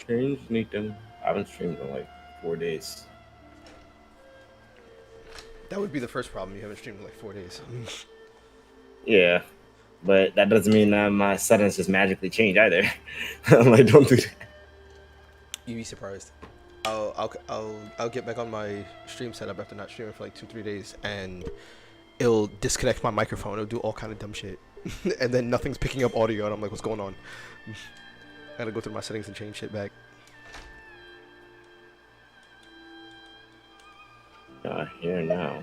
Change anything? I haven't streamed in like 4 days. That would be the first problem. You haven't streamed in like 4 days. Yeah, but that doesn't mean that my settings just magically change either. I'm like, don't do that. You'd be surprised. I'll get back on my stream setup after not streaming for like 2-3 days, and it'll disconnect my microphone. It'll do all kind of dumb shit, and then nothing's picking up audio, and I'm like, what's going on? I gotta go through my settings and change shit back. Here now.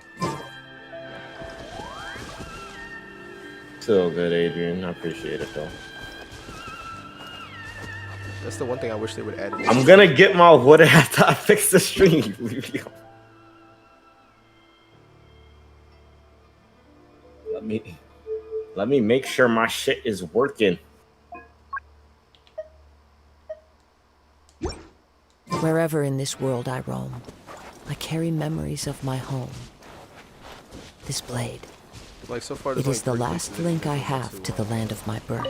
Still good, Adrian. I appreciate it though. That's the one thing I wish they would add. I'm gonna get my water after I fix the stream. Let me make sure my shit is working. Wherever in this world I roam, I carry memories of my home. This blade. Like so far, it is the last link I have to the land of my birth.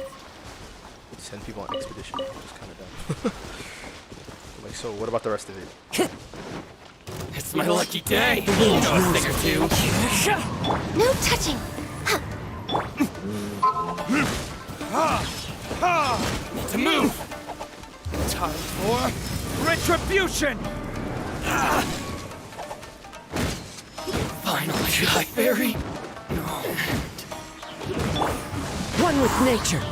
Send people on expedition, which is kind of dumb. Like, so what about the rest of it? It's my lucky day. You know a thing or two. No touching. Need to move. Time for retribution. Finally, Blackberry. One with nature.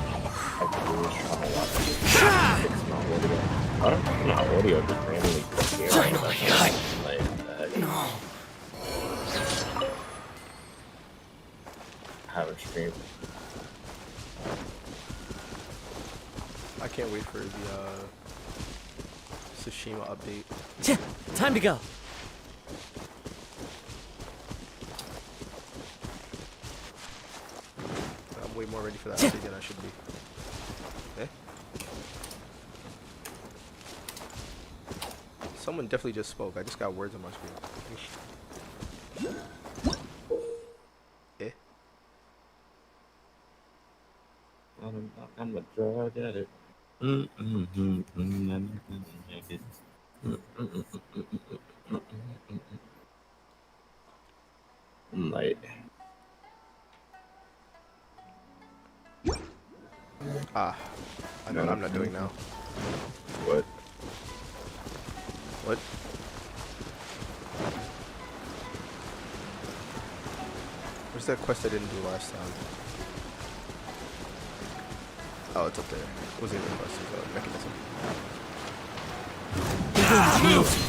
My audio just randomly disappeared. Finally, no. I haven't streamed. I can't wait for the Tsushima update. Time to go. I'm way more ready for that update than I should be. Eh? Someone definitely just spoke. I just got words on my screen. Eh? I'm a drug addict. Light. Ah, I know what I'm not doing now. What? What? Where's that quest I didn't do last time? Oh, it's up there. It wasn't even a quest, it was a mechanism.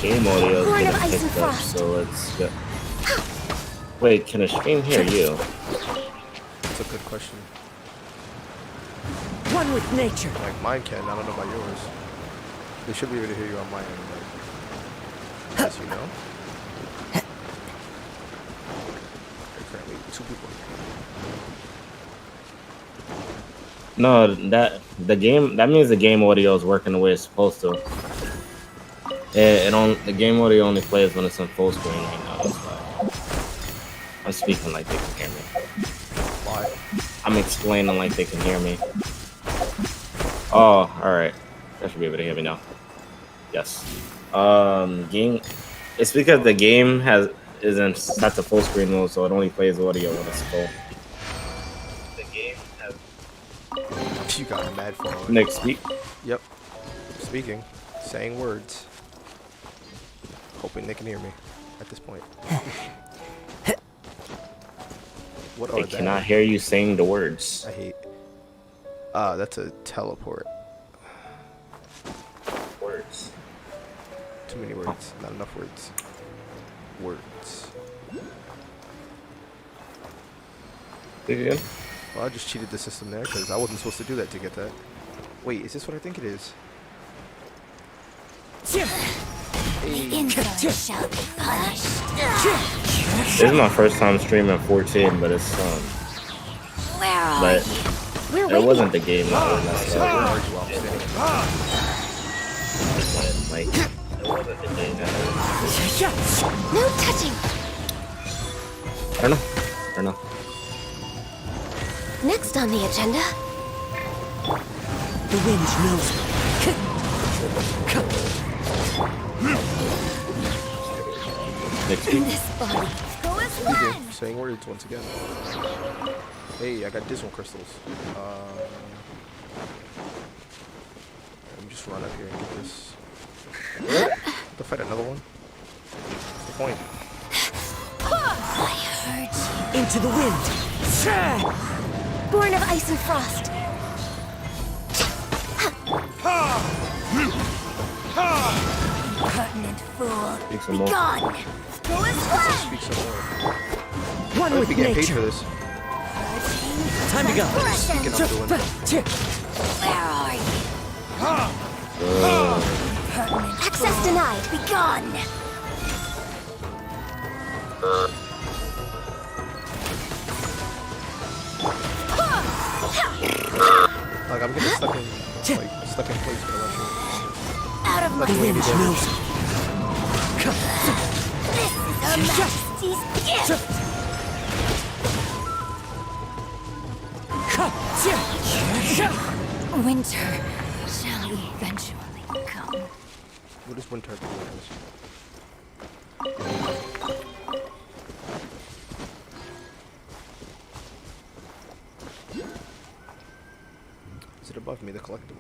Game audio Born is of gonna ice and pick up, frost. so let's go. Wait, can a stream hear you? That's a good question. One with nature. Like mine can, I don't know about yours. They should be able to hear you on my end, but as you know. Currently 2 people. No, that means the game audio is working the way it's supposed to. The game audio only plays when it's in full screen right now. That's why I'm speaking like they can hear me. Why? I'm explaining like they can hear me. Oh, all right. I should be able to hear me now. Yes. Game. It's because the game isn't set to full screen mode, so it only plays audio when it's full. The game has. You got a mad phone. Nick, speak. Yep. Speaking. Saying words. Hoping they can hear me at this point. What They are cannot that? hear you saying the words. I hate. That's a teleport. Words. Too many words. Not enough words. Words. Yeah. Well, I just cheated the system there because I wasn't supposed to do that to get that. Wait, is this what I think it is? The insolence shall be punished. This is my first time streaming 14, but it's Where are but you? We're it waiting. wasn't the game that was messed up. Like, it wasn't the game that was. No touching. I don't know. Next on the agenda. The wind knows me. next week. This body go as Pretty good. one. Saying words once again. Hey, I got dismal crystals. Let me just run up here and get this. To fight another one? What's the point? I heard Into the wind. you. Born of ice and frost. Pertinent fool. Speak some Be more. gone. Go as one. Speak some more. One I with think we get paid for nature. this. Time to go. Speaking of doing. Where are you? Pertinent access denied. Be gone. Like I'm getting stuck in place for the rest of Out of my it. Wind knows. This is Her Majesty's gift. Winter shall eventually come. What is winter doing? Is it above me, the collectible?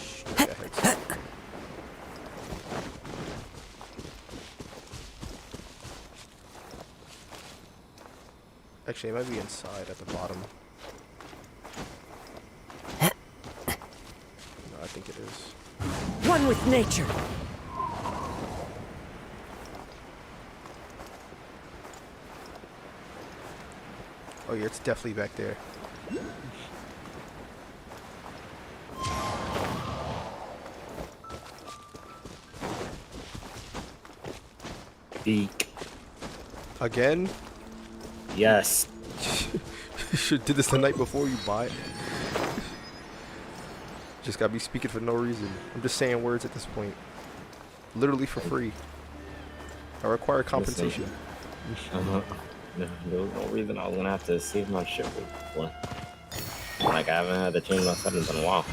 Straight ahead. Actually, it might be inside at the bottom. No, I think it is. One with nature. Oh yeah, it's definitely back there. Beak. Again? Yes. You should do this the night before you buy it. Just gotta be speaking for no reason. I'm just saying words at this point. Literally for free. I require compensation. There was no reason I was gonna have to save my shit before. Like I haven't had to change my settings in a while.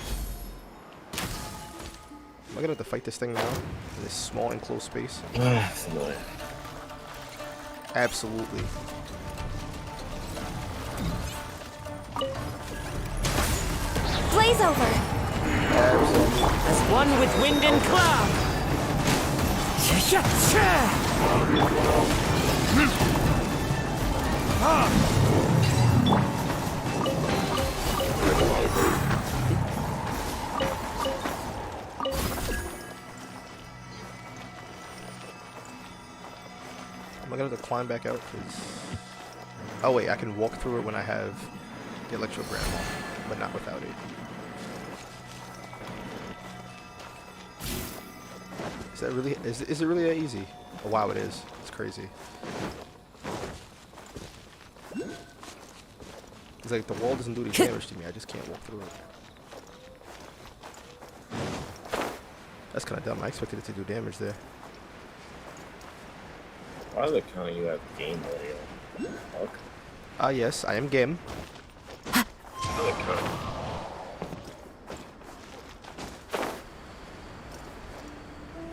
Am I gonna have to fight this thing now? In this small enclosed space? It's annoying. Absolutely. Blaze over. As one with wind and cloud. Am I gonna have to climb back out? 'Cause... Oh wait, I can walk through it when I have the electrogram on, but not without it. Is that really? Is it really that easy? Oh wow, it is. It's crazy. It's like the wall doesn't do any damage to me. I just can't walk through it. That's kind of dumb. I expected it to do damage there. Why is it counting you have game audio? Fuck. Ah yes, I am game. Why is it counting?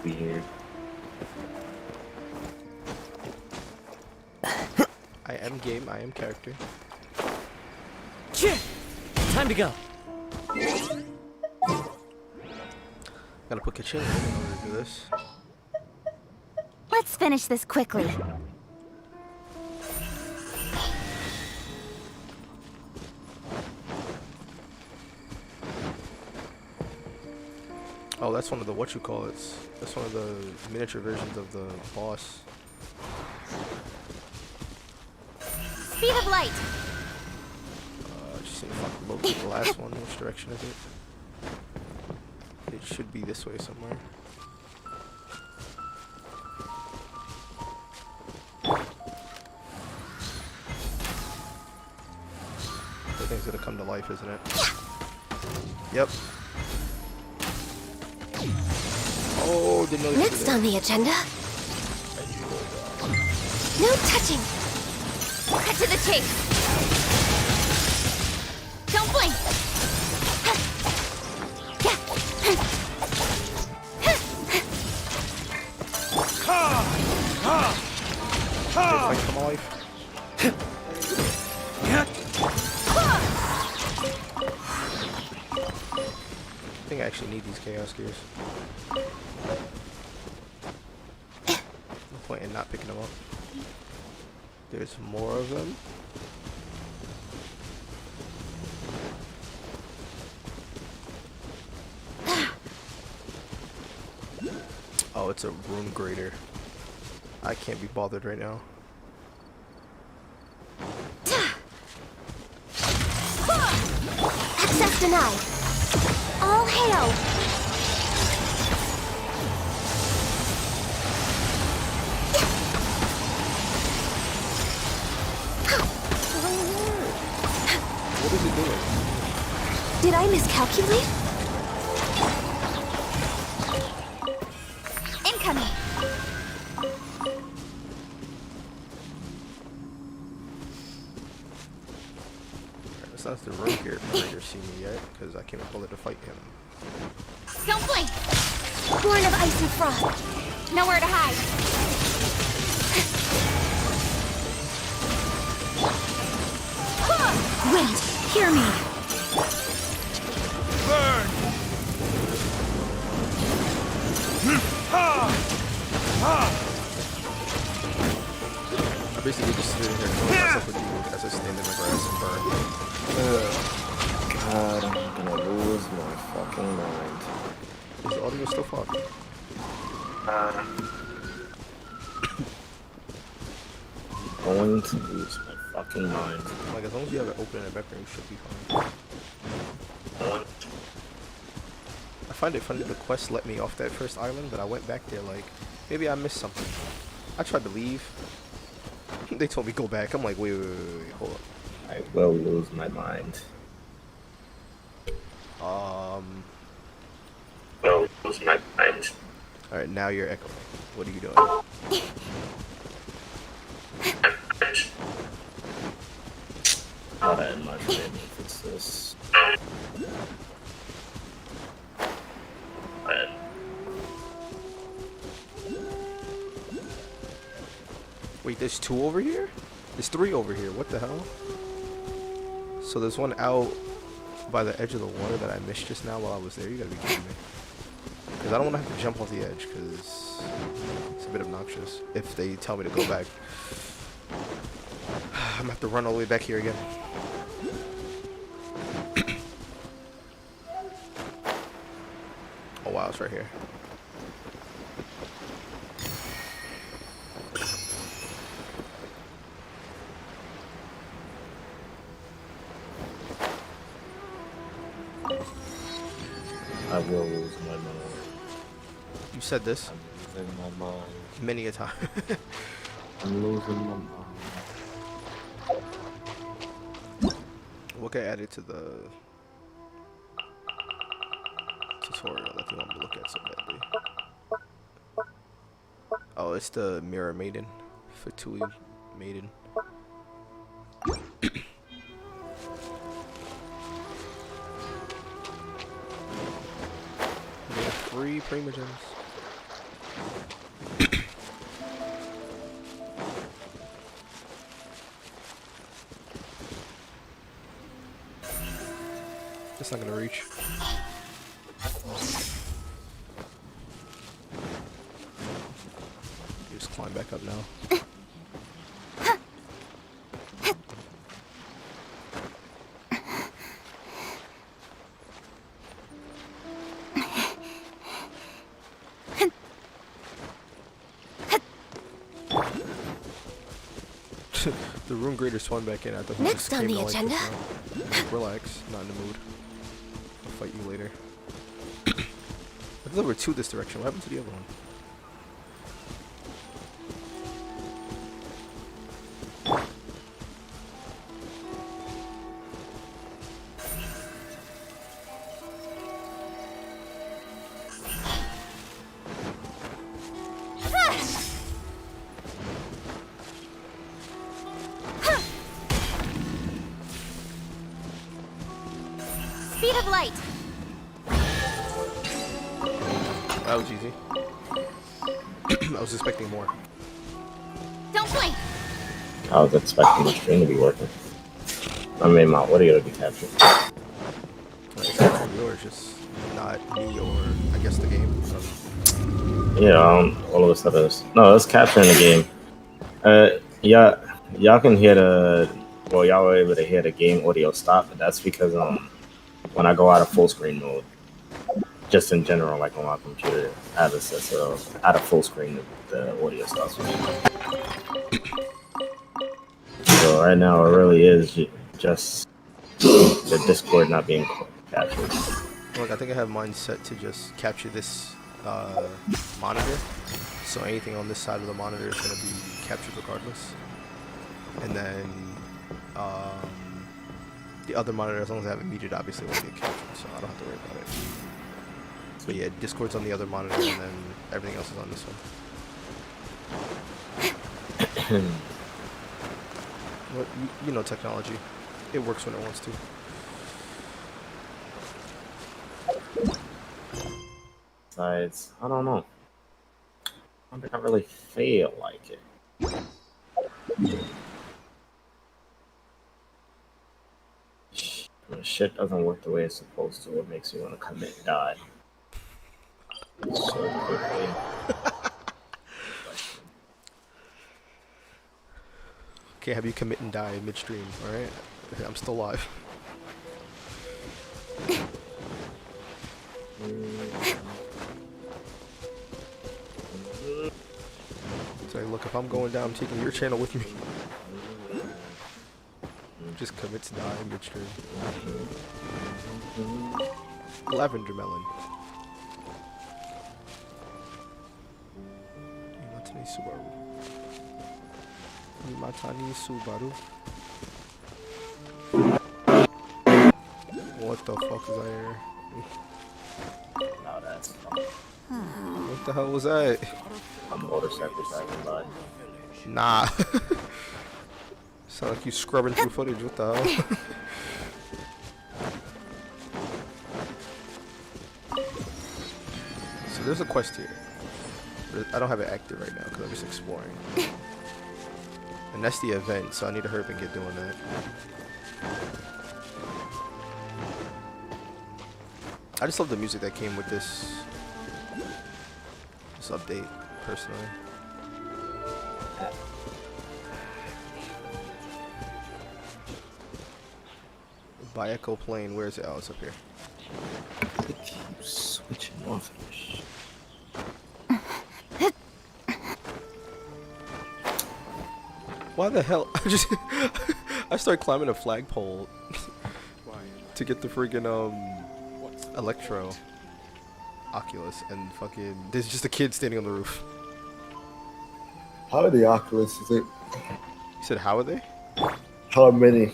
Weird. I am game. I am character. Time to go. Gotta put Kachin in order to do this. Let's finish this quickly. Oh, that's one of the whatchamacallits. That's one of the miniature versions of the boss. Speed of light. Just see if I can locate the last one. Which direction is it? It should be this way somewhere. That thing's gonna come to life, isn't it? Yep. Oh, didn't know they could do Next that. on the agenda. No touching. Cut to the chase. Don't blink. think I actually need these chaos gears. No point in not picking them up. There's more of them. Oh, it's a rune grader. I can't be bothered right now. Access denied. All hail. What is it doing? Did I miscalculate? Incoming. It's not the rune grader see me yet, because I can't bother to fight him. Don't blink. Born of ice and frost. Nowhere to hide. Wait, hear me. Burn! Ha! Ha! I basically just sit here killing myself with you as I stand in the grass and burn. God, I'm gonna lose my fucking mind. Is the audio still fucked? Going to lose my fucking mind. Like, as long as you have it open in the background, you should be fine. I find it funny that the quest let me off that first island, but I went back there like, maybe I missed something. I tried to leave. They told me go back. I'm like, wait, hold up. I will lose my mind. Will lose my mind. Alright, now you're echoing. What are you doing? Not that much, maybe if it's this. But Wait, there's 2 over here? There's 3 over here. What the hell? So there's one out by the edge of the water that I missed just now while I was there. You gotta be kidding me. Because I don't want to have to jump off the edge because it's a bit obnoxious if they tell me to go back. I'm gonna have to run all the way back here again. Oh wow, it's right here. I will lose my mind. You said this I'm losing my mind. many a time. I'm losing my mind. What can I add it to the tutorial that you want me to look at so badly? Oh, it's the Mirror Maiden. Fatui Maiden. We have 3 Primogens. It's not gonna reach. You just climb back up now. The rune grader swung back in. I thought he Next just on came the to like agenda. this now. Relax, not in the mood. I'll fight you later. I thought there were 2 this direction. What happened to the other one? Speed of light. That was easy. I was expecting more. Don't blink. I was expecting the stream to be working. I mean, my audio to be captured. Alright, or just not me or I guess the game? Yeah, all of a sudden, no, it's capturing the game. Yeah, y'all can hear y'all were able to hear the game audio stop, but that's because when I go out of full screen mode, just in general, like on my computer, I have it set so out of full screen, the audio stops. So right now, it really is just the Discord not being captured. Look, I think I have mine set to just capture this monitor. So anything on this side of the monitor is going to be captured regardless. And then the other monitor, as long as I have it muted, obviously won't get captured, so I don't have to worry about it. But yeah, Discord's on the other monitor, and then everything else is on this one. Well, you know technology. It works when it wants to. Besides, I don't know. I don't think I really feel like it. When shit doesn't work the way it's supposed to, it makes me want to commit and die. So quickly. Okay, have you commit and die midstream, alright? I'm still alive. So look, if I'm going down, I'm taking your channel with me. Just commit to die midstream. Lavender melon. Imatani Subaru. Imatani Subaru. What the fuck is that here? No, that's fine. What the hell was that? A motorcycle driving by. Nah. Sound like you scrubbing through footage. What the hell? So there's a quest here. I don't have it active right now because I'm just exploring. And that's the event, so I need to hurry up and get doing that. I just love the music that came with this update, personally. By Echo Plane, where is it? Oh, it's up here. It keeps switching off. Why the hell? I started climbing a flagpole to get the friggin' Electro Oculus, and fucking there's just a kid standing on the roof. How many Oculus is it? You said how are they? How many?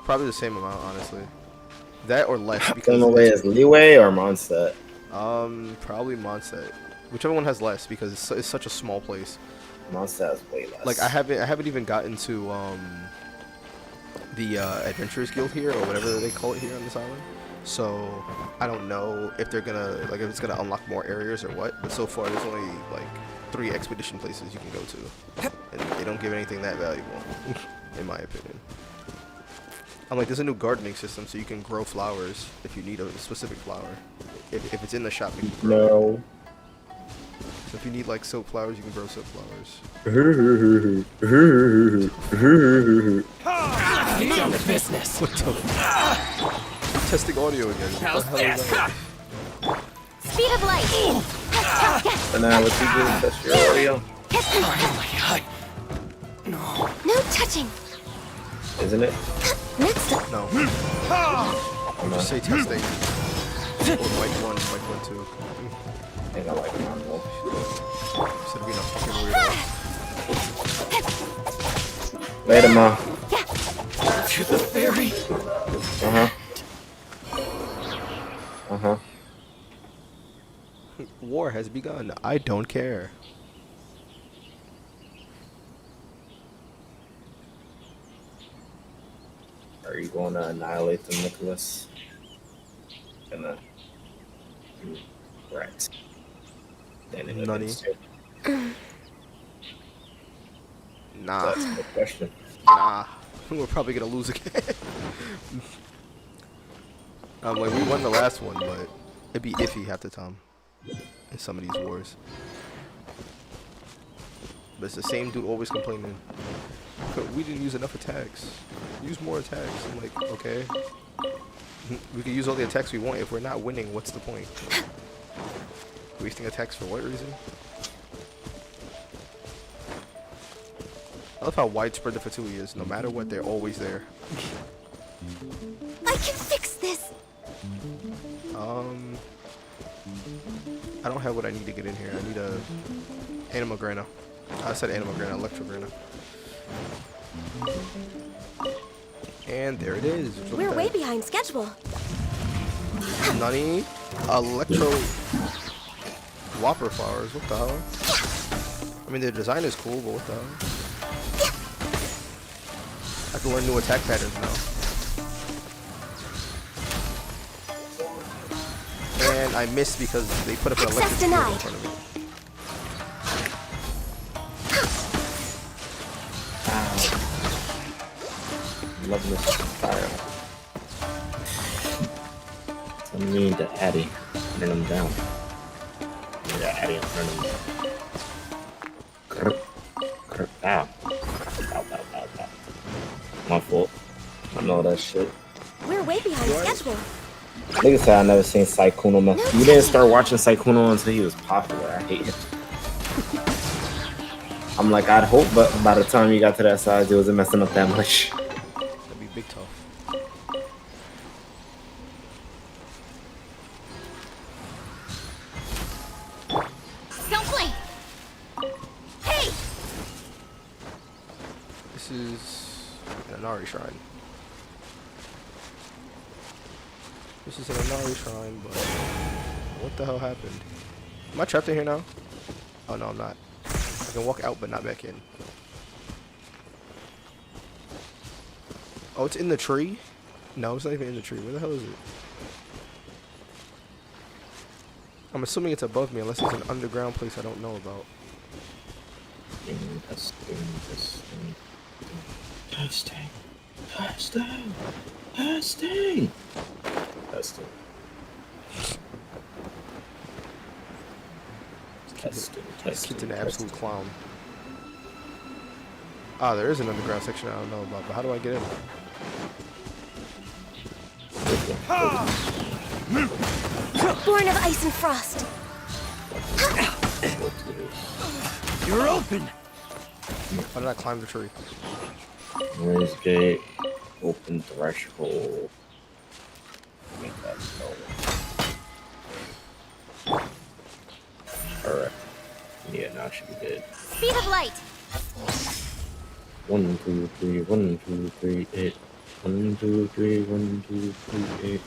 Probably the same amount, honestly. That or less. I don't know where is Leeway or Mondstadt. Probably Mondstadt. Whichever one has less, because it's such a small place. Mondstadt is way less. Like I haven't even gotten to the Adventurers Guild here, or whatever they call it here on this island. So I don't know if they're gonna if it's gonna unlock more areas or what. But so far there's only like 3 expedition places you can go to, and they don't give anything that valuable, in my opinion. I'm like, there's a new gardening system, so you can grow flowers if you need a specific flower. If it's in the shop, you can grow. No. So if you need like soap flowers, you can grow soap flowers. Get down to business. What the? Testing audio again. How's What the hell is that? Speed of light. So now what you do is test your audio, Oh my god. No. No touching. isn't it? Next up. No. I'm Just say testing. Or mic 1, mic 1, 2. I think I like mine more. Instead of being a fucking weirdo. Later, Ma. To the ferry. Uh-huh. War has begun. I don't care. Are you going to annihilate them, Nicholas? Right. Nutty. Nah. That's the question. Nah. We're probably gonna lose again. Like we won the last one, but it'd be iffy half the time in some of these wars. But it's the same dude always complaining. We didn't use enough attacks. Use more attacks. I'm like, okay. We can use all the attacks we want. If we're not winning, what's the point? Wasting attacks for what reason? I love how widespread the Fatui is. No matter what, they're always there. I can fix this. I don't have what I need to get in here. I need a Anima Grana. I said Anima Grana, Electro Grana. And there it is. We're way behind schedule. Nani? Electro Whopper flowers. What the hell? I mean, the design is cool, but what the hell? I can learn new attack patterns now. And I missed because they put up an electric shield in front of me. Love this fire. So I need the Addy. Turn them down. Need the Addy and turn them down. Ow. Ow, ow, ow, ow. My fault. I know that shit. We're way behind schedule. Nigga said I never seen Saikuno, man. You didn't start watching Saikuno until he was popular. I hate him. I'm like, I'd hope, but by the time you got to that size, it wasn't messing up that much. That'd be big tough. Don't blink. Hey! This is an Inari shrine. This is an Inari shrine, but what the hell happened? Am I trapped in here now? Oh no, I'm not. I can walk out but not back in. Oh, it's in the tree? No, it's not even in the tree. Where the hell is it? I'm assuming it's above me unless it's an underground place I don't know about. Testing. Testing. This kid's an absolute clown. Ah, there is an underground section I don't know about, but how do I get in? Born of ice and frost. You're open. Why did I climb the tree? Raise gate. Open threshold. Make that go. Alright. Yeah, now it should be good. Speed of light. 1, 2, 3, 1, 2, 3, 8. 1, 2, 3, 1, 2, 3, 8.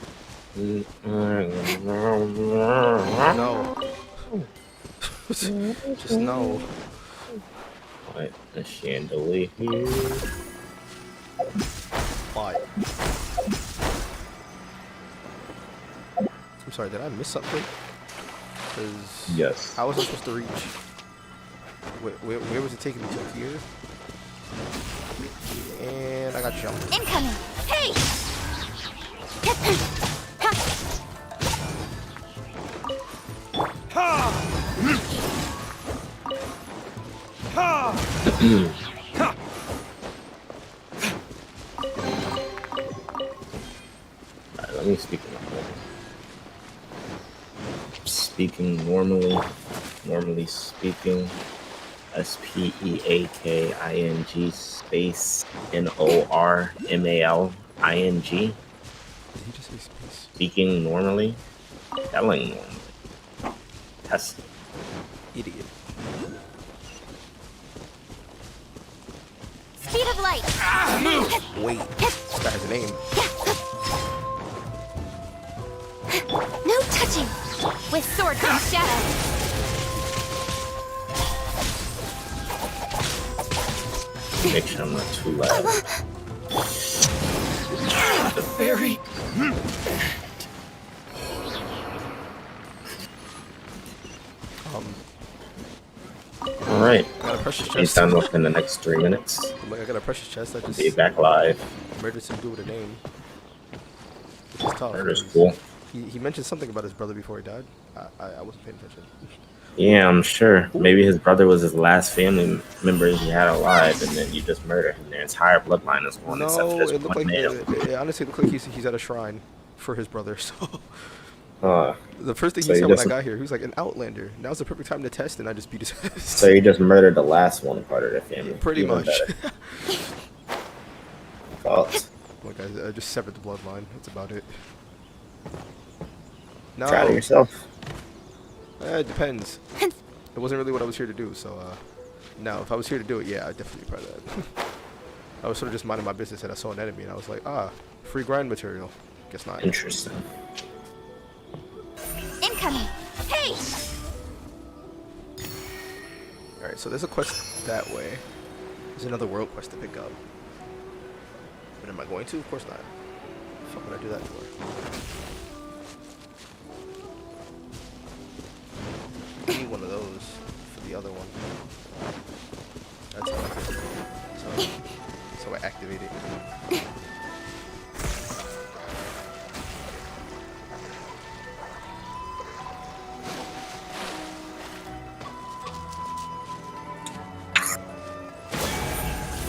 No. Just no. Alright, a chandelier here. Why? I'm sorry, did I miss something? Because Yes. how was I supposed to reach? Where was it taking me to? Here? And I got jumped. Incoming. Hey! Alright, let me speak normal. Speaking normally speaking, SPEAKING space NORMALING. Did he just say space? Speaking normally, telling normally, testing. Idiot. Speed of light. Wait, this guy has a name. No touching. With sword comes shadow. Make sure I'm not too loud. The very Alright. I got a precious He's chest. done within the next 3 minutes. I got a precious chest. I just Be back live. murdered some dude with a name. Which is tough. Murder's 'Cause cool. he mentioned something about his brother before he died. I wasn't paying attention. Yeah, I'm sure. Maybe his brother was his last family member he had alive, and then you just murder him. Their entire bloodline is gone except for No, this it looked one like male. it honestly looked like he's at a shrine for his brother. So the first thing So he you said when I just got here, he was like, an Outlander. Now's the perfect time to test, and I just beat his ass. so you just murdered the last one part of the family. Pretty Even much. better. Fucked. Look, I just severed the bloodline. That's about it. No, Proud of yourself. it depends. It wasn't really what I was here to do, so no, if I was here to do it, yeah, I'd definitely be proud of that. I was sort of just minding my business and I saw an enemy and I was like, free grind material. Guess not. Interesting. Incoming. Hey! Alright, so there's a quest that way. There's another world quest to pick up. But am I going to? Of course not. The fuck would I do that for? I need one of those for the other one. That's how I did it. So I activate it.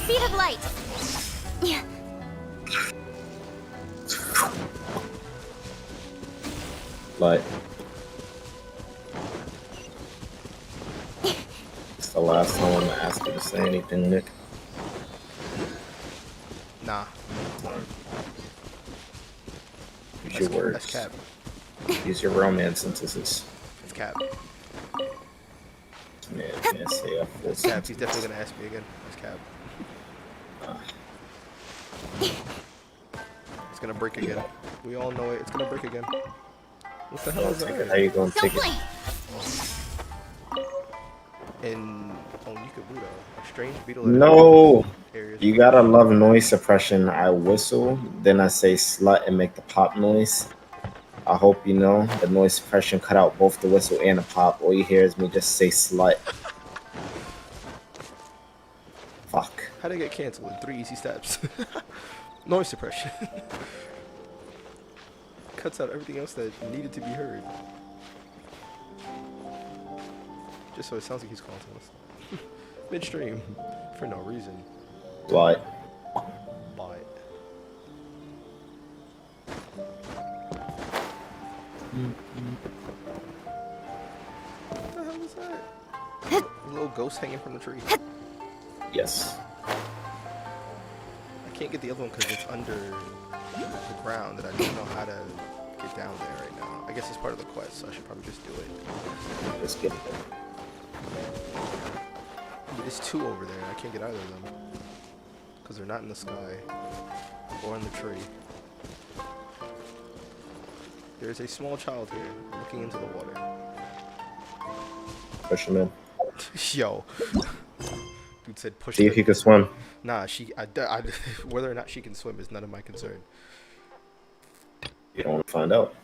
Speed of light. Yeah. But it's the last time I'm gonna ask you to say anything, Nick. Nah. Use your words. That's cap. Use your romance sentences. That's cap. Man, can't say a full That's cap. sentence. He's definitely gonna ask me again. That's cap. It's gonna break again. We all know it. It's gonna break again. What the hell is How that? you gonna take it? In Onikabudo, a strange beetle. No! Areas. You gotta love noise suppression. I whistle, then I say slut and make the pop noise. I hope you know the noise suppression cut out both the whistle and the pop. All you hear is me just say slut. Fuck. How to get canceled in 3 easy steps. Noise suppression. Cuts out everything else that needed to be heard. Just so it sounds like he's calling to us. Midstream. For no reason. What? But. What the hell is that? A little ghost hanging from the tree. Yes. I can't get the other one because it's under the ground, and I don't know how to get down there right now. I guess it's part of the quest, so I should probably just do it. Just get it. There's 2 over there, and I can't get either of them. Because they're not in the sky. Or in the tree. There's a small child here, looking into the water. Push him in. Yo. Dude said push See if the- he can swim. Nah, whether or not she can swim is none of my concern. You don't want to find out.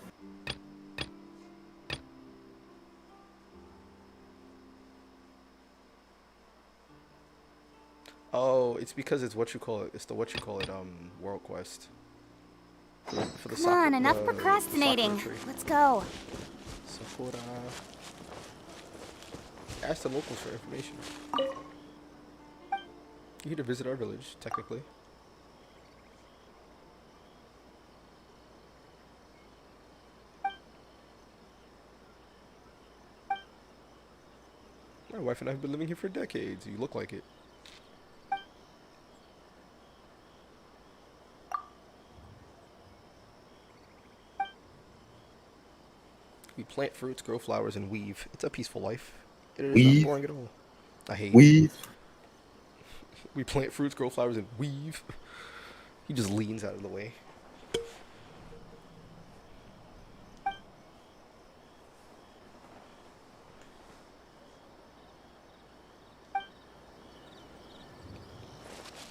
Oh, it's because it's what you call it. It's the world quest. For the Come on, enough sakura procrastinating. tree. Let's go. Sakura. Ask the locals for information. You're here to visit our village, technically. My wife and I have been living here for decades. You look like it. We plant fruits, grow flowers, and weave. It's a peaceful life. It is Weave? not boring at all. I hate it. Weave. We plant fruits, grow flowers, and weave. He just leans out of the way.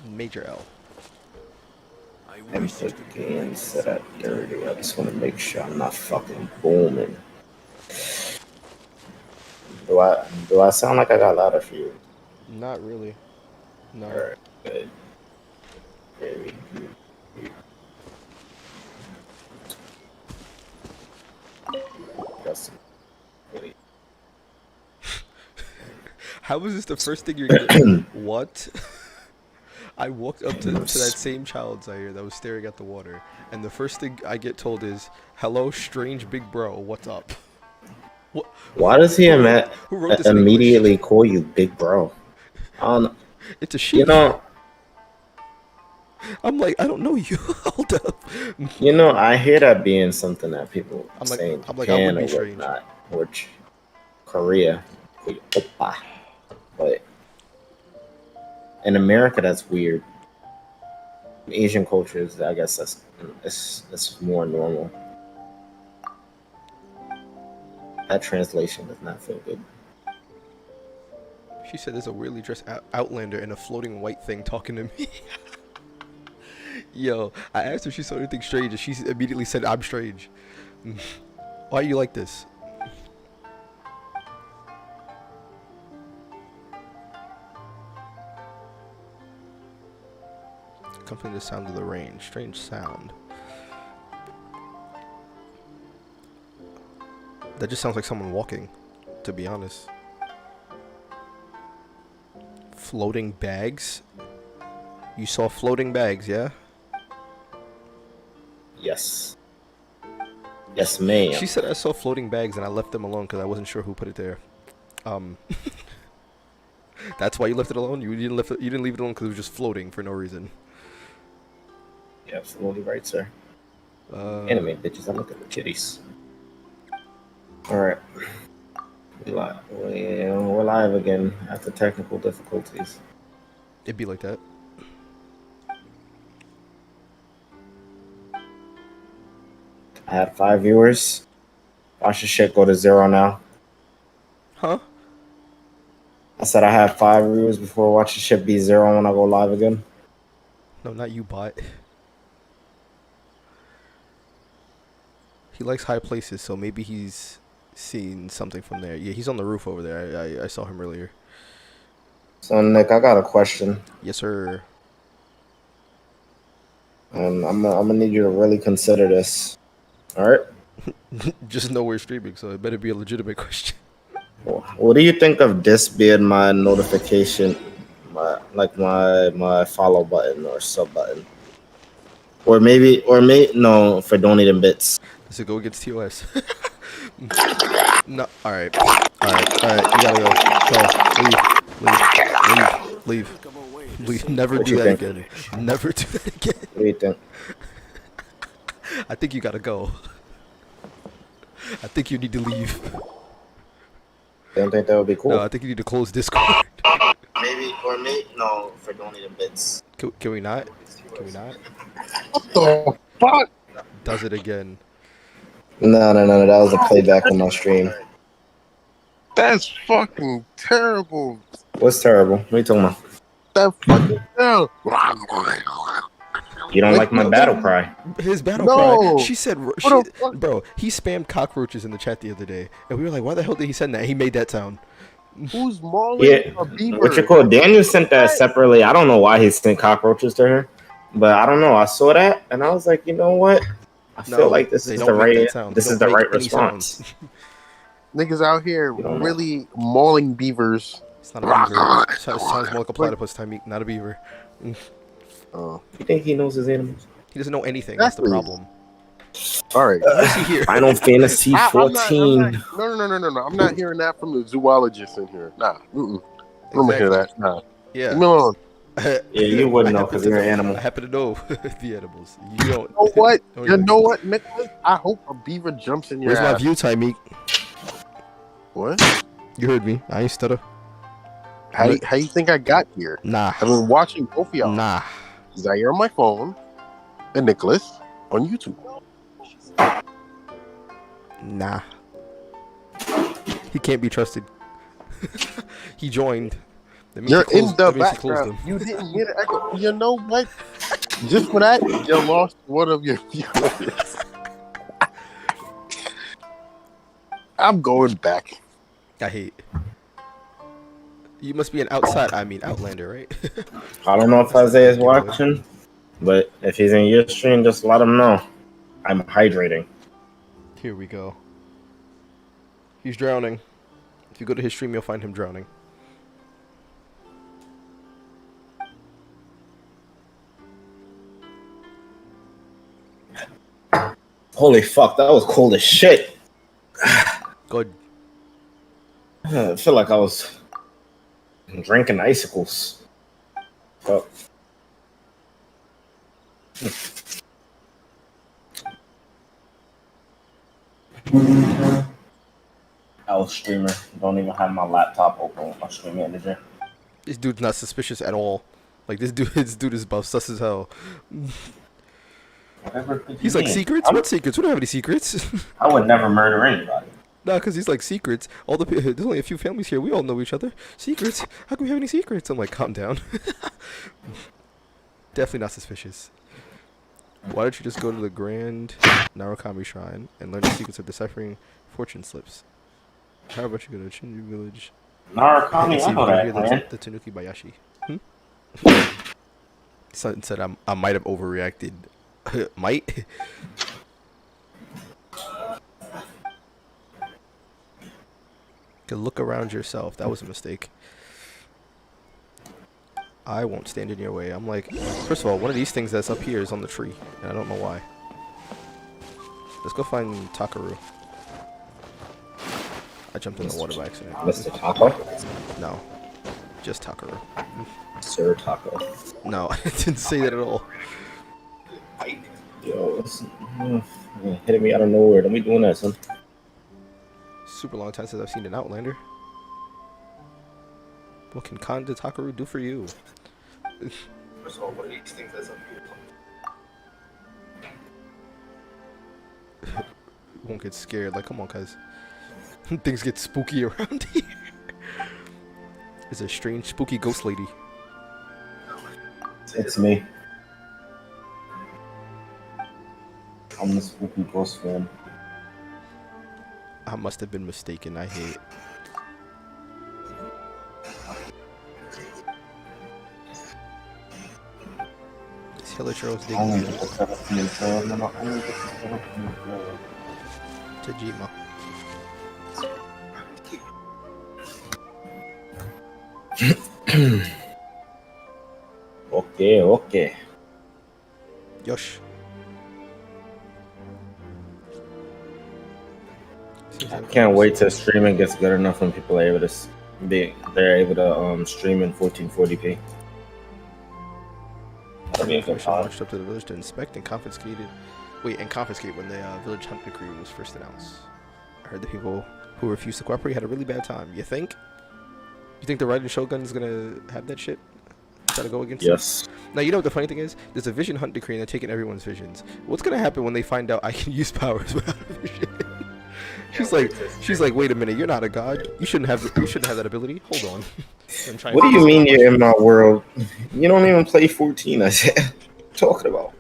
Major L. I And wish the it could be game like set up dirty. I just want to make sure I'm not fucking booming. Do I sound like I got louder for you? Not really. No. Alright, good. Very good. customer. Really. How was this the first thing you're gonna... What? I walked up to that same child, Zaire, that was staring at the water, and the first thing I get told is, "Hello, strange big bro, what's up?" What? Why does he Who wrote this in immediately English? call you big bro? I don't know. It's a she. You know, I'm like, I don't know you. Hold up. I hear that being something that people I'm say in like, I would Japan be or strange. whatnot, or Korea. Oppa. But in America, that's weird. In Asian cultures, I guess it's more normal. That translation does not feel good. She said there's a weirdly dressed outlander and a floating white thing talking to me. Yo, I asked her if she saw anything strange, and she immediately said, "I'm strange." Why are you like this? Accompanying the sound of the rain. Strange sound. That just sounds like someone walking, to be honest. Floating bags? You saw floating bags, yeah? Yes. Yes, ma'am. She said I saw floating bags and I left them alone because I wasn't sure who put it there. That's why you left it alone? You didn't leave it alone because it was just floating for no reason. You're absolutely right, sir. Anime bitches, I look at the titties. Alright. We're live again after technical difficulties. It'd be like that. I had 5 viewers. Watch the shit go to 0 now. Huh? I said I had 5 viewers before watch the shit be 0 when I go live again. No, not you, bot. He likes high places, so maybe he's seen something from there. Yeah, he's on the roof over there. I saw him earlier. So, Nick, I got a question. Yes, sir. I'm gonna need you to really consider this. Alright? Just know we're streaming, so it better be a legitimate question. What do you think of this being my notification, my follow button or sub button? Or maybe no, for donating bits. Does it go against TOS? No. All right. You gotta go. Leave. Never What do you that think? again. Never do that again. What do you think? I think you gotta go. I think you need to leave. You don't think that would be cool? No, I think you need to close Discord. Maybe no, for donating bits. Can we not? Can we not? What the fuck? Does it again? No. That was a playback on my stream. That's fucking terrible. What's terrible? What are you talking about? That fucking hell. You don't like my battle cry? His battle No. cry. She said, What the fuck? bro, he spammed cockroaches in the chat the other day, and we were like, why the hell did he send that? He made that sound. Who's mauling Yeah. a beaver? What you call? Daniel sent that separately. I don't know why he sent cockroaches to her, but I don't know. I saw that and I was like, you know what? I feel like this they is don't the make right. that sound. This They is don't the make right any response. sounds. Niggas out here You don't know. really mauling beavers. It's not a beaver. It sounds more like a platypus, Tymeek, not a beaver. Oh. You think he knows his animals? He doesn't know anything. That's the Exactly. problem. All right. What's he here? Final Fantasy 14. No. I'm not hearing that from the zoologist in here. Nah. I'm gonna hear that. Nah. Yeah. Leave me alone. Yeah, you wouldn't know because you're an animal. I happen to know the animals. You don't. You know what? Don't You even- know what, Nicholas? I hope a beaver jumps in your Where's my ass. view, Tymeek? What? You heard me. I ain't stutter. How you think I got here? Nah. I've been watching both of y'all. Nah. Zaire on my phone and Nicholas on YouTube. Nah. He can't be trusted. He joined. That means You're he closed- in the that means he closed background. him. You didn't hear the echo. You know what? Just for that, you lost one of your viewers. I'm going back. I hate. You must be an outlander, right? I don't know if Isaiah's watching, but if he's in your stream, just let him know. I'm hydrating. Here we go. He's drowning. If you go to his stream, you'll find him drowning. Holy fuck, that was cold as shit. Good. I feel like I was drinking icicles. Fuck. I was streamer. Don't even have my laptop open with my stream manager. This dude's not suspicious at all. Like this dude is buff sus as hell. Whatever could He's you like mean? secrets. What secrets? We don't have any secrets. I would never murder anybody. Nah, cause he's like secrets. All the there's only a few families here. We all know each other. Secrets? How can we have any secrets? I'm like, calm down. Definitely not suspicious. Why don't you just go to the Grand Narukami Shrine and learn the secrets of deciphering fortune slips? How about you go to Chinju Village? Narukami, I know that, man. The Tanuki Bayashi. Son said I might have overreacted. Might? Could look around yourself. That was a mistake. I won't stand in your way. I'm like, first of all, one of these things that's up here is on the tree, and I don't know why. Let's go find Takaru. I jumped in the water by accident. Mr. Taco? No, just Takaru. Sir Taco. No, I didn't say that at all. Yo, it's hitting me out of nowhere. Don't be doing that, son. Super long time since I've seen an Outlander. What can Kanda Takaru do for you? First of all, what are these things that's up here? Won't get scared. Like, come on, cuz. Things get spooky around here. There's a strange, spooky ghost lady. It's me. I'm the spooky ghost man. I must have been mistaken. I hate. This Hilichurl's digging Tajima. Okay. Yosh. I can't wait till streaming gets good enough when people are able to they're able to stream in 1440p. That'll be a good time. Marched up to the village to inspect and confiscated. Wait, and confiscate when the village hunt decree was first announced. I heard the people who refused to cooperate had a really bad time. You think? You think the Raiden Shogun is gonna have that shit? Try to go against Yes. it? Now you know what the funny thing is? There's a vision hunt decree and they're taking everyone's visions. What's gonna happen when they find out I can use powers without a vision? She's like, wait a minute, you're not a god. You shouldn't have that ability. Hold on. I'm trying What do you mean you're in my world? You don't even play 14, Isaiah. What are you talking about?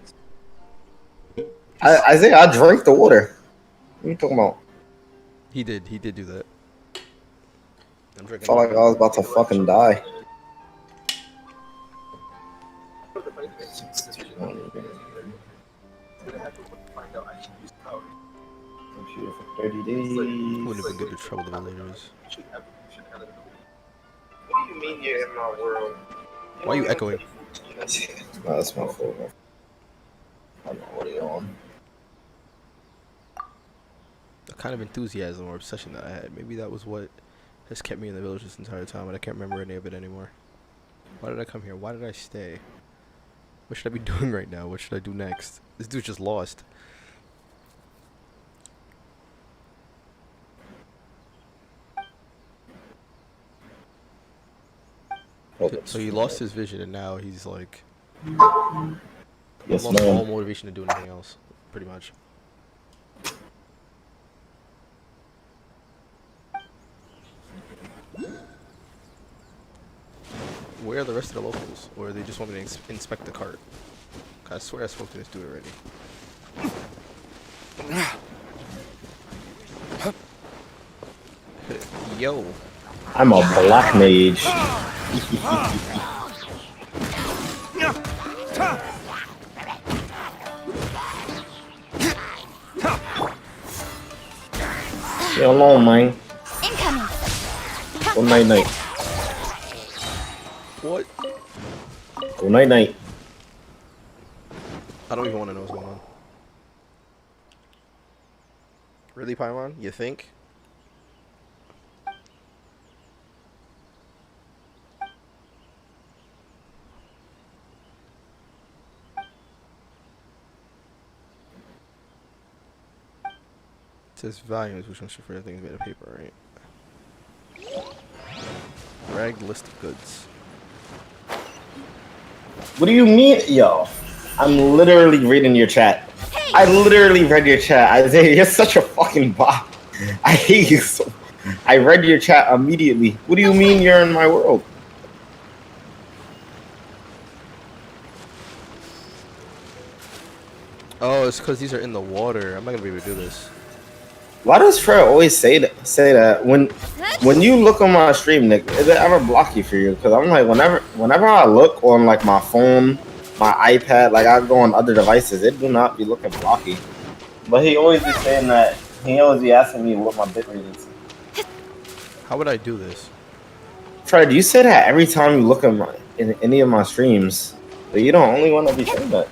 Isaiah, I drank the water. What are you talking about? He did do that. I'm I drinking. felt like I was about to fucking die. Computer for 30 days. Wouldn't have been good to trouble the villagers. What do you mean you're in my world? Why are you echoing? No, that's my fault. I don't know what you're on. The kind of enthusiasm or obsession that I had. Maybe that was what has kept me in the village this entire time, and I can't remember any of it anymore. Why did I come here? Why did I stay? What should I be doing right now? What should I do next? This dude's just lost. So he lost his vision, and now he's like Yes, lost all ma'am. motivation to do anything else, pretty much. Where are the rest of the locals? Or they just want me to inspect the cart? I swear I spoke to this dude already. Yo. I'm a black mage. Leave me alone, man. Go night night. What? Go night night. I don't even want to know what's going on. Really, Paimon? You think? It says volumes, which one's for things made of paper, right? Ragged list of goods. What do you mean, yo? I'm literally reading your chat. I literally read your chat. Isaiah, you're such a fucking bot. I hate you so. I read your chat immediately. What do you mean you're in my world? Oh, it's because these are in the water. I'm not gonna be able to do this. Why does Fred always say that when you look on my stream, Nick? Is it ever blocky for you? Because I'm like, whenever I look on like my phone, my iPad, like I go on other devices, it do not be looking blocky. But he always be saying that. He always be asking me what my bitrate is. How would I do this? Fred, you say that every time you look at in any of my streams, but you're the only one that be saying that.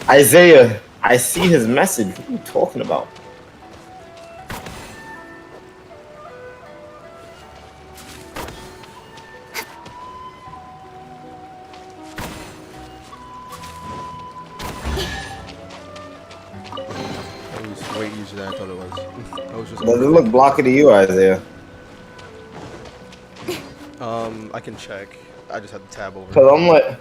Isaiah, I see his message. What are you talking about? It was way easier than I thought it was. I was just Does it look blocky to you, Isaiah? I can check. I just had the tab over. Cause I'm like,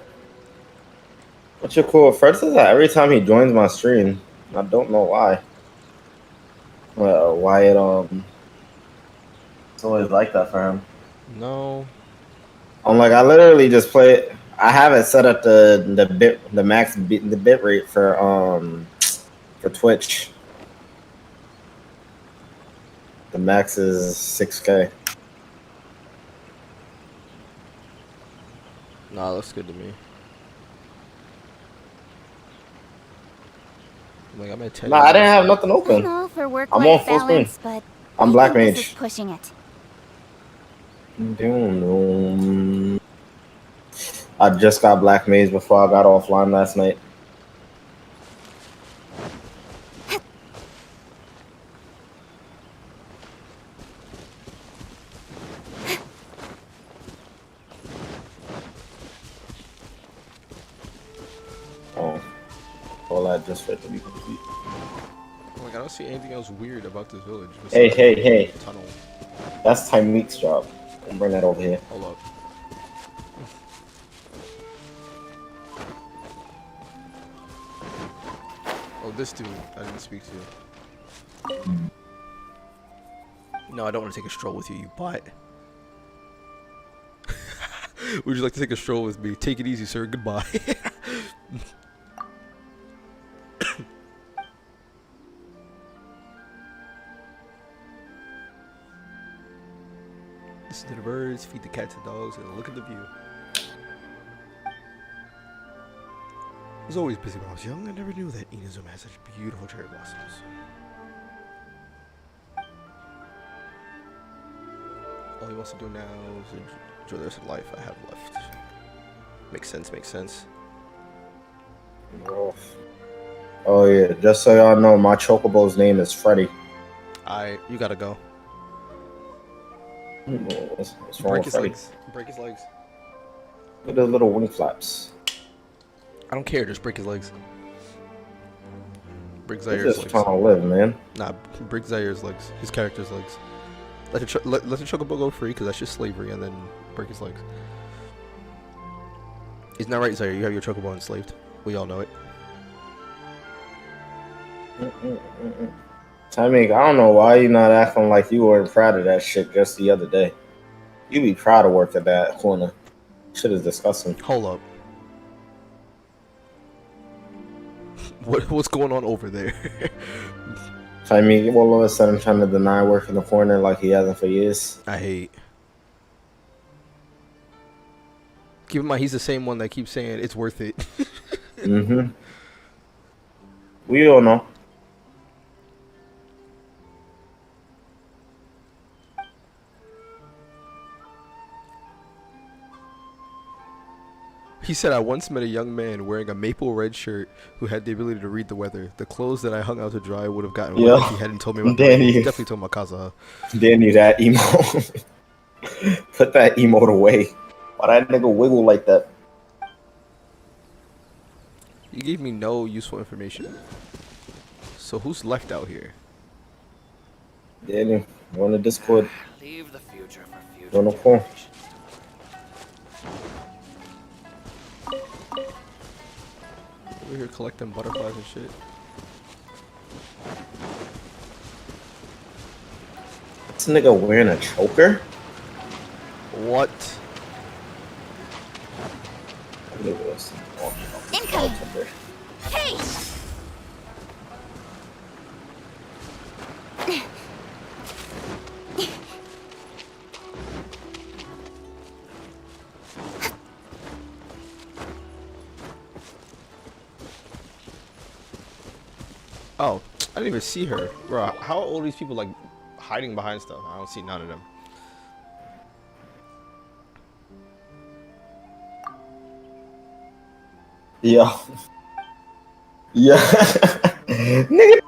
what's your cool? Fred says that every time he joins my stream. I don't know why. Well, why it's always like that for him. No. I'm like, I literally just play it. I have it set up the max the bit rate for Twitch. The max is 6K. Nah, looks good to me. Like I'm at 10. Nah, I didn't have nothing I'm open. all for I'm on work-life full screen. balance, but I'm I Black think this Mage. is pushing it. I just got Black Mage before I got offline last night. Oh, all that just for it to be complete. Like I don't see anything else weird about this village. Hey, besides hey, the hey. Tunnel. That's Tymeek's job. I'll bring that over here. Hold up. Oh, this dude I didn't speak to. No, I don't want to take a stroll with you, you butt. Would you like to take a stroll with me? Take it easy, sir. Goodbye. Listen to the birds, feed the cats and dogs, and look at the view. I was always busy when I was young. I never knew that Inazuma had such beautiful cherry blossoms. All he wants to do now is enjoy the rest of life I have left. Makes sense, makes sense. Oh yeah, just so y'all know, my chocobo's name is Freddy. You gotta go. What's wrong Break with his Freddy? legs. Break his legs. Look at the little wing flaps. I don't care, just break his legs. Break He's Zaire's just legs. trying to live, man. Nah, break Zaire's legs. His character's legs. Let the chocobo go free, because that's just slavery, and then break his legs. He's not right, Zaire. You have your chocobo enslaved. We all know it. Tymeek, I don't know why you not acting like you weren't proud of that shit just the other day. You be proud of work at that corner. Shit is disgusting. Hold up. What's going on over there? Tymeek, all of a sudden trying to deny work in the corner like he hasn't for years. I hate. Keep in mind, he's the same one that keeps saying it's worth it. Mm-hmm. We all know. He said, I once met a young man wearing a maple red shirt who had the ability to read the weather. The clothes that I hung out to dry would have gotten wet if he hadn't told me about the weather. He's definitely talking about Kazuha. Danny, that emote. Put that emote away. Why that nigga wiggle like that? He gave me no useful information. So who's left out here? Danny, go on the Discord. Leave the future for future Go on the phone. generations. Over here collecting butterflies and shit. This nigga wearing a choker? What? Incoming. Hey! Oh, I didn't even see her. Bro, how old are these people like hiding behind stuff? I don't see none of them. Yeah. Yeah. Nigga,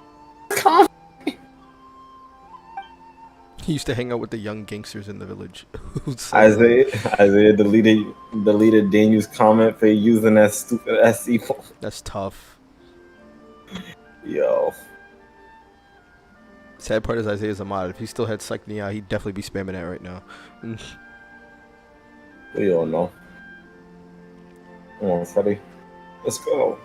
calm. He used to hang out with the young gangsters in the village. Isaiah deleted Daniel's comment for using that stupid ass emote. That's tough. Yo. Sad part is Isaiah's a mod. If he still had Psych Nia, he'd definitely be spamming that right now. We all know. Come on, Freddy. Let's go.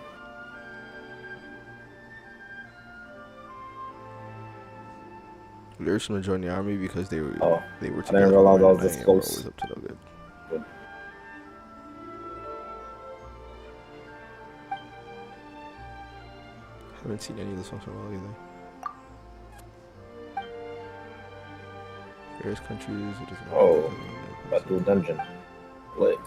We urged him to join the army because they were I together. didn't realize I was and this were close. always up to no good. Good. Haven't seen any of the songs for a while either. Various countries. It doesn't Oh, about to do a dungeon. Lit.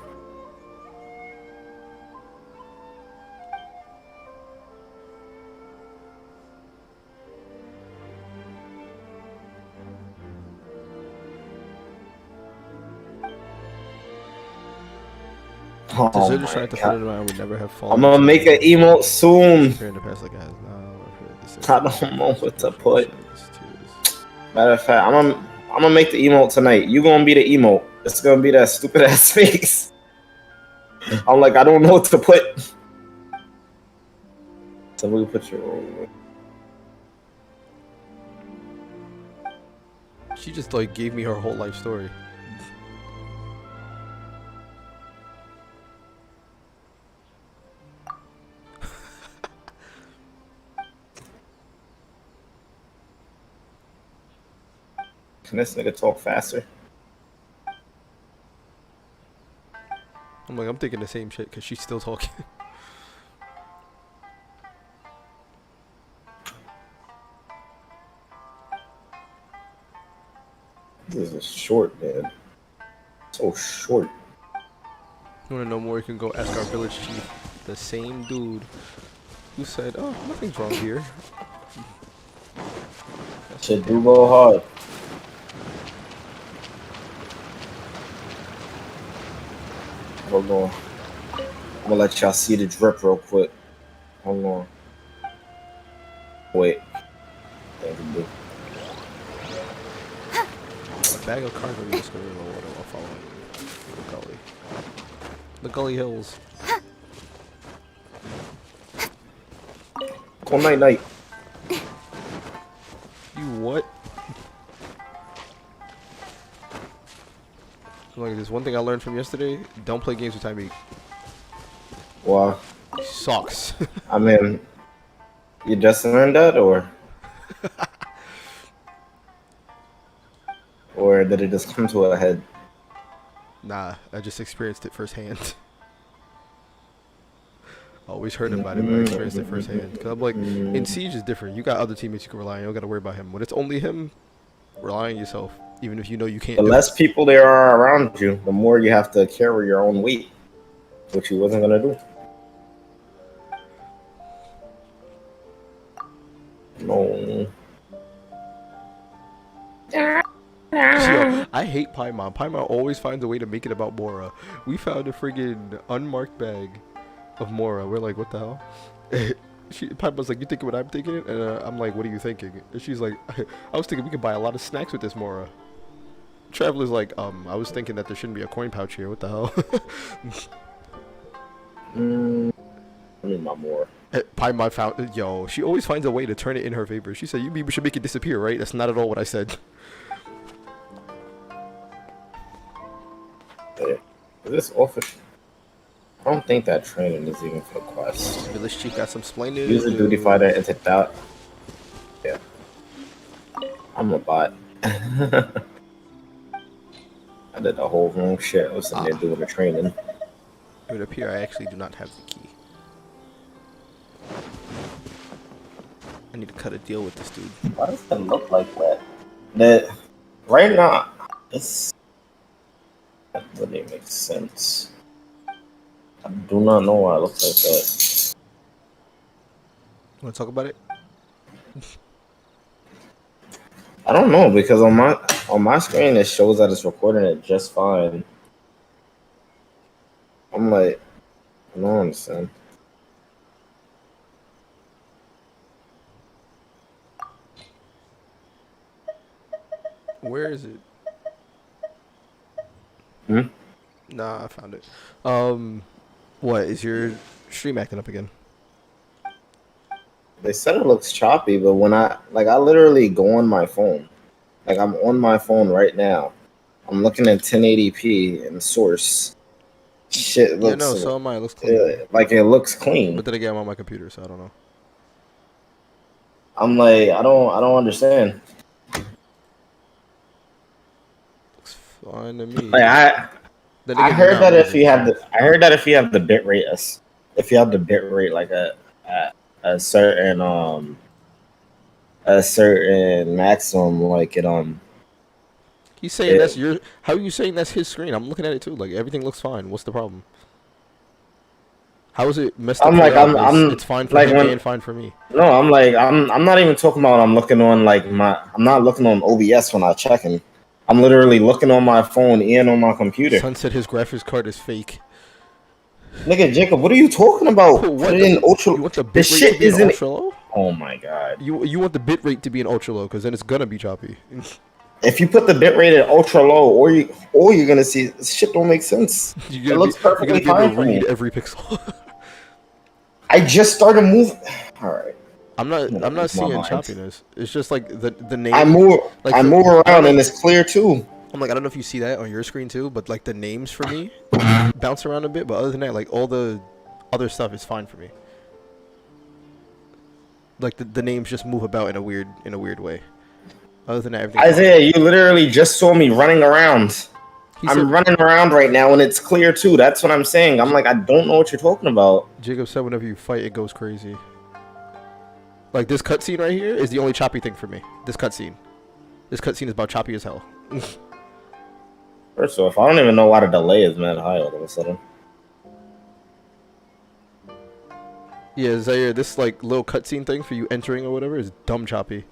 Oh Deserters my trying to God. fit it around would never have fallen. I'm gonna make an emote soon. Here in the past, like it has now. I don't know what to put. Matter of fact, I'm gonna make the emote tonight. You gonna be the emote. It's gonna be that stupid ass face. I'm like, I don't know what to put. So we put your own. She just like gave me her whole life story. Can this nigga talk faster? I'm like, I'm thinking the same shit because she's still talking. This is short, man. So short. You wanna know more? You can go ask our village chief, the same dude who said, "Oh, nothing's wrong here." Shit do go hard. Hold on. I'm gonna let y'all see the drip real quick. Hold on. Wait. Thank you. A bag of cargo you just go in the water while following the gully. The gully hills. Go night night. You what? Like, there's one thing I learned from yesterday. Don't play games with Tymeek. Wow. He sucks. I mean, you just learned that, or did it just come to a head? Nah, I just experienced it firsthand. Always heard about it, but I experienced it firsthand. Cause I'm like, in Siege is different. You got other teammates you can rely on. You don't gotta worry about him. When it's only him, rely on yourself. Even if you know you can't. The less people there are around you, the more you have to carry your own weight, which he wasn't gonna do. No. Yo, I hate Paimon. Paimon always finds a way to make it about Mora. We found a friggin' unmarked bag of Mora. We're like, what the hell? Paimon's like, you thinking what I'm thinking? And I'm like, what are you thinking? And she's like, I was thinking we could buy a lot of snacks with this Mora. Traveler's like, I was thinking that there shouldn't be a coin pouch here. What the hell? I need my more. Paimon found, yo, she always finds a way to turn it in her favor. She said, you should make it disappear, right? That's not at all what I said. Is this office? I don't think that training is even for quest. Village Chief got some splendid. Use the duty fighter and take that. Yeah. I'm a bot. I did the whole wrong shit. I was sitting there doing the training. It would appear I actually do not have the key. I need to cut a deal with this dude. Why does it look like that? That right now, it's that really makes sense. I do not know why it looks like that. Want to talk about it? I don't know because on my screen it shows that it's recording it just fine. I'm like, I don't understand. Where is it? Hmm? Nah, I found it. What is your stream acting up again? They said it looks choppy, but when I literally go on my phone, like I'm on my phone right now. I'm looking at 1080p in source. Shit looks. Yeah, no, so am I. It looks clean. Like it looks clean. But then again, I'm on my computer, so I don't know. I'm like, I don't understand. Looks fine to me. Like I heard that if you have the bit rate, if you have the bit rate like a certain maximum, like it He's saying that's your. How are you saying that's his screen? I'm looking at it too. Like everything looks fine. What's the problem? How is it messed up? It's fine for him and fine for me. No, I'm not even talking about I'm looking on I'm not looking on OBS when I'm checking. I'm literally looking on my phone and on my computer. Son said his graphics card is fake. Nigga, Jacob, what are you talking about? What in ultra? You want the bit rate to be in ultra low? Oh my god. You want the bit rate to be in ultra low because then it's gonna be choppy. If you put the bit rate at ultra low, or you're gonna see shit don't make sense. It looks perfectly fine for me. Read every pixel. I just started moving. All right. I'm not seeing choppiness. It's just like the name. I move around and it's clear too. I'm like, I don't know if you see that on your screen too, but like the names for me bounce around a bit. But other than that, like all the other stuff is fine for me. Like the names just move about in a weird way. Other than that, everything. Isaiah, you literally just saw me running around. I'm running around right now and it's clear too. That's what I'm saying. I'm like, I don't know what you're talking about. Jacob said whenever you fight, it goes crazy. Like this cutscene right here is the only choppy thing for me. This cutscene is about choppy as hell. First off, I don't even know why the delay is mad high all of a sudden. Yeah, Zaire, this like little cutscene thing for you entering or whatever is dumb choppy.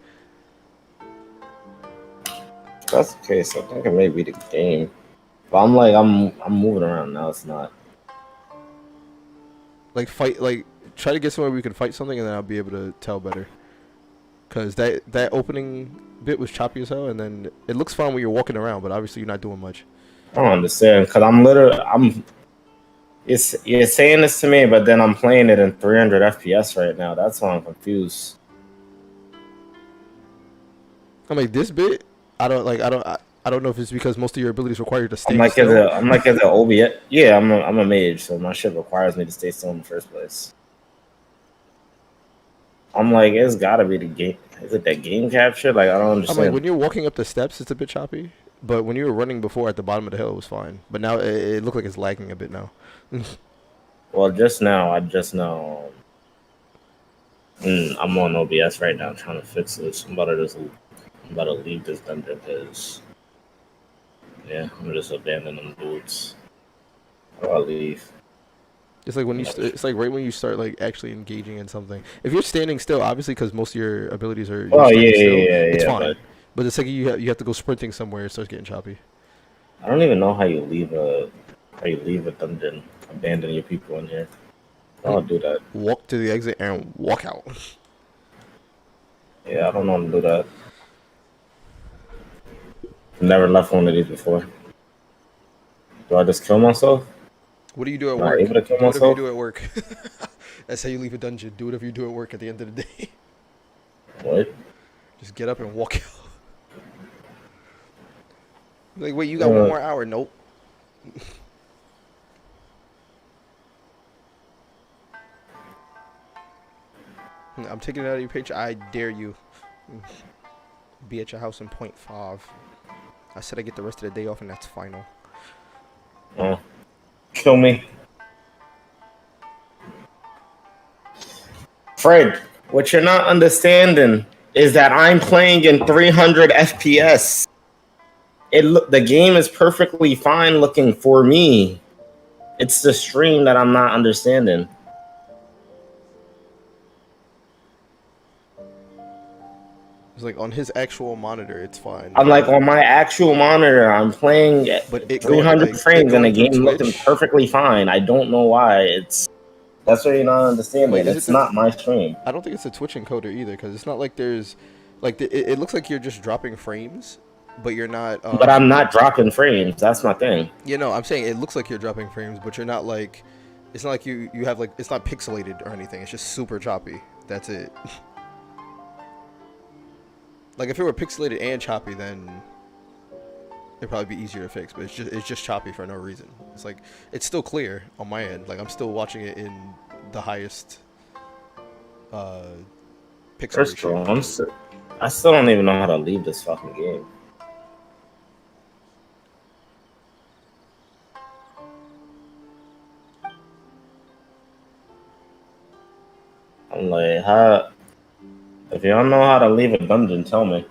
If that's the case, I think it may be the game. But I'm like, I'm moving around now. It's not. Like try to get somewhere where we can fight something, and then I'll be able to tell better. Cause that opening bit was choppy as hell, and then it looks fine when you're walking around, but obviously you're not doing much. I don't understand, cause you're saying this to me, but then I'm playing it in 300 FPS right now. That's why I'm confused. I'm like, this bit, I don't know if it's because most of your abilities require you to stay I'm still. I'm like as an OBS. Yeah, I'm a mage, so my shit requires me to stay still in the first place. I'm like, it's gotta be the game. Is it that game capture? Like, I don't understand. I'm like, when you're walking up the steps, it's a bit choppy. But when you were running before at the bottom of the hill, it was fine. But now it looked like it's lagging a bit now. Well, just now, I'm on OBS right now trying to fix this. I'm about to leave this dungeon because, yeah, I'm just abandoning them dudes. How do I leave? It's like it's like right when you start like actually engaging in something. If you're standing still, obviously, because most of your abilities are. Oh yeah, it's fine. But But the second you have to go sprinting somewhere, it starts getting choppy. I don't even know how you leave a dungeon, abandon your people in here. I'll do that. Walk to the exit and walk out. Yeah, I don't know how to do that. Never left one of these before. Do I just kill myself? What do you do at Am I work? able to kill Do whatever you myself? do at work. That's how you leave a dungeon. Do whatever you do at work at the end of the day. What? Just get up and walk out. Like, wait, you got 1 more hour? Nope. I'm taking it out of your picture. I dare you. Be at your house in 0.5. I said I get the rest of the day off, and that's final. Oh, kill me. Fred, what you're not understanding is that I'm playing in 300 FPS. The game is perfectly fine looking for me. It's the stream that I'm not understanding. It's like on his actual monitor, it's fine. I'm like on my actual monitor, I'm playing at But it 300 it frames and the going through game looking Twitch. perfectly fine. I don't know why. That's what you're not understanding. Wait, is it It's not my stream. I don't think it's a Twitch encoder either, because it's not like there's, like, it looks like you're just dropping frames, but you're not. But I'm not dropping frames. That's my thing. You know, I'm saying it looks like you're dropping frames, but you're not like. It's not like you have like it's not pixelated or anything. It's just super choppy. That's it. Like if it were pixelated and choppy, then it'd probably be easier to fix. But it's just choppy for no reason. It's like it's still clear on my end. Like I'm still watching it in the highest pixel First of ratio. all, I still don't even know how to leave this fucking game. I'm like, how? If you don't know how to leave a dungeon, tell me.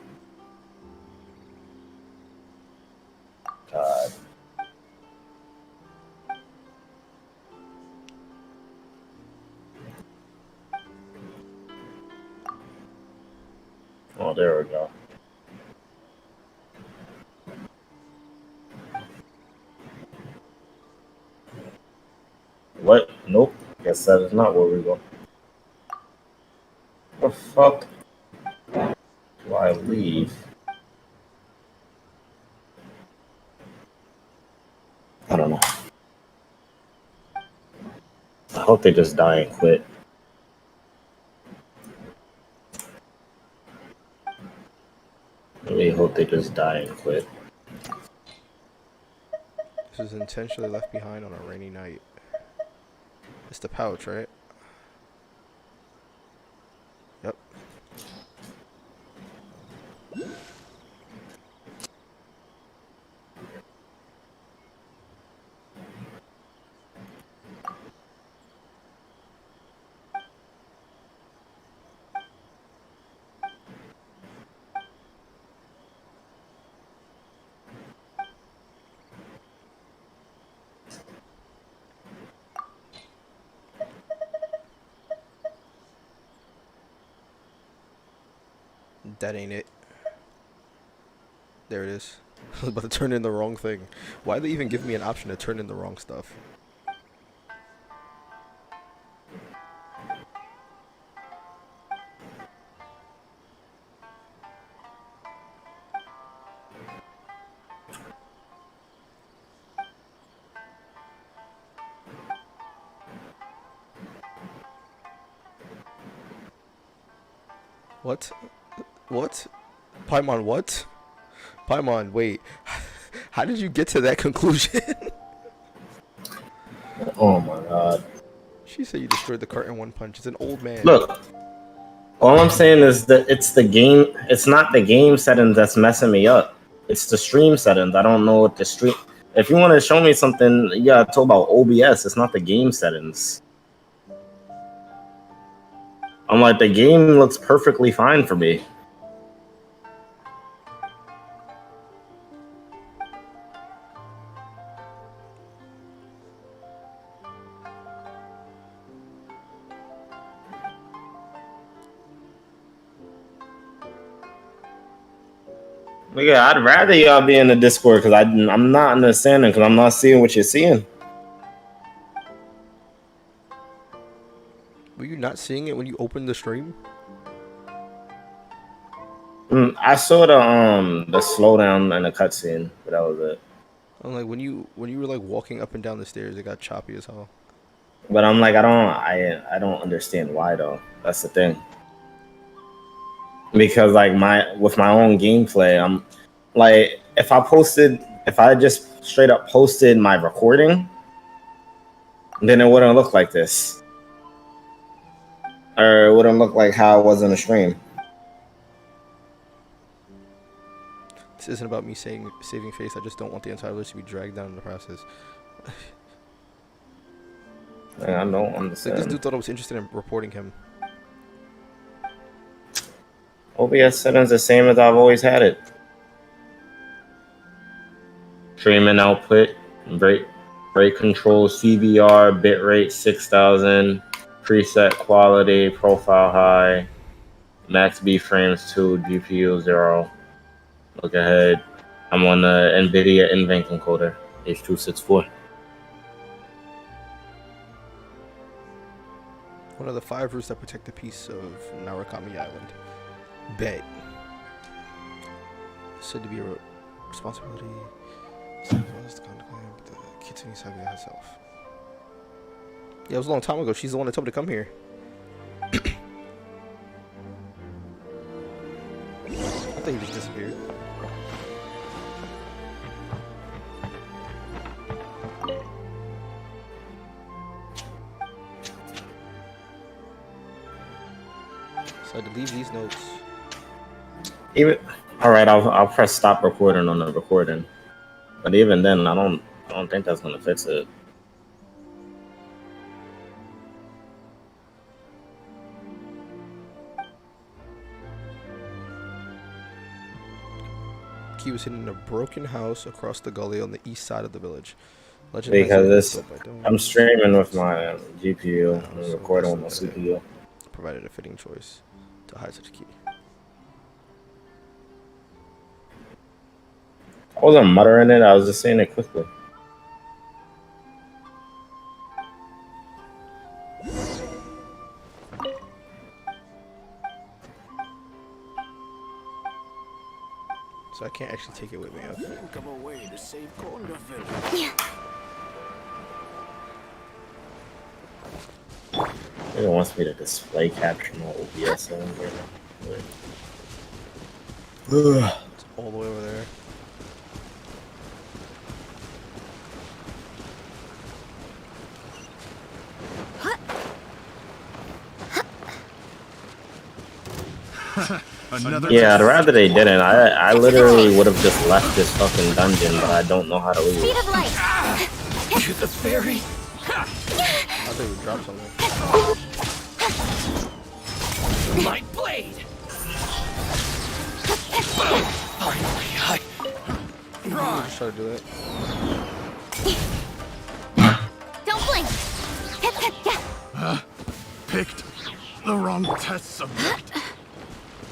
God. Oh, there we go. What? Nope. Guess that is not where we go. The fuck do I leave? I don't know. I hope they just die and quit. I really hope they just die and quit. This is intentionally left behind on a rainy night. It's the pouch, right? Yep. That ain't it. There it is. I was about to turn in the wrong thing. Why they even give me an option to turn in the wrong stuff? What? What? Paimon, what? Paimon, wait. How did you get to that conclusion? Oh my god. She said you destroyed the cart in one punch. It's an old man. Look, all I'm saying is that it's the game. It's not the game settings that's messing me up. It's the stream settings. I don't know what the stream. If you want to show me something, you gotta talk about OBS. It's not the game settings. I'm like, the game looks perfectly fine for me. Nigga, I'd rather y'all be in the Discord because I'm not understanding because I'm not seeing what you're seeing. Were you not seeing it when you opened the stream? I saw the slowdown and the cutscene, but that was it. I'm like when you were like walking up and down the stairs, it got choppy as hell. But I'm like, I don't understand why though. That's the thing. Because like with my own gameplay, I'm like, if I just straight up posted my recording, then it wouldn't look like this, or it wouldn't look like how it was in the stream. This isn't about me saving face. I just don't want the entire list to be dragged down in the process. I don't Like understand. this dude thought I was interested in reporting him. OBS settings the same as I've always had it. Streaming output, rate control, CBR, bitrate 6000, preset quality, profile high, max B frames 2, GPU 0. Look ahead. I'm on the NVIDIA NVENC encoder, H264. One of the 5 routes that protect the peace of Narukami Island. Bet. Said to be a responsibility. The Kitsune Saga herself. Yeah, it was a long time ago. She's the one that told me to come here. I thought he just disappeared. So I had to leave these notes. Even all right, I'll press stop recording on the recording, but even then, I don't think that's gonna fix it. He was hidden in a broken house across the gully on the east side of the village. Legend Because I'm streaming with my GPU and recording with my CPU. Provided a fitting choice to hide such a key. I wasn't muttering it, I was just saying it quickly. So I can't actually take it with me. Okay. Come away to save Konga Village. It wants me to display capture my OBS on here. It's all the way over there. Yeah, I'd rather they didn't. I literally would have just left this fucking dungeon, but I don't know how to leave. Speed of light. To the fairy. I think we dropped something. My blade. Finally, Just try to do it. Don't blink. Picked the wrong test subject.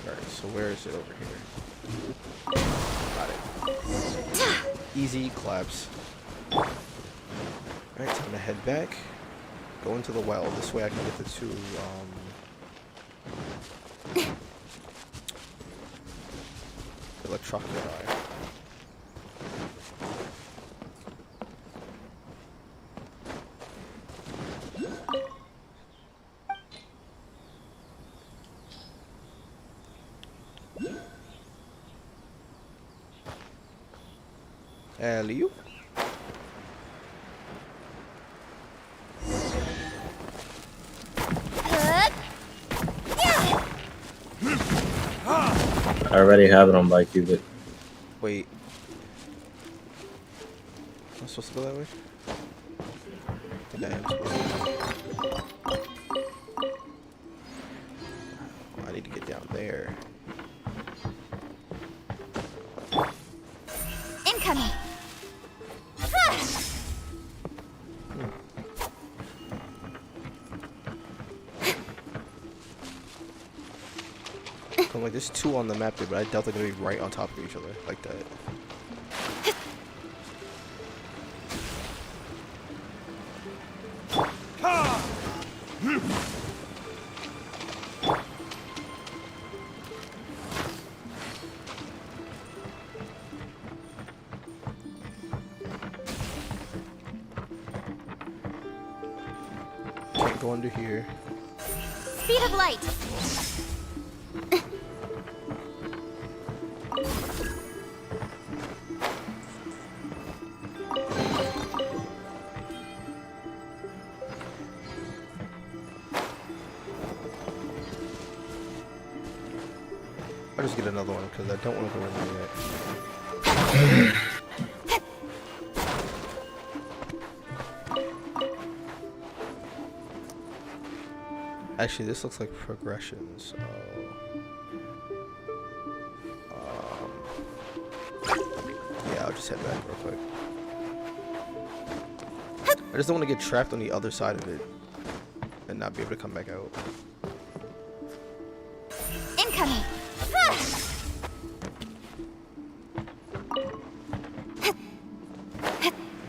Alright, so where is it over here? Got it. Easy claps. Alright, time to head back. Go into the well. This way I can get the 2, electroculi. Liu? I already have it on Bikecubic. Wait. Am I supposed to go that way? I think I am supposed to. Oh, I need to get down there. Incoming. I'm like, there's two on the map there, but I doubt they're gonna be right on top of each other like that. Can't go under here. Speed of light. I'll just get another one because I don't want to go in there yet. Actually, this looks like progression, so... yeah, I'll just head back real quick. I just don't want to get trapped on the other side of it and not be able to come back out. Incoming.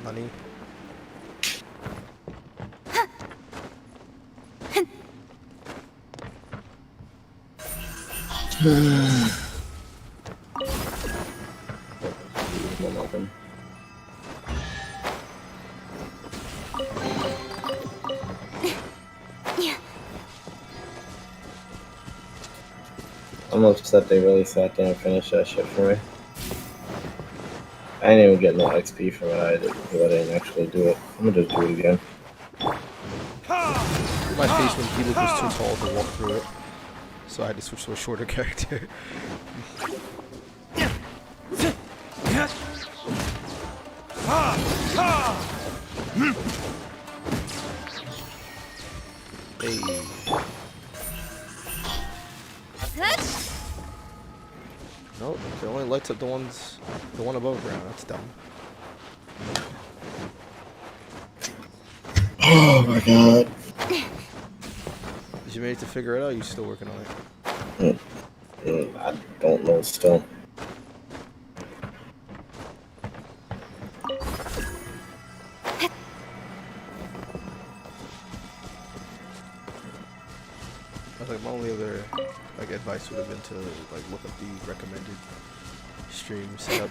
Money. I'm upset they really sat there and finished that shit for me. I didn't even get no XP from it either because I didn't actually do it. I'm gonna just do it again. My face when Felix was too tall to walk through it, so I had to switch to a shorter character. Hey. Nope, it only lights up the one above ground. That's dumb. Oh my god. Did you manage to figure it out? Or you still working on it? I don't know still. I think my only other advice would have been to look up the recommended stream setup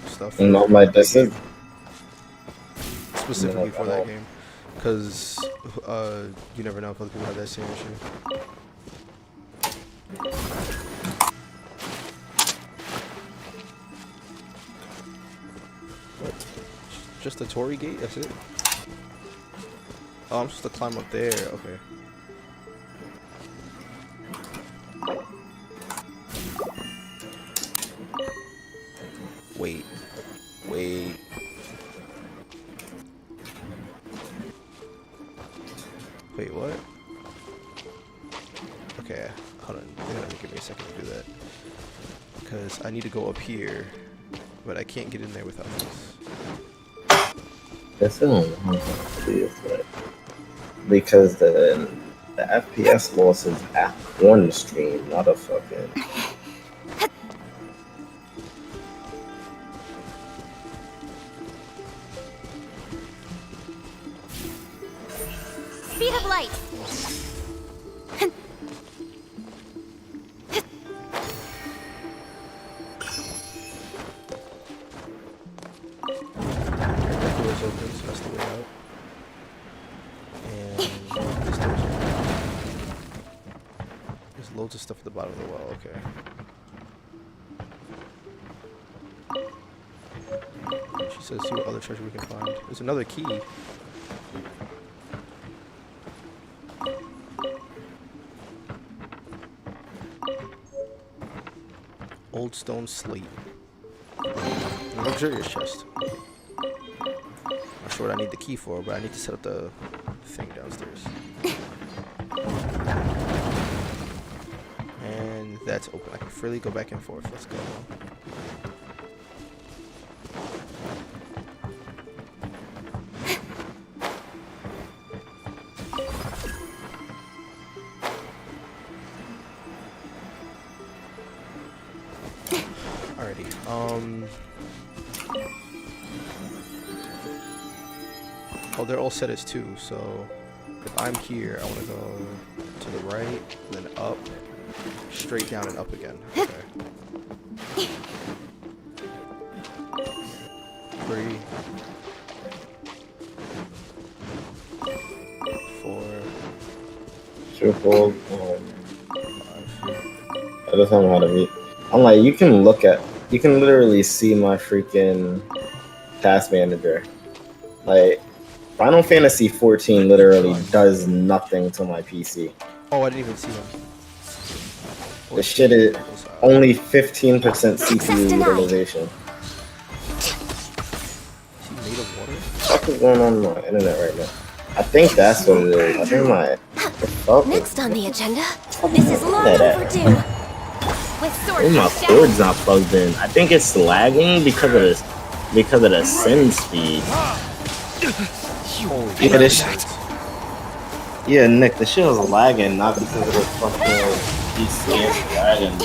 stuff. No, this is specifically for that game, because you never know if other people have that same issue. What? Just a Torii gate? That's it? Oh, I'm supposed to climb up there. Okay. Wait. Wait, what? Okay, hold on. You're gonna give me a second to do that. Because I need to go up here, but I can't get in there without this. This isn't but because the FPS loss is on the stream, not a fucking. Speed of light. That door's open, so that's the way out. And this door's open. There's loads of stuff at the bottom of the well, okay. She says see what other treasure we can find. There's another key. Old stone slate. A luxurious chest. Not sure what I need the key for, but I need to set up the thing downstairs. And that's open. I can freely go back and forth. Let's go. Alrighty. Oh, they're all set as 2, so if I'm here, I want to go to the right, then up, straight down and up again. Okay. 3, 4, Sure, fold. I just don't know how to read. I'm like, you can literally see my freaking task manager. Like, Final Fantasy 14 literally does nothing to my PC. Oh, I didn't even see them. The shit is only 15% CPU utilization. Is he made of water? What is going on my internet right now? I think that's what it is. I think Next on the agenda, this is long overdue. With sword my cord's not plugged in. I think it's lagging because of the send speed. Yeah, yeah, Nick, the shit was lagging not because of the fucking PC. It's lagging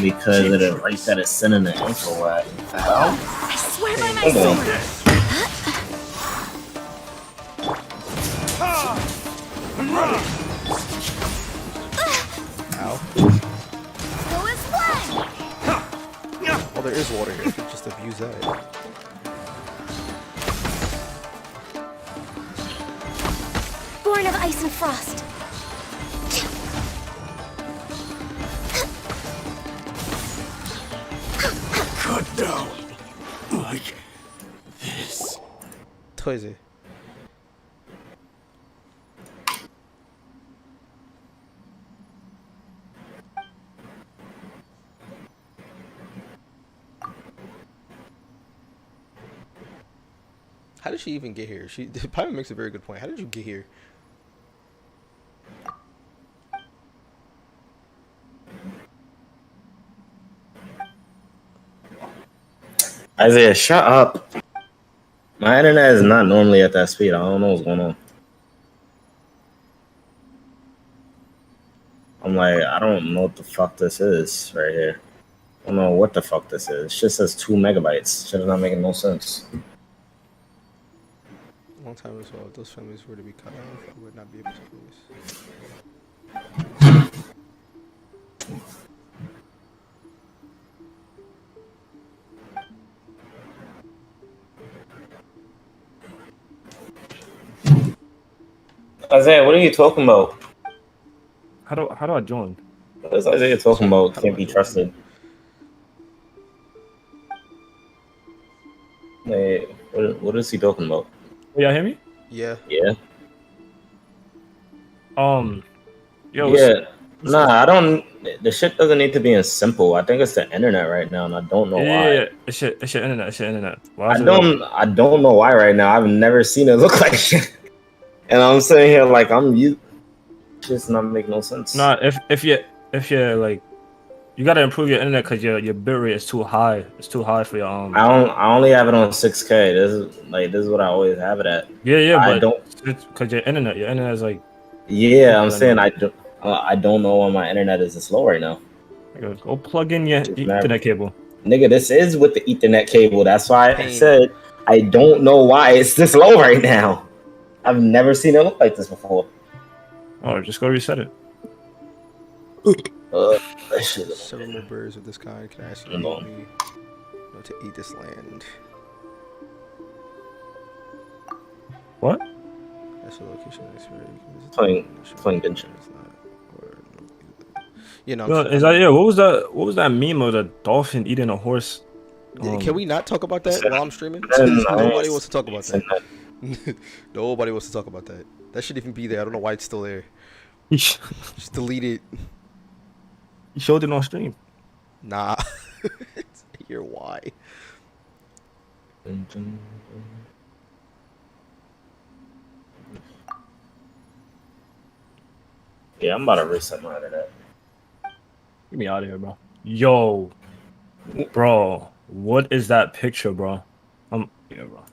because of the rate that it's sending the info at. What the hell? I swear by my sword. Ow. Go as one. Oh, there is water here. Just abuse that. Born of ice and frost. Cut down. Like this. Toysy. How did she even get here? Pyro makes a very good point. How did you get here? Isaiah, shut up. My internet is not normally at that speed. I don't know what's going on. I'm like, I don't know what the fuck this is right here. I don't know what the fuck this is. It just says 2 megabytes. Shit is not making no sense. Long time as well. If those families were to be cut off, I would not be able to do this. Isaiah, what are you talking about? How do I join? What is Isaiah talking about? Can't be trusted. Wait, what is he talking about? Y'all hear me? Yeah. Yeah. Yo, Yeah. Nah, I don't. The shit doesn't need to be in simple. I think it's the internet right now, and I don't know why. Yeah. It's your internet. It's your internet. Why I is it don't know why right now. I've never seen it look like shit, and I'm sitting here like just not make no sense. Nah, if you're like, you gotta improve your internet because your bitrate is too high. It's too high for your I only have it on 6K. This is what I always have it at. Yeah, I but don't because your internet is like. Yeah, I'm saying I don't know why my internet is this slow right now. Go plug in your Ethernet cable. Nigga, this is with the Ethernet cable. That's why I said I don't know why it's this low right now. I've never seen it look like this before. Oh, just go reset it. That shit. Several more birds of this kind can actually No. help me to eat this land. What? That's the location of this Playing Genshin. You know, What was that meme of the dolphin eating a horse? Can we not talk about that while I'm streaming? No, Nobody wants to talk about that. Nobody wants to talk about that. That should even be there. I don't know why it's still there. Just delete it. You showed it on stream. Nah. Hear why. Yeah, I'm about to reset my internet. Get me out of here, bro. Yo, bro, what is that picture, bro? Yeah, bro.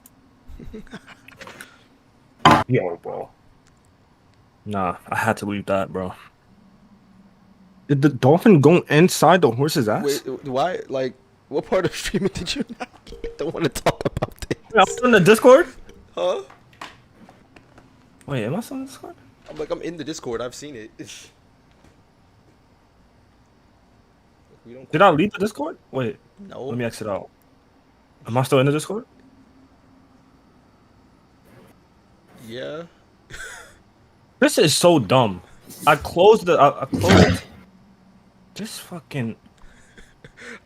Yo, bro. Nah, I had to leave that, bro. Did the dolphin go inside the horse's ass? Wait, why? Like, What part of streaming did you not get? Don't want to talk about this. I'm still in the Discord? Huh? Wait, am I still in the Discord? I'm like, I'm in the Discord. I've seen it. We don't. Did I leave the Discord? Wait, No. let me exit out. Am I still in the Discord? Yeah. This is so dumb. I closed the. I closed. This fucking.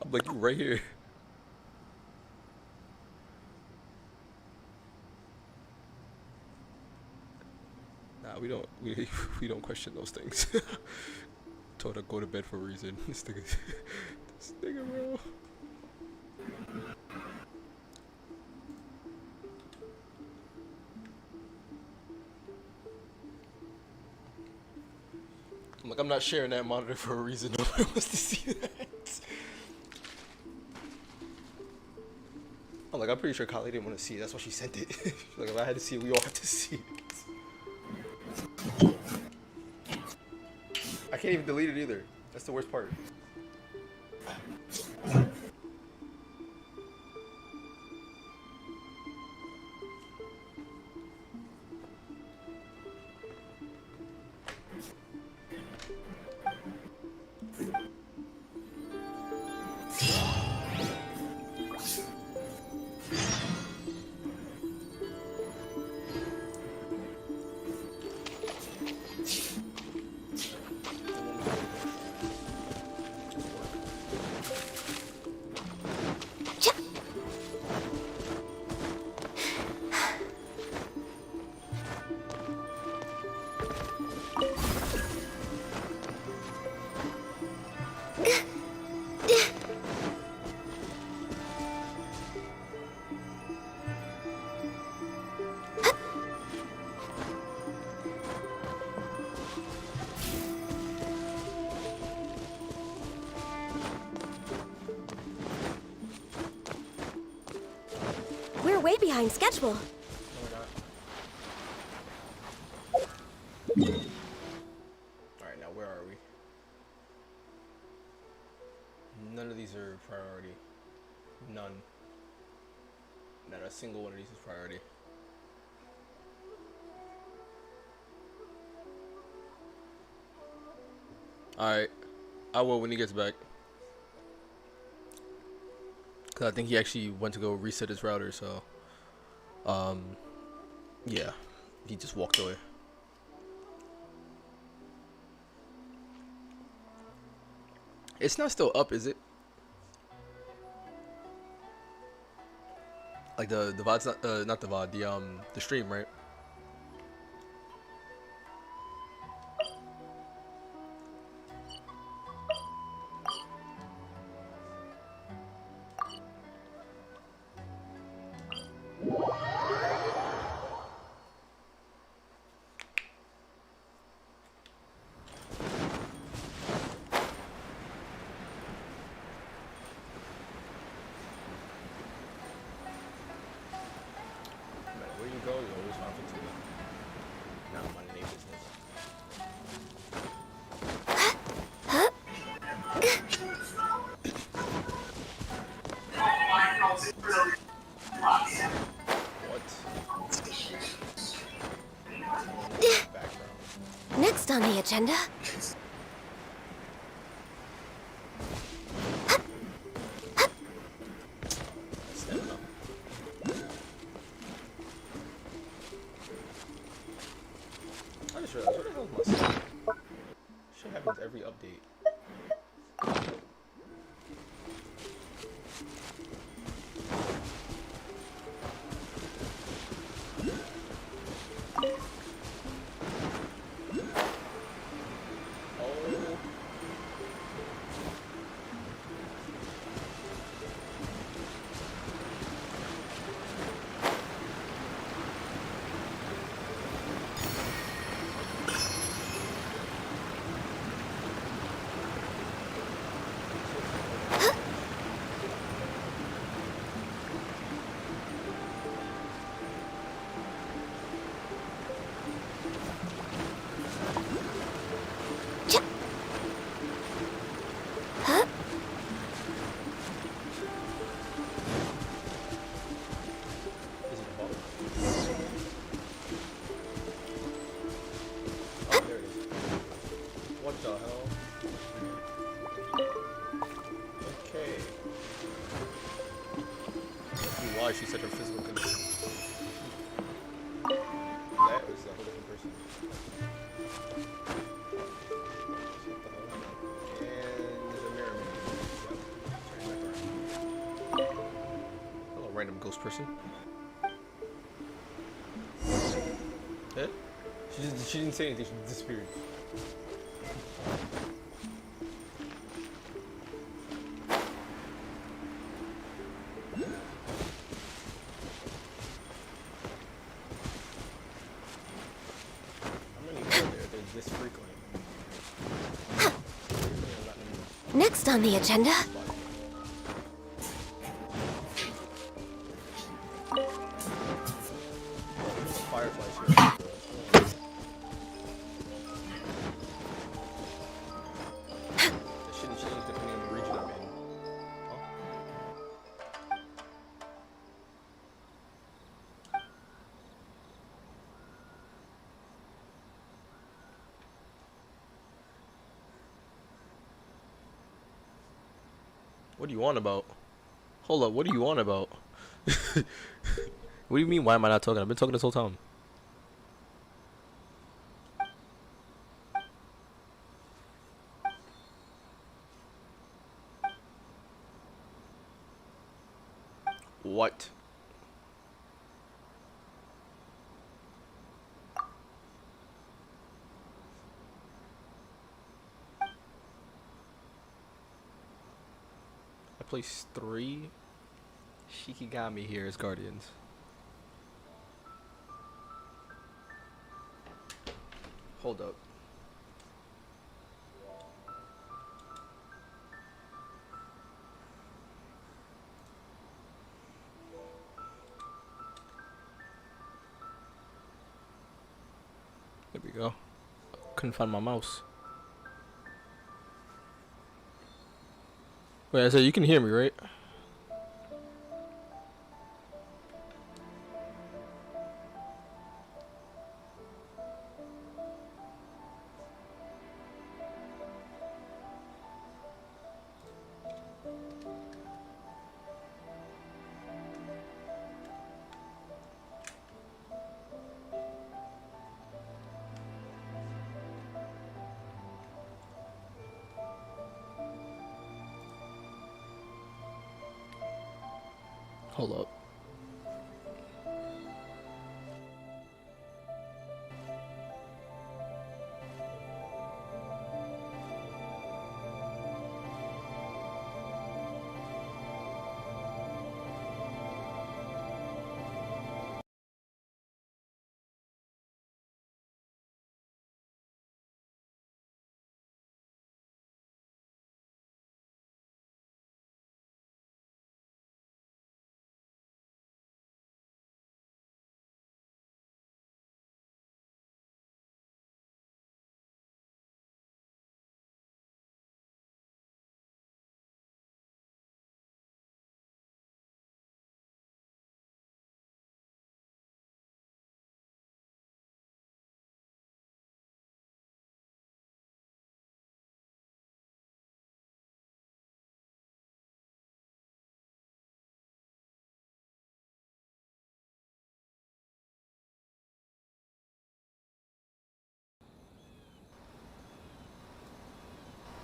I'm like, you right here. Nah, we don't. We don't question those things. Told her go to bed for a reason. This nigga, bro. I'm like, I'm not sharing that monitor for a reason. Nobody wants to see that. I'm like, I'm pretty sure Kylie didn't want to see it. That's why she sent it. She's like, if I had to see it, we all have to see it. I can't even delete it either. That's the worst part. We're way behind schedule. Alright, now where are we? None of these are priority. None. Not a single one of these is priority. Alright. I will when he gets back. Cause I think he actually went to go reset his router, so yeah. He just walked away. It's not still up, is it? Like the VOD's not the VOD, the stream, right? Where you go, you always want to do. Not my name business. What? Next on the agenda. I just realized, where the hell is my save? Shit happens every update. why she said her physical condition. That was a whole different person. And there's a mirror man. Yep. Turn back around. Hello, random ghost person. Yeah? She didn't say anything, she disappeared. This frequently. Next on the agenda. Fireflies here. That shouldn't change depending on the region I'm in. Huh? What do you want about? Hold up, what do you want about? What do you mean, why am I not talking? I've been talking this whole time. What? I placed 3 Shikigami here as guardians. Hold up. There we go. Couldn't find my mouse. Wait, I said you can hear me, right? Hold up.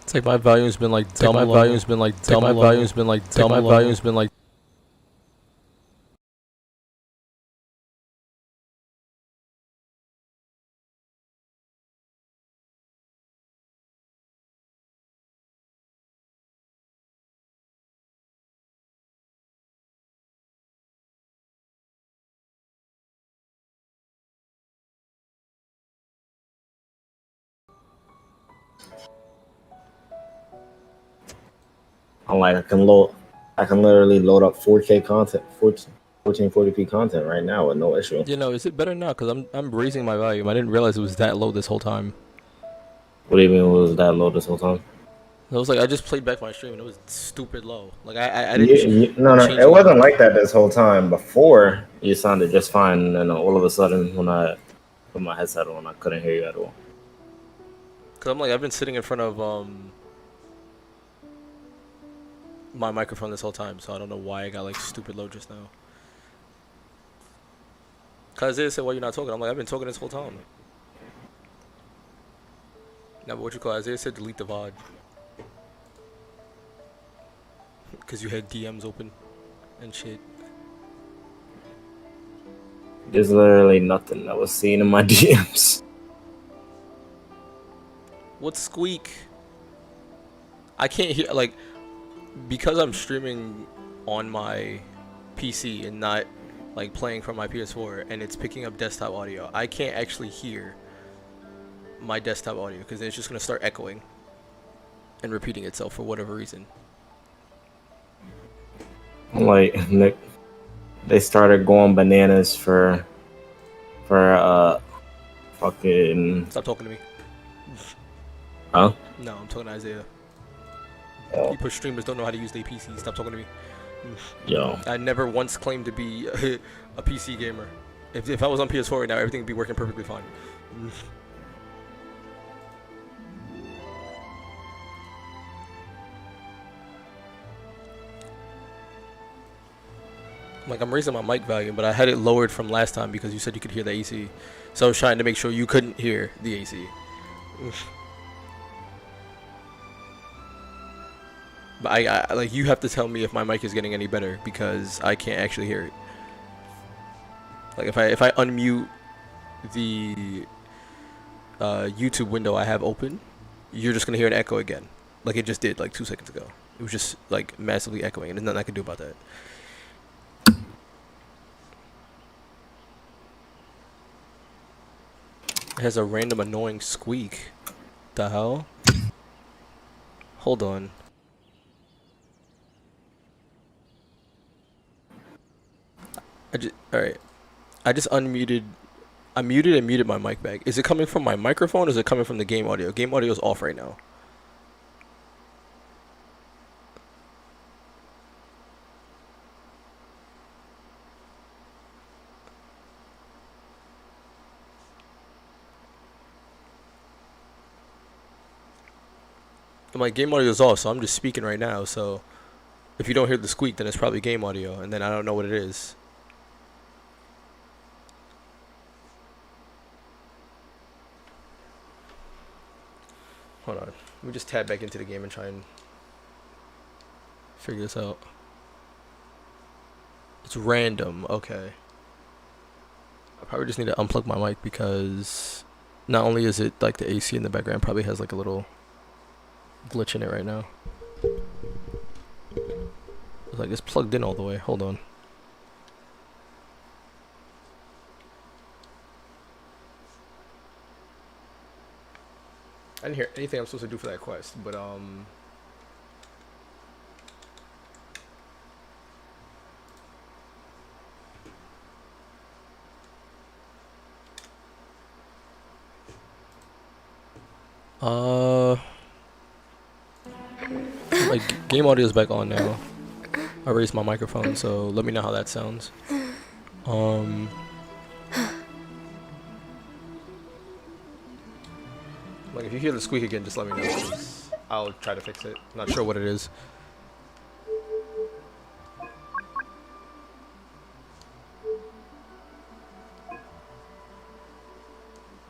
It's like my volume's been like dumb. My volume's been like dumb. My volume's been like dumb. My volume's been like. I'm like, I can literally load up 4K content, 1440p content right now with no issue. You know, is it better now? Cause I'm raising my volume. I didn't realize it was that low this whole time. What do you mean it was that low this whole time? I was like, I just played back my stream and it was stupid low. Like I didn't. No, it wasn't like that this whole time. Before you sounded just fine, and then all of a sudden when I put my headset on, I couldn't hear you at all. Cause I'm like, I've been sitting in front of my microphone this whole time, so I don't know why I got like stupid low just now. Cause Isaiah said, "Why you not talking?" I'm like, "I've been talking this whole time." Now, but what you call it? Isaiah said, "Delete the VOD." Cause you had DMs open and shit. There's literally nothing I was seeing in my DMs. What's squeak? I can't hear, like, because I'm streaming on my PC and not like playing from my PS4 and it's picking up desktop audio. I can't actually hear my desktop audio because it's just gonna start echoing and repeating itself for whatever reason. Like Nick, they started going bananas for fucking. Stop talking to me. Huh? No, I'm talking to Isaiah. Oh. People streamers don't know how to use their PC. Stop talking to me. Yo. I never once claimed to be a PC gamer. If I was on PS4 right now, everything would be working perfectly fine. Like, I'm raising my mic volume, but I had it lowered from last time because you said you could hear the AC. So I was trying to make sure you couldn't hear the AC. But I like, you have to tell me if my mic is getting any better because I can't actually hear it. Like, if I unmute the YouTube window I have open, you're just gonna hear an echo again, like it just did like 2 seconds ago. It was just like massively echoing, and there's nothing I can do about that. It has a random annoying squeak. The hell? Hold on. Alright. I just unmuted. I muted and muted my mic back. Is it coming from my microphone or is it coming from the game audio? Game audio is off right now. My game audio is off, so I'm just speaking right now. So if you don't hear the squeak, then it's probably game audio, and then I don't know what it is. Hold on. Let me just tab back into the game and try and figure this out. It's random. Okay. I probably just need to unplug my mic because not only is it like the AC in the background, probably has like a little glitch in it right now. It's like it's plugged in all the way. Hold on. I didn't hear anything I'm supposed to do for that quest, but like game audio is back on now. I raised my microphone, so let me know how that sounds. Like if you hear the squeak again, just let me know. 'Cause I'll try to fix it. Not sure what it is.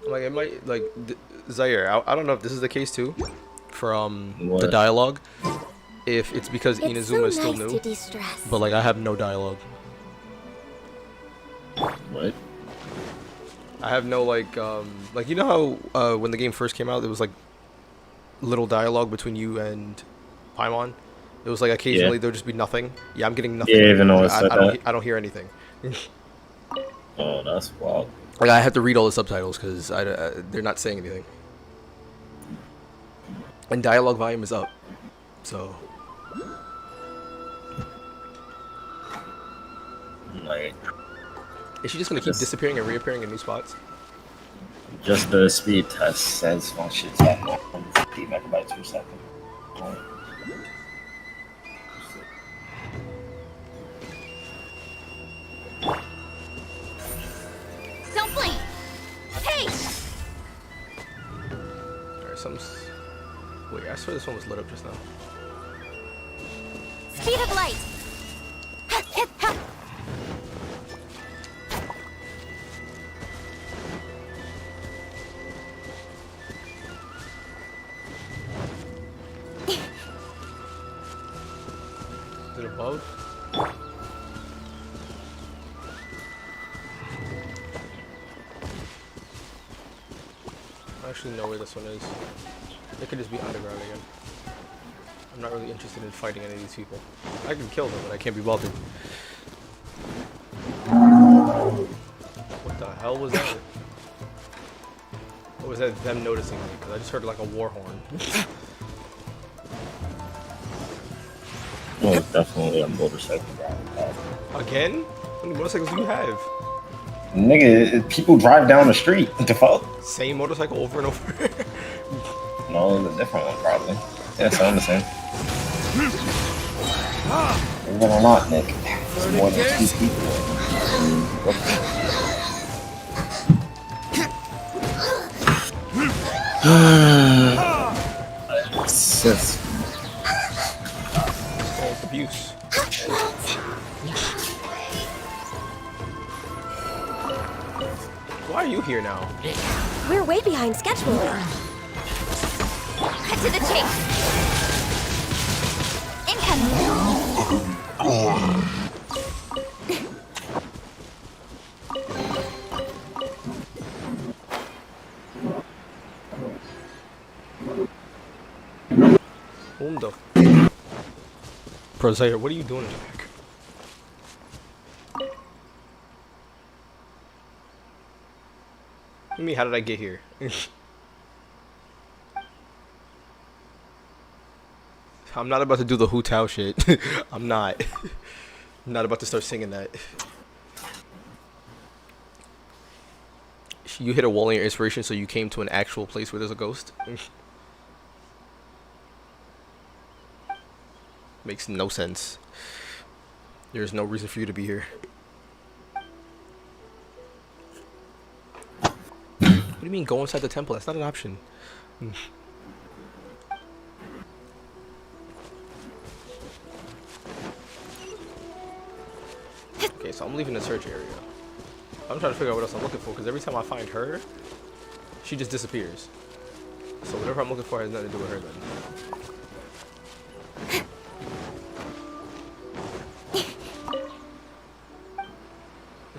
Like it might like Zaire. I don't know if this is the case too, for the dialogue. If it's because Inazuma is still new, but like I have no dialogue. What? I have no like you know how when the game first came out there was like little dialogue between you and Paimon. It was like occasionally there'd just be nothing. Yeah, I'm getting nothing. Yeah, even though it's I don't hear anything. Oh, that's wild. Like I have to read all the subtitles because they're not saying anything. And dialogue volume is up, so. Like, is she just gonna keep disappearing and reappearing in new spots? just the speed test says functions at 150 megabytes per second. Don't blink! Hey! Alright, wait, I swear this one was lit up just now. Speed of light! Is it above? I actually know where this one is. It could just be underground again. I'm not really interested in fighting any of these people. I can kill them, but I can't be bothered. What the hell was that? Or was that them noticing me? Because I just heard like a war horn. Well, definitely a motorcycle driver. Again? How many motorcycles do you have? Nigga, people drive down the street. What the fuck? Same motorcycle over and over? No, the different one probably. Yeah, sound the same. Believe it or not, Nick, it's more than 2 people. Sis. Oh, abuse. Why are you here now? We're way behind schedule. Cut to the chase. Incoming. Whom the Bro, Zaire, what are you doing in the back? What do you mean, how did I get here? I'm not about to do the Hu Tao shit. I'm not. I'm not about to start singing that. You hit a wall in your inspiration, so you came to an actual place where there's a ghost? Makes no sense. There's no reason for you to be here. What do you mean go inside the temple? That's not an option. Okay, so I'm leaving the search area. I'm trying to figure out what else I'm looking for, because every time I find her, she just disappears. So whatever I'm looking for has nothing to do with her then.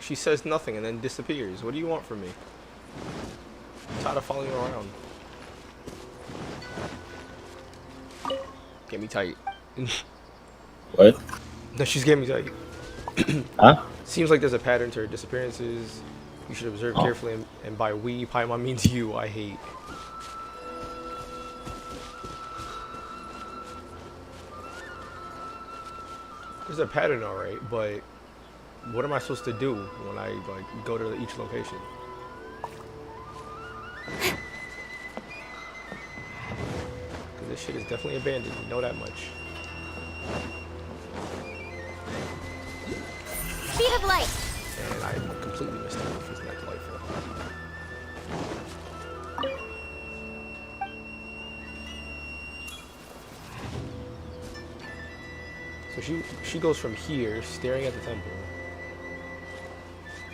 She says nothing and then disappears. What do you want from me? I'm tired of following you around. Get me tight. What? No, she's getting me tight. Huh? Seems like there's a pattern to her disappearances. You should observe carefully, and by we, Paimon means you, I hate. There's a pattern, alright, but what am I supposed to do when I like go to each location? Because this shit is definitely abandoned, you know that much. Speed of light. And I completely missed out if it's not delightful. So she goes from here, staring at the temple,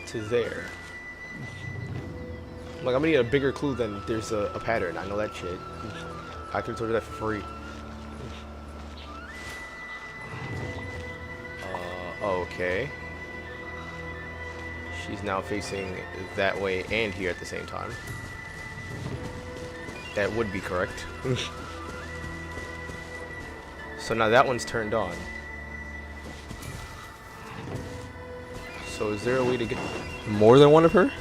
to there. Like, I'm gonna need a bigger clue than there's a pattern. I know that shit. I could have told you that for free. Okay. She's now facing that way and here at the same time. That would be correct. So now that one's turned on. So is there a way to get more than one of her?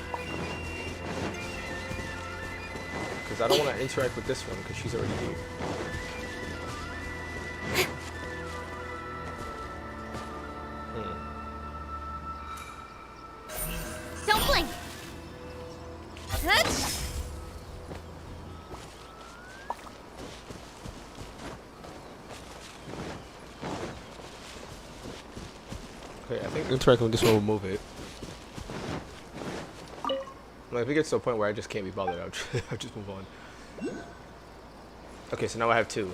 Because I don't want to interact with this one because she's already here. Don't blink. Okay, I think interacting with this one will move it. Like, if it gets to a point where I just can't be bothered, I'll just move on. Okay, so now I have 2.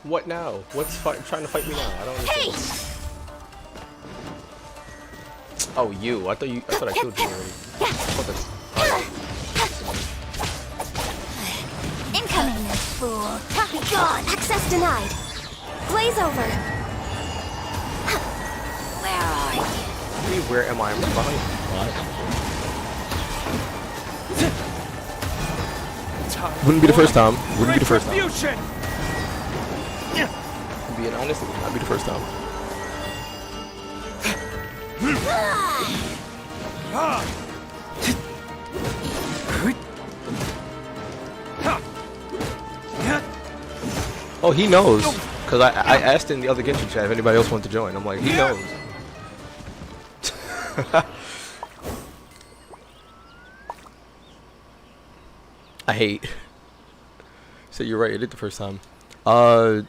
What now? What's trying to fight me now? I don't understand. Hey! Oh, you. I thought I killed you already. What the? God, access denied. Blaze over. Where are you? Hey, where am I? I'm behind you. Wouldn't be the first time. Wouldn't be the first time. Being honest, it would not be the first time. Oh, he knows. Because I asked in the other Genshin chat if anybody else wanted to join. I'm like, he knows. I hate. So you're right, it did the first time. Yeah,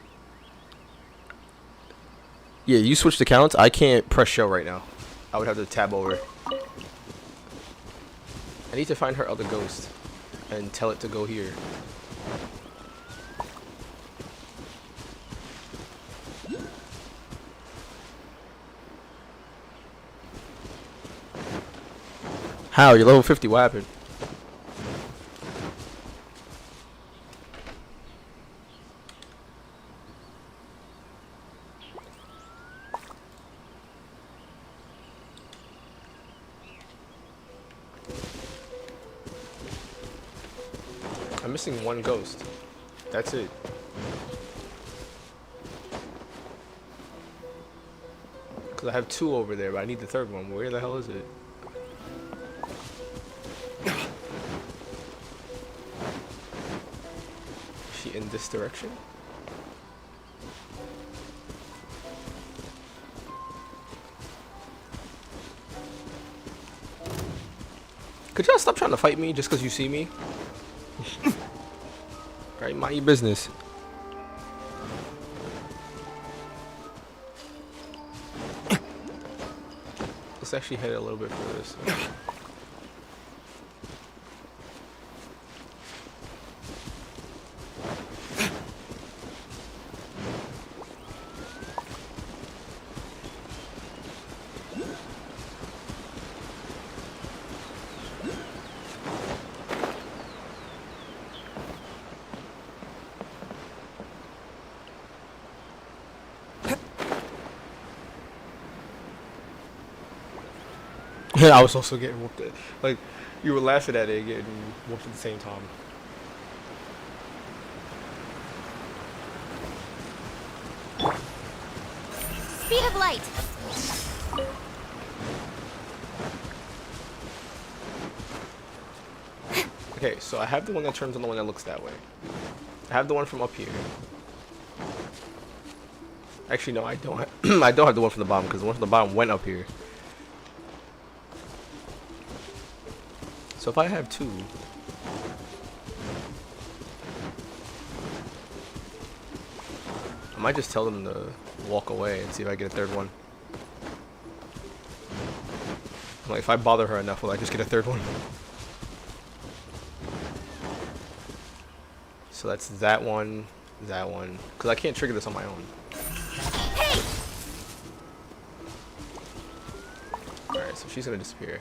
you switched accounts. I can't press show right now. I would have to tab over. I need to find her other ghost and tell it to go here. How? You're level 50. What happened? I'm missing one ghost. That's it. Because I have two over there, but I need the third one. Where the hell is it? Is she in this direction? Could y'all stop trying to fight me just because you see me? Alright, mind your business. Let's actually head a little bit for this. I was also getting whooped at. Like, you were laughing at it getting whooped at the same time. Speed of light. Okay, so I have the one that turns on the one that looks that way. I have the one from up here. Actually, no, I don't. I don't have the one from the bottom because the one from the bottom went up here. So if I have two, I might just tell them to walk away and see if I get a third one. Like, if I bother her enough, will I just get a third one? So that's that one, because I can't trigger this on my own. Hey! Alright, so she's gonna disappear.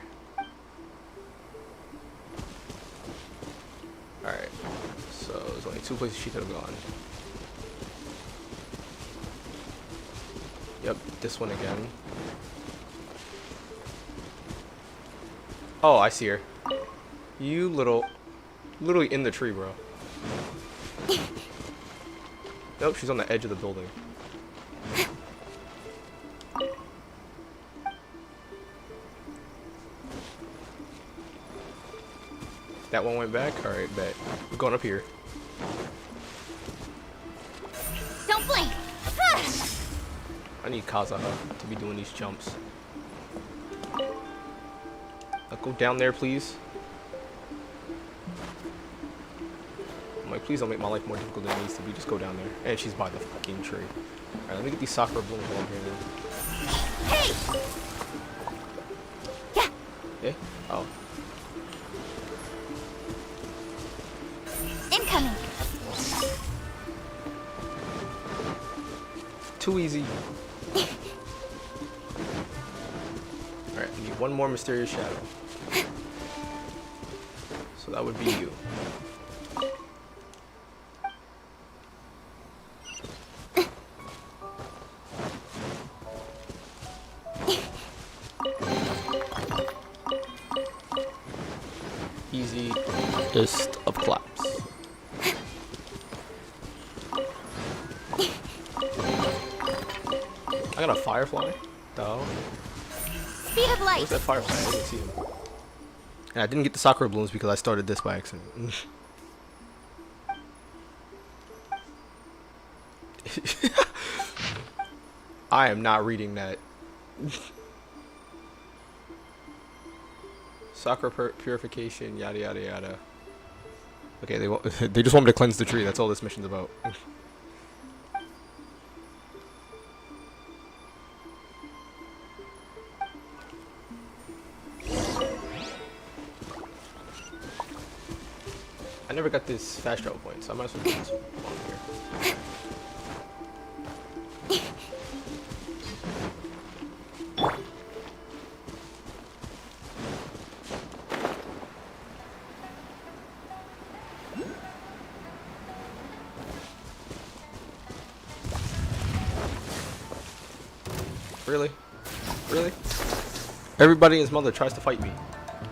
Alright, so there's only two places she could have gone. Yep, this one again. Oh, I see her. You literally in the tree, bro. Nope, she's on the edge of the building. That one went back? Alright, bet. We're going up here. Don't blink! I need Kazaha to be doing these jumps. Go down there, please. I'm like, please don't make my life more difficult than it needs to be. Just go down there. And she's by the fucking tree. Alright, let me get these sakura blooms while I'm here then. Hey! Yeah. Yeah? Oh. Incoming. Too easy. Alright, I need one more mysterious shadow. So that would be you. Sweetest of claps. I got a firefly. Though. Speed of light. Where's that firefly? I didn't see him. And I didn't get the sakura blooms because I started this by accident. I am not reading that. Sakura purification, yada yada yada. Okay, they just want me to cleanse the tree. That's all this mission's about. I never got this fast travel point, so I might as well do this while I'm here. Really? Really? Everybody and his mother tries to fight me.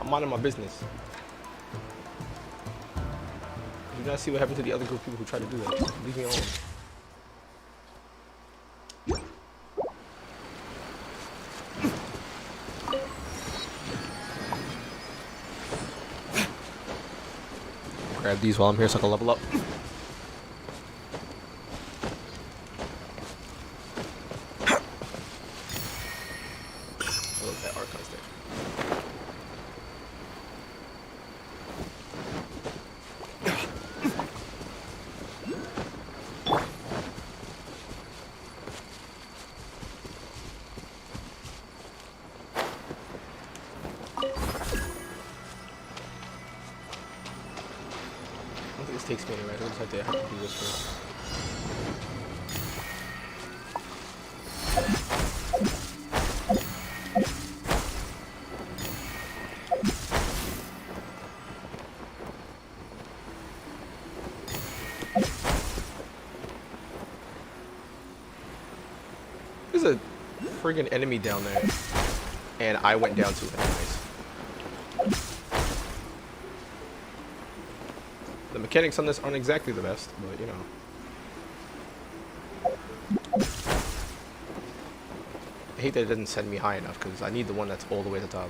I'm minding my business. You guys see what happened to the other group of people who tried to do that? Leave me alone. Grab these while I'm here so I can level up. Takes me anywhere. I just have to do this first. There's a friggin' enemy down there, and I went down to it. Nice. The mechanics on this aren't exactly the best, but you know. I hate that it doesn't send me high enough because I need the one that's all the way at the top.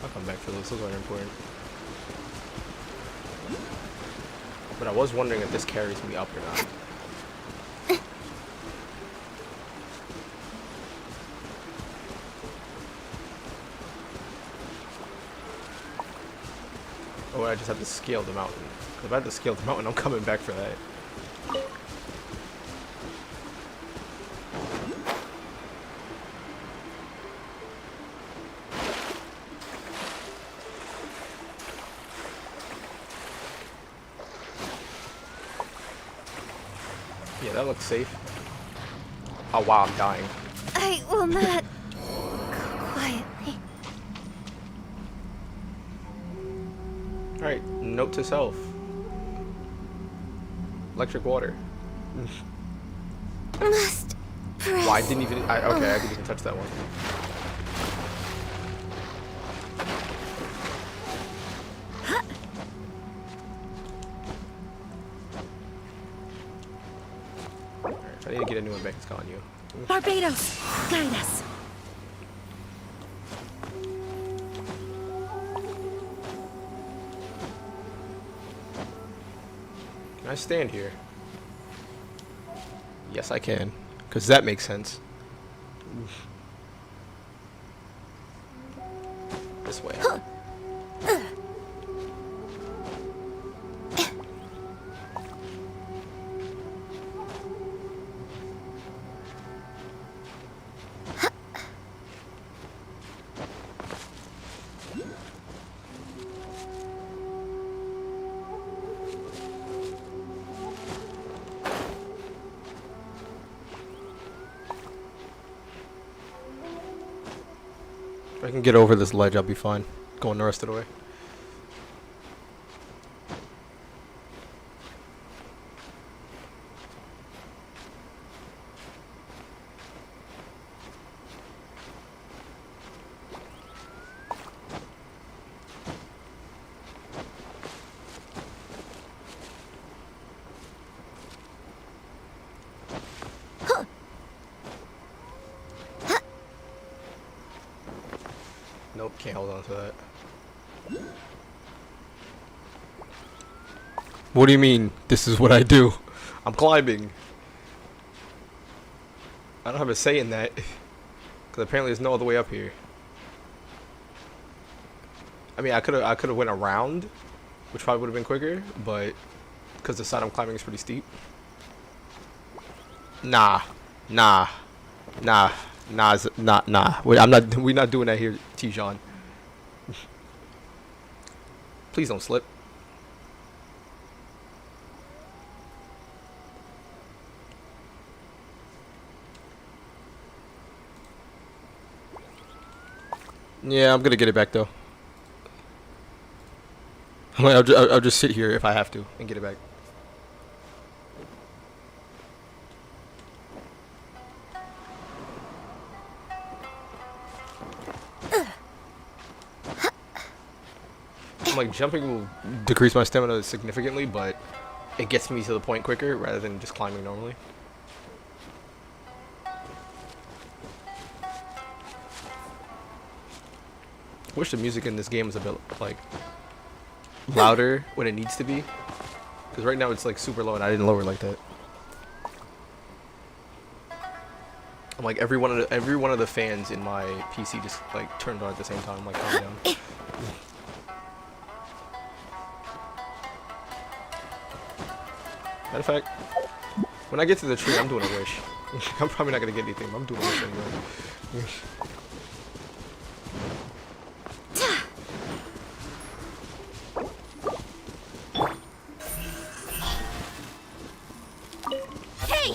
I'll come back for those. Those are important. But I was wondering if this carries me up or not. Or I just have to scale the mountain. If I have to scale the mountain, I'm coming back for that. Yeah, that looks safe. Oh wow, I'm dying. I will not. Quietly. Alright, note to self. Electric water. Must press. Well, I didn't even. Okay, I didn't even touch that one. Alright, if I need to get a new one back, it's calling you. Barbados, guide us. Can I stand here? Yes, I can. Because that makes sense. This way. If I can get over this ledge, I'll be fine. Going the rest of the way. Nope, can't hold on to that. What do you mean, this is what I do? I'm climbing. I don't have a say in that. Because apparently there's no other way up here. I mean, I could have went around, which probably would have been quicker, but because the side I'm climbing is pretty steep. Nah. Wait, we're not doing that here, Tijan. Please don't slip. Yeah, I'm gonna get it back though. I'll just sit here if I have to and get it back. Like jumping will decrease my stamina significantly, but it gets me to the point quicker rather than just climbing normally. I wish the music in this game is a bit like louder when it needs to be, because right now it's like super low and I didn't lower it like that. I'm like every one of the fans in my PC just like turned on at the same time. I'm like, calm down. Matter of fact, when I get to the tree, I'm doing a wish. I'm probably not gonna get anything, but I'm doing a wish anyway. Hey!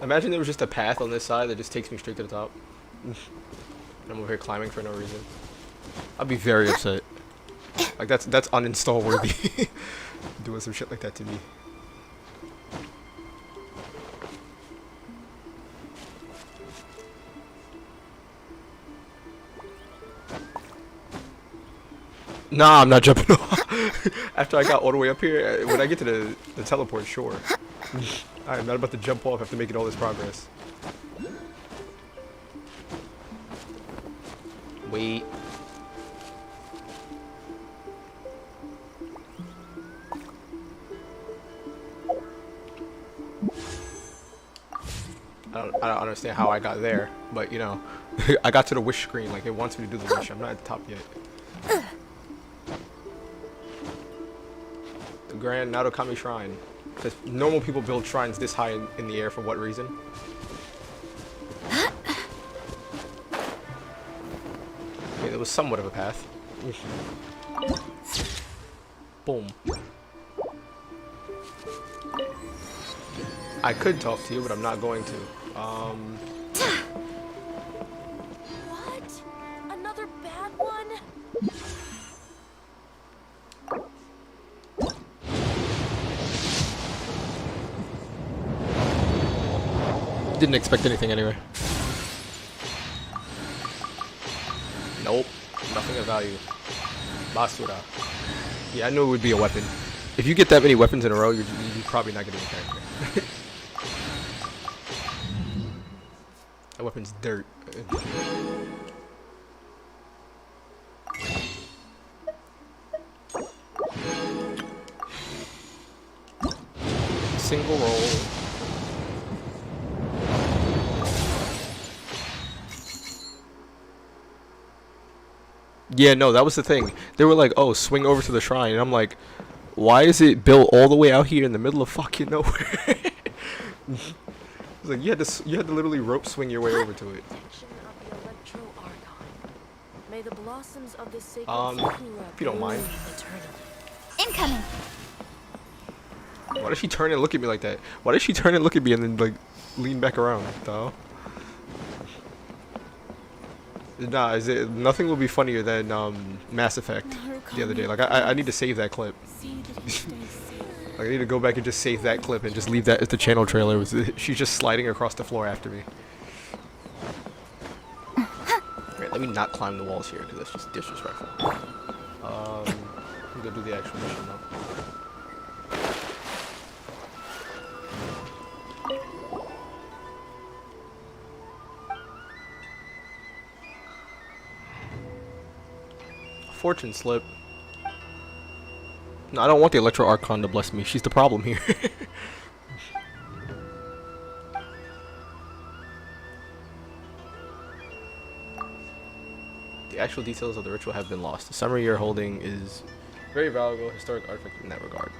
Imagine there was just a path on this side that just takes me straight to the top. I'm over here climbing for no reason. I'd be very upset. Like that's uninstall worthy. Doing some shit like that to me. Nah, I'm not jumping off. After I got all the way up here, when I get to the teleport, sure. I'm not about to jump off after making all this progress. Wait. I don't understand how I got there, but you know, I got to the wish screen, like it wants me to do the wish. I'm not at the top yet. The Grand Narukami Shrine. Because normal people build shrines this high in the air for what reason? Okay, there was somewhat of a path. Boom. I could talk to you, but I'm not going to. What? Another bad one? Didn't expect anything anyway. Nope. Nothing of value. Basura. Yeah, I knew it would be a weapon. If you get that many weapons in a row, you're probably not getting a character. That weapon's dirt. Single roll. Yeah, no, that was the thing. They were like, oh, swing over to the shrine. And I'm like, why is it built all the way out here in the middle of fucking nowhere? It's like, you had to literally rope swing your way over to it. May the blossoms of the sacred If you don't mind. Incoming! Why does she turn and look at me like that? Why does she turn and look at me and then, like, lean back around, though? Nah, nothing will be funnier than Mass Effect the other day. Like I need to save that clip. Like, I need to go back and just save that clip and just leave that as the channel trailer. She's just sliding across the floor after me. Alright, let me not climb the walls here because that's just disrespectful. I'm gonna do the actual mission now. Fortune slip. No, I don't want the Electro Archon to bless me. She's the problem here. The actual details of the ritual have been lost. The summary you're holding is very valuable historic artifact in that regard.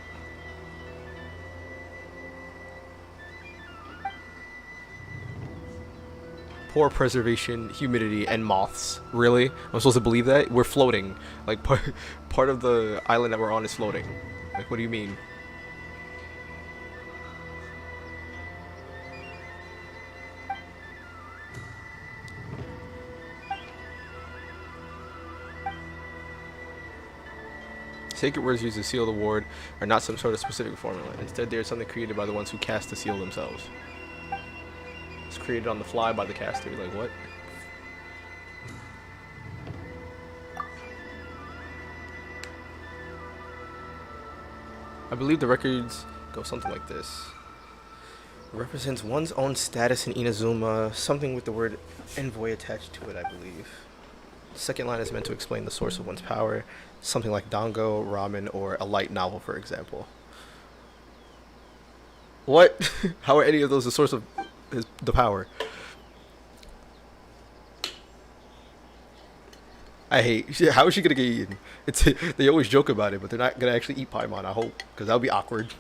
Poor preservation, humidity, and moths. Really? I'm supposed to believe that? We're floating. Like, part of the island that we're on is floating. Like, what do you mean? Sacred words used to seal the ward are not some sort of specific formula. Instead, they are something created by the ones who cast the seal themselves. It's created on the fly by the caster. Like, what? I believe the records go something like this. It represents one's own status in Inazuma, something with the word envoy attached to it, I believe. The second line is meant to explain the source of one's power, something like Dango, Ramen, or a light novel, for example. What? How are any of those the source of the power? I hate. How is she gonna get eaten? They always joke about it, but they're not gonna actually eat Paimon. I hope, because that would be awkward.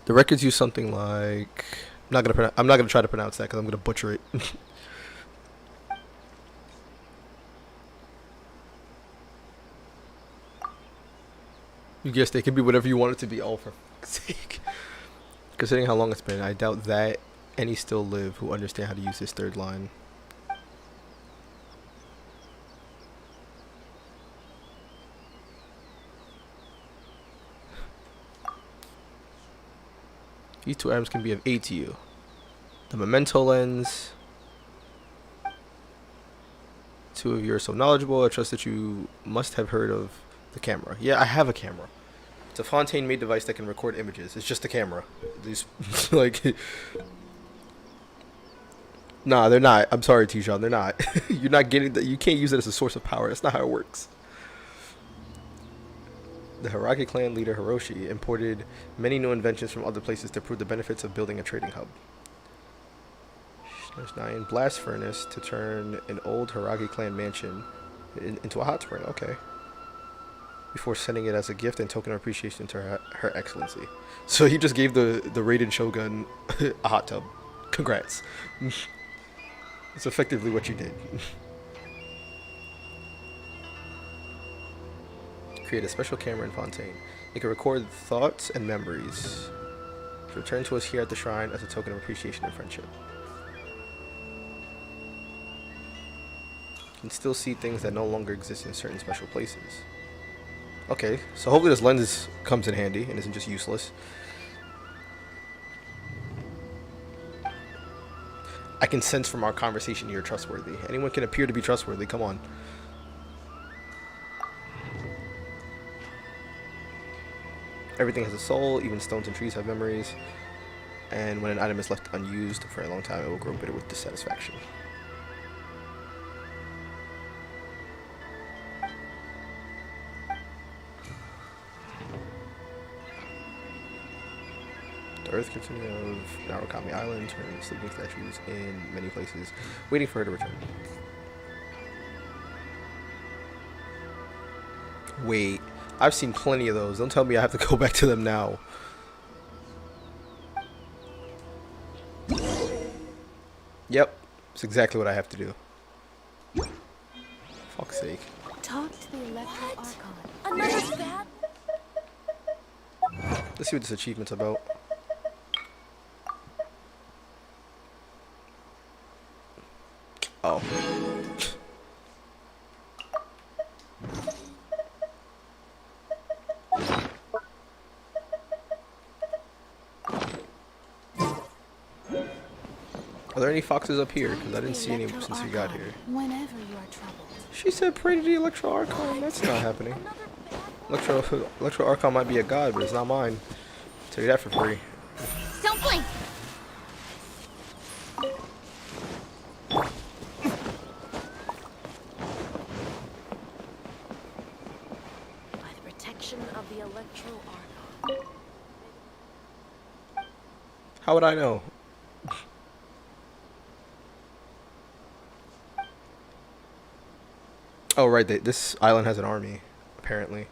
The records use something like. I'm not gonna try to pronounce that because I'm gonna butcher it. You guessed it, can be whatever you want it to be. Oh, for fuck's sake! Considering how long it's been, I doubt that any still live who understand how to use this third line. These two items can be of aid to you. The memento lens. Two of you are so knowledgeable, I trust that you must have heard of the camera. Yeah, I have a camera. It's a Fontaine-made device that can record images. It's just a camera. These, like... Nah, they're not. I'm sorry, Tijan, they're not. You're not getting that. You can't use it as a source of power. That's not how it works. The Hiragi clan leader Hiroshi imported many new inventions from other places to prove the benefits of building a trading hub. There's 9 blast furnace to turn an old Hiragi clan mansion into a hot spring. Okay. Before sending it as a gift and token of appreciation to her excellency. So he just gave the Raiden Shogun a hot tub. Congrats. It's effectively what you did. Create a special camera in Fontaine. It can record thoughts and memories. Return to us here at the shrine as a token of appreciation and friendship. You can still see things that no longer exist in certain special places. Okay, so hopefully this lens comes in handy and isn't just useless. I can sense from our conversation you're trustworthy. Anyone can appear to be trustworthy, come on. Everything has a soul, even stones and trees have memories. And when an item is left unused for a long time, it will grow bitter with dissatisfaction. The Earth Kitsune of Narukami Island turns sleeping statues in many places, waiting for her to return. Wait, I've seen plenty of those. Don't tell me I have to go back to them now. Yep, it's exactly what I have to do. Fuck's sake. Talk to the Electro Archon. Another bat? Let's see what this achievement's about. Oh. Are there any foxes up here? Because I didn't see any since we got here. Whenever you are troubled. She said pray to the Electro Archon. That's not happening. Electro Archon might be a god, but it's not mine. I'll tell you that for free. Don't blink! protection of the Electro Archon. How would I know? Oh, right. This island has an army, apparently.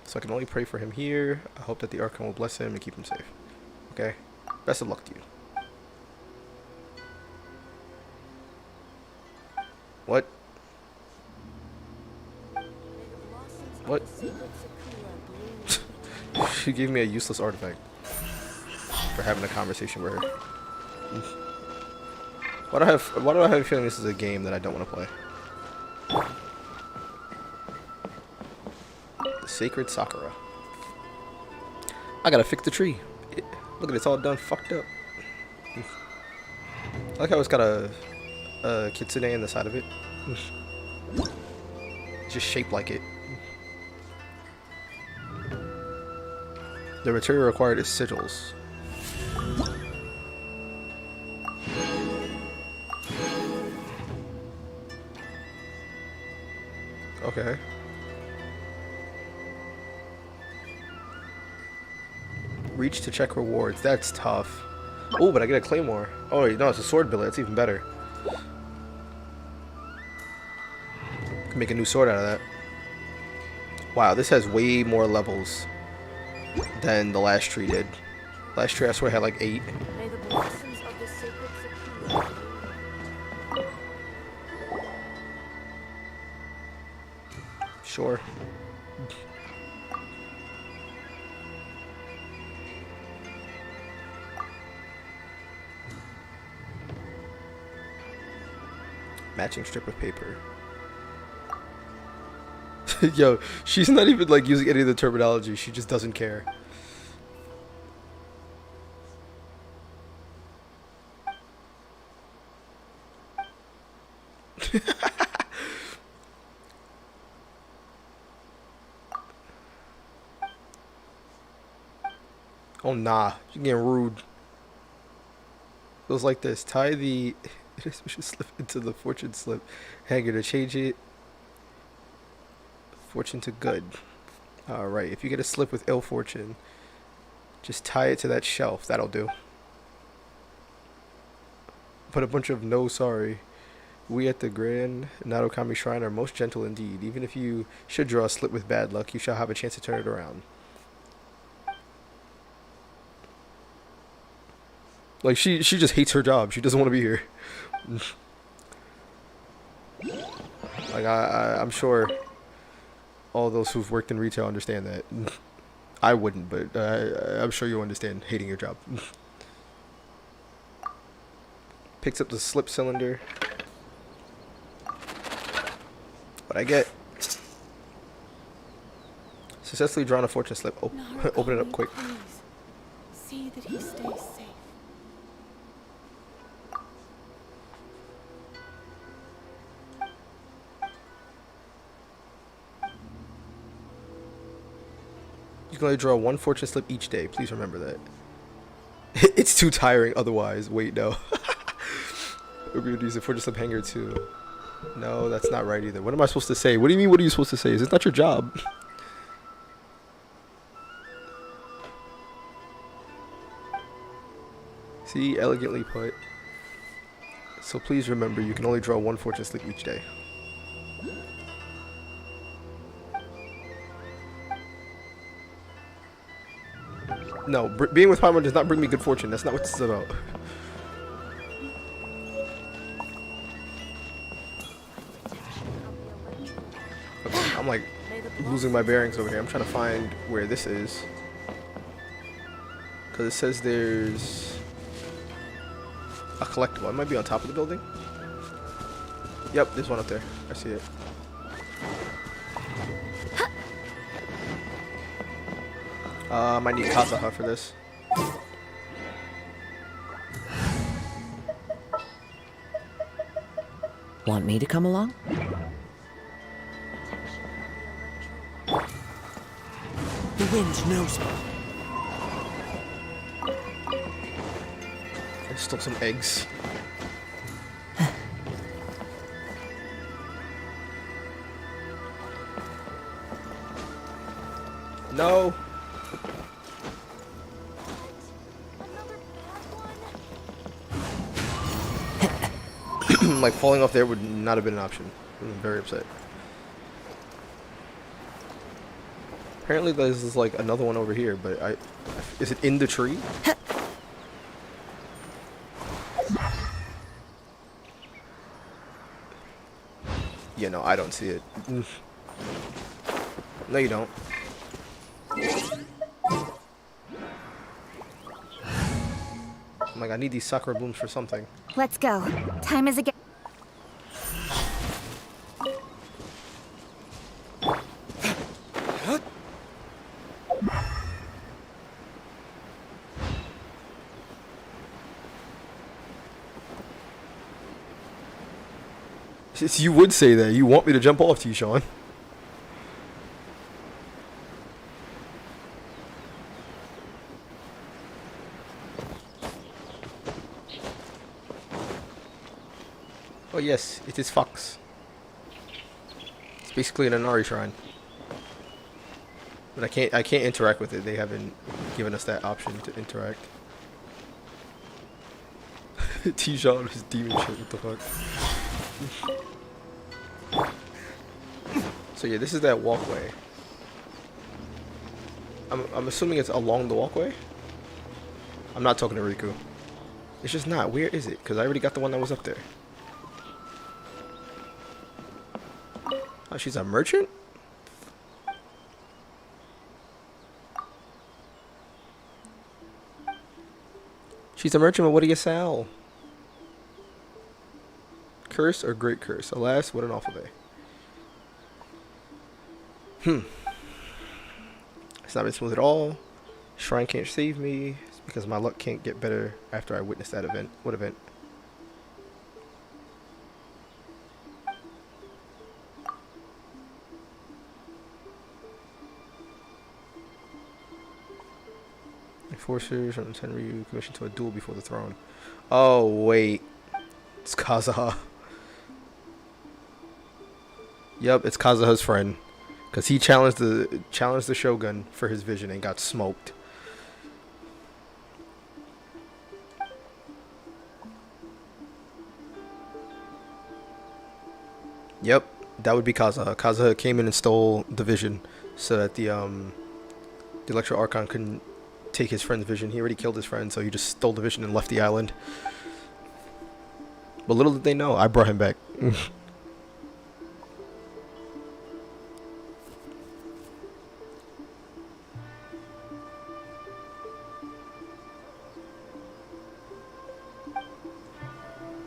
So I can only pray for him here. I hope that the Archon will bless him and keep him safe. Okay? Best of luck to you. What? What? She gave me a useless artifact for having a conversation with her. Why do I have a feeling this is a game that I don't want to play? The Sacred Sakura. I gotta fix the tree. Look at it, it's all done fucked up. I like how it's got a kitsune in the side of it. It's just shaped like it. The material required is sigils. Okay. Reach to check rewards. That's tough. Oh, but I get a claymore. Oh, no, it's a sword billet. That's even better. Can make a new sword out of that. Wow, this has way more levels than the last tree did. Last tree, I swear, had like 8. May the blessings of the sacred Sakura. Sure. Matching strip of paper. Yo, she's not even like using any of the terminology. She just doesn't care. Oh nah, you're getting rude. Goes like this. Tie the inauspicious slip into the fortune slip hanger to change it fortune to good. Alright, if you get a slip with ill fortune, just tie it to that shelf. That'll do. Put a bunch of no sorry. We at the Grand Narukami Shrine are most gentle indeed. Even if you should draw a slip with bad luck, you shall have a chance to turn it around. Like, she just hates her job. She doesn't want to be here. Like, I'm sure all those who've worked in retail understand that. I wouldn't, but I'm sure you'll understand hating your job. Picks up the slip cylinder. What I get? Successfully drawn a fortune slip. Oh, open it up quick. Please. See that he stays safe. You can only draw one fortune slip each day. Please remember that. It's too tiring otherwise. Wait, no. We're going to use a fortune slip hanger too. No, that's not right either. What am I supposed to say? What do you mean, what are you supposed to say? Is this not your job? See, elegantly put. So please remember, you can only draw one fortune slip each day. No, being with Paimon does not bring me good fortune. That's not what this is about. Okay, I'm like losing my bearings over here. I'm trying to find where this is. Because it says there's a collectible. It might be on top of the building. Yep, there's one up there. I see it. I might need Kazaha for this. Want me to come along? The wind knows me. I stole some eggs. No. Like falling off there would not have been an option. I'm very upset. Apparently there's like another one over here, but is it in the tree? Yeah, no, I don't see it. No, you don't. I'm like, I need these sakura blooms for something. Let's go. Time is again. You would say that. You want me to jump off to you, Sean. Oh yes, it is Fox. It's basically an Inari shrine. But I can't interact with it. They haven't given us that option to interact. T-Sean is demon shit, what the fuck? So yeah, this is that walkway. I'm assuming it's along the walkway? I'm not talking to Riku. It's just not. Where is it? Because I already got the one that was up there. Oh, she's a merchant? She's a merchant, but what do you sell? Curse or great curse? Alas, what an awful day. It's not been smooth at all. Shrine can't save me. It's because my luck can't get better after I witness that event. What event? Enforcers from Tenryu commissioned to a duel before the throne. Oh wait, it's Kazuha. Yep, it's Kazuha's friend, cause he challenged the Shogun for his vision and got smoked. Yep, that would be Kazuha. Kazuha came in and stole the vision so that the Electro Archon couldn't take his friend's vision. He already killed his friend, so he just stole the vision and left the island. But little did they know, I brought him back.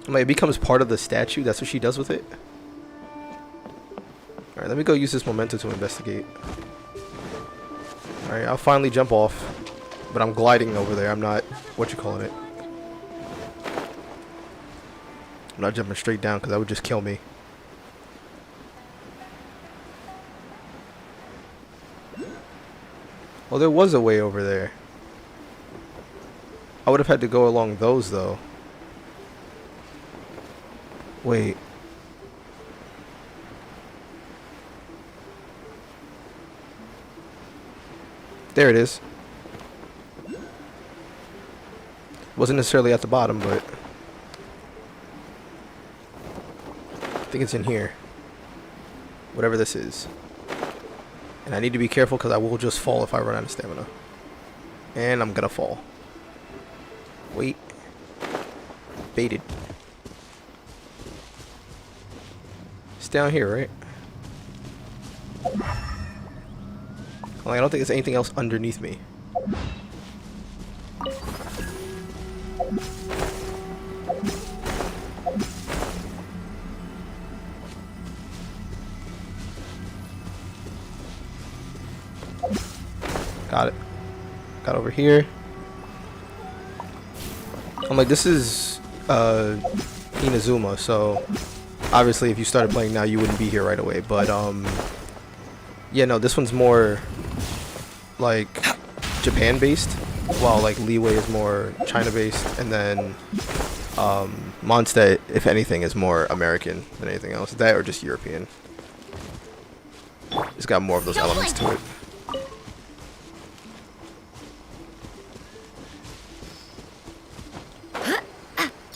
Like, it becomes part of the statue. That's what she does with it. Alright, let me go use this memento to investigate. Alright, I'll finally jump off. But I'm gliding over there. I'm not, what you calling it? I'm not jumping straight down because that would just kill me. Well, there was a way over there. I would have had to go along those though. Wait. There it is. Wasn't necessarily at the bottom, but I think it's in here. Whatever this is. And I need to be careful because I will just fall if I run out of stamina. And I'm gonna fall. Wait. Baited. It's down here, right? Well, I don't think there's anything else underneath me. Got it. Got over here. I'm like, this is Inazuma, so obviously if you started playing now you wouldn't be here right away, but yeah, no, this one's more like Japan based, while like Leeway is more China based, and then Mondstadt, if anything, is more American than anything else. That or just European. It's got more of those elements to it.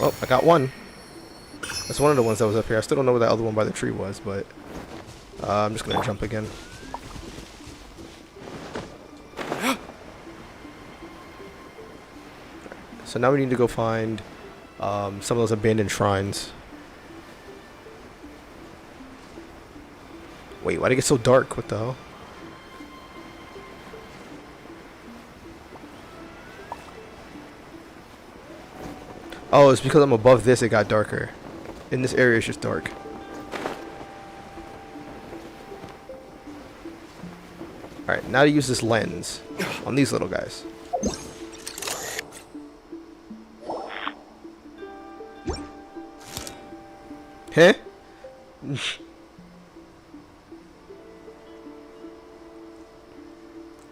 Oh, I got one. That's one of the ones that was up here. I still don't know where that other one by the tree was, but I'm just gonna jump again. So now we need to go find some of those abandoned shrines. Wait, why'd it get so dark? What the hell? Oh, it's because I'm above this, it got darker. In this area, it's just dark. Alright, now to use this lens on these little guys. Huh?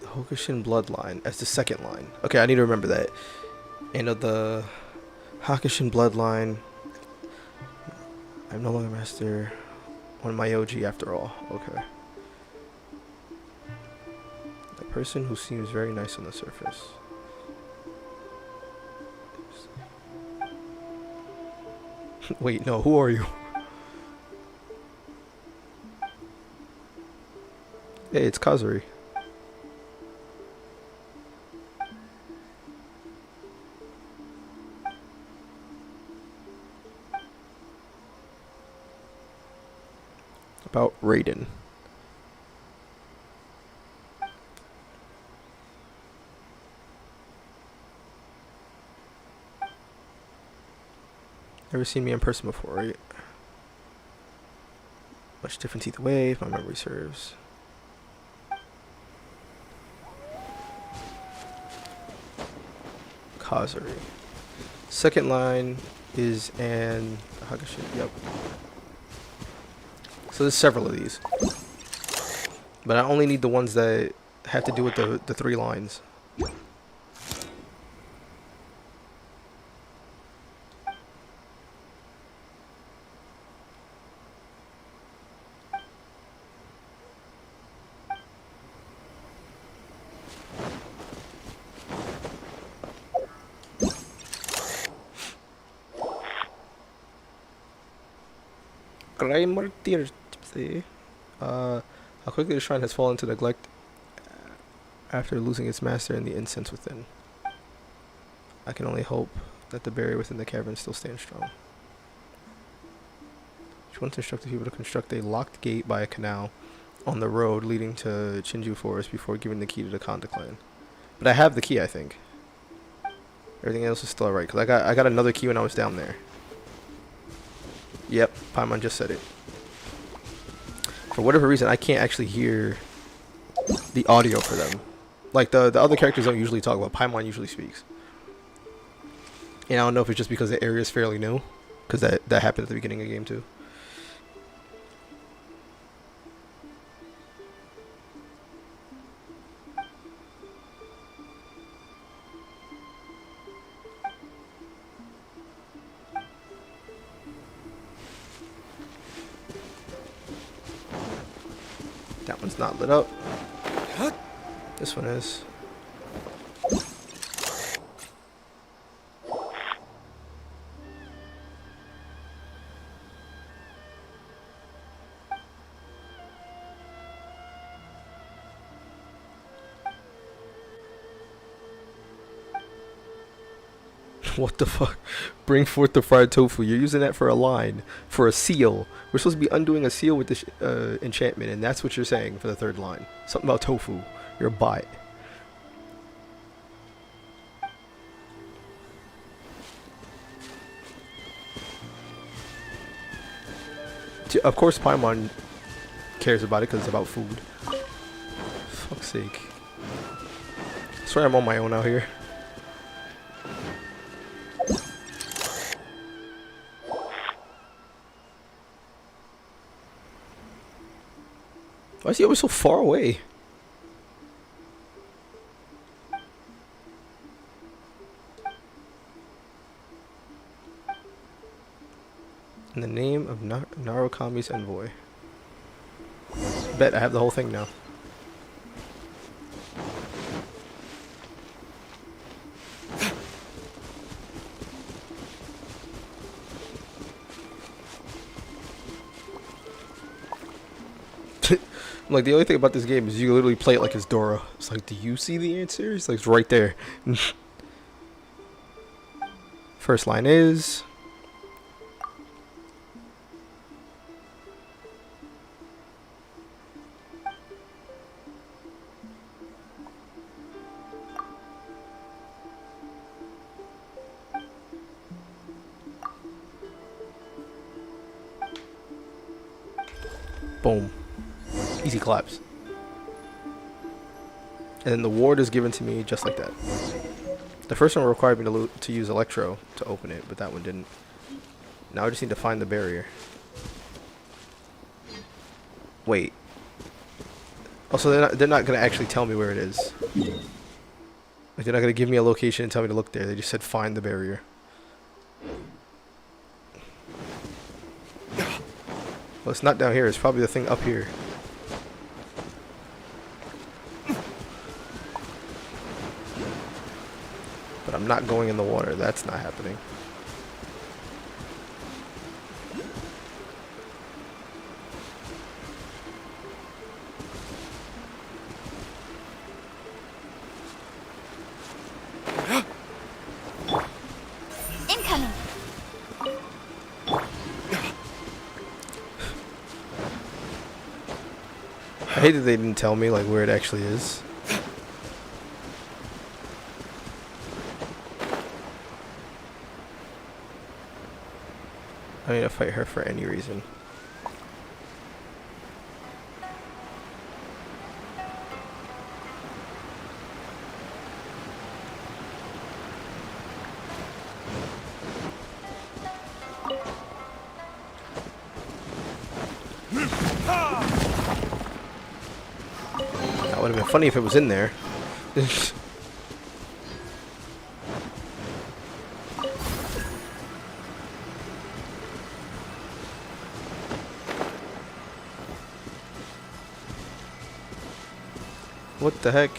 The Hokushin bloodline as the second line. Okay, I need to remember that. And of the Hakushin bloodline, I'm no longer master on my OG after all. Okay. The person who seems very nice on the surface. Wait, no, who are you? Hey, it's Kazuri. About Raiden. Never seen me in person before, right? Much difference either way, if my memory serves. Kazuri. Second line is an Hakushin. Yep. So there's several of these, but I only need the ones that have to do with the 3 lines. How quickly the shrine has fallen to neglect after losing its master and the incense within. I can only hope that the barrier within the cavern still stands strong. She once instructed people to construct a locked gate by a canal on the road leading to Chinju Forest before giving the key to the Kanda clan. But I have the key, I think. Everything else is still alright, because I got another key when I was down there. Yep, Paimon just said it. For whatever reason, I can't actually hear the audio for them. Like, the other characters don't usually talk, but Paimon usually speaks. And I don't know if it's just because the area is fairly new, because that happened at the beginning of the game too. That one's not lit up. This one is. What the fuck? Bring forth the fried tofu. You're using that for a line. For a seal. We're supposed to be undoing a seal with this enchantment, and that's what you're saying for the third line. Something about tofu. You're a bot. Of course Paimon cares about it because it's about food. Fuck's sake. I swear I'm on my own out here. Why is he always so far away? In the name of Narukami's envoy. Bet I have the whole thing now. Like, the only thing about this game is you literally play it like it's Dora. It's like, do you see the answer? It's like, it's right there. First line is... Boom. Easy collapse. And then the ward is given to me just like that. The first one required me to use Electro to open it, but that one didn't. Now I just need to find the barrier. Wait. Also, they're not going to actually tell me where it is. Like, they're not going to give me a location and tell me to look there. They just said find the barrier. Well, it's not down here. It's probably the thing up here. But I'm not going in the water. That's not happening. Incoming. I hate that they didn't tell me like where it actually is. I need to fight her for any reason. That would have been funny if it was in there. What the heck?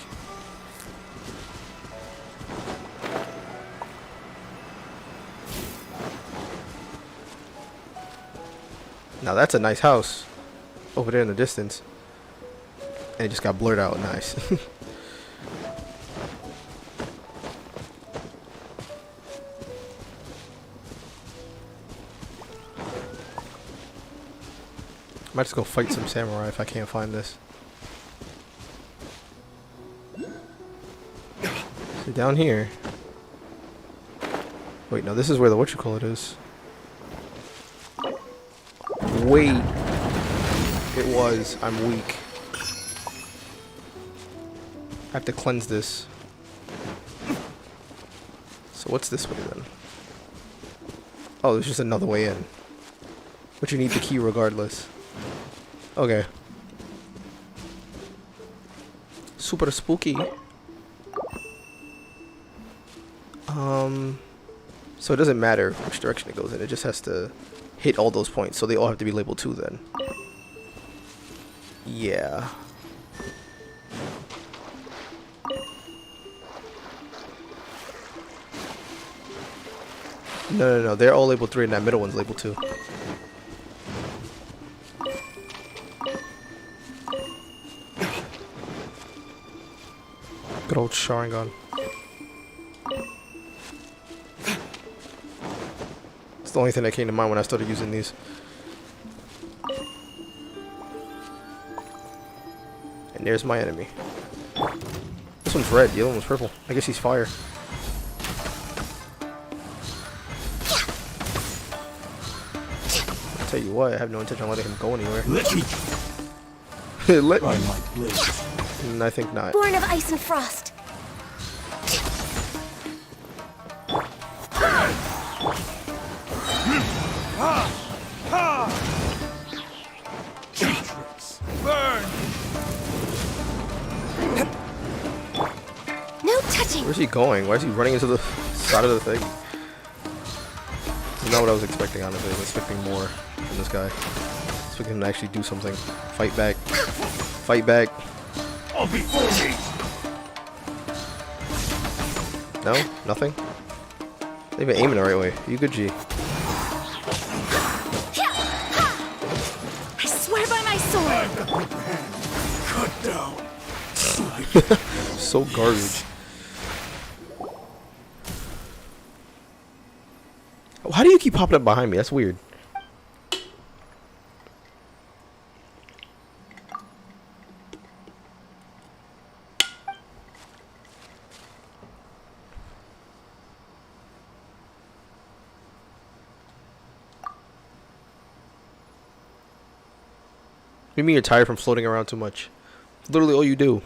Now that's a nice house over there in the distance. And it just got blurred out. Nice. Might just go fight some samurai if I can't find this. So down here. Wait, no, this is where the whatchamacallit is. Wait. It was. I'm weak. I have to cleanse this. So what's this way then? Oh, there's just another way in. But you need the key regardless. Okay. Super spooky. So it doesn't matter which direction it goes in. It just has to hit all those points. So they all have to be labeled 2 then. Yeah. No. They're all labeled 3 and that middle one's labeled 2. Good old Sharingan. It's the only thing that came to mind when I started using these. And there's my enemy. This one's red, the other one's purple. I guess he's fire. I'll tell you what, I have no intention of letting him go anywhere. Let me Let try me. my blade. I think not. Born of ice and frost. Burn! No touching. Where's he going? Why is he running into the side of the thing? That's not what I was expecting, honestly. I was expecting more from this guy. I was expecting him to actually do something. Fight back. Fight back. I'll be forty. No? Nothing? Not even aiming the right way. You good, G? I swear by my sword. cut down. So garbage. How do you keep popping up behind me? That's weird. What do you mean you're tired from floating around too much? Literally all you do.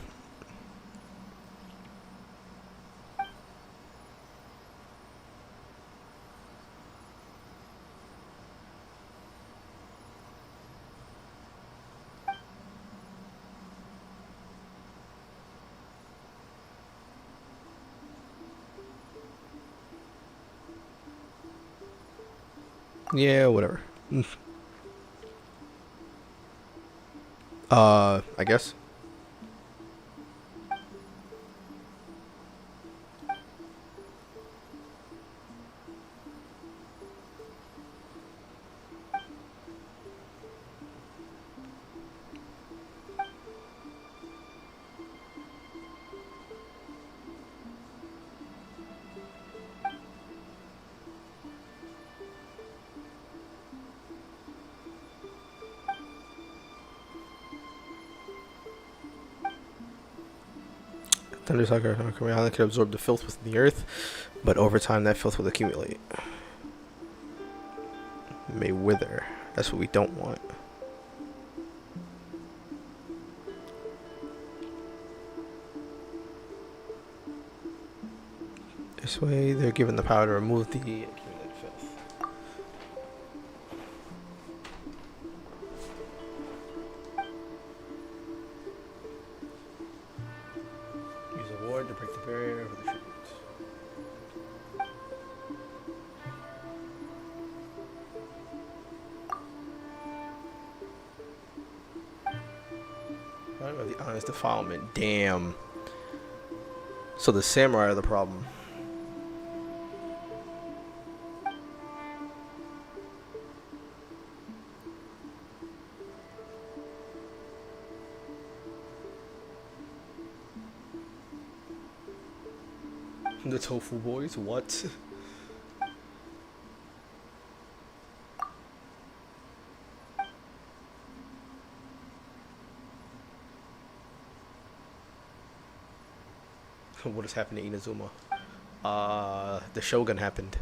Yeah, whatever. I guess. Thundersucker Island can absorb the filth within the earth, but over time that filth will accumulate. May wither. That's what we don't want. This way, they're given the power to remove the accumulated filth. Use a ward to break the barrier over the shoot. The honest defilement. Damn. So the samurai are the problem. The tofu boys? What? What has happened to Inazuma? The Shogun happened.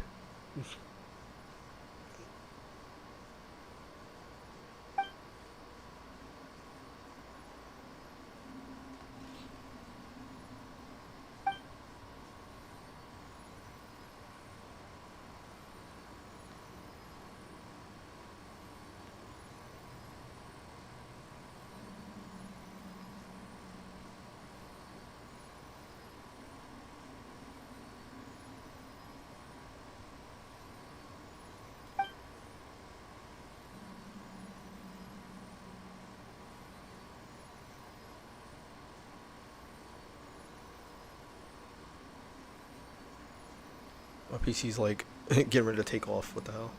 My PC's like getting ready to take off. What the hell?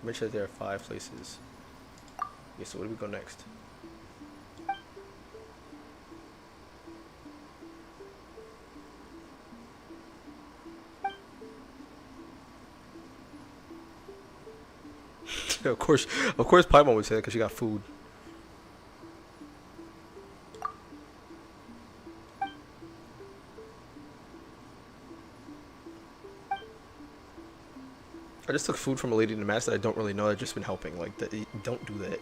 Mention that there are 5 places. Okay, so where do we go next? Of course, Paimon would say that because she got food. I just took food from a lady in the mask that I don't really know. I've just been helping. Like, don't do that.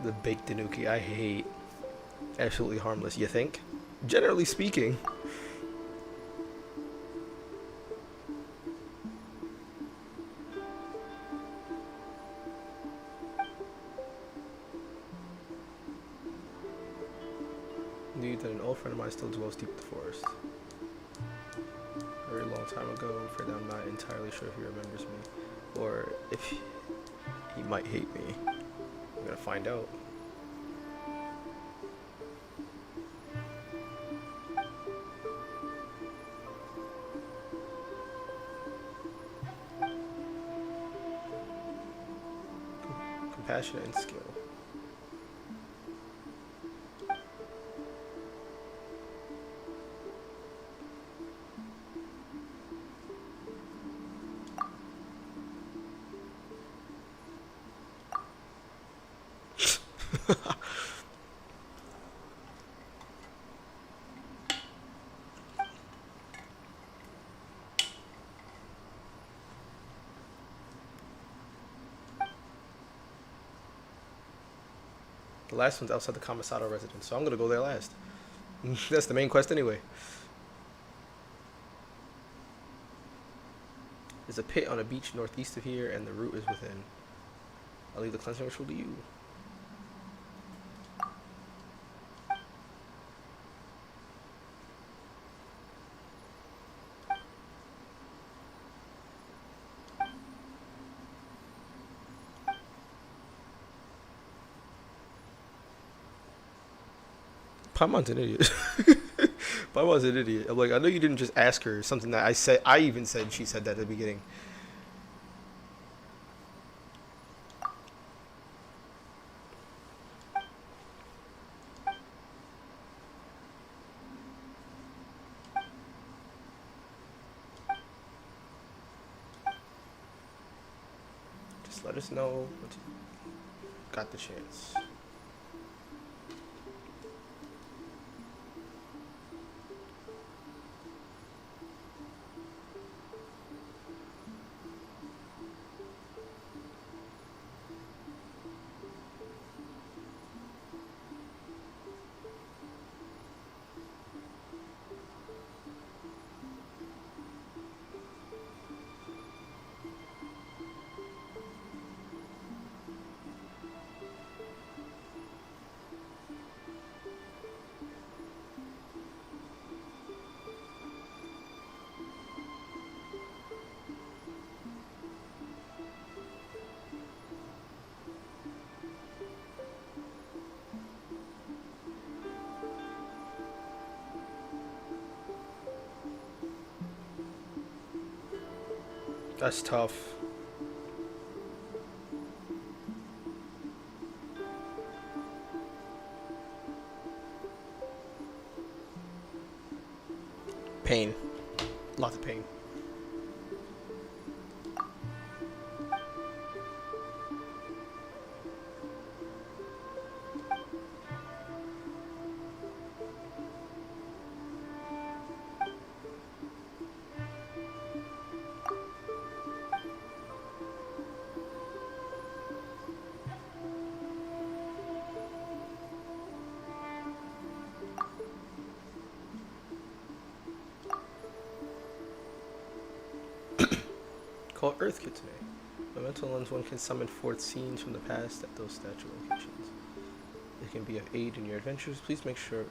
The baked tanuki, I hate. Absolutely harmless, you think? Generally speaking. believe that an old friend of mine still dwells deep in the forest. A very long time ago, I'm afraid I'm not entirely sure if he remembers me, or if he might hate me. I'm gonna find out. Compassion and skill. The last one's outside the Kamisado residence, so I'm gonna go there last. That's the main quest anyway. There's a pit on a beach northeast of here, and the route is within. I'll leave the cleansing ritual to you. Paimon's an idiot. Paimon's an idiot. I'm like, I know you didn't just ask her something that I said. I even said she said that at the beginning. Just let us know when you got the chance. That's tough. Pain. Lots of pain. Called Earth Kitsune. The mental lens one can summon forth scenes from the past at those statue locations. It can be of aid in your adventures. Please make sure,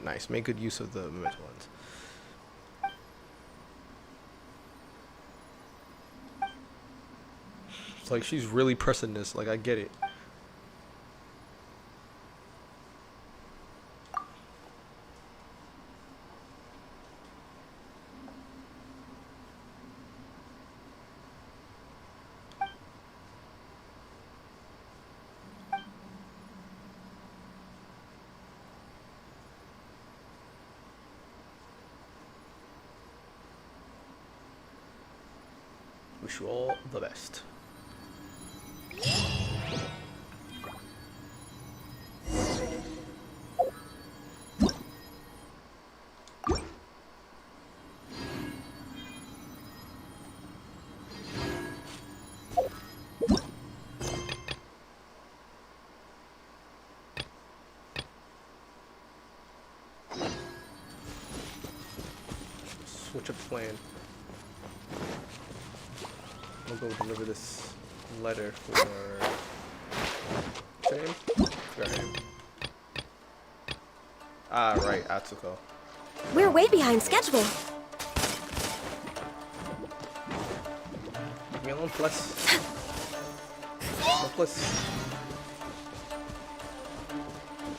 nice. Make good use of the memento lens. It's like she's really pressing this. Like, I get it. Wish you all the best. Switch up the plan. I'll go deliver this letter for Sam. Forgot her name. Ah, right, Atsuko. We're way behind schedule. Leave me alone, plus. No plus.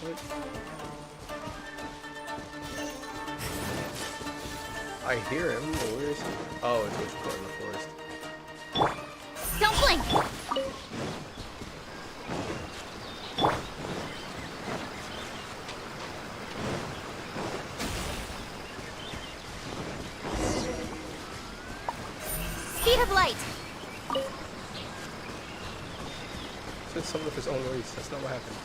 What? I hear him, but where is he? Oh, it's what's caught in the forest. Don't blink! Speed of light! Said someone of his own race. That's not what happened.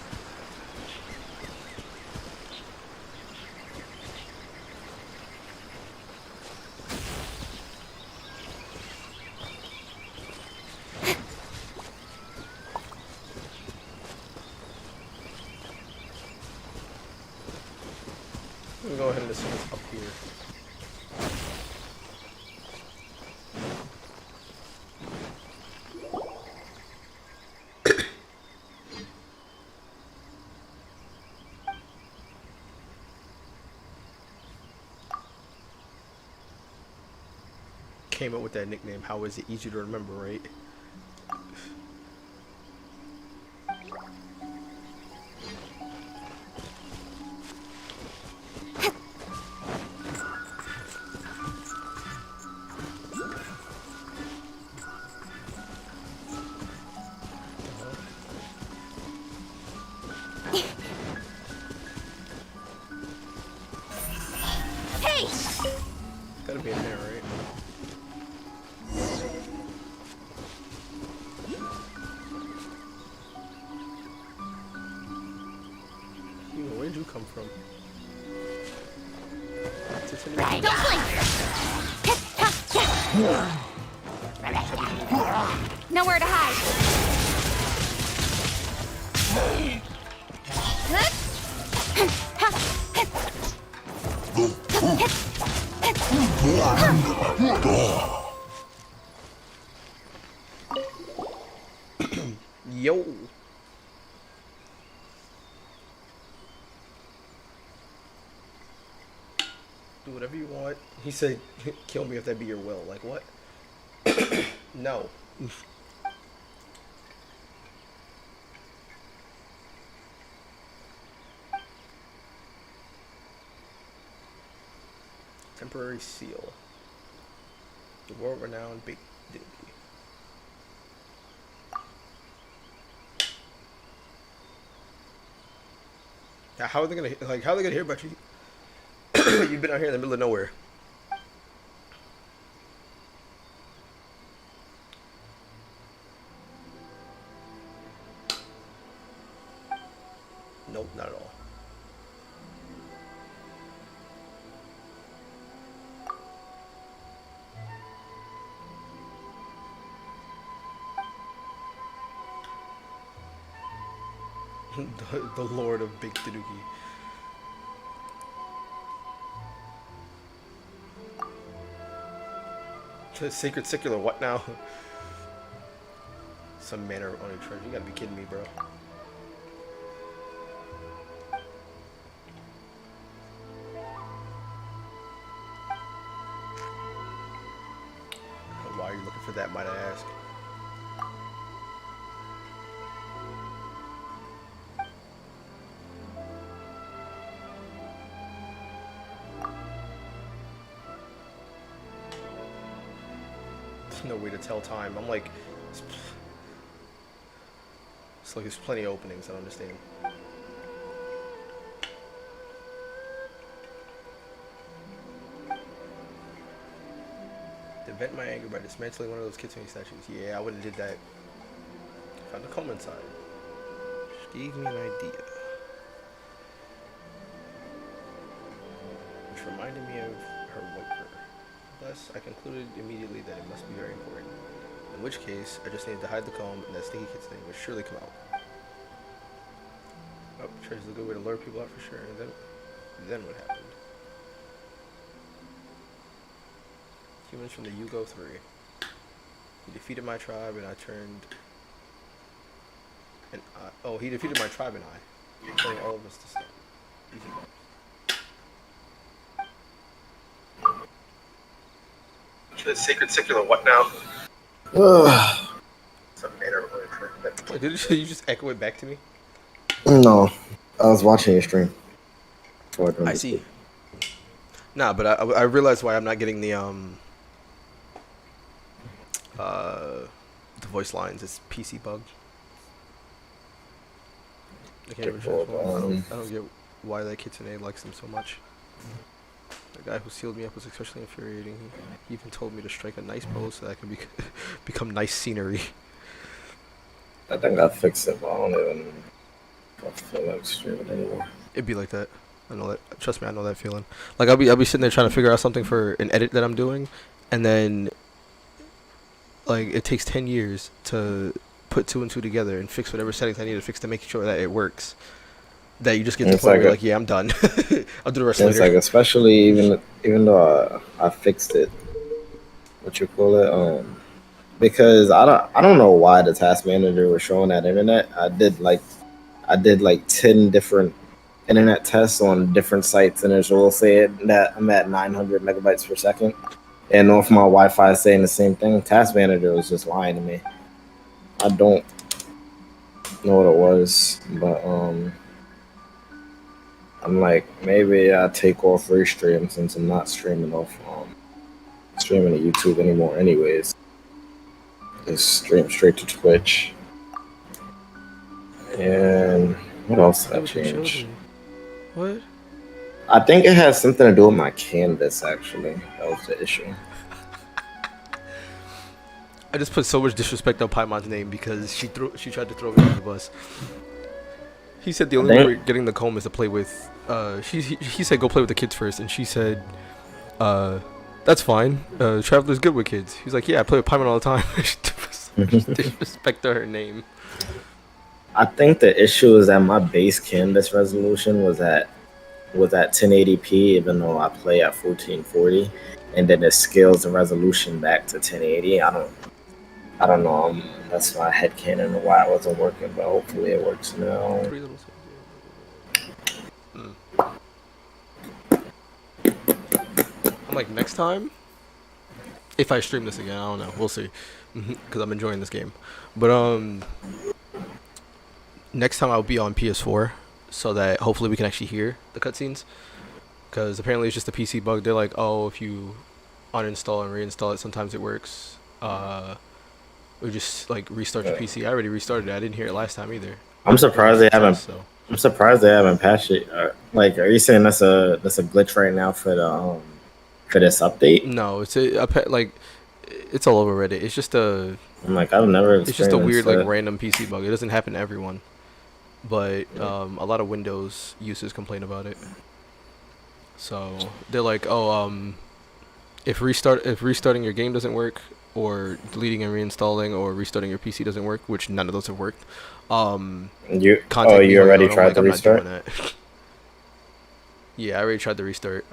I'm gonna go ahead and assume it's up here. Came up with that nickname. How is it easy to remember, right? Hey! Gotta be in there, right? Where'd you come from? Don't blink! Nowhere to hide. Yo. Do whatever you want. He said, kill me if that be your will. Like, what? No. Temporary seal. The world-renowned big dignity. Now, how are they gonna hear about you? You've been out here in the middle of nowhere. Nope, not at all. the Lord of Big Tanuki. The sacred secular, what now? Some manner of owning treasure. You gotta be kidding me, bro. Why are you looking for that, might I ask? No way to tell time. I'm like, it's like there's plenty of openings. I don't understand. To vent my anger by dismantling one of those Kitsune statues. Yeah, I wouldn't have did that. Found the comb inside. She gave me an idea. Which reminded me of her white fur. Thus, I concluded immediately that it must be very important. In which case, I just needed to hide the comb, and that sticky kitsune would surely come out. Oh, treasure's a good way to lure people out for sure. And then what happened? Humans from the Yugo 3. He defeated my tribe, and I turned. And he defeated my tribe, and I, telling all of us to stop. Easy. The sacred secular what now? Ugh. Wait, did you just echo it back to me? No, I was watching your stream. I see. Nah, but I realized why I'm not getting the voice lines. It's PC bug. I can't even transform. I don't get why that kitsune likes him so much. The guy who sealed me up was especially infuriating. He even told me to strike a nice pose so that I can become nice scenery. I think I fixed it, but I don't even feel like streaming anymore. It'd be like that. I know that. Trust me, I know that feeling. Like I'll be sitting there trying to figure out something for an edit that I'm doing, and then like it takes 10 years to put 2 and 2 together and fix whatever settings I need to fix to make sure that it works. That you just get to the point where you're like, yeah, I'm done. I'll do the rest later. It's like, especially even though I fixed it, what you call it, because I don't know why the task manager was showing that internet. I did like 10 different internet tests on different sites, and it will say that I'm at 900 megabytes per second, and off my Wi-Fi is saying the same thing. Task manager was just lying to me. I don't know what it was, but I'm like, maybe I take off restream since I'm not streaming to YouTube anymore anyways. Just stream straight to Twitch. And what else did I change? What? I think it has something to do with my canvas, actually. That was the issue. I just put so much disrespect on Paimon's name because she tried to throw me under the bus. He said the only way we're getting the comb is to play with. He said go play with the kids first, and she said, "That's fine. Traveler's good with kids." He's like, "Yeah, I play with Paimon all the time." Disrespect to her name. I think the issue is that my base canvas resolution was at 1080p, even though I play at 1440, and then it scales the resolution back to 1080. I don't know. That's my headcanon of why it wasn't working, but hopefully it works now. I'm like, next time, if I stream this again, I don't know. We'll see, because I'm enjoying this game. But next time I'll be on PS4, so that hopefully we can actually hear the cutscenes. Because apparently it's just a PC bug. They're like, oh, if you uninstall and reinstall it, sometimes it works. We just like restart your PC. I already restarted it. I didn't hear it last time either. I'm surprised they haven't. I'm surprised they haven't patched it. Like, are you saying that's a glitch right now for the for this update? No, it's it's all over Reddit. It's just a. I'm like, I've never. It's just a weird like random PC bug. It doesn't happen to everyone, but a lot of Windows users complain about it. So they're like, oh, if restarting your game doesn't work, or deleting and reinstalling, or restarting your PC doesn't work, which none of those have worked. You already tried to restart? Yeah, I already tried to restart.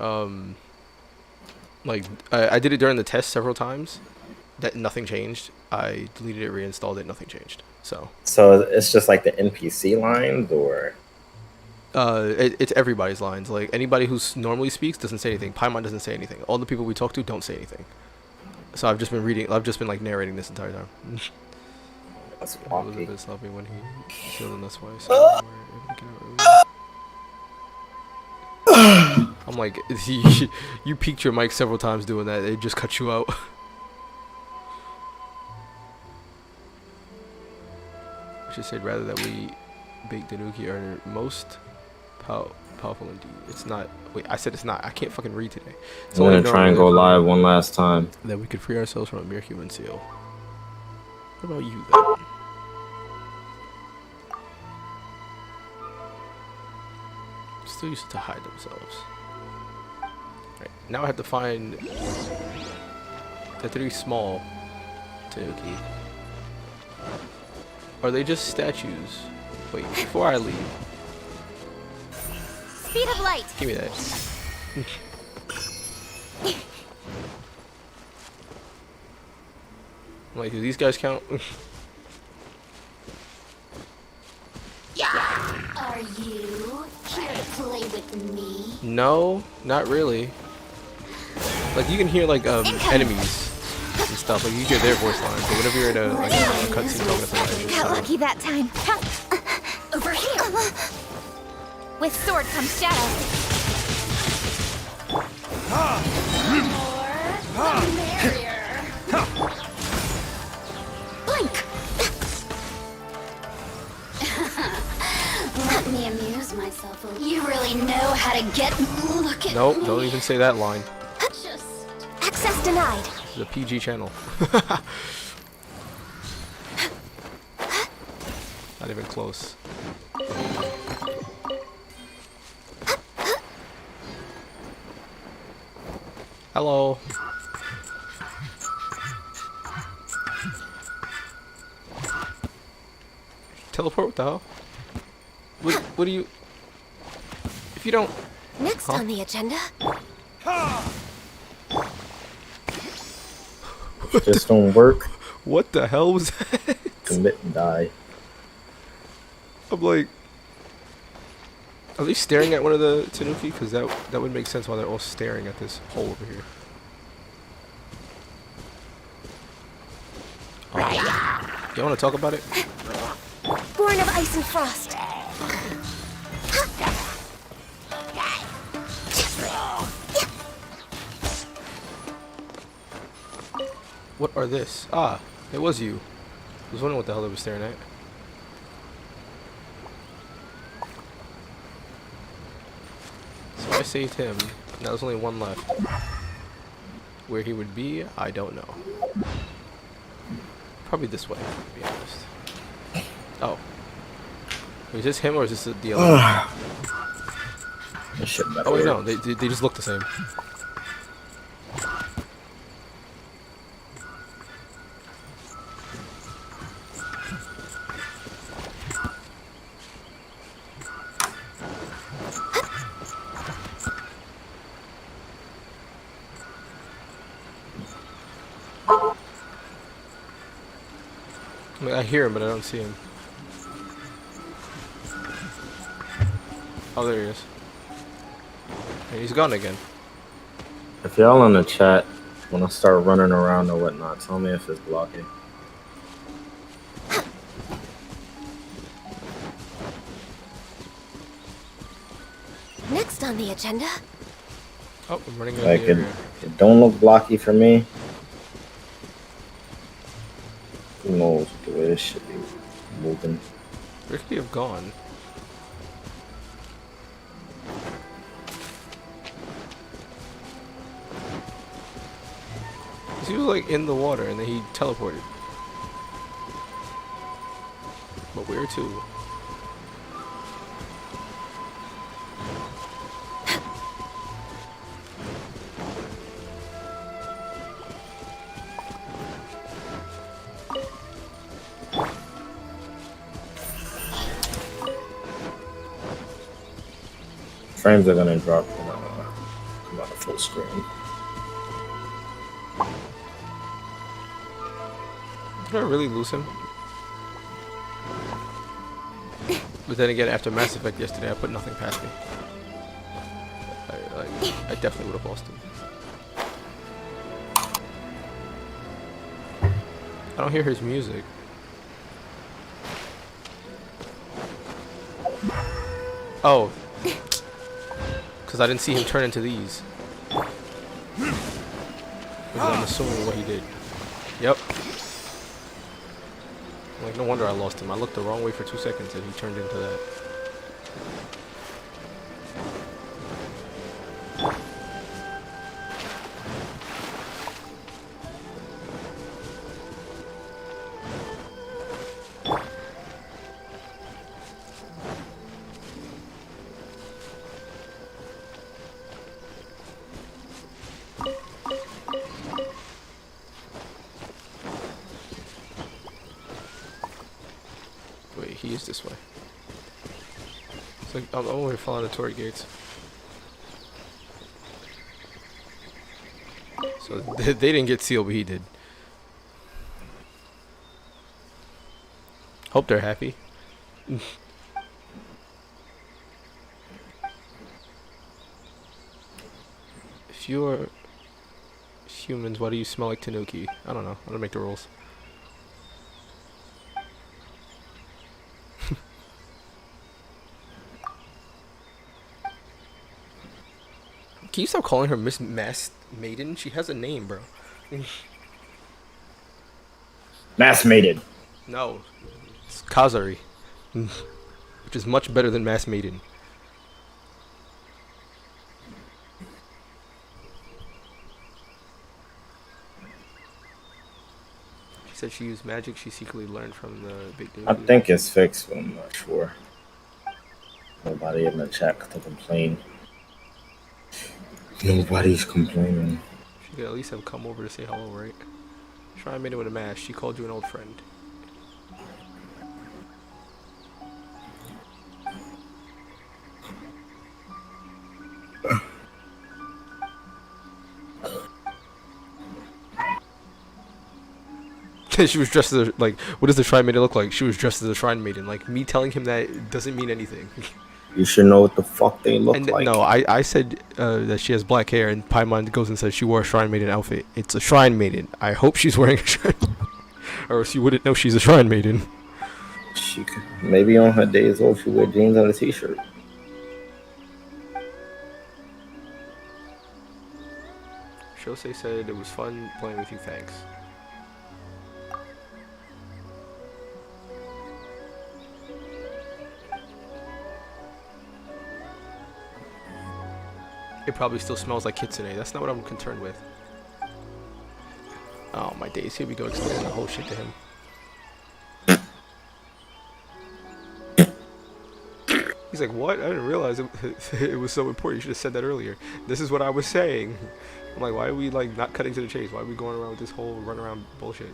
Like I did it during the test several times. That nothing changed. I deleted it, reinstalled it, nothing changed. So it's just like the NPC lines, or it's everybody's lines. Like anybody who normally speaks doesn't say anything. Paimon doesn't say anything. All the people we talk to don't say anything. So I've just been reading. I've just been like narrating this entire time. That's I was a bit sloppy when he killed him. That's why. I'm like, you peaked your mic several times doing that. It just cut you out. I should say rather that we bake the Nuki are most powerful indeed. It's not. Wait, I said it's not. I can't fucking read today. So I'm gonna try and go live one last time. That we could free ourselves from a mere human seal. What about you then? Still used to hide themselves. Right, now I have to find the 3 small Tanuki. Are they just statues? Wait, before I leave. Speed of light. Give me that. I'm like, do these guys count? Are you here to play with me? No, not really. Like you can hear like enemies and stuff. Like you hear their voice lines, but whenever you're in a like a cutscene talking to somebody, it's just Got silent. lucky that time. Over here. With sword comes shadow. Blink. Let me amuse myself. You really know how to get. Look at Nope, me. don't even say that line. Just Access denied. This is a PG channel. Not even close. Hello. Teleport? What the hell? What do you... If you don't... Next Huh? on the agenda. Just don't work. What the hell was that? Commit and die. I'm like... Are they staring at one of the Tanuki? Because that would make sense why they're all staring at this hole over here. Oh. You want to talk about it? Born of ice and frost. What are this? Ah, it was you. I was wondering what the hell they were staring at. So I saved him. Now there's only one left. Where he would be, I don't know. Probably this way, to be honest. Oh. Is this him or is this the other? This shit better Oh wait, work. no, they just look the same. I mean, I hear him, but I don't see him. Oh, there he is. And he's gone again. If y'all in the chat want to start running around or whatnot, tell me if it's blocking. Next on the agenda. Oh, I'm running out Like of the it, area. it don't look blocky for me. Who knows the way this should be moving? Where could he have gone? He was like in the water and then he teleported. But where to? Frames are gonna drop when I come out of full screen. Did I really lose him? But then again, after Mass Effect yesterday, I put nothing past me. I definitely would have lost him. I don't hear his music. Oh. Because I didn't see him turn into these. I'm assuming what he did. Yep. Like, no wonder I lost him. I looked the wrong way for 2 seconds and he turned into that. Wait, he is this way. It's like, I'm over here following the Tory gates. So they didn't get sealed, but he did. Hope they're happy. If humans, why do you smell like tanuki? I don't know. I don't make the rules. Can you stop calling her Miss Masked Maiden? She has a name, bro. Mass mated. No, it's Kazari, which is much better than Masked Maiden. She said she used magic she secretly learned from the big dude. I think it's fixed, but I'm not sure. Nobody in the chat to complain. Nobody's complaining. She could at least have come over to say hello, right? Shrine Maiden with a mask. She called you an old friend. She was dressed as a, like, what does the Shrine Maiden look like? She was dressed as a Shrine Maiden. Like, me telling him that doesn't mean anything. You should know what the fuck they look and like. No, I said that she has black hair, and Paimon goes and says she wore a Shrine Maiden outfit. It's a Shrine Maiden. I hope she's wearing a Shrine or else you wouldn't know she's a Shrine Maiden. She could, maybe on her days off she wear jeans and a t-shirt. Shosei said it was fun playing with you, thanks. It probably still smells like kitsune. That's not what I'm concerned with. Oh my days, here we go explaining the whole shit to him. He's like, what? I didn't realize it was so important. You should have said that earlier. This is what I was saying. I'm like, why are we like not cutting to the chase? Why are we going around with this whole run around bullshit?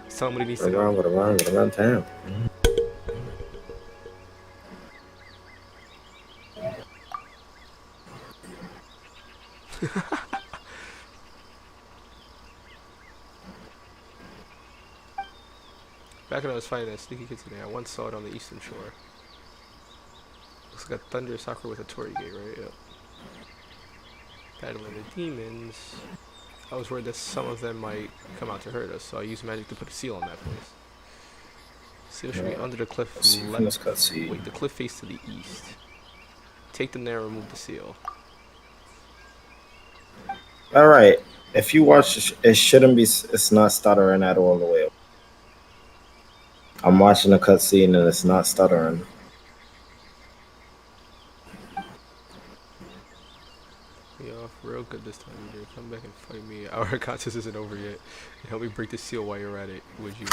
Tell him what he needs to know. Around town. Back when I was fighting that sneaky kitsune, I once saw it on the eastern shore. Looks like a thunder sakura with a torii gate, right? Yep. Battling the demons. I was worried that some of them might come out to hurt us, so I used magic to put a seal on that place. Seal should be under the cliff left. Wait, the cliff face to the east. Take them there and remove the seal. Alright. If you watch, it shouldn't be, it's not stuttering at all the way up. I'm watching a cutscene and it's not stuttering. You're off real good this time, either. Come back and fight me. Our contest isn't over yet. Help me break the seal while you're at it, would you?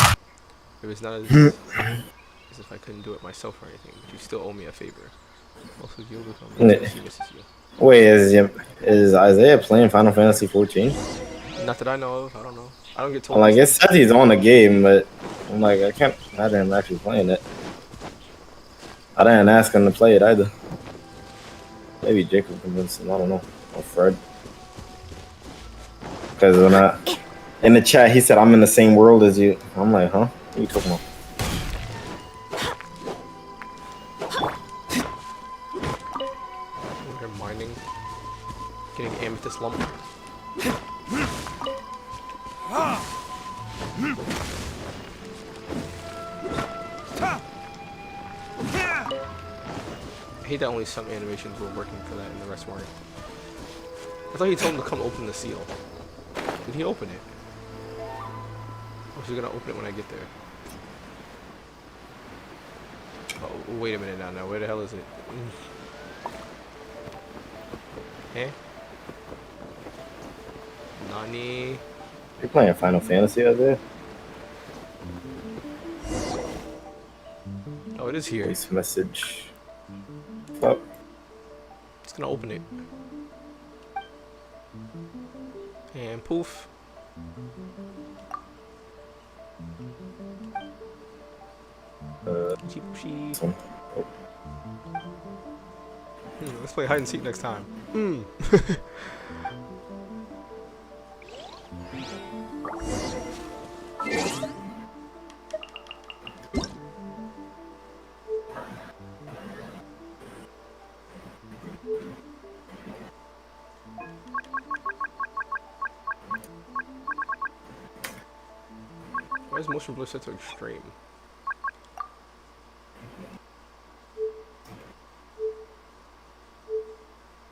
It was not as if I couldn't do it myself or anything, but you still owe me a favor. Also, you'll become Wait, is Isaiah playing Final Fantasy 14? Not that I know of. I don't know. I don't get told. Well, I guess said he's on the game, but I'm like, I can't imagine him actually playing it. I didn't ask him to play it either. Maybe Jacob convinced him. I don't know. Or Fred. Because when in the chat, he said, I'm in the same world as you. I'm like, huh? What are you talking about? We're mining. Getting amethyst lump. I hate that only some animations were working for that and the rest weren't. I thought he told him to come open the seal. Did he open it? Or is he gonna open it when I get there? Oh, wait a minute now. Where the hell is it? Eh? Nani? You're playing Final Fantasy out there? Oh, it is here. Voice message. Fuck. It's gonna open it. And poof. Let's play hide and seek next time. is motion blur set to extreme?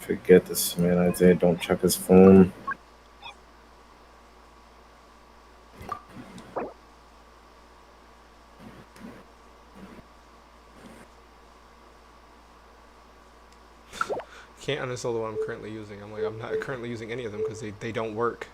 Forget this, man. I say don't check his phone. Can't uninstall the one I'm currently using. I'm like, I'm not currently using any of them because they don't work.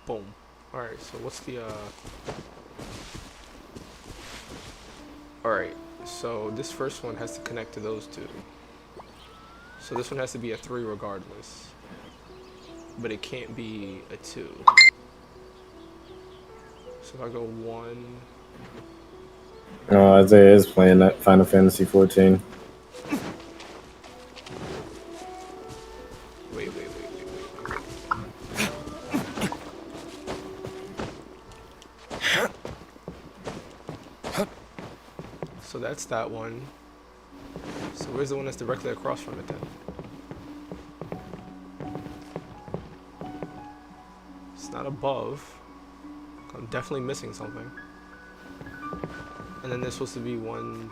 Boom. Alright, so what's the, Alright, so this first one has to connect to those two. So this one has to be a 3 regardless. But it can't be a 2. So if I go 1... Oh, Isaiah is playing that Final Fantasy 14. Wait. So that's that one. So where's the one that's directly across from it then? It's not above. I'm definitely missing something. And then there's supposed to be one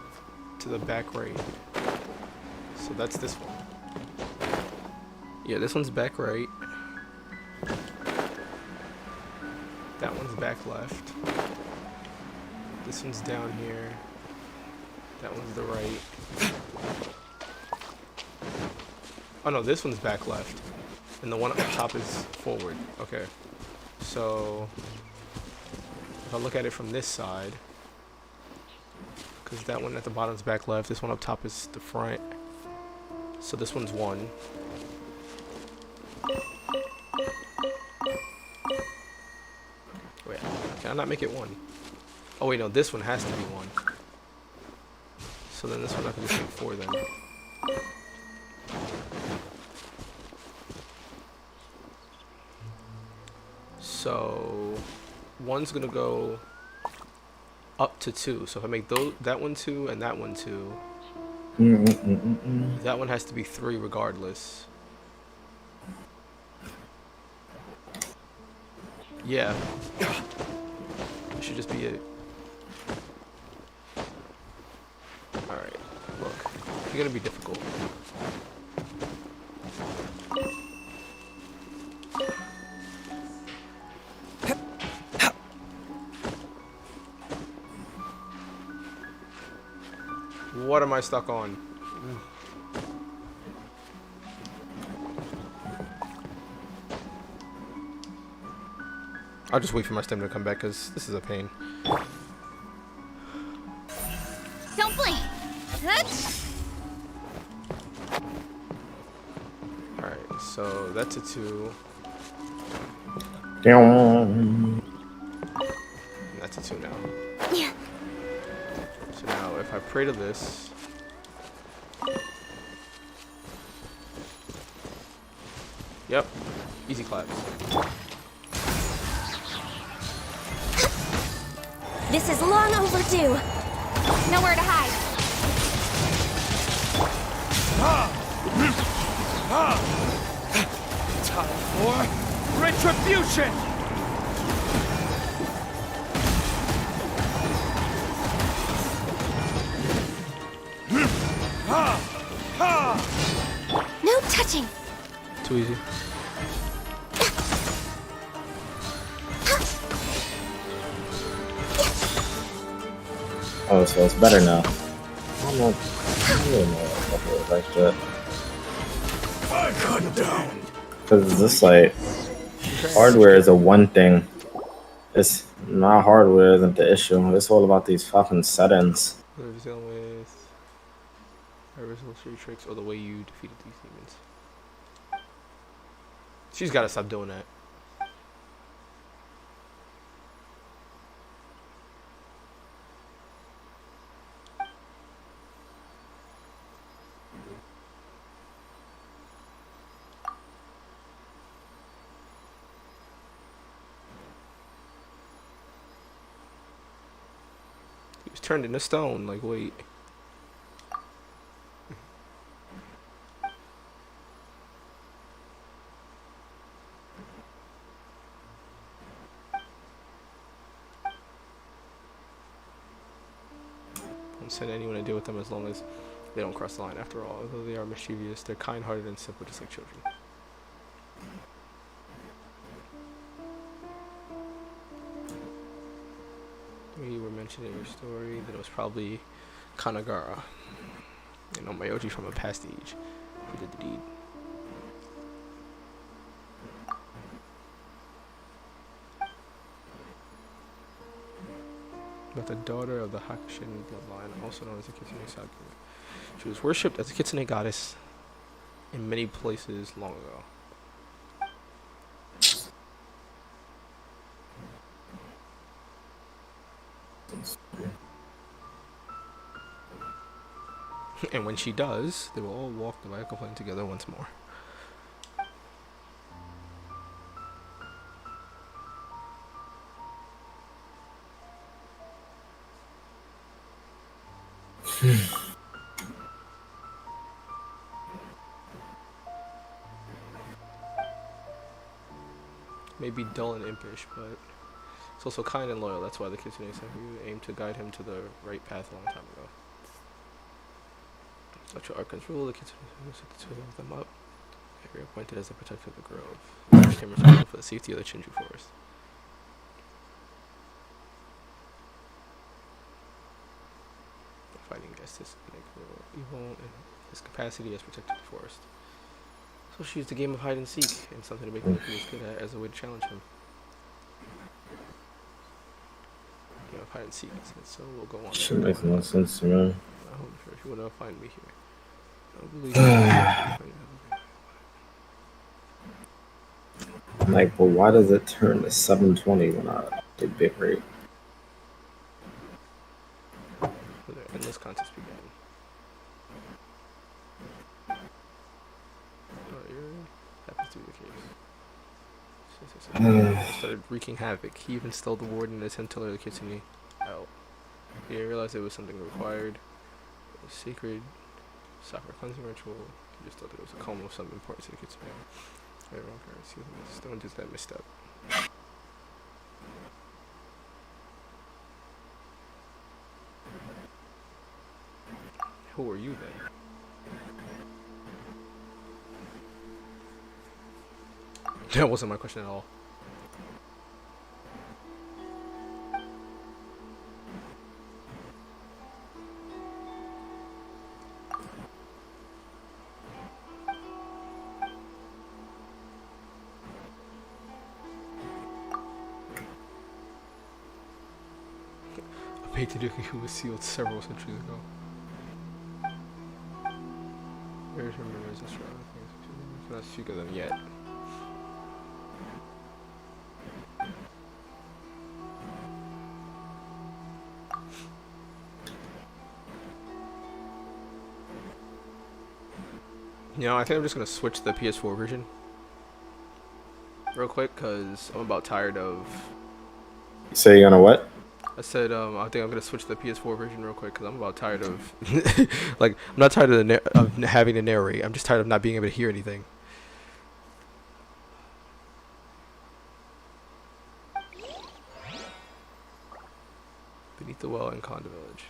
to the back right. So that's this one. Yeah, this one's back right. That one's back left. This one's down here. That one's the right. Oh no, this one's back left. And the one up top is forward. Okay. So if I look at it from this side, because that one at the bottom is back left, this one up top is the front. So this one's 1. Wait, can I not make it 1? Oh wait, no, this one has to be 1. So then this one I can just make 4 then. So 1's gonna go up to 2. So if I make that one 2 and that one 2, that one has to be 3 regardless. Yeah. It should just be it. Alright, look. You're gonna be difficult. What am I stuck on? I'll just wait for my stamina to come back because this is a pain. Don't blink. Alright, so that's a 2. Damn. That's a 2 now. Yeah. So now if I pray to this, yep, easy claps. This is long overdue. Nowhere to hide. Time for retribution! No touching. Too easy. Oh, so it's better now. I don't know if it was like that. I cut down. Because this, like, hardware is a one thing. It's not hardware isn't the issue. It's all about these fucking settings. Whatever's dealing with irreversible street tricks or the way you defeated these demons. She's gotta stop doing that. Just turned into stone. Like, wait. Don't send anyone to deal with them as long as they don't cross the line. After all, although they are mischievous, they're kind-hearted and simple, just like children. We were mentioned in your story that it was probably Kanagara, you know, Mayoji from a past age, who did the deed. But the daughter of the Hakushin bloodline, also known as the Kitsune Sage. She was worshipped as a Kitsune goddess in many places long ago. And when she does, they will all walk the Viacle Plain together once more. May be dull and impish, but it's also kind and loyal. That's why the Kitsune Sage aimed to guide him to the right path a long time ago. Such Archon's rule, the Kitsune set the two of them up. They were appointed as the protector of the grove. They became responsible for the safety of the Chinju forest. Fighting justice and evil in his capacity as protector of the forest. So she used the game of hide and seek and something to make him feel good at as a way to challenge him. Game of hide and seek, so we'll go on. Should make no sense to me. I hope if you want to find me here. I believe Like, but why does it turn to 720 when I did bit rate? when this contest began. Happens to be the case. Started wreaking havoc. He even stole the warden and attempt to lure the Kitsune out. He didn't realize it was something required. It was sacred. Sakura cleansing ritual. He just thought that it was a coma of some importance to the Kitsune. Right, wrong parents. Don't do that misstep. Who are you then? That wasn't my question at all. A Patriarchy who was sealed several centuries ago. Where's her memories and strong things? I cannot speak of them yet. You know, I think I'm just gonna switch the PS4 version real quick because I'm about tired of. You say you're gonna what? I said I think I'm gonna switch the PS4 version real quick because I'm about tired of. Like, I'm not tired of having to narrate. I'm just tired of not being able to hear anything. Beneath the well in Konda Village.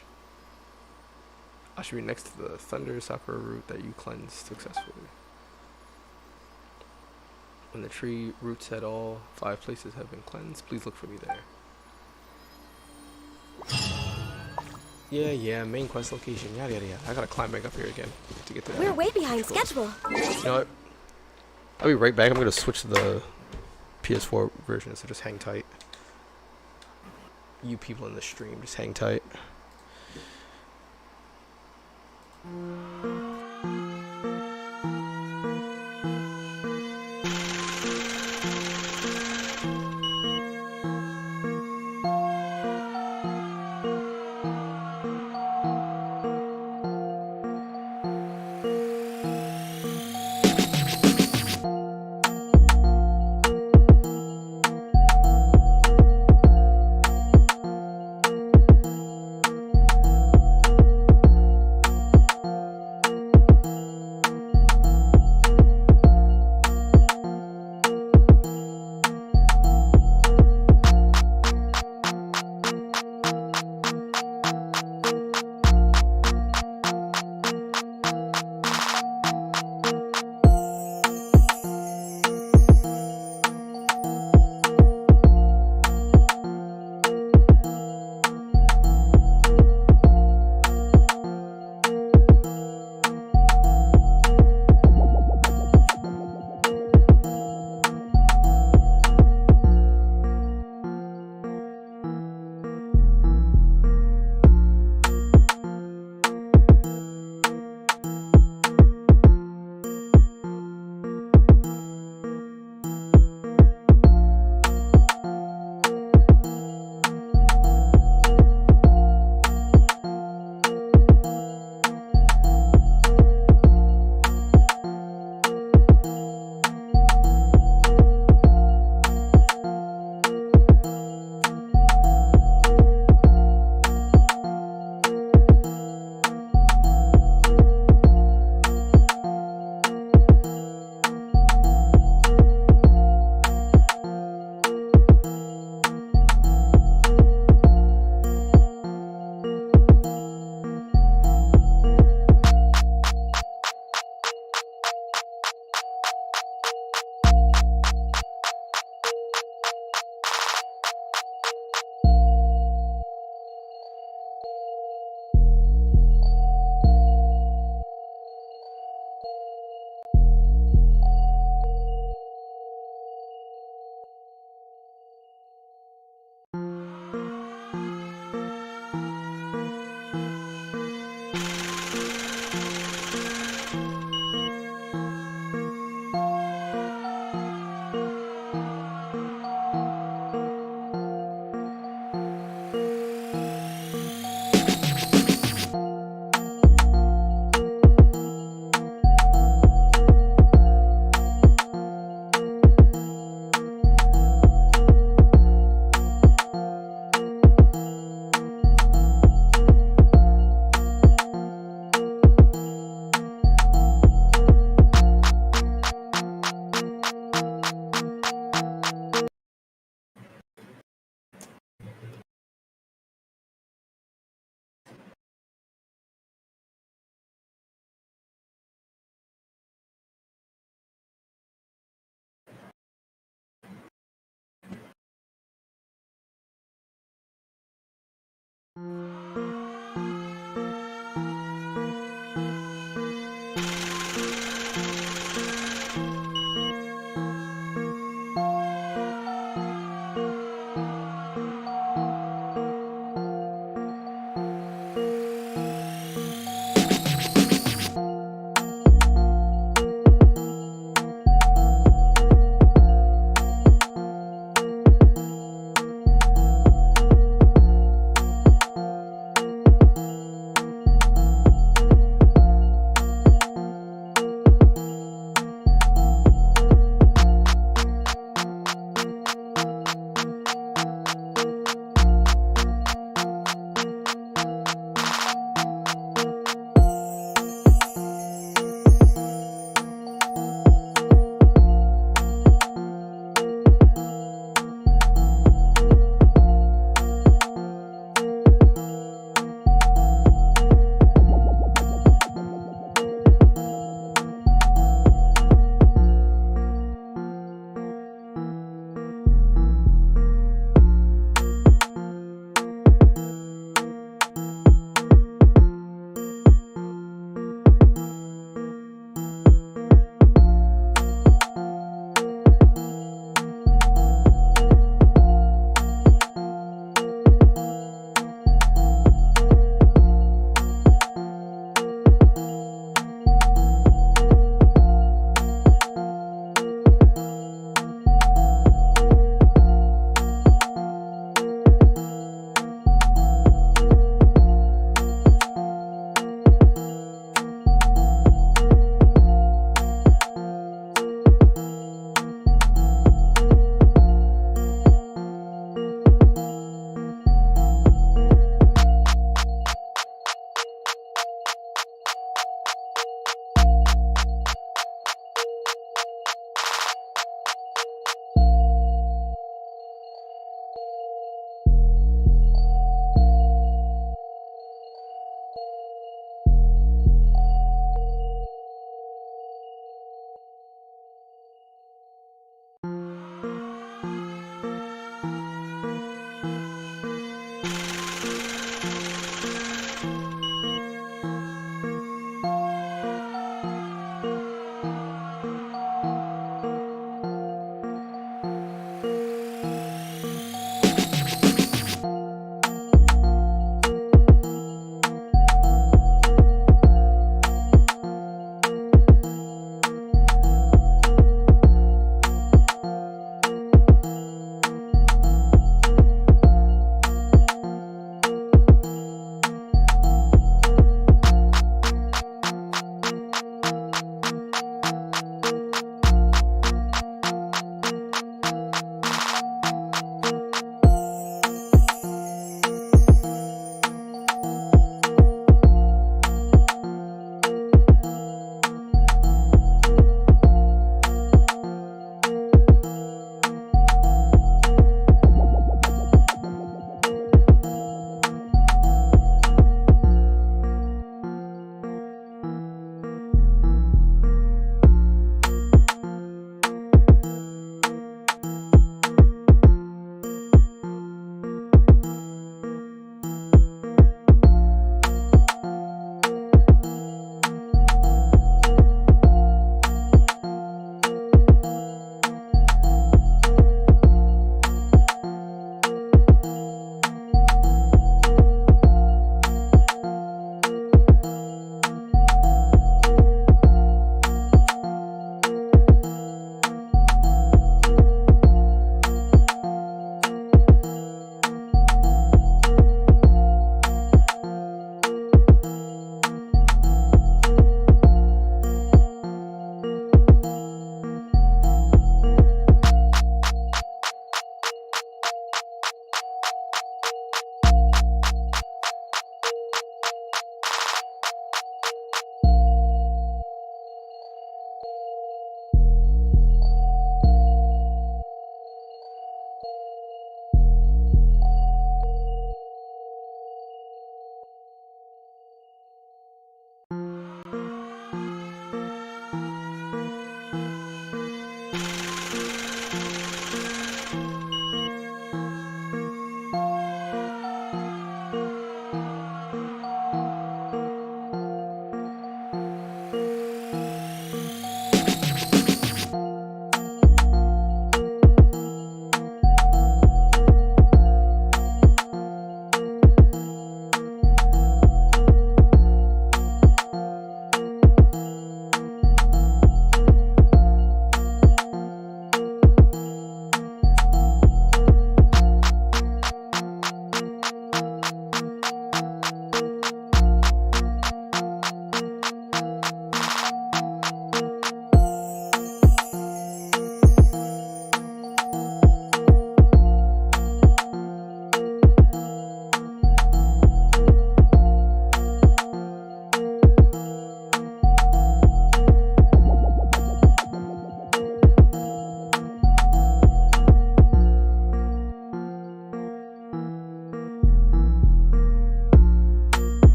I should be next to the Thunder Sakura root that you cleansed successfully. When the tree roots at all 5 places have been cleansed, please look for me there. Yeah, main quest location, yada yada yada. I gotta climb back up here again to get to that. We're way behind schedule. You know what? I'll be right back. I'm gonna switch to the PS4 version, so just hang tight. You people in the stream, just hang tight.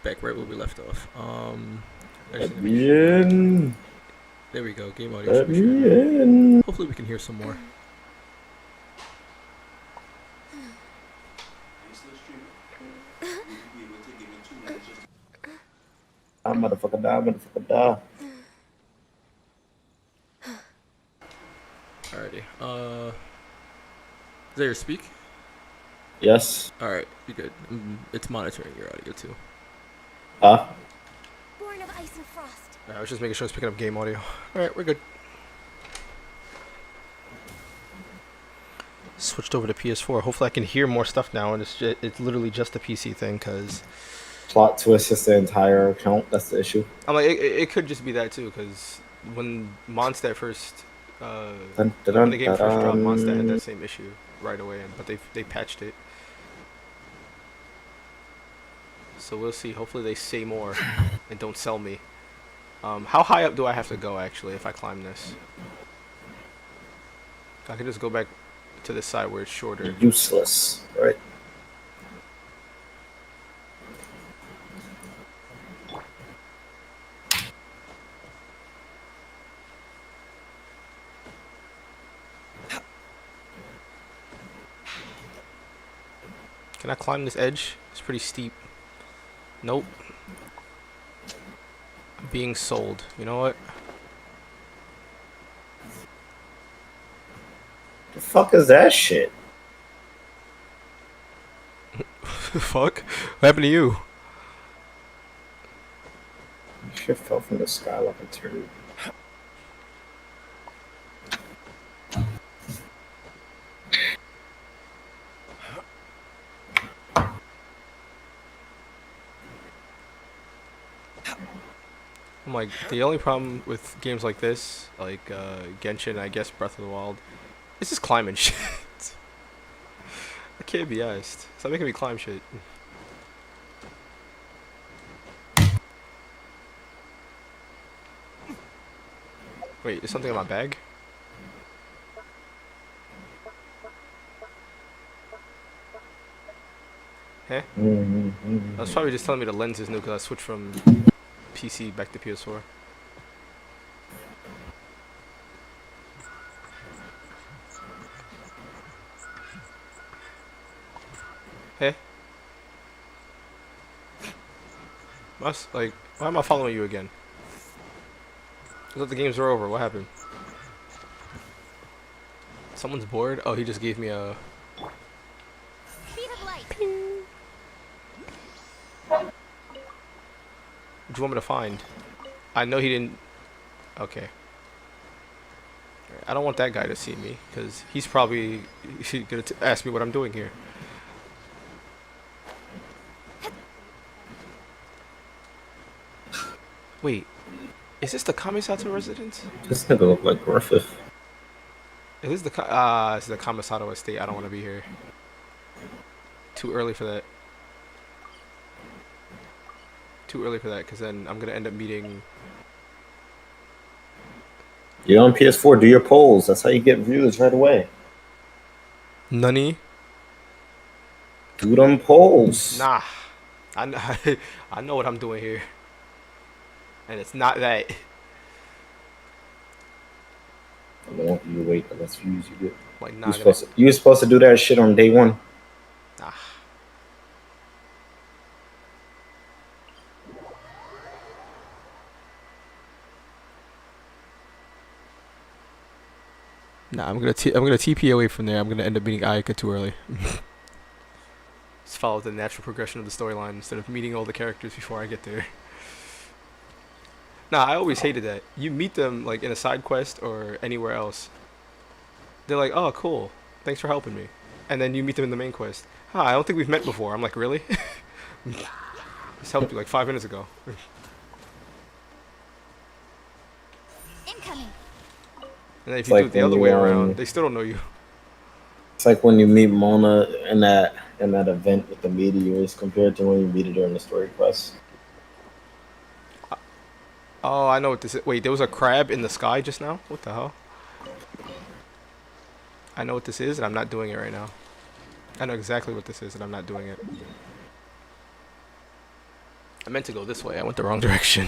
back right where we left off. I just Let need to make me sure. in. There we go. Game audio Let should be me shared now. in. Hopefully we can hear some more. I'm motherfucker die, motherfucker die. Alrighty. Is that your speak? Yes. Alright, be good. It's monitoring your audio too. Huh? Born of ice and frost. I was just making sure it's picking up game audio. Alright, we're good. Switched over to PS4. Hopefully I can hear more stuff now, and it's literally just a PC thing, because... Plot twist is the entire account. That's the issue. I'm like, it could just be that too, because when Mondstadt first... when the game first dropped, Mondstadt had that same issue right away, but they patched it. So we'll see. Hopefully they say more and don't sell me. How high up do I have to go, actually, if I climb this? I can just go back to this side where it's shorter. Useless, right? Can I climb this edge? It's pretty steep. Nope. I'm being sold. You know what? The fuck is that shit? Fuck? What happened to you? Shit fell from the sky like a turd. I'm like, the only problem with games like this, like Genshin, I guess Breath of the Wild, it's just climbing shit. I can't be asked. Stop making me climb shit. Wait, is something in my bag? Huh? That's probably just telling me the lens is new because I switched from PC back to PS4. Hey. Like, why am I following you again? I thought the games were over. What happened? Someone's bored? Oh, he just gave me a... Speed of light. What do you want me to find? I know he didn't... Okay. I don't want that guy to see me, because he's probably going to ask me what I'm doing here. Wait. Is this the Kamisato residence? This nigga look like Griffith. Is this the it's the Kamisato estate. I don't want to be here. Too early for that. Too early for that, because then I'm going to end up meeting... You're on PS4, do your polls. That's how you get views right away. Nani? Do them polls. Nah. I know what I'm doing here. And it's not that. I don't want you to wait the less views you get. Like, nah, you were supposed to do that shit on day one. Nah. Nah, I'm gonna TP away from there. I'm gonna end up meeting Ayaka too early. Just follow the natural progression of the storyline instead of meeting all the characters before I get there. Nah, I always hated that. You meet them like in a side quest or anywhere else. They're like, "Oh, cool. Thanks for helping me." And then you meet them in the main quest. "Huh, I don't think we've met before." I'm like, "Really?" Just helped you like 5 minutes ago. Incoming. And then if you do it the other way around, they still don't know you. It's like when you meet Mona in that event with the meteors compared to when you meet her in the story quest. Oh, I know what this is. Wait, there was a crab in the sky just now? What the hell? I know what this is, and I'm not doing it right now. I know exactly what this is, and I'm not doing it. I meant to go this way. I went the wrong direction.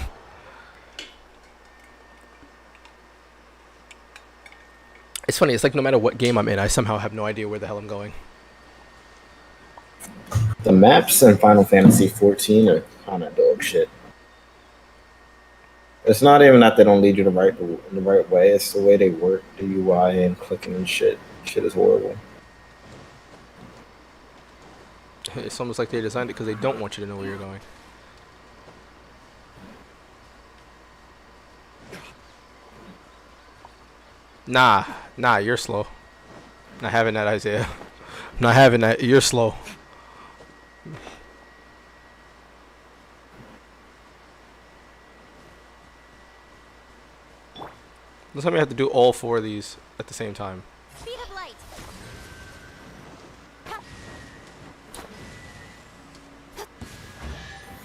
It's funny. It's like no matter what game I'm in, I somehow have no idea where the hell I'm going. The maps in Final Fantasy 14 are kind of dog shit. It's not even that they don't lead you the right way. It's the way they work, the UI and clicking and shit. Shit is horrible. It's almost like they designed it because they don't want you to know where you're going. Nah, you're slow. Not having that, Isaiah. Not having that. You're slow. Looks like we have to do all 4 of these at the same time. Speed of light.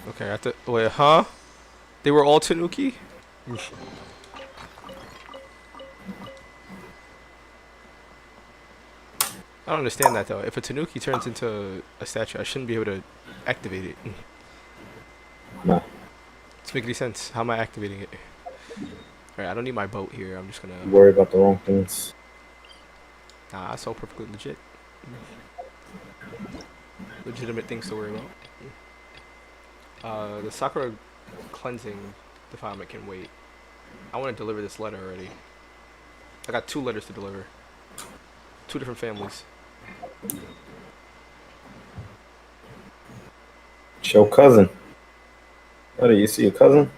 Okay, I have to. Wait, huh? They were all Tanuki? I don't understand that though. If a Tanuki turns into a statue, I shouldn't be able to activate it. No. Doesn't make any sense. How am I activating it? Alright, I don't need my boat here. I'm just gonna. You worry about the wrong things. Nah, that's all perfectly legit. Legitimate things to worry about. The Sakura cleansing defilement can wait. I want to deliver this letter already. I got 2 letters to deliver. 2 different families. It's your cousin. What do you see, your cousin?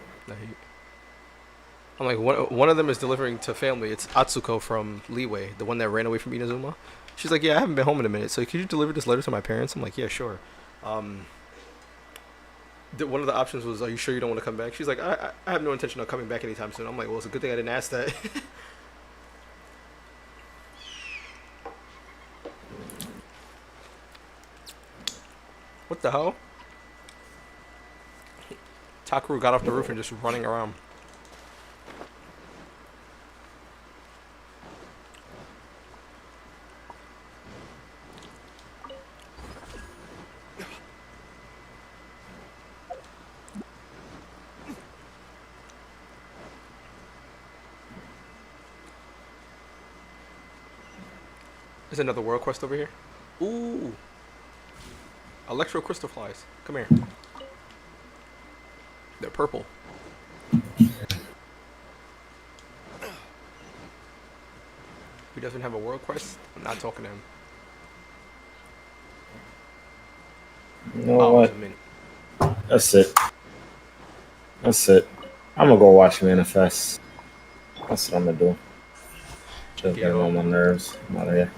I'm like, one of them is delivering to family. It's Atsuko from Leeway, the one that ran away from Inazuma. She's like, yeah, I haven't been home in a minute, so could you deliver this letter to my parents? I'm like, yeah, sure. One of the options was, are you sure you don't want to come back? She's like, I have no intention of coming back anytime soon. I'm like, well, it's a good thing I didn't ask that. What the hell? Takaru got off the roof and just running around. There's another world quest over here. Ooh. Electro crystal flies. Come here. They're purple. Who doesn't have a world quest? I'm not talking to him. You know what? That's it. That's it. I'm gonna go watch Manifest. That's what I'm gonna do. Just get on my nerves. I'm out of here.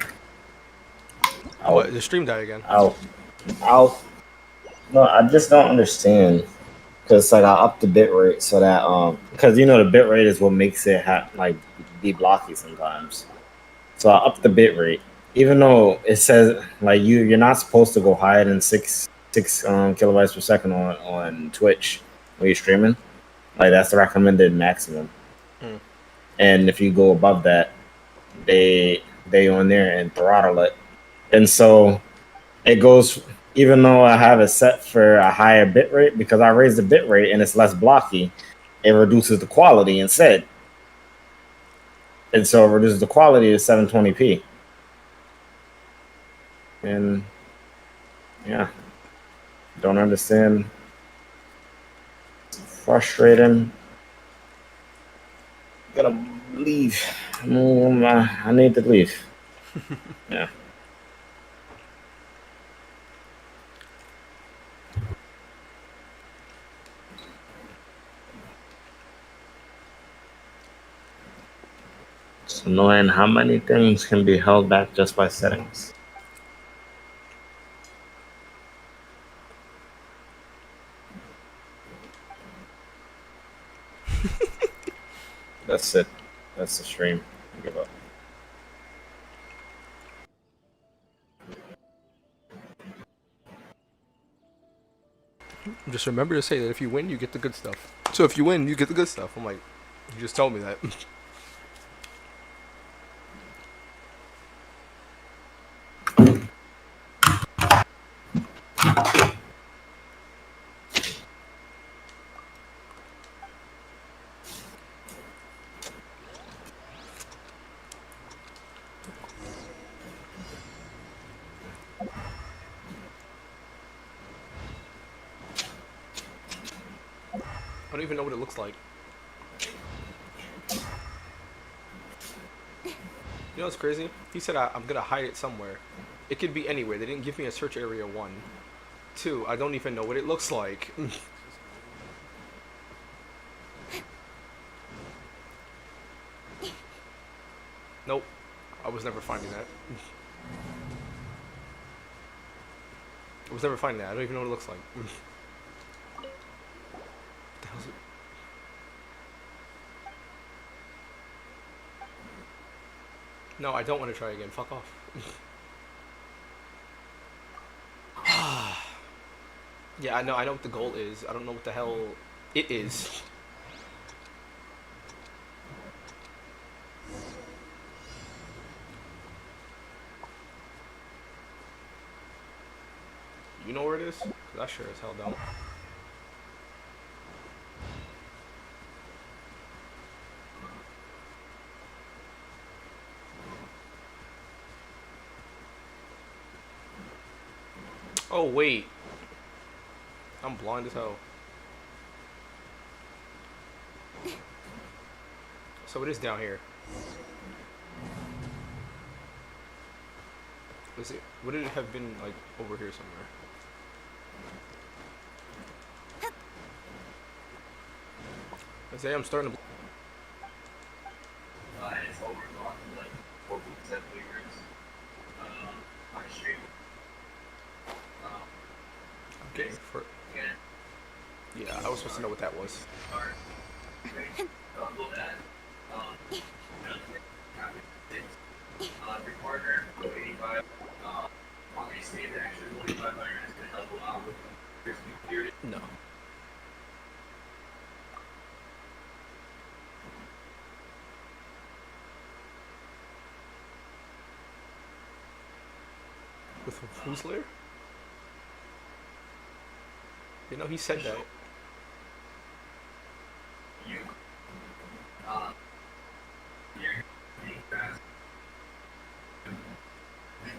What? The stream died again. No, I just don't understand. Cause like I upped the bit rate so that because you know the bit rate is what makes it like be blocky sometimes. So I upped the bit rate, even though it says like you're not supposed to go higher than six kilobytes per second on Twitch when you're streaming. Like that's the recommended maximum. And if you go above that, they on there and throttle it. And so it goes, even though I have it set for a higher bit rate, because I raised the bit rate and it's less blocky, it reduces the quality instead. And so it reduces the quality to 720p. And yeah, don't understand. It's frustrating. Gotta leave. I need to leave. Yeah. It's annoying how many things can be held back just by settings. That's it. That's the stream. I give up. Just remember to say that if you win, you get the good stuff. So if you win, you get the good stuff. I'm like, you just told me that. don't even know what it looks like. You know what's crazy? He said I'm gonna hide it somewhere. It could be anywhere. They didn't give me a search area 1. 2, I don't even know what it looks like. Nope. I was never finding that. I was never finding that. I don't even know what it looks like. What the hell is it? No, I don't want to try again. Fuck off. Yeah, I know what the goal is. I don't know what the hell it is. You know where it is? 'Cause I sure as hell don't. Oh, wait. I'm blind as hell. So it is down here. Is it? Would it have been, like, over here somewhere? I say I'm starting to... It's over like 4 weeks at Figures. My stream. Okay, for... Yeah, I was supposed to know what that was. Your partner, 85, obviously, the extra 2,500 is going to help a lot with security. No. With whose lair? You know, he said that.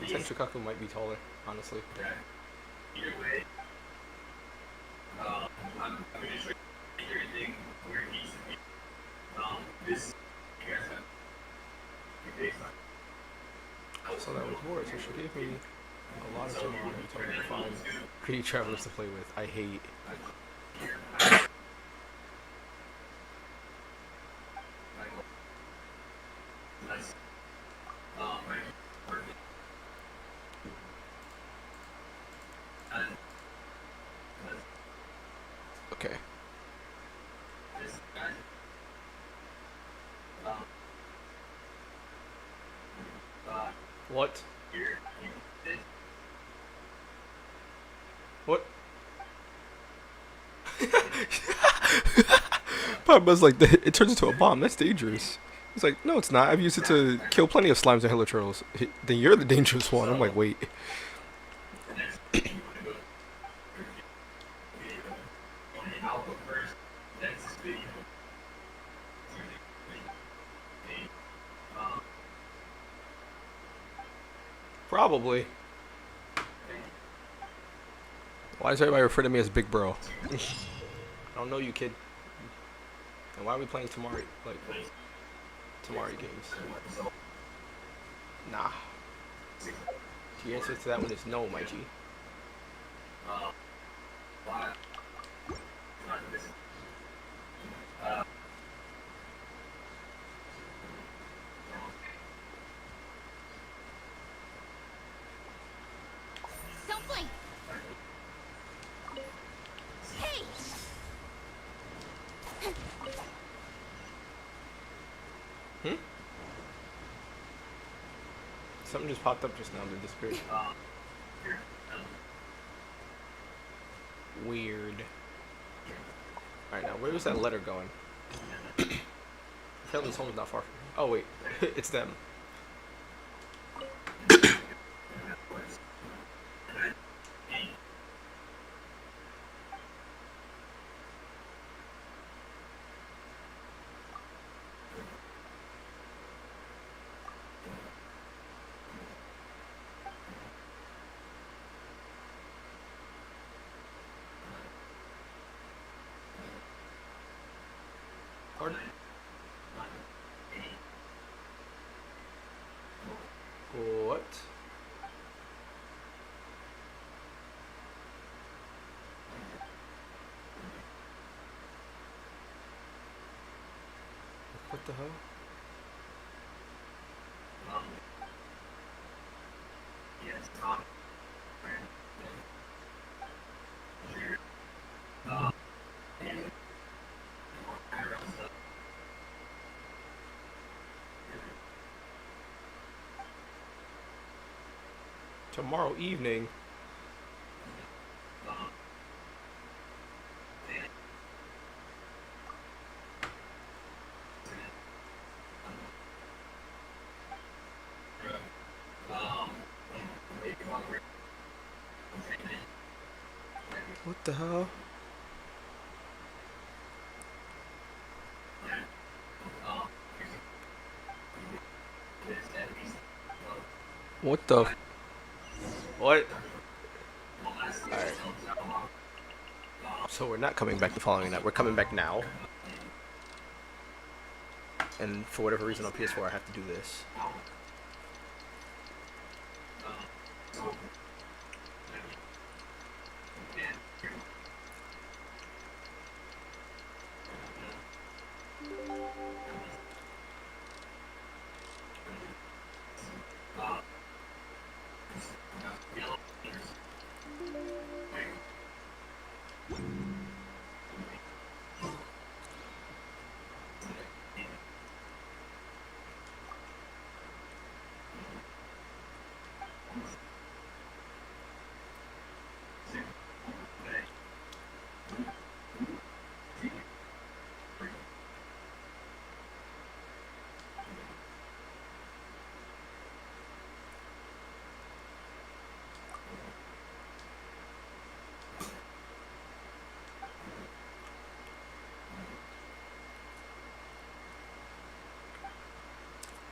Senchukaku might be taller, honestly. Either way, I'm going to show you everything where it needs to be. This, you guys have. So that was more, so she gave me a lot of gem on and told me to find pretty travelers to play with. I hate. Okay. What? What? Papa's like, it turns into a bomb. That's dangerous. He's like, no, it's not. I've used it to kill plenty of slimes and helitrolls. Then you're the dangerous one. I'm like, wait. Probably. Why does everybody refer to me as Big Bro? I don't know you, kid. And why are we playing Tamari? Like, Tamari games? Nah. The answer to that one is no, my G. Don't blink. Hey. Something just popped up just now and disappeared. Weird. Alright, now where was that letter going? Apparently this home's not far from here. Oh wait, it's them. hard. What? What the hell? Tomorrow evening. What the hell? What the? What? Alright. So we're not coming back the following night. We're coming back now. And for whatever reason on PS4 I have to do this.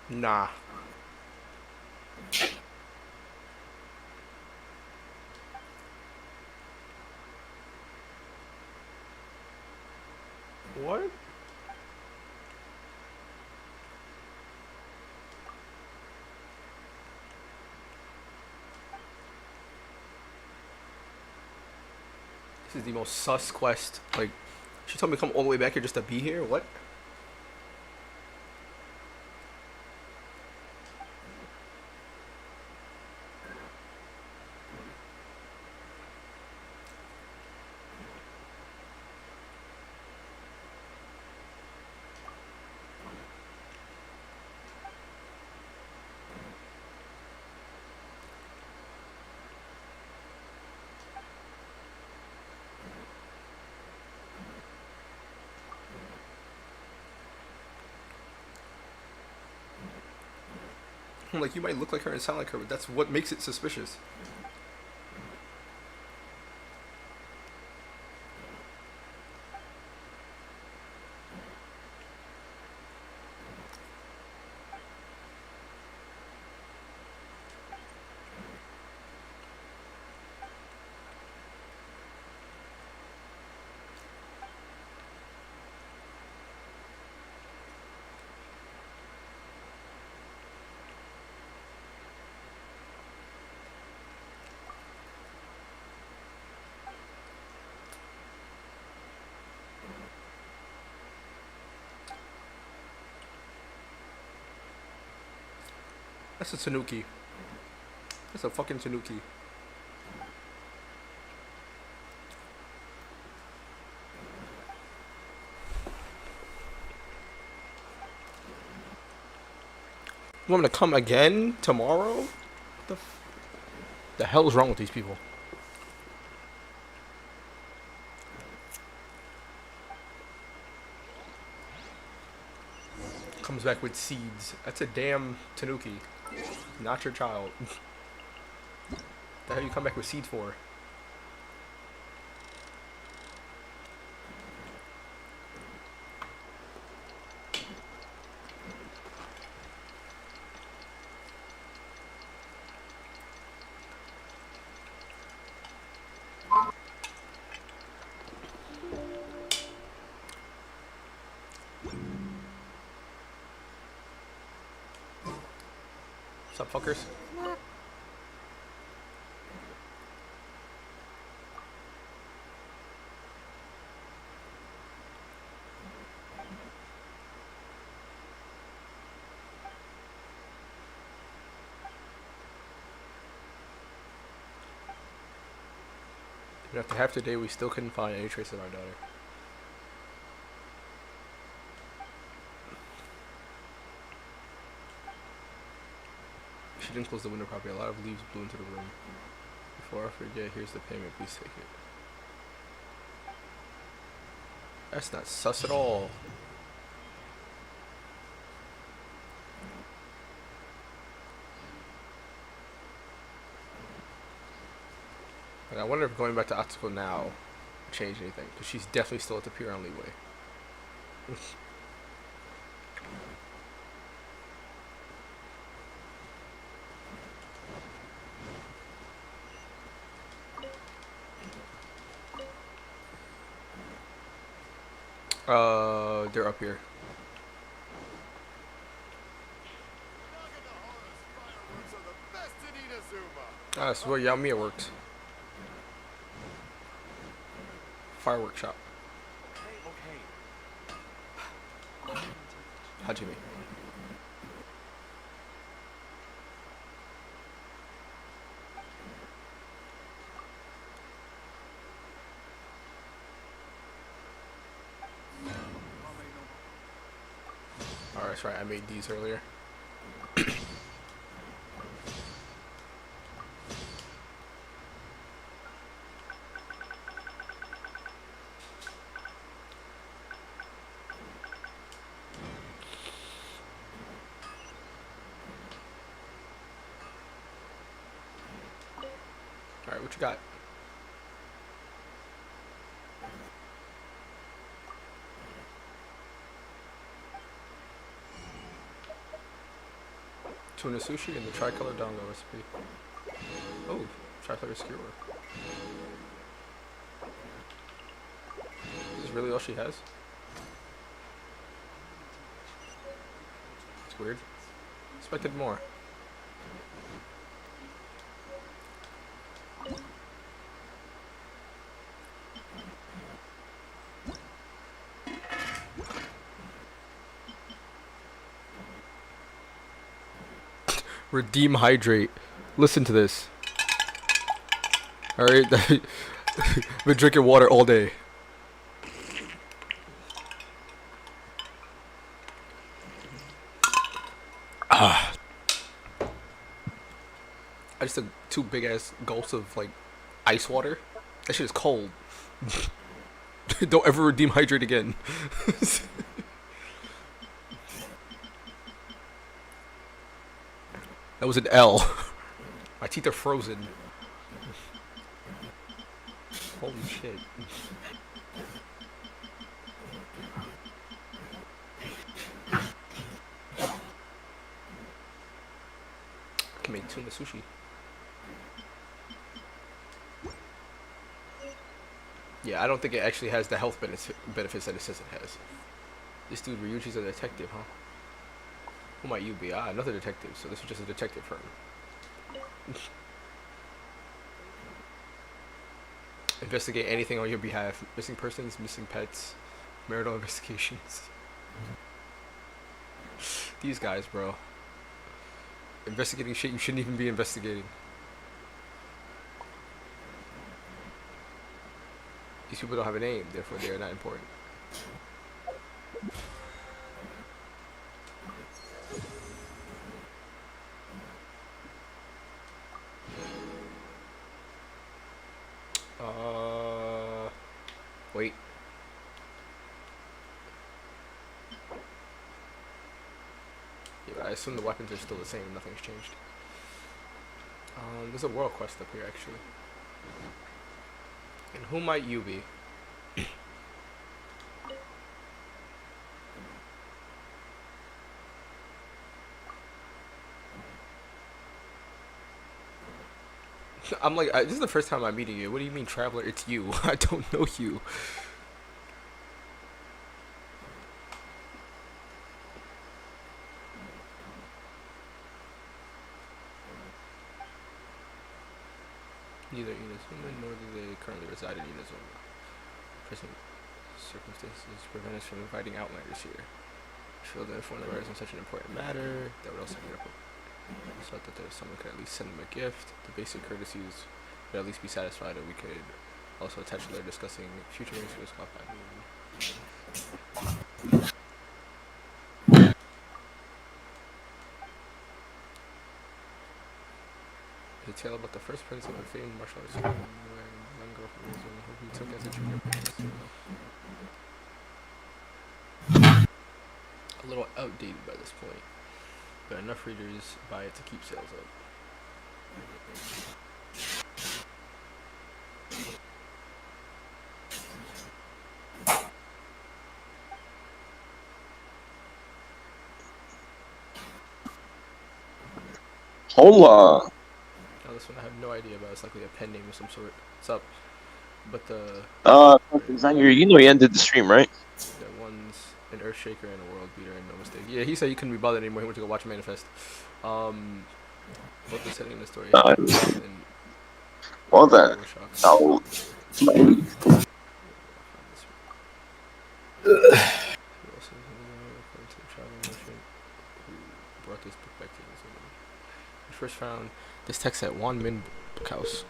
Nah. What? This is the most sus quest. Like, she told me to come all the way back here just to be here? What? Like, you might look like her and sound like her, but that's what makes it suspicious. That's a Tanuki. That's a fucking Tanuki. You want me to come again tomorrow? What the hell is wrong with these people? Comes back with seeds. That's a damn Tanuki. Not your child. The hell you come back with seeds for? What's up, fuckers? Even after half the day, we still couldn't find any trace of our daughter. She didn't close the window properly. A lot of leaves blew into the room. Before I forget, here's the payment. Please take it. That's not sus at all. And I wonder if going back to Atsuko now will change anything, because she's definitely still at the pier on leeway. They're up here. Ah, that's where Yamiya works. Fireworks shop. Hajime. Oh, that's right, I made these earlier. Alright, what you got? Tuna sushi and the tricolor dango recipe. Oh, tricolor skewer. Is this really all she has? It's weird. Expected more. Redeem hydrate. Listen to this. Alright. Been drinking water all day. I just took 2 big ass gulps of like ice water. That shit is cold. Don't ever redeem hydrate again. That was an L. My teeth are frozen. Holy shit. I can make tuna sushi. Yeah, I don't think it actually has the health benefits that it says it has. This dude Ryuji's a detective, huh? Who might you be? Ah, another detective. So this is just a detective firm. Investigate anything on your behalf. Missing persons, missing pets, marital investigations. These guys, bro. Investigating shit you shouldn't even be investigating. These people don't have a name, therefore they are not important. Wait. Yeah, but I assume the weapons are still the same. Nothing's changed. There's a world quest up here, actually. And who might you be? I'm like, this is the first time I'm meeting you. What do you mean, traveler? It's you. I don't know you. Neither Inazuma nor do they currently reside in Inazuma. Present circumstances prevent us from inviting outlanders here. I feel that if one of ours on such an important matter, that would also be up. So I thought that if someone could at least send them a gift, the basic courtesies would at least be satisfied, and we could also attach to their discussing future ways to discuss that. A tale about the first prince of a famed martial arts school, where a young girl from Arizona who he took as a junior apprentice. A little outdated by this point, but enough readers buy it to keep sales up. Hola. Now this one I have no idea about. It's likely a pen name of some sort. What's up? But the you know he ended the stream, right? that one's an earthshaker and a world beater and no mistake. Yeah, he said he couldn't be bothered anymore. He went to go watch Manifest. Both the setting in the story. And Well then, Who else is according to the traveling merchant who brought this book back to Inazuma. We first found this text at Wan Min Book House.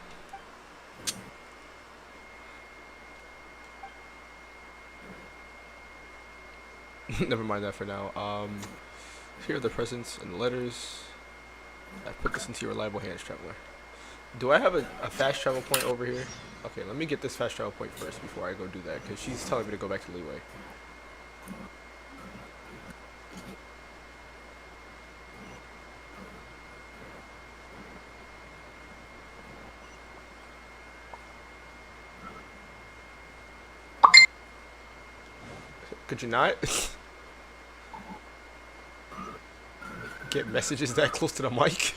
Never mind that for now. Here are the presents and the letters. I put this into your reliable hands, traveler. Do I have a fast travel point over here? Okay, let me get this fast travel point first before I go do that, because she's telling me to go back to Leeway. Could you not? Get messages that close to the mic?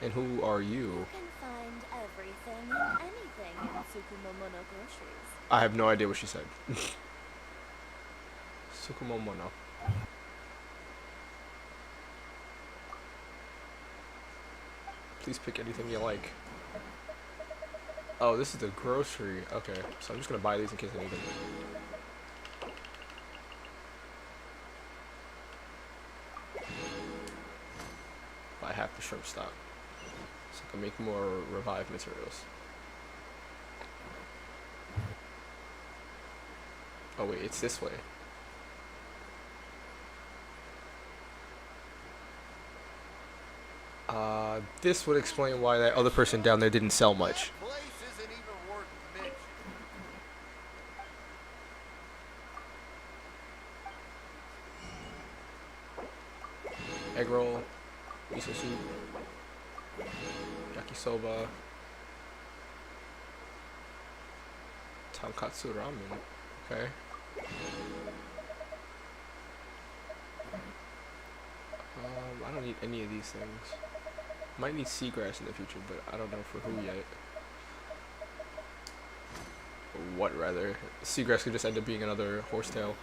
And who are you? You can find everything and anything in Tsukumomono groceries. I have no idea what she said. Tsukumomono. Please pick anything you like. Oh, this is the grocery. Okay, so I'm just gonna buy these in case I need them. Buy half the shrimp stock, so I can make more revived materials. Oh wait, it's this way. This would explain why that other person down there didn't sell much. Egg roll, miso soup, yakisoba, tonkatsu ramen. Okay. I don't need any of these things. Might need seagrass in the future, but I don't know for who yet. Or what, rather. Seagrass could just end up being another horsetail.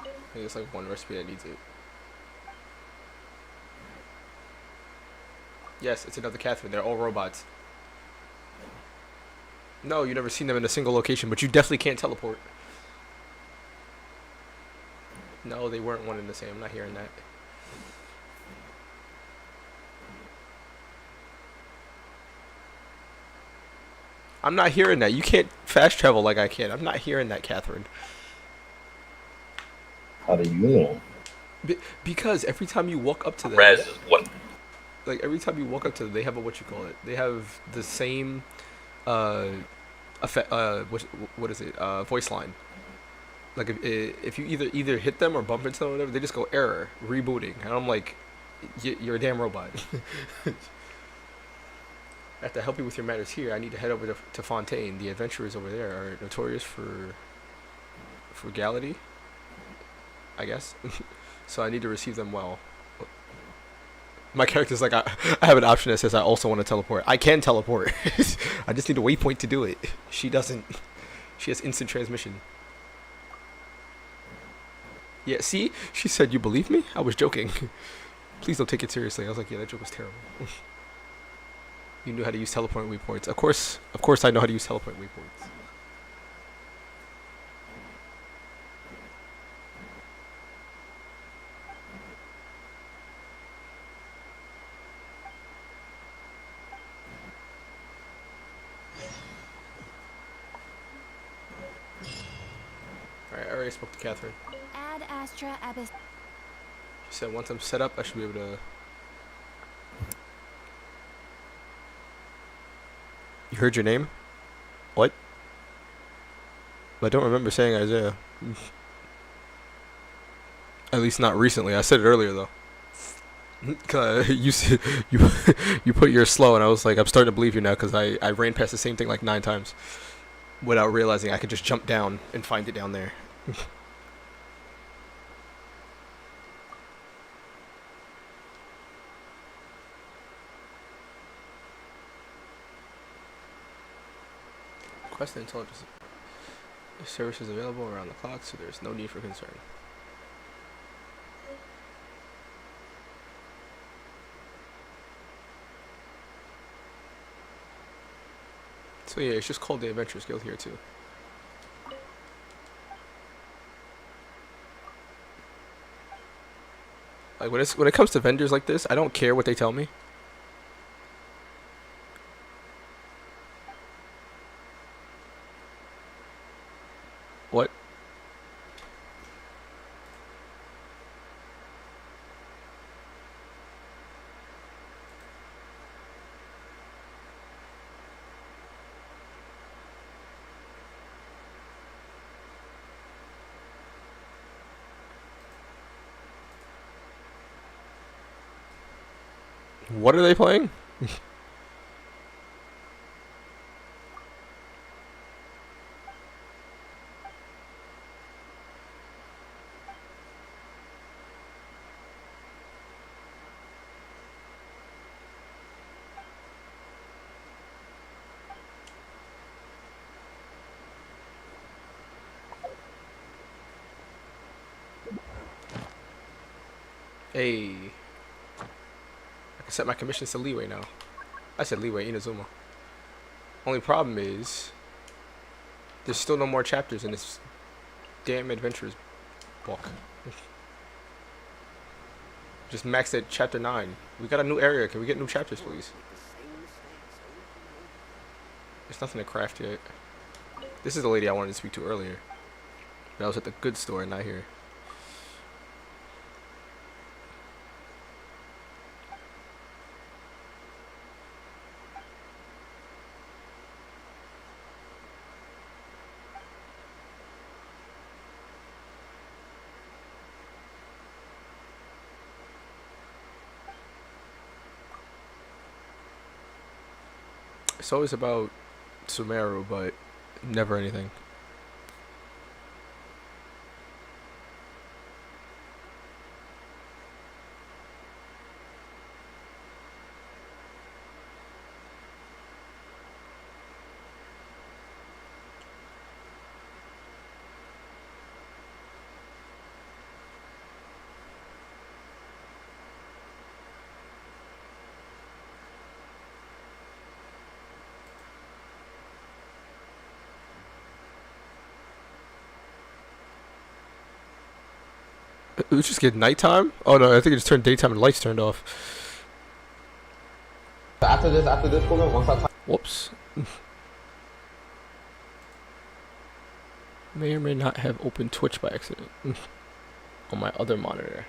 I think it's like one recipe that needs it. Yes, it's another Catherine. They're all robots. No, you've never seen them in a single location, but you definitely can't teleport. No, they weren't one and the same. I'm not hearing that. I'm not hearing that. You can't fast travel like I can. I'm not hearing that, Catherine. How do you know? Because every time you walk up to them, Res is what? like every time you walk up to them, they have a what you call it. They have the same, what is it? Voice line. Like if you either hit them or bump into them or whatever, they just go error, rebooting, and I'm like, you're a damn robot. I have to help you with your matters here. I need to head over to Fontaine. The adventurers over there are notorious for frugality, I guess. So I need to receive them well. My character's like, I have an option that says I also want to teleport. I can teleport. I just need a waypoint to do it. She doesn't. She has instant transmission. Yeah, see? She said, you believe me? I was joking. please don't take it seriously. I was like, yeah, that joke was terrible. You knew how to use teleport waypoints. Of course I know how to use teleport waypoints. Alright, I already spoke to Catherine. Ad Astra Abyss. She said once I'm set up, I should be able to... You heard your name? What? I don't remember saying Isaiah. At least not recently. I said it earlier though. You put yours slow, and I was like, I'm starting to believe you now because I ran past the same thing like 9 times without realizing I could just jump down and find it down there. Quest intelligence. The service is available around the clock, so there's no need for concern. So yeah, it's just called the Adventurers Guild here too. Like when it comes to vendors like this, I don't care what they tell me. What? What are they playing? Hey. I can set my commissions to leeway now. I said leeway, Inazuma. Only problem is there's still no more chapters in this damn adventures book. Just maxed at chapter 9. We got a new area. Can we get new chapters, please? There's nothing to craft yet. This is the lady I wanted to speak to earlier. But I was at the goods store, not here. It's always about Sumeru, but never anything. We just get nighttime? Oh no, I think it just turned daytime and lights turned off. After this, once I Whoops. May or may not have opened Twitch by accident on my other monitor.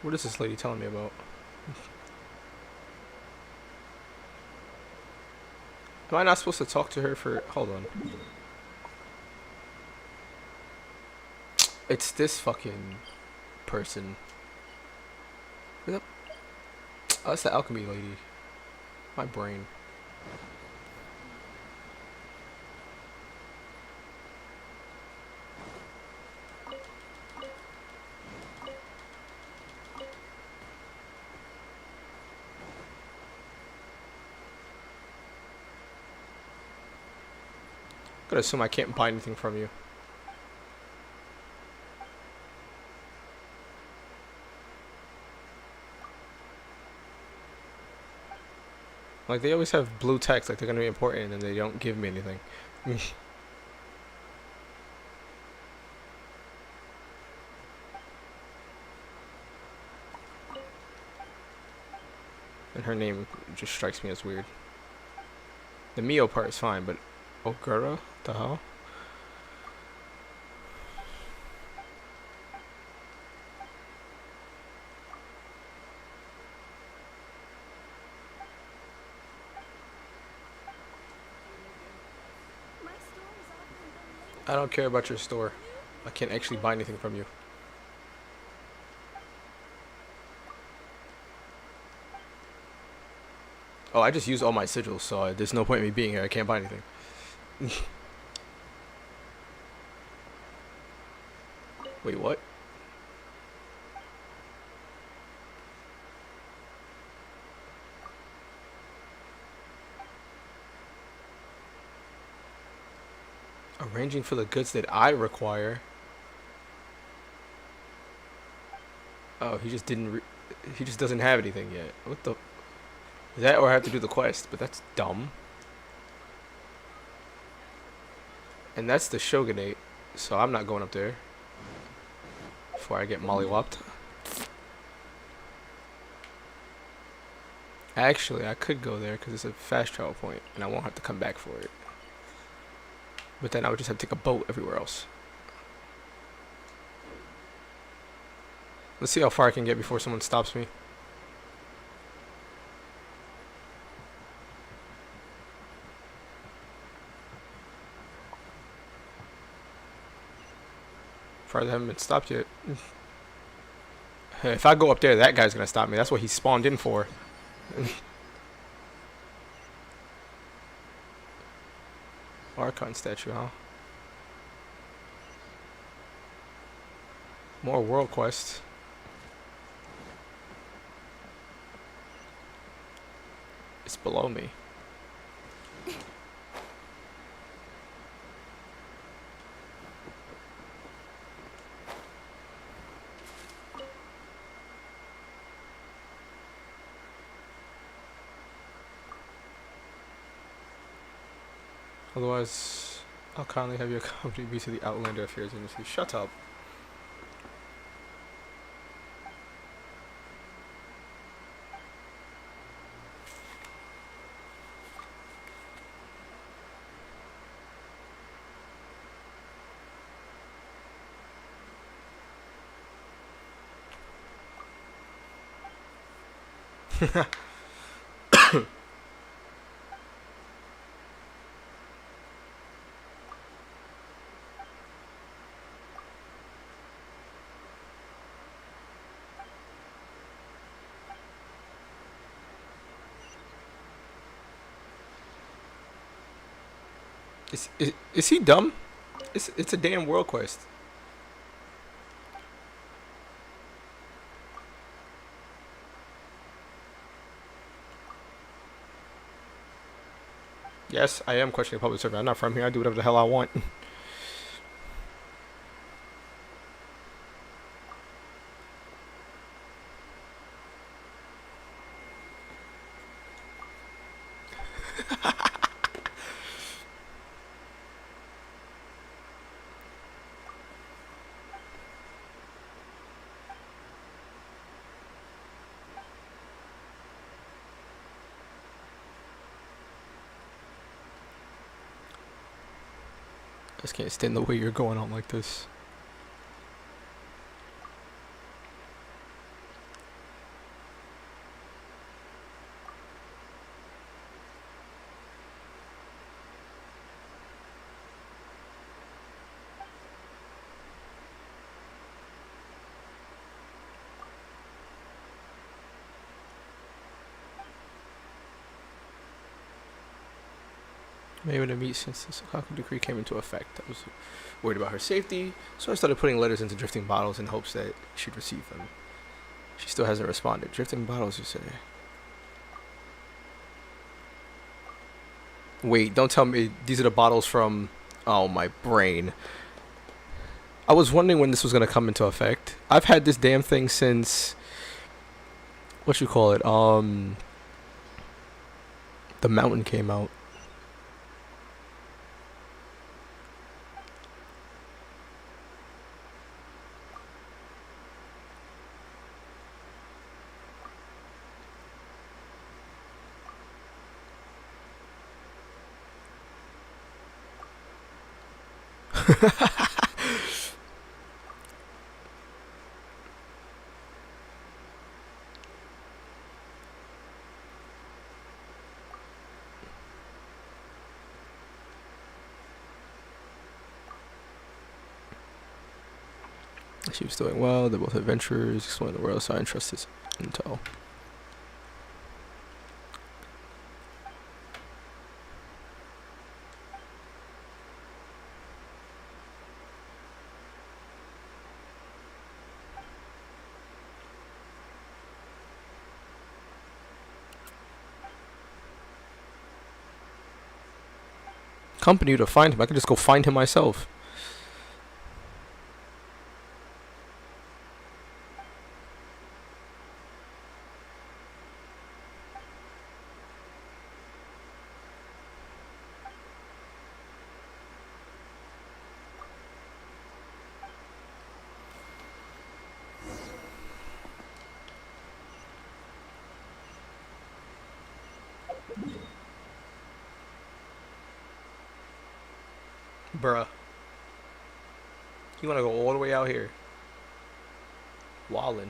What is this lady telling me about? Am I not supposed to talk to her for... Hold on. It's this fucking person. Oh, that's the alchemy lady. My brain. gotta assume I can't buy anything from you. Like, they always have blue text, like they're gonna be important, and they don't give me anything. And her name just strikes me as weird. The Mio part is fine, but Ogura? The hell? I don't care about your store. I can't actually buy anything from you. Oh, I just used all my sigils, so there's no point in me being here. I can't buy anything. Wait, what? Arranging for the goods that I require. Oh, he just didn't. He just doesn't have anything yet. What the? That or I have to do the quest, but that's dumb. And that's the Shogunate, so I'm not going up there before I get mollywopped. Actually, I could go there because it's a fast travel point, and I won't have to come back for it. But then I would just have to take a boat everywhere else. Let's see how far I can get before someone stops me. Farther haven't been stopped yet. If I go up there, that guy's gonna stop me. That's what he spawned in for. Archon statue, huh? More world quests. It's below me. Otherwise, I'll kindly have you accompany me to the Outlander Affairs Industry. Shut up. Is he dumb? It's a damn world quest. Yes, I am questioning public servant. I'm not from here. I do whatever the hell I want. I just can't stand the way you're going on like this. Maybe to meet since the Sokaku decree came into effect. I was worried about her safety, so I started putting letters into drifting bottles in hopes that she'd receive them. She still hasn't responded. Drifting bottles, you say? Wait, don't tell me these are the bottles from Oh, my brain. I was wondering when this was gonna come into effect. I've had this damn thing since what you call it? The Mountain came out. She was doing well. They're both adventurers, exploring the world, so I entrust his intel. Company to find him. I could just go find him myself. Bruh. You wanna go all the way out here? Wallin.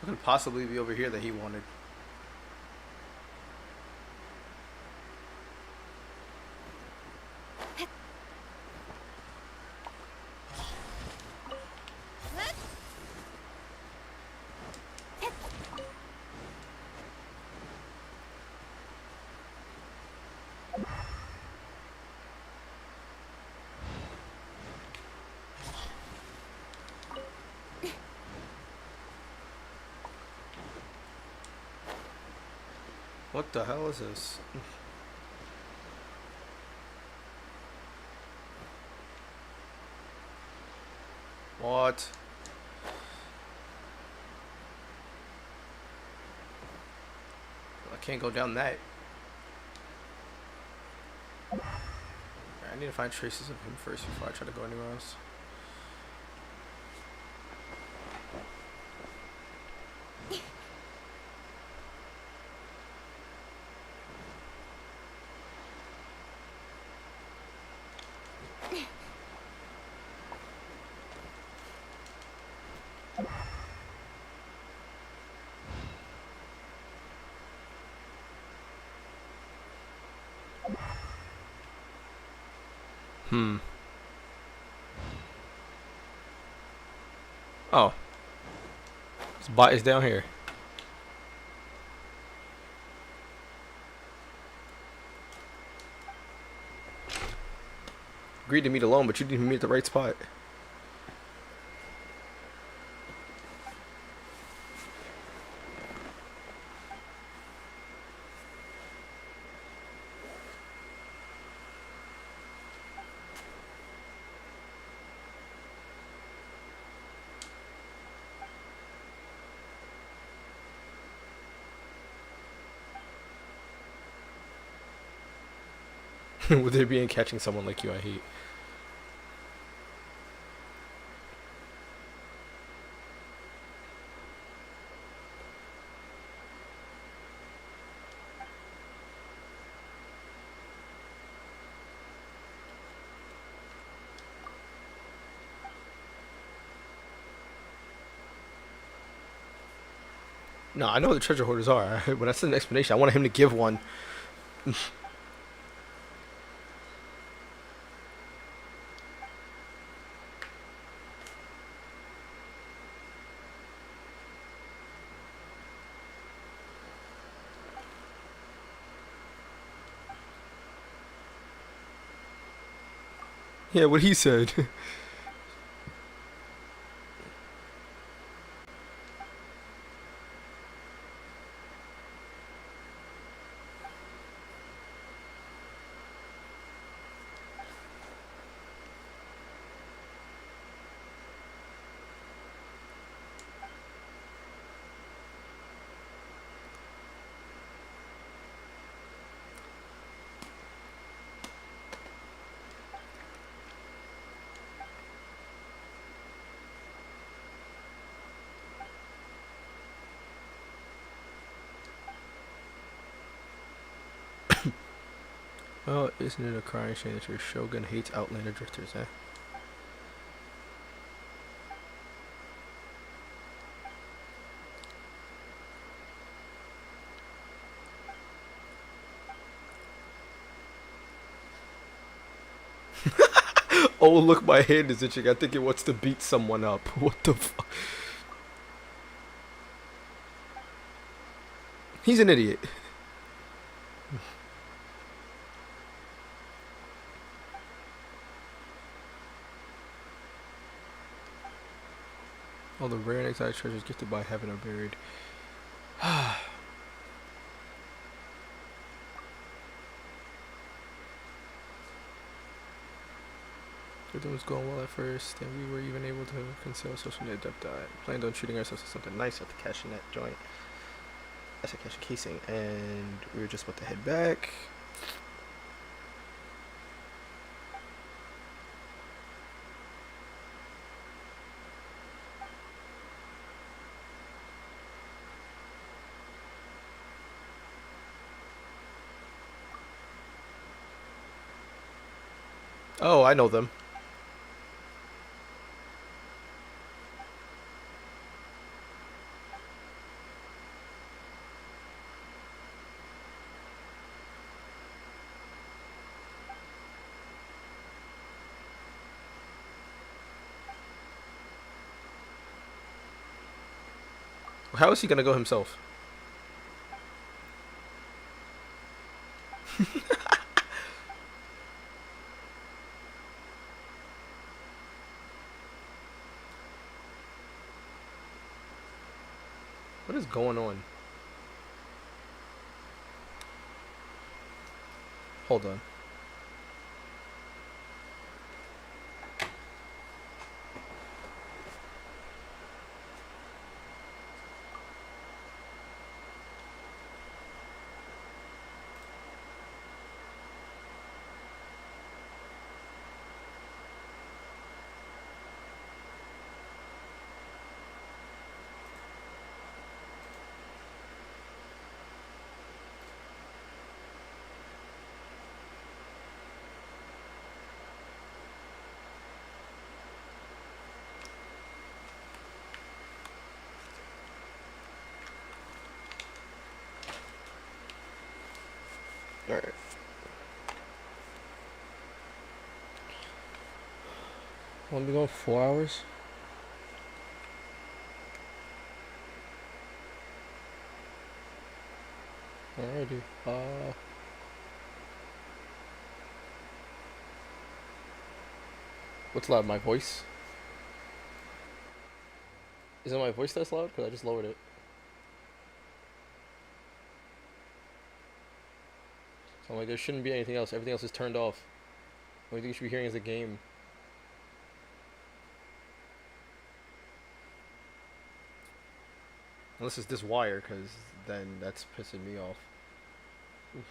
What could possibly be over here that he wanted? What the hell is this? What? I can't go down that. I need to find traces of him first before I try to go anywhere else. Oh. This bot is down here. Agreed to meet alone, but you didn't meet at the right spot. Would there be in catching someone like you I hate? No, I know who the treasure hoarders are, but that's an explanation. I wanted him to give one. Yeah, what he said. Oh, isn't it a crying shame that your shogun hates Outlander drifters, eh? Oh, look, my hand is itching. I think it wants to beat someone up. What the fuck? He's an idiot. All the rare and exotic treasures gifted by heaven are buried. Everything was going well at first, and we were even able to conceal social net depth. Planned on treating ourselves to something nice at the cash net joint. That's a cash casing, and we were just about to head back. Oh, I know them. How is he gonna go himself? What is going on? Hold on. Alright. Want to go 4 hours? Alrighty. What's loud? My voice? Is it my voice that's loud? Because I just lowered it. So I'm like, there shouldn't be anything else. Everything else is turned off. The only thing you should be hearing is the game. Unless it's this wire, because then that's pissing me off. Oof.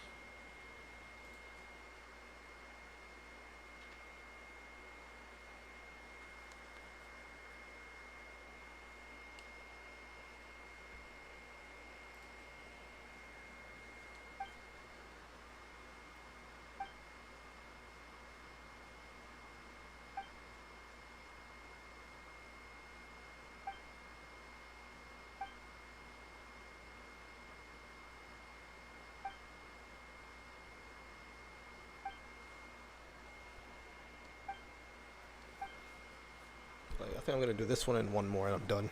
think I'm gonna do this one and one more, and I'm done.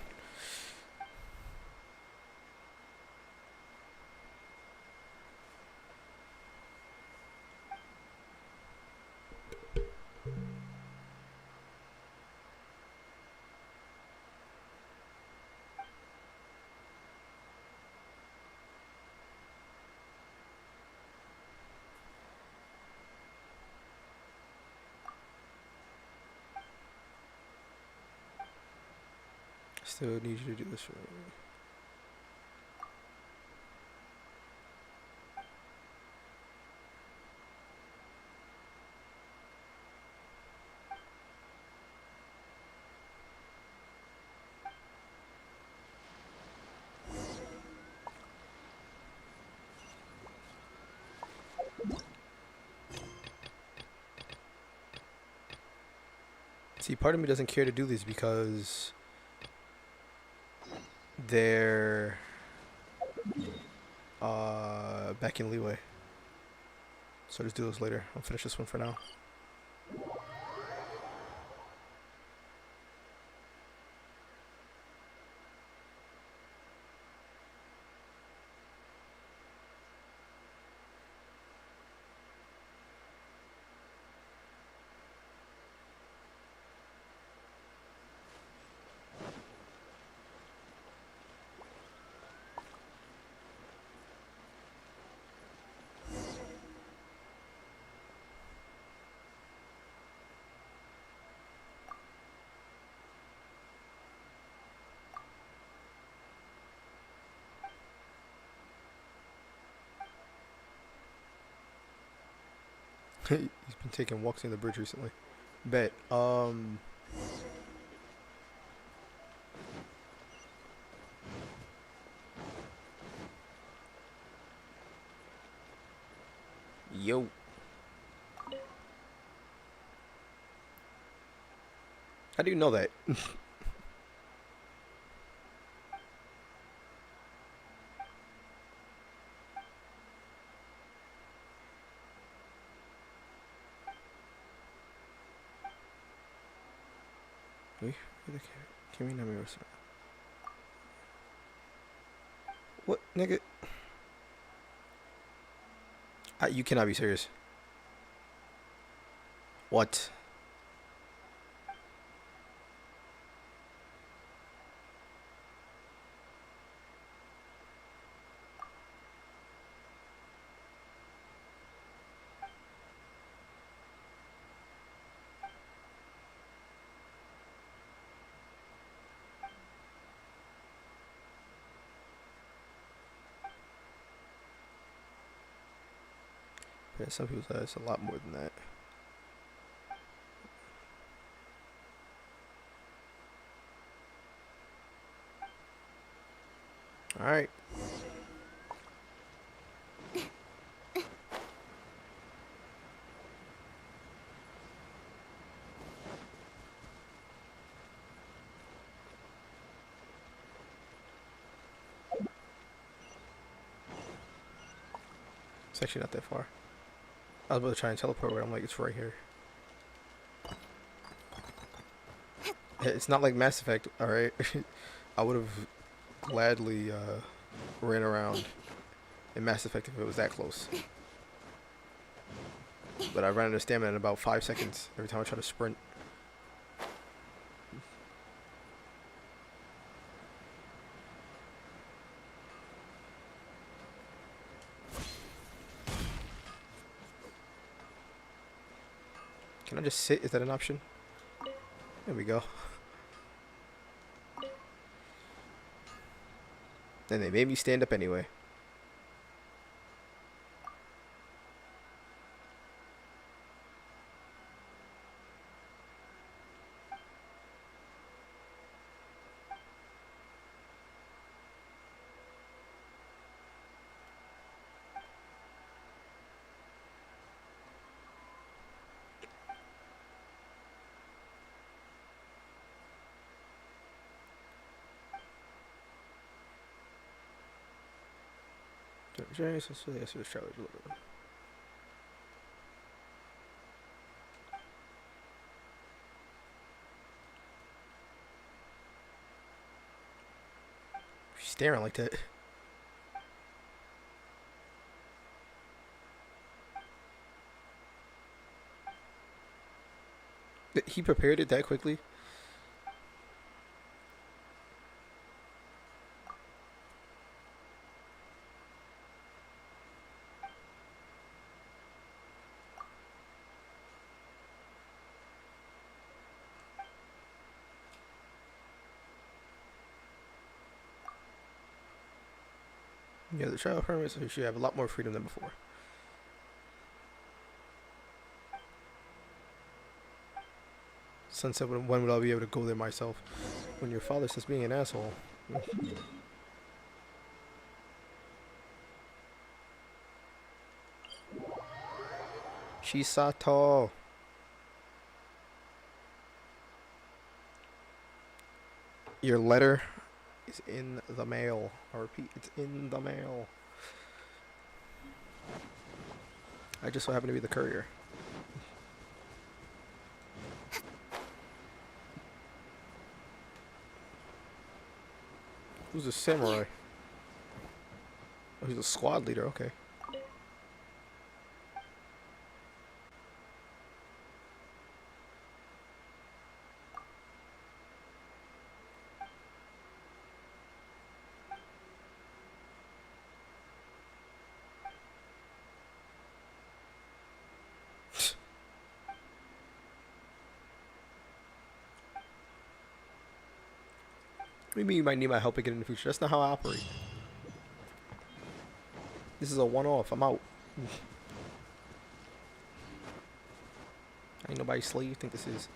Still need you to do this for me. See, part of me doesn't care to do these because they're back in leeway. So just do those later. I'll finish this one for now. He's been taking walks near the bridge recently. Bet. Yo. How do you know that? What, nigga? You cannot be serious. What? Yeah, some people say it's a lot more than that. All right. It's actually not that far. I was about to try and teleport, but I'm like, it's right here. It's not like Mass Effect, alright? I would have gladly ran around in Mass Effect if it was that close. But I ran out of stamina in about 5 seconds every time I try to sprint. Can I just sit? Is that an option? There we go. And they made me stand up anyway. staring like that. He prepared it that quickly? Yeah, the travel permit, so you should have a lot more freedom than before. Sunset, when would I be able to go there myself? When your father says being an asshole. Shisato. Your letter is in the mail. I repeat, it's in the mail. I just so happen to be the courier. Who's a samurai? Oh, he's a squad leader, okay. What do you mean you might need my help again in the future? That's not how I operate. This is a one-off. I'm out. Ain't nobody slave you think this is.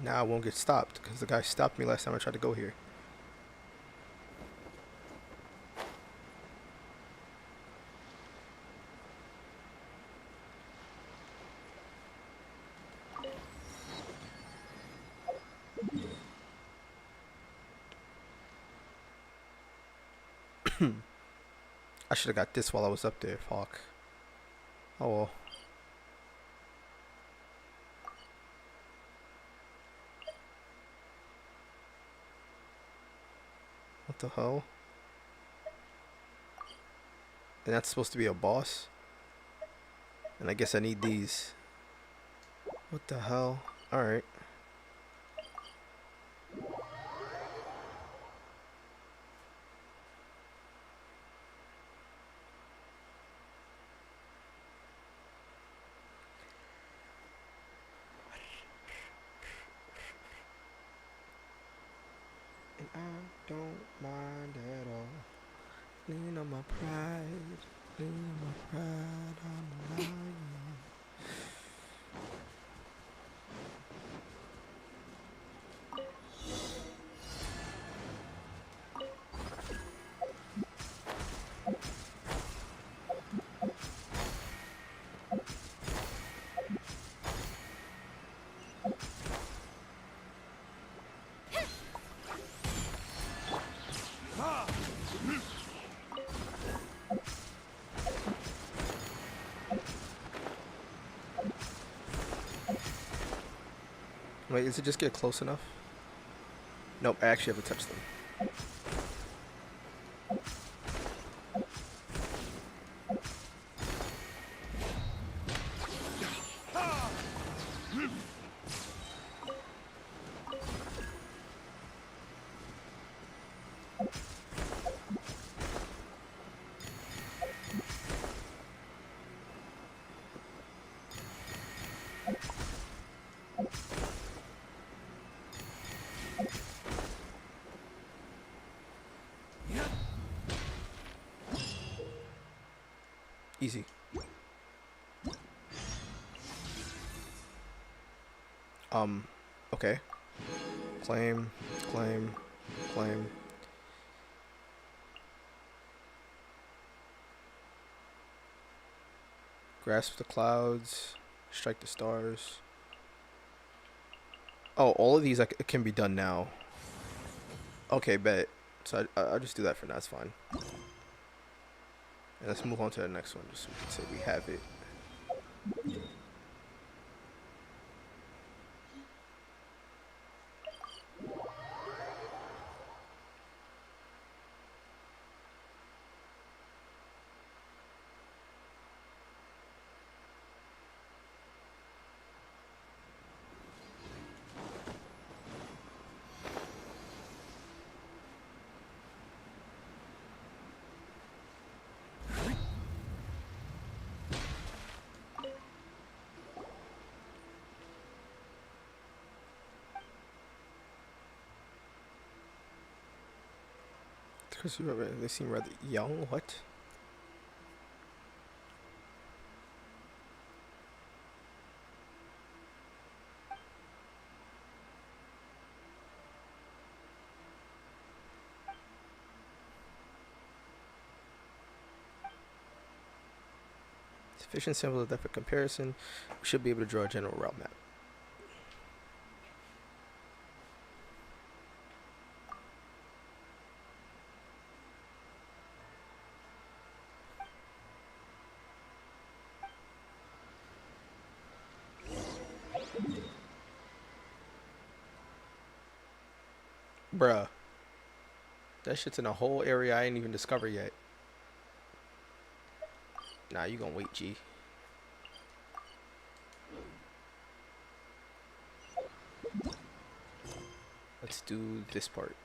Now I won't get stopped because the guy stopped me last time I tried to go here. I should have got this while I was up there. Fuck. Oh well. What the hell? And that's supposed to be a boss? And I guess I need these. What the hell? Alright. And I don't mind at all. Lean on my pride. Lean on my pride. I'm a lion. Wait, does it just get close enough? Nope, I actually have to touch them. Easy. Okay. Claim, claim, claim. Grasp the clouds. Strike the stars. Oh, all of these can be done now. Okay, bet. So I'll just do that for now. That's fine. And let's move on to the next one, just so we can say we have it. Because they seem rather young. What? Sufficient sample of depth for comparison. We should be able to draw a general route map. Bruh. That shit's in a whole area I ain't even discovered yet. Nah, you gonna wait, G. Let's do this part.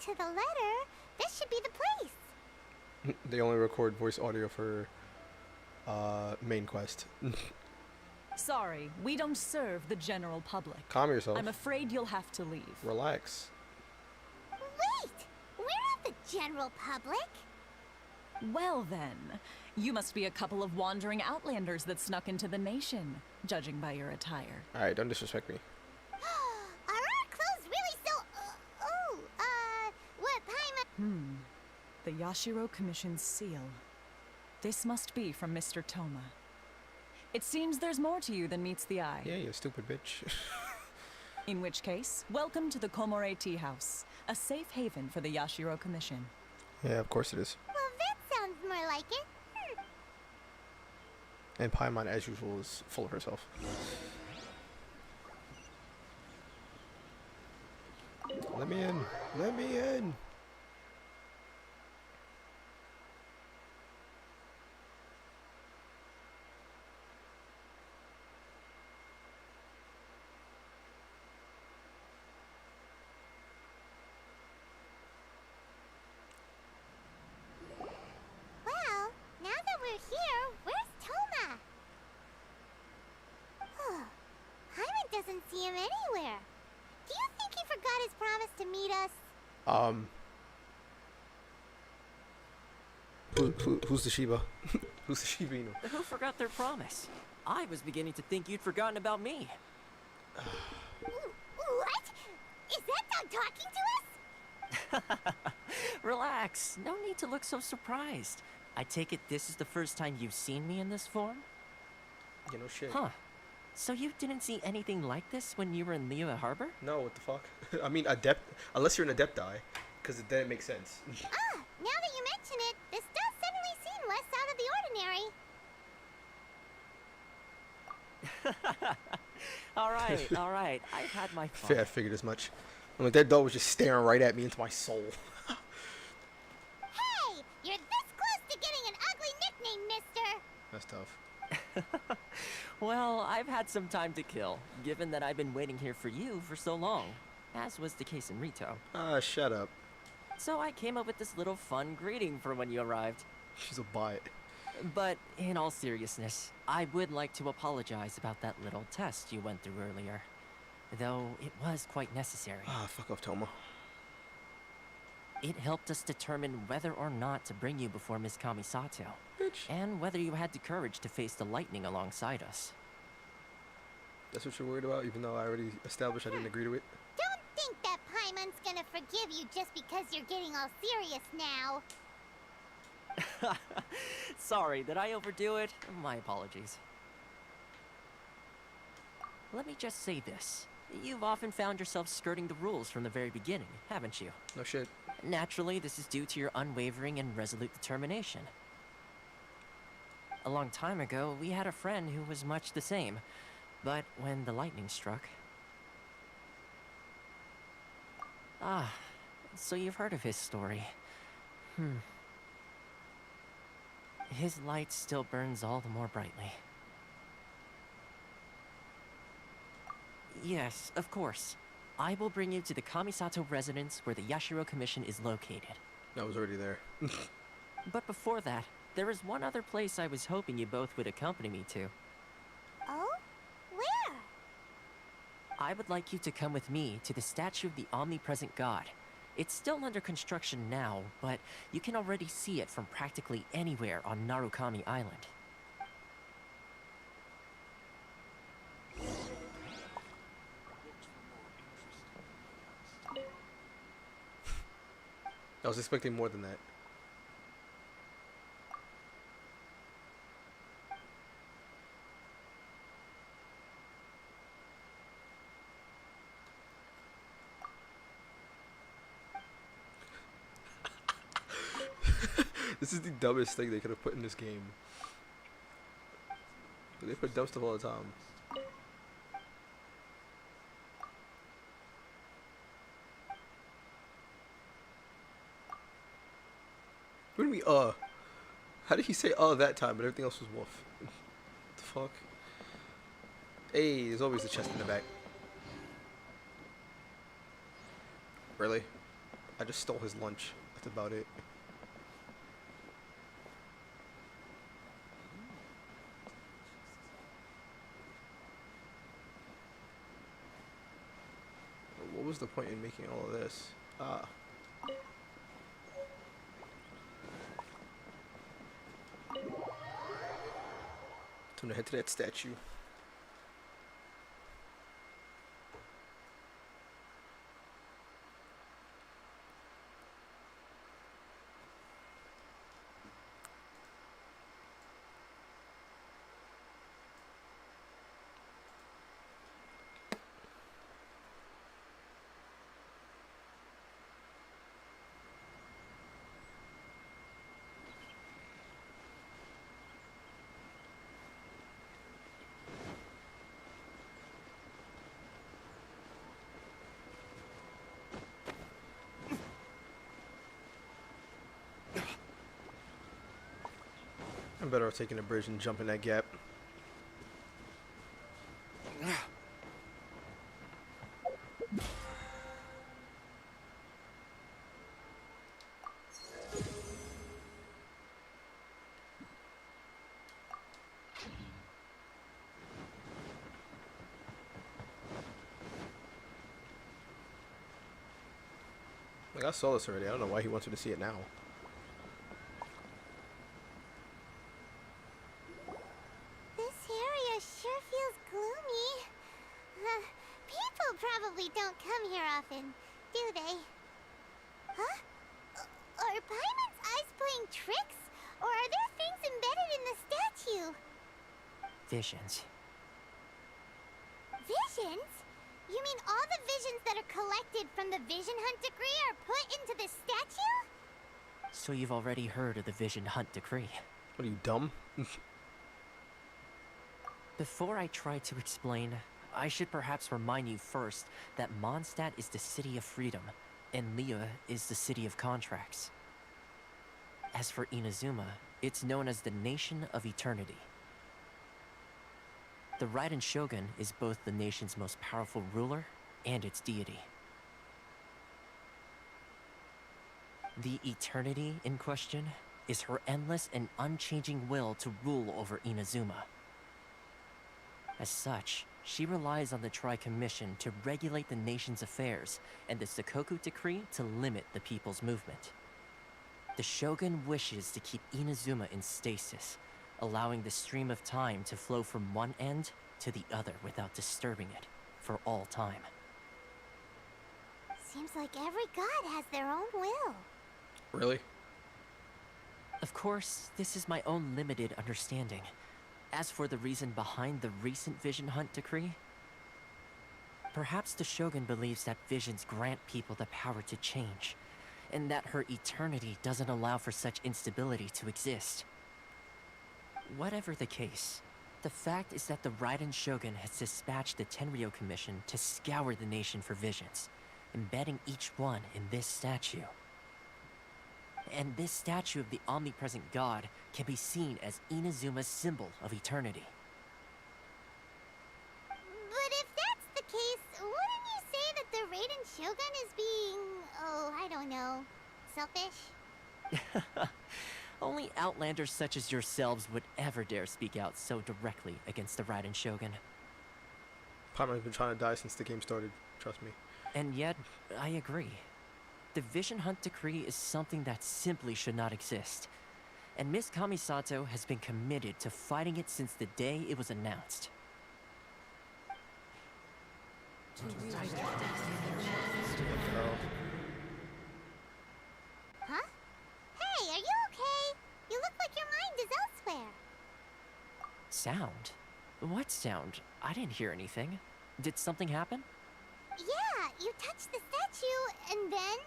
To the letter, this should be the place. They only record voice audio for main quest. Sorry, we don't serve the general public. Calm yourself. I'm afraid you'll have to leave. Relax. Wait! We're not the general public. Well then, you must be a couple of wandering outlanders that snuck into the nation, judging by your attire. Alright, don't disrespect me. The Yashiro Commission's seal. This must be from Mr. Toma. It seems there's more to you than meets the eye. Yeah, you stupid bitch. In which case, welcome to the Komore Tea House, a safe haven for the Yashiro Commission. Yeah, of course it is. Well, that sounds more like it. And Paimon, as usual, is full of herself. Let me in. Let me in. See him anywhere. Do you think he forgot his promise to meet us? Who's the Shiba? Who's the Shiba Inu? Who forgot their promise? I was beginning to think you'd forgotten about me. What? Is that dog talking to us? Relax. No need to look so surprised. I take it this is the first time you've seen me in this form? You know shit. Huh. So you didn't see anything like this when you were in Liyue Harbor? No, what the fuck? I mean, adept, unless you're an adepti, because then it makes sense. Now that you mention it, this does suddenly seem less out of the ordinary. Alright, I've had my fun. I figured as much. I'm like, that dog was just staring right at me into my soul. Hey, you're this close to getting an ugly nickname, mister. That's tough. Well, I've had some time to kill, given that I've been waiting here for you for so long. as was the case in Rito. Ah, shut up. So I came up with this little fun greeting for when you arrived. She's a bot. But in all seriousness, I would like to apologize about that little test you went through earlier. Though it was quite necessary. Ah, fuck off, Toma. It helped us determine whether or not to bring you before Miss Kamisato. Bitch. And whether you had the courage to face the lightning alongside us. That's what you're worried about, even though I already established I didn't agree to it? Don't think that Paimon's gonna forgive you just because you're getting all serious now. Sorry, did I overdo it? My apologies. Let me just say this. You've often found yourself skirting the rules from the very beginning, haven't you? No shit. Naturally, this is due to your unwavering and resolute determination. A long time ago, we had a friend who was much the same. But when the lightning struck... Ah, so you've heard of his story. His light still burns all the more brightly. Yes, of course. I will bring you to the Kamisato residence where the Yashiro Commission is located. I was already there. But before that, there is one other place I was hoping you both would accompany me to. Oh? Where? I would like you to come with me to the statue of the omnipresent god. It's still under construction now, but you can already see it from practically anywhere on Narukami Island. I was expecting more than that. This is the dumbest thing they could have put in this game. They put dumb stuff all the time. What do you mean, How did he say that time, but everything else was wolf? What the fuck? Hey, there's always a chest in the back. Really? I just stole his lunch. That's about it. What was the point in making all of this? Ah. Time to head to that statue. I'm better off taking a bridge and jumping that gap. Like, I saw this already. I don't know why he wants me to see it now. This area sure feels gloomy. People probably don't come here often, do they? Huh? Are Paimon's eyes playing tricks? Or are there things embedded in the statue? Visions. Visions? You mean all the visions that are collected from the Vision Hunt Decree are put into the statue? So you've already heard of the Vision Hunt Decree. What are you, dumb? Before I try to explain, I should perhaps remind you first that Mondstadt is the city of freedom, and Liyue is the city of contracts. As for Inazuma, it's known as the Nation of Eternity. The Raiden Shogun is both the nation's most powerful ruler and its deity. The eternity in question is her endless and unchanging will to rule over Inazuma. As such, she relies on the Tri-Commission to regulate the nation's affairs and the Sakoku Decree to limit the people's movement. The Shogun wishes to keep Inazuma in stasis, allowing the stream of time to flow from one end to the other without disturbing it for all time. Seems like every god has their own will. Really? Of course, this is my own limited understanding. As for the reason behind the recent Vision Hunt decree, perhaps the Shogun believes that visions grant people the power to change, and that her eternity doesn't allow for such instability to exist. Whatever the case, the fact is that the Raiden Shogun has dispatched the Tenryou Commission to scour the nation for visions, embedding each one in this statue. And this statue of the omnipresent god can be seen as Inazuma's symbol of eternity. But if that's the case, wouldn't you say that the Raiden Shogun is being, oh, I don't know, selfish? Only outlanders such as yourselves would ever dare speak out so directly against the Raiden Shogun. Paimon has been trying to die since the game started, trust me. And yet, I agree. The Vision Hunt decree is something that simply should not exist. And Miss Kamisato has been committed to fighting it since the day it was announced. Huh? Hey, are you okay? You look like your mind is elsewhere. Sound? What sound? I didn't hear anything. Did something happen? Yeah, you touched the statue, and then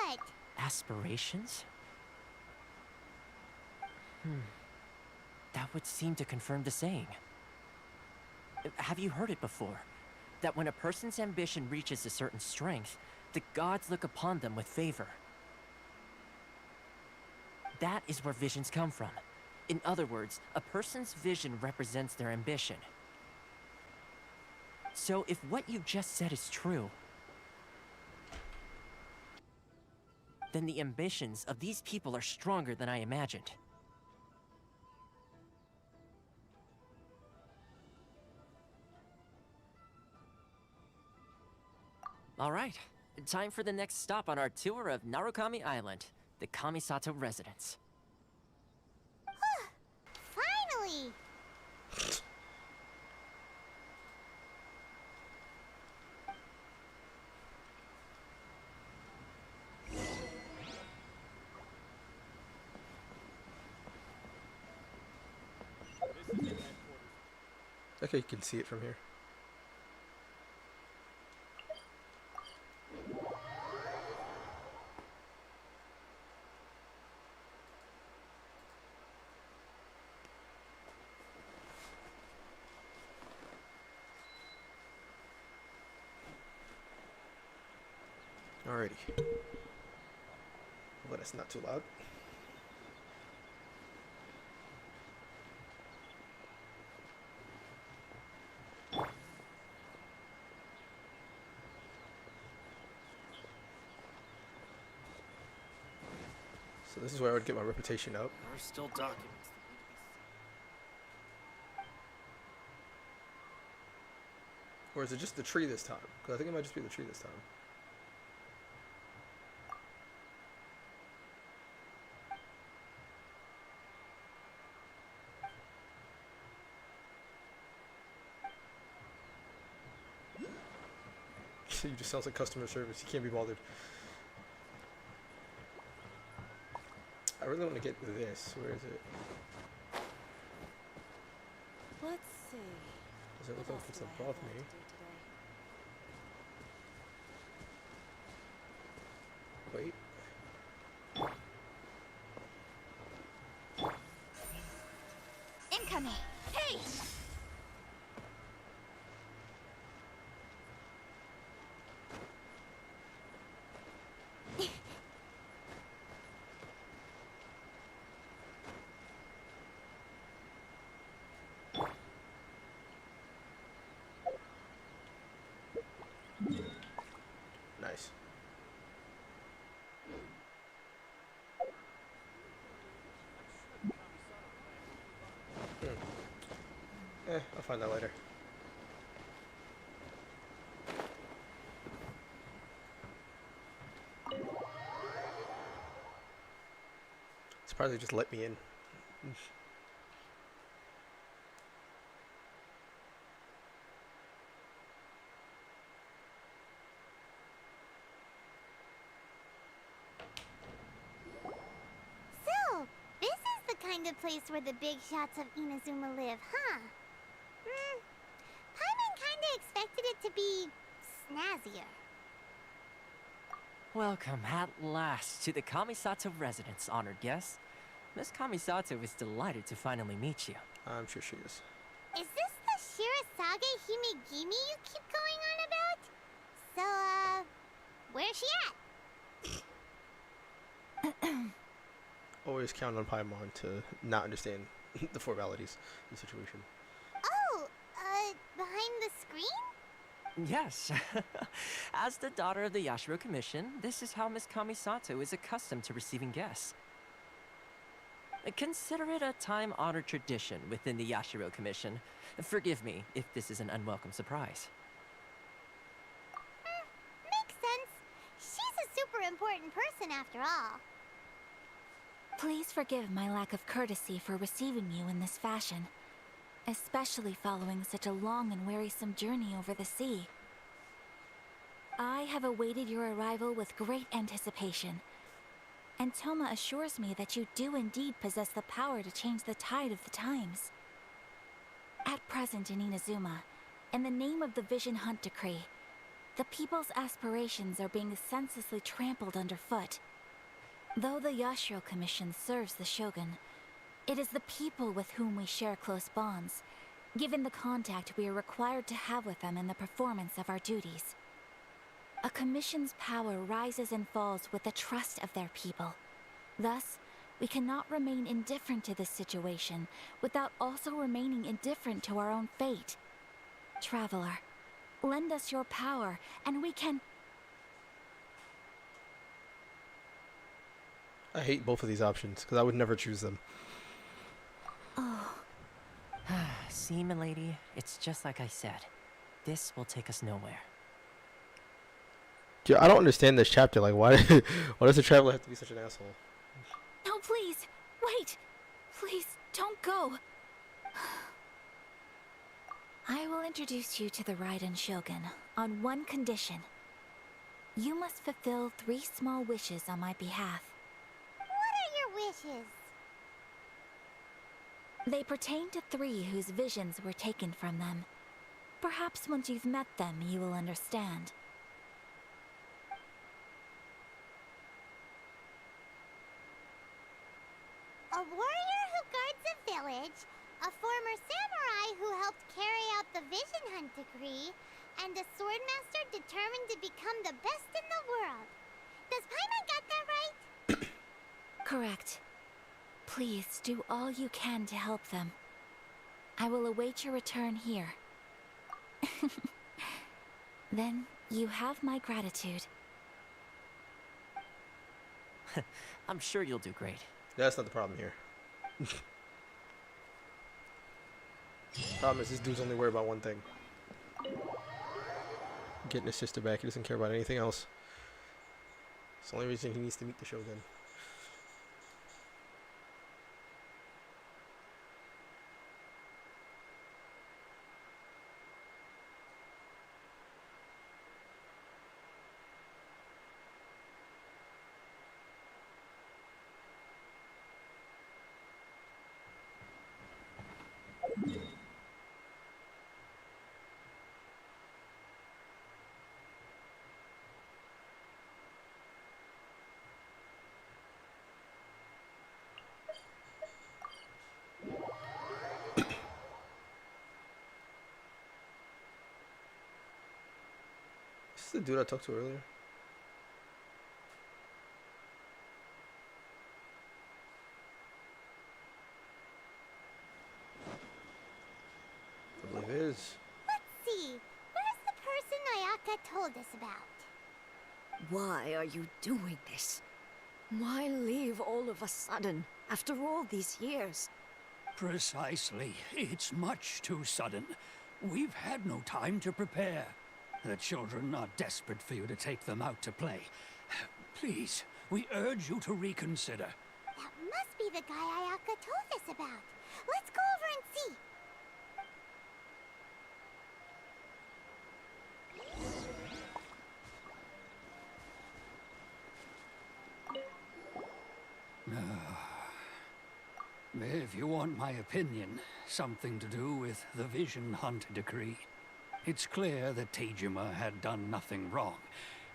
what? Aspirations? That would seem to confirm the saying. Have you heard it before? That when a person's ambition reaches a certain strength, the gods look upon them with favor. That is where visions come from. In other words, a person's vision represents their ambition. So if what you just said is true, then the ambitions of these people are stronger than I imagined. All right, time for the next stop on our tour of Narukami Island, the Kamisato residence. Finally! Okay, you can see it from here. Alrighty. Well, that's not too loud. So this is where I would get my reputation up. There are still documents. Or is it just the tree this time? Because I think it might just be the tree this time. You just sounds like customer service. You can't be bothered. I really want to get this. Where is it? Let's see. Does it look like it's above me? Wait. Incoming. Hey! Nice. I'll find out later. Surprised they just let me in. So, this is the kind of place where the big shots of Inazuma live, huh? Paimon kinda expected it to be snazzier. Welcome at last to the Kamisato residence, honored guest. Miss Kamisato is delighted to finally meet you. I'm sure she is. Is this the Shirasage Himegimi you keep going on about? So, where's she at? Always count on Paimon to not understand the formalities of the situation. Oh, behind the screen? Yes. As the daughter of the Yashiro Commission, this is how Miss Kamisato is accustomed to receiving guests. Consider it a time-honored tradition within the Yashiro Commission. Forgive me if this is an unwelcome surprise. Makes sense. She's a super important person after all. Please forgive my lack of courtesy for receiving you in this fashion, especially following such a long and wearisome journey over the sea. I have awaited your arrival with great anticipation, and Toma assures me that you do indeed possess the power to change the tide of the times. At present in Inazuma, in the name of the Vision Hunt Decree, the people's aspirations are being senselessly trampled underfoot. Though the Yashiro Commission serves the Shogun, it is the people with whom we share close bonds, given the contact we are required to have with them in the performance of our duties. A commission's power rises and falls with the trust of their people. Thus, we cannot remain indifferent to this situation without also remaining indifferent to our own fate. Traveler, lend us your power, and we can... I hate both of these options, because I would never choose them. Oh. See, milady, it's just like I said. This will take us nowhere. Dude, I don't understand this chapter. Like, why does the traveler have to be such an asshole? No, please, wait. Please, don't go. I will introduce you to the Raiden Shogun on one condition. You must fulfill 3 small wishes on my behalf. What are your wishes? They pertain to 3 whose visions were taken from them. Perhaps once you've met them, you will understand. A warrior who guards a village, a former samurai who helped carry out the Vision Hunt Decree, and a swordmaster determined to become the best in the world. Does Paimon got that right? Correct. Please do all you can to help them. I will await your return here. Then you have my gratitude. I'm sure you'll do great. That's not the problem here. Problem is, this dude's only worried about one thing. Getting his sister back. He doesn't care about anything else. It's the only reason he needs to meet the Shogun. Is this the dude I talked to earlier? I believe it is. Let's see. Where's the person Ayaka told us about? Why are you doing this? Why leave all of a sudden, after all these years? Precisely. It's much too sudden. We've had no time to prepare. The children are desperate for you to take them out to play. Please, we urge you to reconsider. That must be the guy Ayaka told us about. Let's go over and see. If you want my opinion, something to do with the Vision Hunt decree. It's clear that Tejima had done nothing wrong,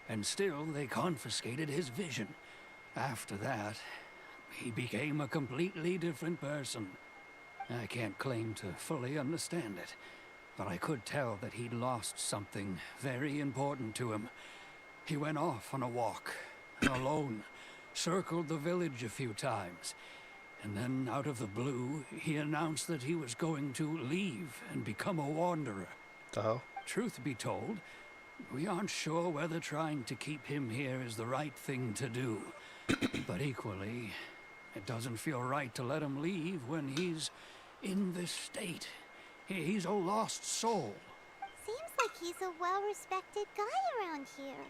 and still they confiscated his vision. After that, he became a completely different person. I can't claim to fully understand it, but I could tell that he'd lost something very important to him. He went off on a walk, alone, circled the village a few times, and then out of the blue, he announced that he was going to leave and become a wanderer. The hell? Truth be told, we aren't sure whether trying to keep him here is the right thing to do. But equally, it doesn't feel right to let him leave when he's in this state. He's a lost soul. Seems like he's a well-respected guy around here.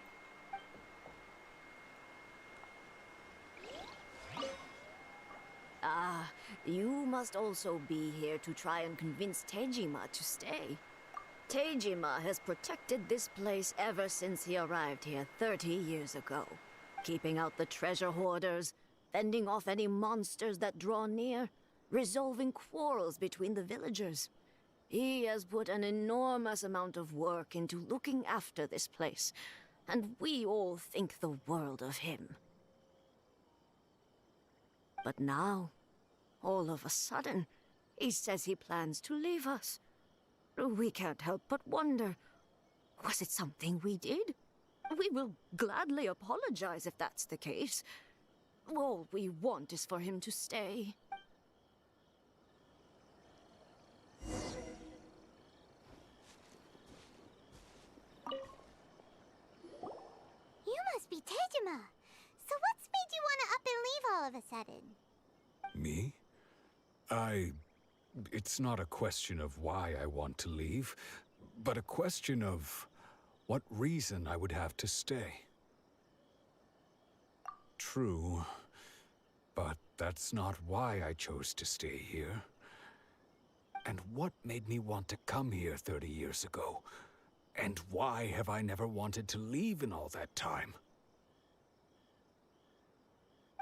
Ah, you must also be here to try and convince Tejima to stay. Tejima has protected this place ever since he arrived here 30 years ago, keeping out the treasure hoarders, fending off any monsters that draw near, resolving quarrels between the villagers. He has put an enormous amount of work into looking after this place, and we all think the world of him. But now, all of a sudden, he says he plans to leave us. We can't help but wonder, was it something we did? We will gladly apologize if that's the case. All we want is for him to stay. You must be Tejima. So what's made you want to up and leave all of a sudden? Me? It's not a question of why I want to leave, but a question of what reason I would have to stay. True, but that's not why I chose to stay here. And what made me want to come here 30 years ago? And why have I never wanted to leave in all that time?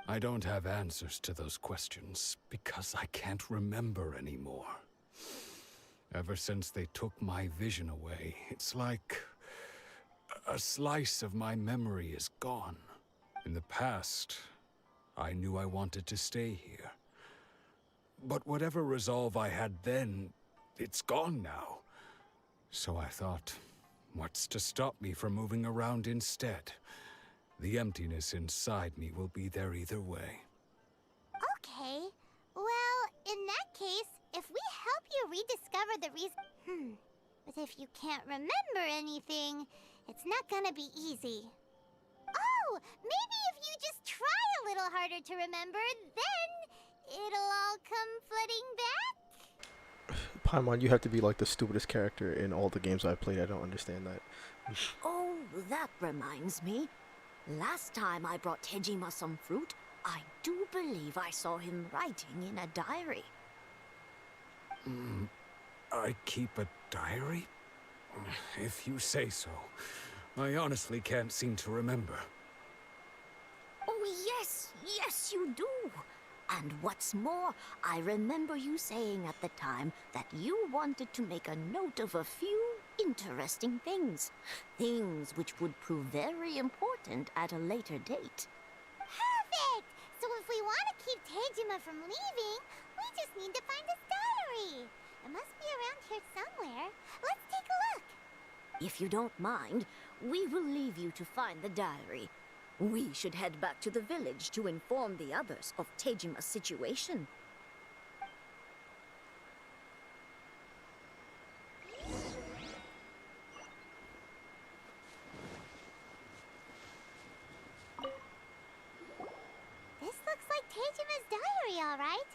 I don't have answers to those questions because I can't remember anymore. Ever since they took my vision away, it's like a slice of my memory is gone. In the past, I knew I wanted to stay here. But whatever resolve I had then, it's gone now. So I thought, what's to stop me from moving around instead? The emptiness inside me will be there either way. Okay. Well, in that case, if we help you rediscover the reason... But if you can't remember anything, it's not gonna be easy. Oh, maybe if you just try a little harder to remember, then it'll all come flooding back? Paimon, you have to be like the stupidest character in all the games I've played. I don't understand that. Oh, that reminds me. Last time I brought Tejima some fruit, I do believe I saw him writing in a diary. I keep a diary? If you say so. I honestly can't seem to remember. Oh, yes, you do. And what's more, I remember you saying at the time that you wanted to make a note of a few interesting things. Things which would prove very important at a later date. Perfect! So if we want to keep Tejima from leaving, we just need to find his diary. It must be around here somewhere. Let's take a look. If you don't mind, we will leave you to find the diary. We should head back to the village to inform the others of Tejima's situation. This looks like Tejima's diary, all right.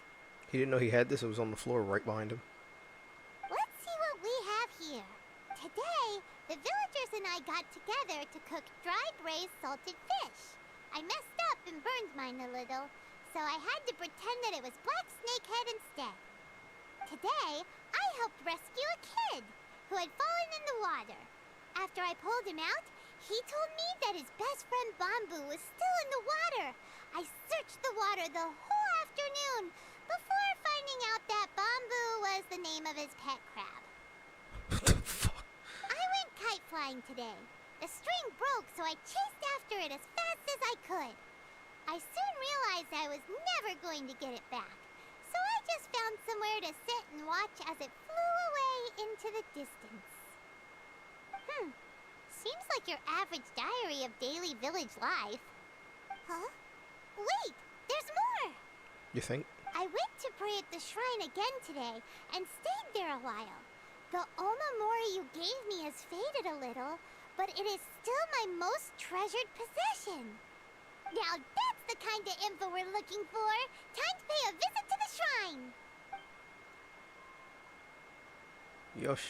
He didn't know he had this. It was on the floor right behind him. Let's see what we have here. Today, the villagers and I got together to cook dry braised salted fish. I messed up and burned mine a little, so I had to pretend that it was black snakehead instead. Today, I helped rescue a kid who had fallen in the water. After I pulled him out, he told me that his best friend Bamboo was still in the water. I searched the water the whole afternoon before finding out that Bamboo was the name of his pet crab. I went kite flying today. The string broke, so I chased after it as fast as I could. I soon realized I was never going to get it back, so I just found somewhere to sit and watch as it flew away into the distance. Seems like your average diary of daily village life. Huh? Wait, there's more! You think? I went to pray at the shrine again today and stayed there a while. The Omamori you gave me has faded a little, but it is still my most treasured possession. Now that's the kind of info we're looking for. Time to pay a visit to the shrine. Yosh.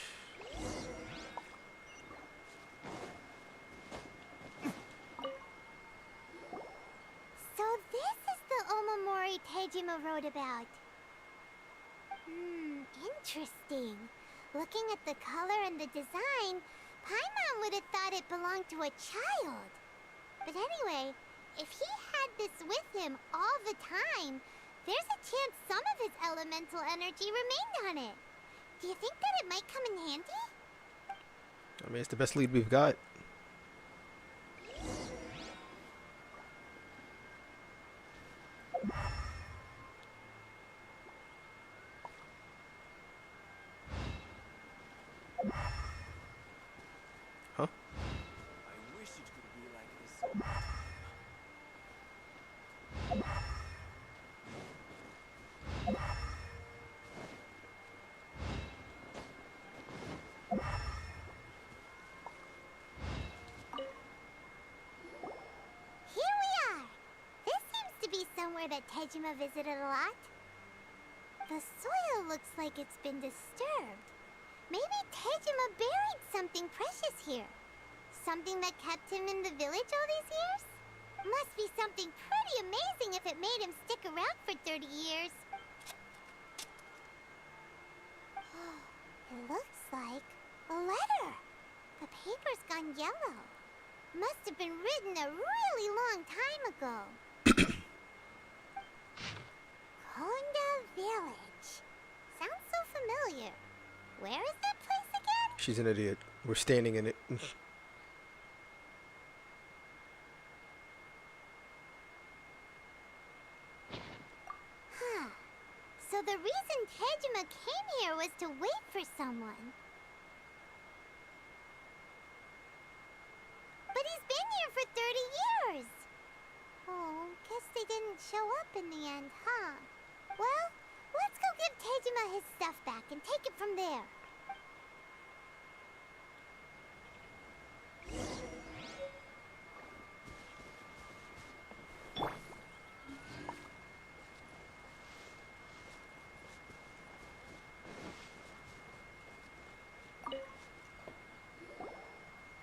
So this is the Omamori Tejima wrote about. Interesting. Looking at the color and the design, Paimon would have thought it belonged to a child. But anyway, if he had this with him all the time, there's a chance some of his elemental energy remained on it. Do you think that it might come in handy? I mean, it's the best lead we've got. Huh? I wish it could be like this. Here we are! This seems to be somewhere that Tejima visited a lot. The soil looks like it's been disturbed. Maybe Tejima buried something precious here. Something that kept him in the village all these years? Must be something pretty amazing if it made him stick around for 30 years. It looks like a letter. The paper's gone yellow. Must have been written a really long time ago. Konda Village. Sounds so familiar. Where is that place again? She's an idiot. We're standing in it. Huh. So the reason Tejima came here was to wait for someone. But he's been here for 30 years. Oh, guess they didn't show up in the end, huh? Well, let's go give Tejima his stuff back and take it from there.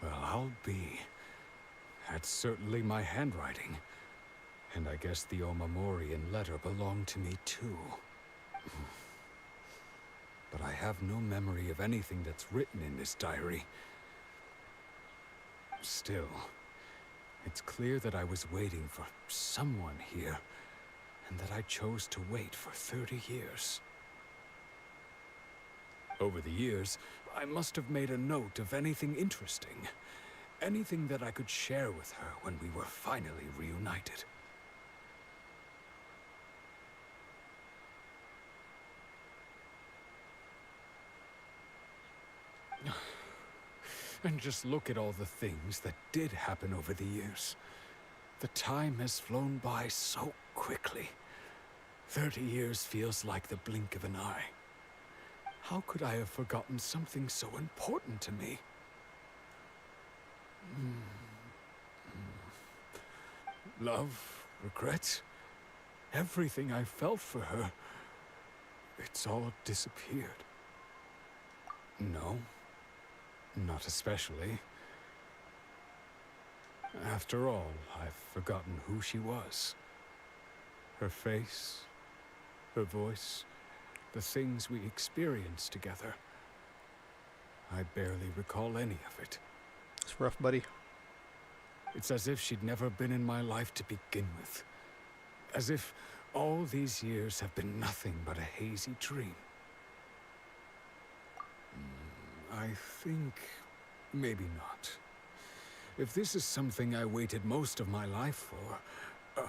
Well, I'll be. That's certainly my handwriting. And I guess the Omamorian letter belonged to me too. But I have no memory of anything that's written in this diary. Still, it's clear that I was waiting for someone here, and that I chose to wait for 30 years. Over the years, I must have made a note of anything interesting. Anything that I could share with her when we were finally reunited. And just look at all the things that did happen over the years. The time has flown by so quickly. 30 years feels like the blink of an eye. How could I have forgotten something so important to me? Love, regrets, everything I felt for her. it's all disappeared. No, not especially. After all, I've forgotten who she was. Her face, her voice, the things we experienced together. I barely recall any of it. It's rough, buddy. It's as if she'd never been in my life to begin with. As if all these years have been nothing but a hazy dream. I think maybe not. If this is something I waited most of my life for,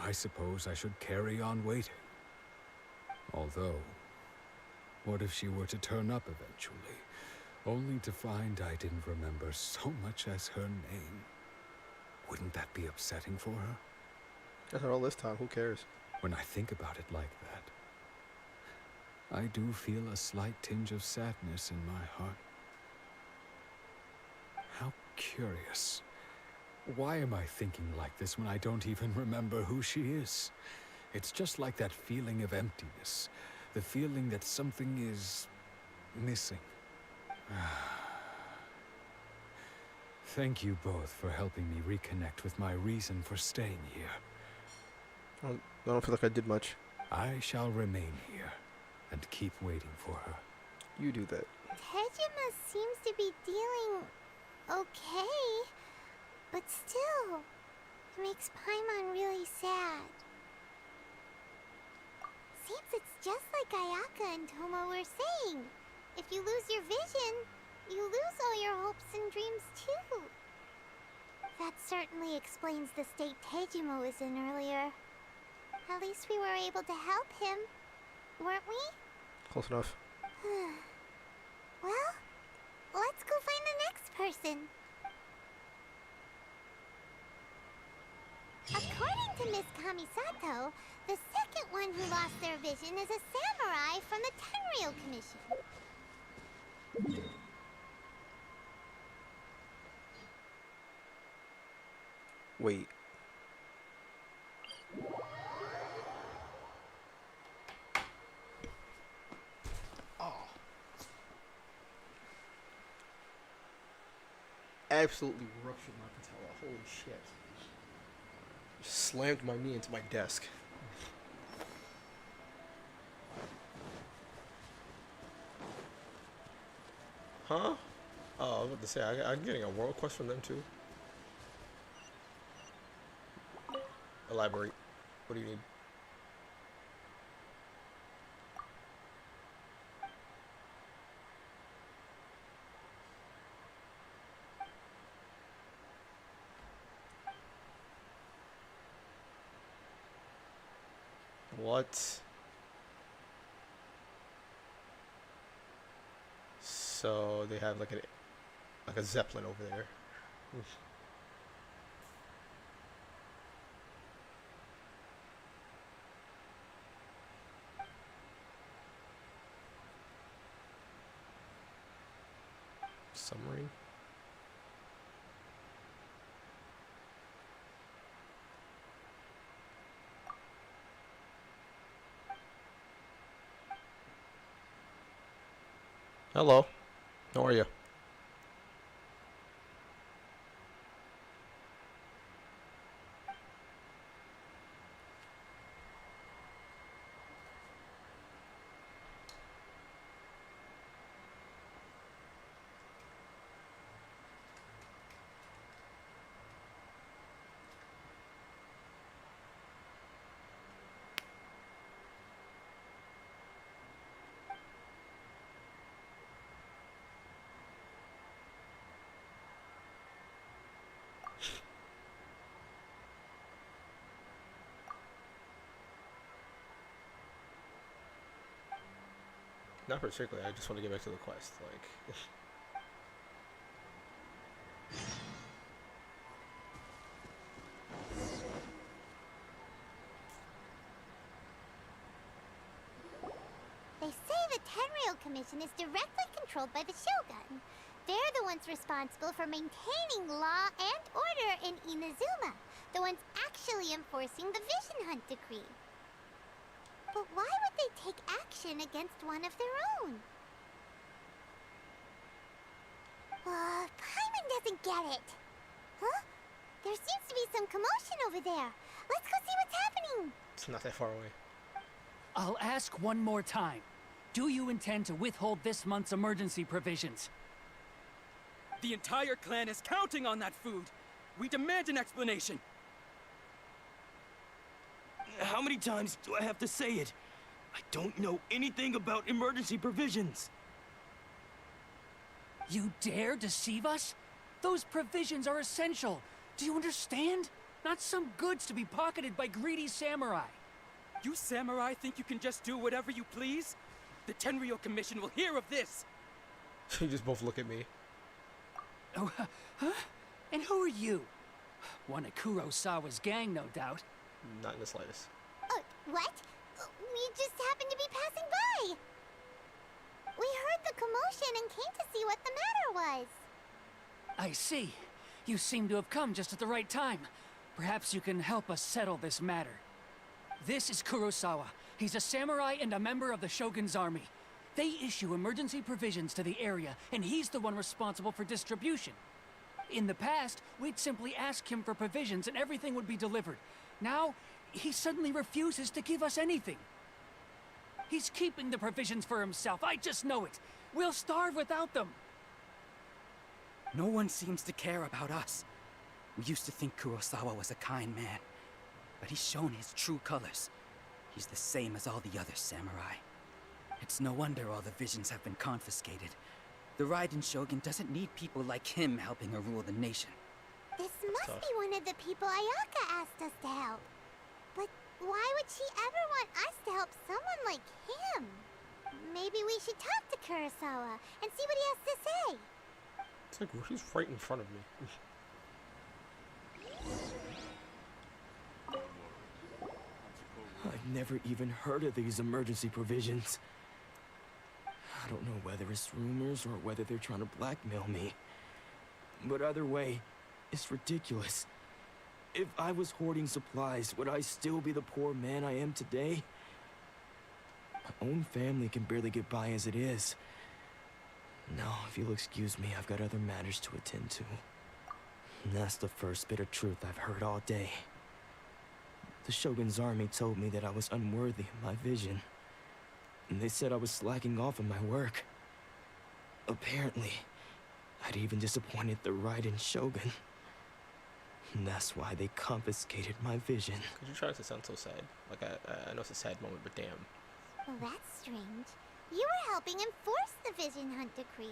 I suppose I should carry on waiting. Although, what if she were to turn up eventually, only to find I didn't remember so much as her name? Wouldn't that be upsetting for her? That's all this time, who cares? When I think about it like that, I do feel a slight tinge of sadness in my heart. How curious. Why am I thinking like this when I don't even remember who she is? It's just like that feeling of emptiness. The feeling that something is missing. Thank you both for helping me reconnect with my reason for staying here. I don't feel like I did much. I shall remain here and keep waiting for her. You do that. Tejima seems to be dealing okay, but still, it makes Paimon really sad. Seems it's just like Ayaka and Toma were saying. If you lose your vision, you lose all your hopes and dreams too. That certainly explains the state Tejima was in earlier. At least we were able to help him, weren't we? Close enough. Well, let's go find the next person. According to Miss Kamisato, the second one who lost their vision is a samurai from the Tenryou Commission. Wait. Oh. Absolutely ruptured my patella. Holy shit. Slammed my knee into my desk. Huh? Oh, I was about to say, I'm getting a world quest from them too. Elaborate. What do you need? What? So they have like a Zeppelin over there. Oof. Submarine. Hello. How are you? Not particularly, I just want to get back to the quest, like... They say the Tenryou Commission is directly controlled by the Shogun. They're the ones responsible for maintaining law and order in Inazuma, the ones actually enforcing the Vision Hunt decree. But why would they take action commotion against one of their own. Paimon doesn't get it. Huh? There seems to be some commotion over there. Let's go see what's happening. It's not that far away. I'll ask one more time. Do you intend to withhold this month's emergency provisions? The entire clan is counting on that food. We demand an explanation. How many times do I have to say it? I don't know anything about emergency provisions. You dare deceive us? Those provisions are essential. Do you understand? Not some goods to be pocketed by greedy samurai. You samurai think you can just do whatever you please? The Tenryou Commission will hear of this. You just both look at me. Oh, huh? And who are you? One of Kurosawa's gang, no doubt. Not in the slightest. What? We just happened to be passing by. We heard the commotion and came to see what the matter was. I see. You seem to have come just at the right time. Perhaps you can help us settle this matter. This is Kurosawa. He's a samurai and a member of the Shogun's army. They issue emergency provisions to the area, and he's the one responsible for distribution. In the past, we'd simply ask him for provisions and everything would be delivered. Now, he suddenly refuses to give us anything. He's keeping the provisions for himself, I just know it. We'll starve without them. No one seems to care about us. We used to think Kurosawa was a kind man, but he's shown his true colors. He's the same as all the other samurai. It's no wonder all the visions have been confiscated. The Raiden Shogun doesn't need people like him helping her rule the nation. This must be one of the people Ayaka asked us to help. But why would she ever want us to help someone like him? Maybe we should talk to Kurosawa and see what he has to say. It's like he's right in front of me. I've never even heard of these emergency provisions. I don't know whether it's rumors or whether they're trying to blackmail me. But either way, it's ridiculous. If I was hoarding supplies, would I still be the poor man I am today? My own family can barely get by as it is. Now, if you'll excuse me, I've got other matters to attend to. And that's the first bit of truth I've heard all day. The Shogun's army told me that I was unworthy of my vision. And they said I was slacking off on my work. Apparently, I'd even disappointed the Raiden Shogun. And that's why they confiscated my vision. Could you try not to sound so sad? Like, I know it's a sad moment, but damn. Well, that's strange. You were helping enforce the Vision Hunt Decree.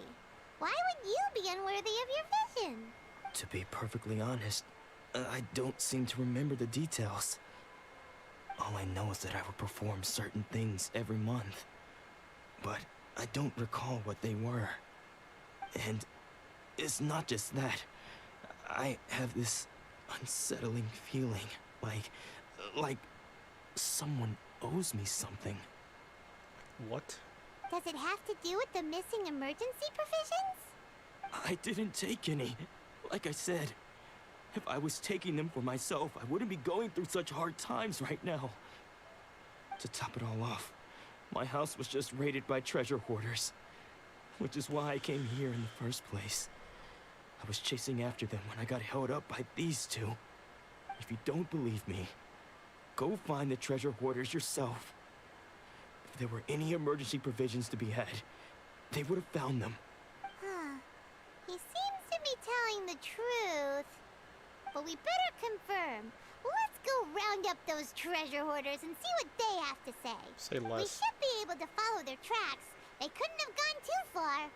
Why would you be unworthy of your vision? To be perfectly honest, I don't seem to remember the details. All I know is that I would perform certain things every month. But I don't recall what they were. And it's not just that. I have this unsettling feeling, like someone owes me something. What? Does it have to do with the missing emergency provisions? I didn't take any. Like I said, if I was taking them for myself, I wouldn't be going through such hard times right now. To top it all off, my house was just raided by treasure hoarders, which is why I came here in the first place. I was chasing after them when I got held up by these two. If you don't believe me, go find the treasure hoarders yourself. If there were any emergency provisions to be had, they would have found them. Huh. He seems to be telling the truth. But we better confirm. Let's go round up those treasure hoarders and see what they have to say. Say less. We should be able to follow their tracks. They couldn't have gone too far.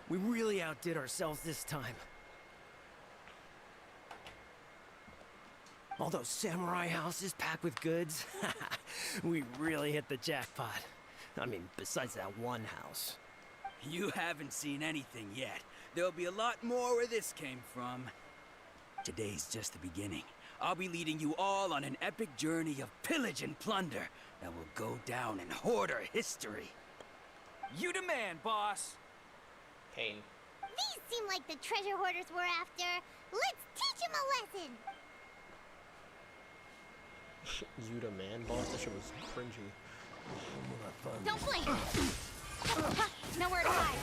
We really outdid ourselves this time. All those samurai houses packed with goods. We really hit the jackpot. I mean, besides that one house. You haven't seen anything yet. There'll be a lot more where this came from. Today's just the beginning. I'll be leading you all on an epic journey of pillage and plunder that will go down in Hoarder history. You demand, boss. Pain. These seem like the treasure hoarders we're after. Let's teach them a lesson. You the man, boss? That shit was cringy. Don't blink! Nowhere to hide.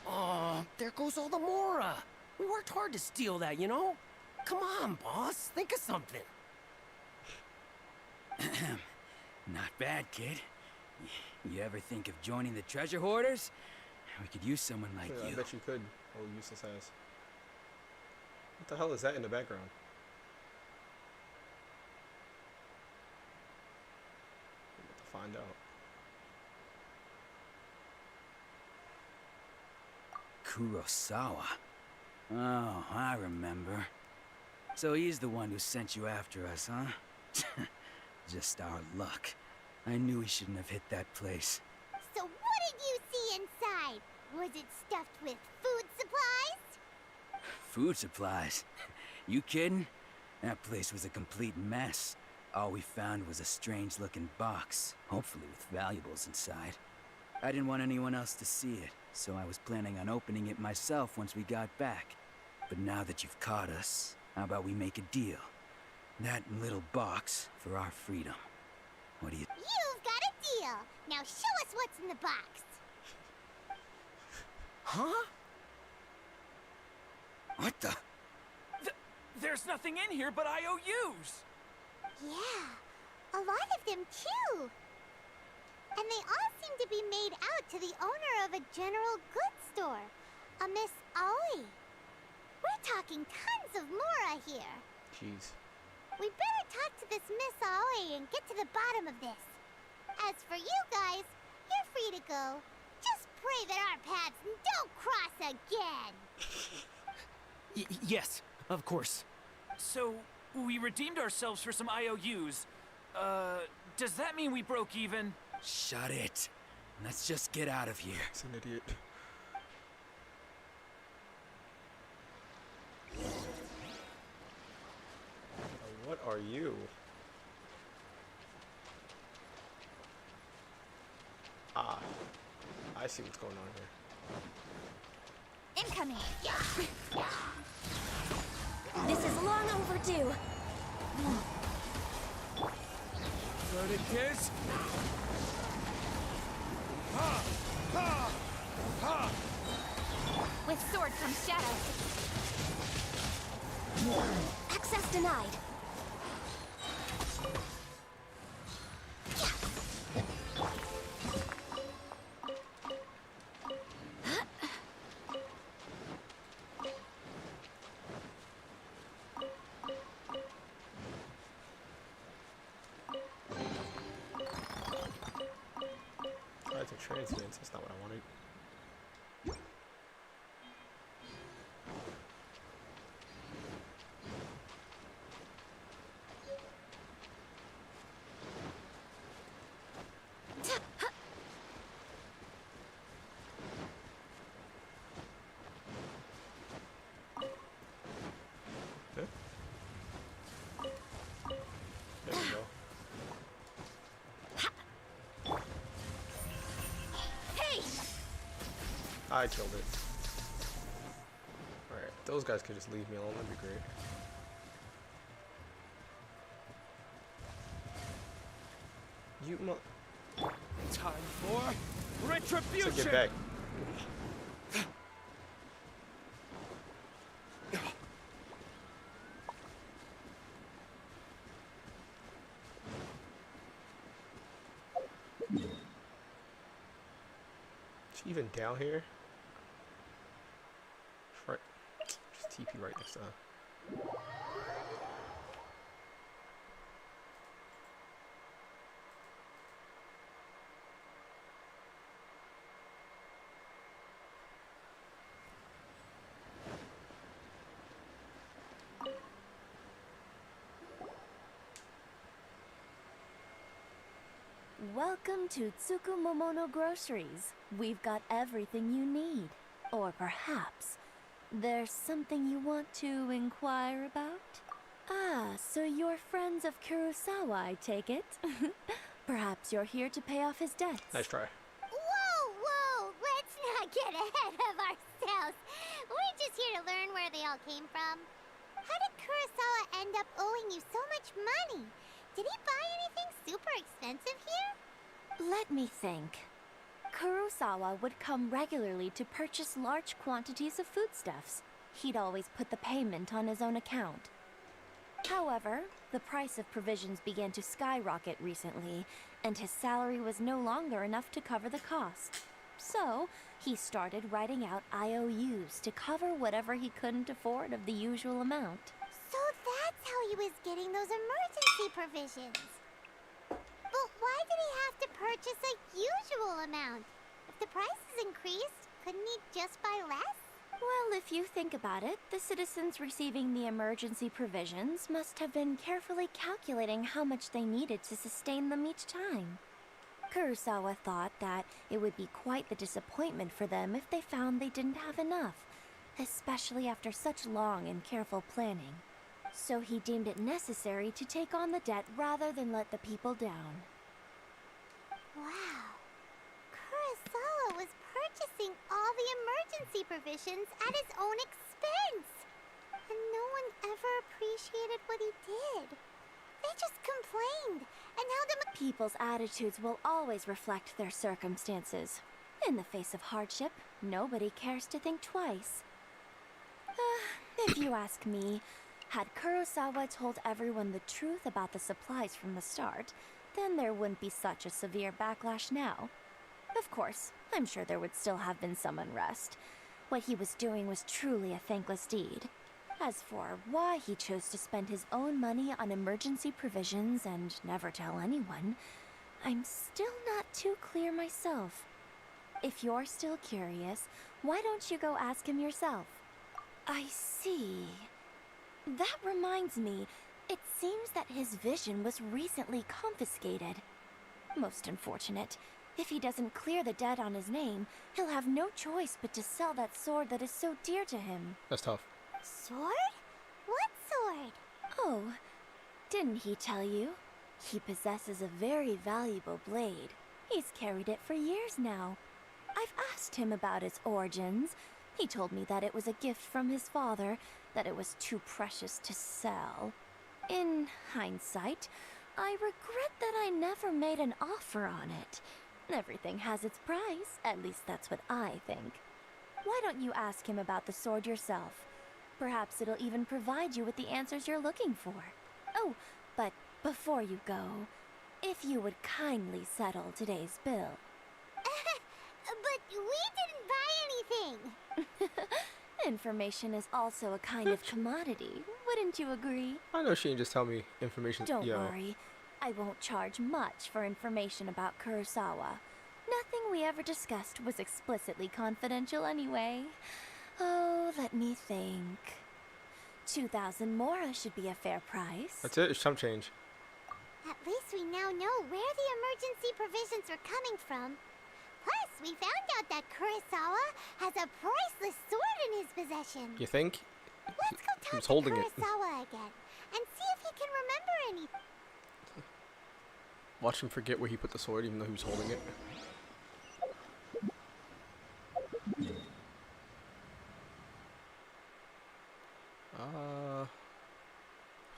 Oh, there goes all the Mora. We worked hard to steal that, you know? Come on, boss. Think of something. Not bad, kid. You ever think of joining the treasure hoarders? We could use someone like Yeah, you. I bet you could. Oh, useless ass. What the hell is that in the background? I'm about to find out. Kurosawa. Oh, I remember. So he's the one who sent you after us, huh? Just our luck. I knew he shouldn't have hit that place. So what did you see inside? Was it stuffed with food supplies? Food supplies? You kidding? That place was a complete mess. All we found was a strange-looking box, hopefully with valuables inside. I didn't want anyone else to see it, so I was planning on opening it myself once we got back. But now that you've caught us, how about we make a deal? That little box for our freedom. What do you... You've got a deal. Now show us what's in the box. Huh? What the... There's nothing in here but IOUs. Yeah, a lot of them too. And they all seem to be made out to the owner of a general goods store, a Miss Aoi. We're talking tons of Mora here. Jeez. We better talk to this Miss Aoi and get to the bottom of this. As for you guys, you're free to go. Just pray that our paths don't cross again. Yes, of course. So, we redeemed ourselves for some IOUs. Does that mean we broke even? Shut it. Let's just get out of here. He's an idiot. What are you? Ah, I see what's going on here. Incoming. This is long overdue. Got it, kids? With sword comes shadow. Access denied. It's a transient, that's not what I wanted. There we go. Hey! I killed it. Alright, those guys could just leave me alone, that'd be great. You Time for retribution! So get back. Is she even down here? Right. Just TP right next to her. Welcome to Tsukumomono Groceries. We've got everything you need. Or perhaps there's something you want to inquire about? Ah, so you're friends of Kurosawa, I take it. Perhaps you're here to pay off his debts. Nice try. Whoa, whoa! Let's not get ahead of ourselves. We're just here to learn where they all came from. How did Kurosawa end up owing you so much money? Did he buy anything super expensive here? Let me think. Kurosawa would come regularly to purchase large quantities of foodstuffs. He'd always put the payment on his own account. However, the price of provisions began to skyrocket recently, and his salary was no longer enough to cover the cost. So, he started writing out IOUs to cover whatever he couldn't afford of the usual amount. So that's how he was getting those emergency provisions. But why did he have to purchase a usual amount? If the prices increased, couldn't he just buy less? Well, if you think about it, the citizens receiving the emergency provisions must have been carefully calculating how much they needed to sustain them each time. Kurosawa thought that it would be quite the disappointment for them if they found they didn't have enough, especially after such long and careful planning. So he deemed it necessary to take on the debt rather than let the people down. Wow. Kurosawa was purchasing all the emergency provisions at his own expense. And no one ever appreciated what he did. They just complained and held him. People's attitudes will always reflect their circumstances. In the face of hardship, nobody cares to think twice. If you ask me, had Kurosawa told everyone the truth about the supplies from the start, then there wouldn't be such a severe backlash now. Of course, I'm sure there would still have been some unrest. What he was doing was truly a thankless deed. As for why he chose to spend his own money on emergency provisions and never tell anyone, I'm still not too clear myself. If you're still curious, why don't you go ask him yourself? I see. That reminds me, it seems that his vision was recently confiscated. Most unfortunate. If he doesn't clear the debt on his name, he'll have no choice but to sell that sword that is so dear to him. That's tough. Sword? What sword? Oh, didn't he tell you? He possesses a very valuable blade. He's carried it for years now. I've asked him about its origins. He told me that it was a gift from his father, that it was too precious to sell. In hindsight, I regret that I never made an offer on it. Everything has its price, at least that's what I think. Why don't you ask him about the sword yourself? Perhaps it'll even provide you with the answers you're looking for. Oh, but before you go, if you would kindly settle today's bill. But we didn't buy anything! Information is also a kind of commodity, wouldn't you agree? I know she didn't just tell me information. Don't worry, I won't charge much for information about Kurosawa. Nothing we ever discussed was explicitly confidential anyway. Oh, let me think. 2,000 mora should be a fair price. That's it, it's chump change. At least we now know where the emergency provisions were coming from. Plus, we found out that Kurosawa has a priceless sword in his possession. You think? Let's go talk to holding Kurosawa again and see if he can remember anything. Watch him forget where he put the sword even though he was holding it.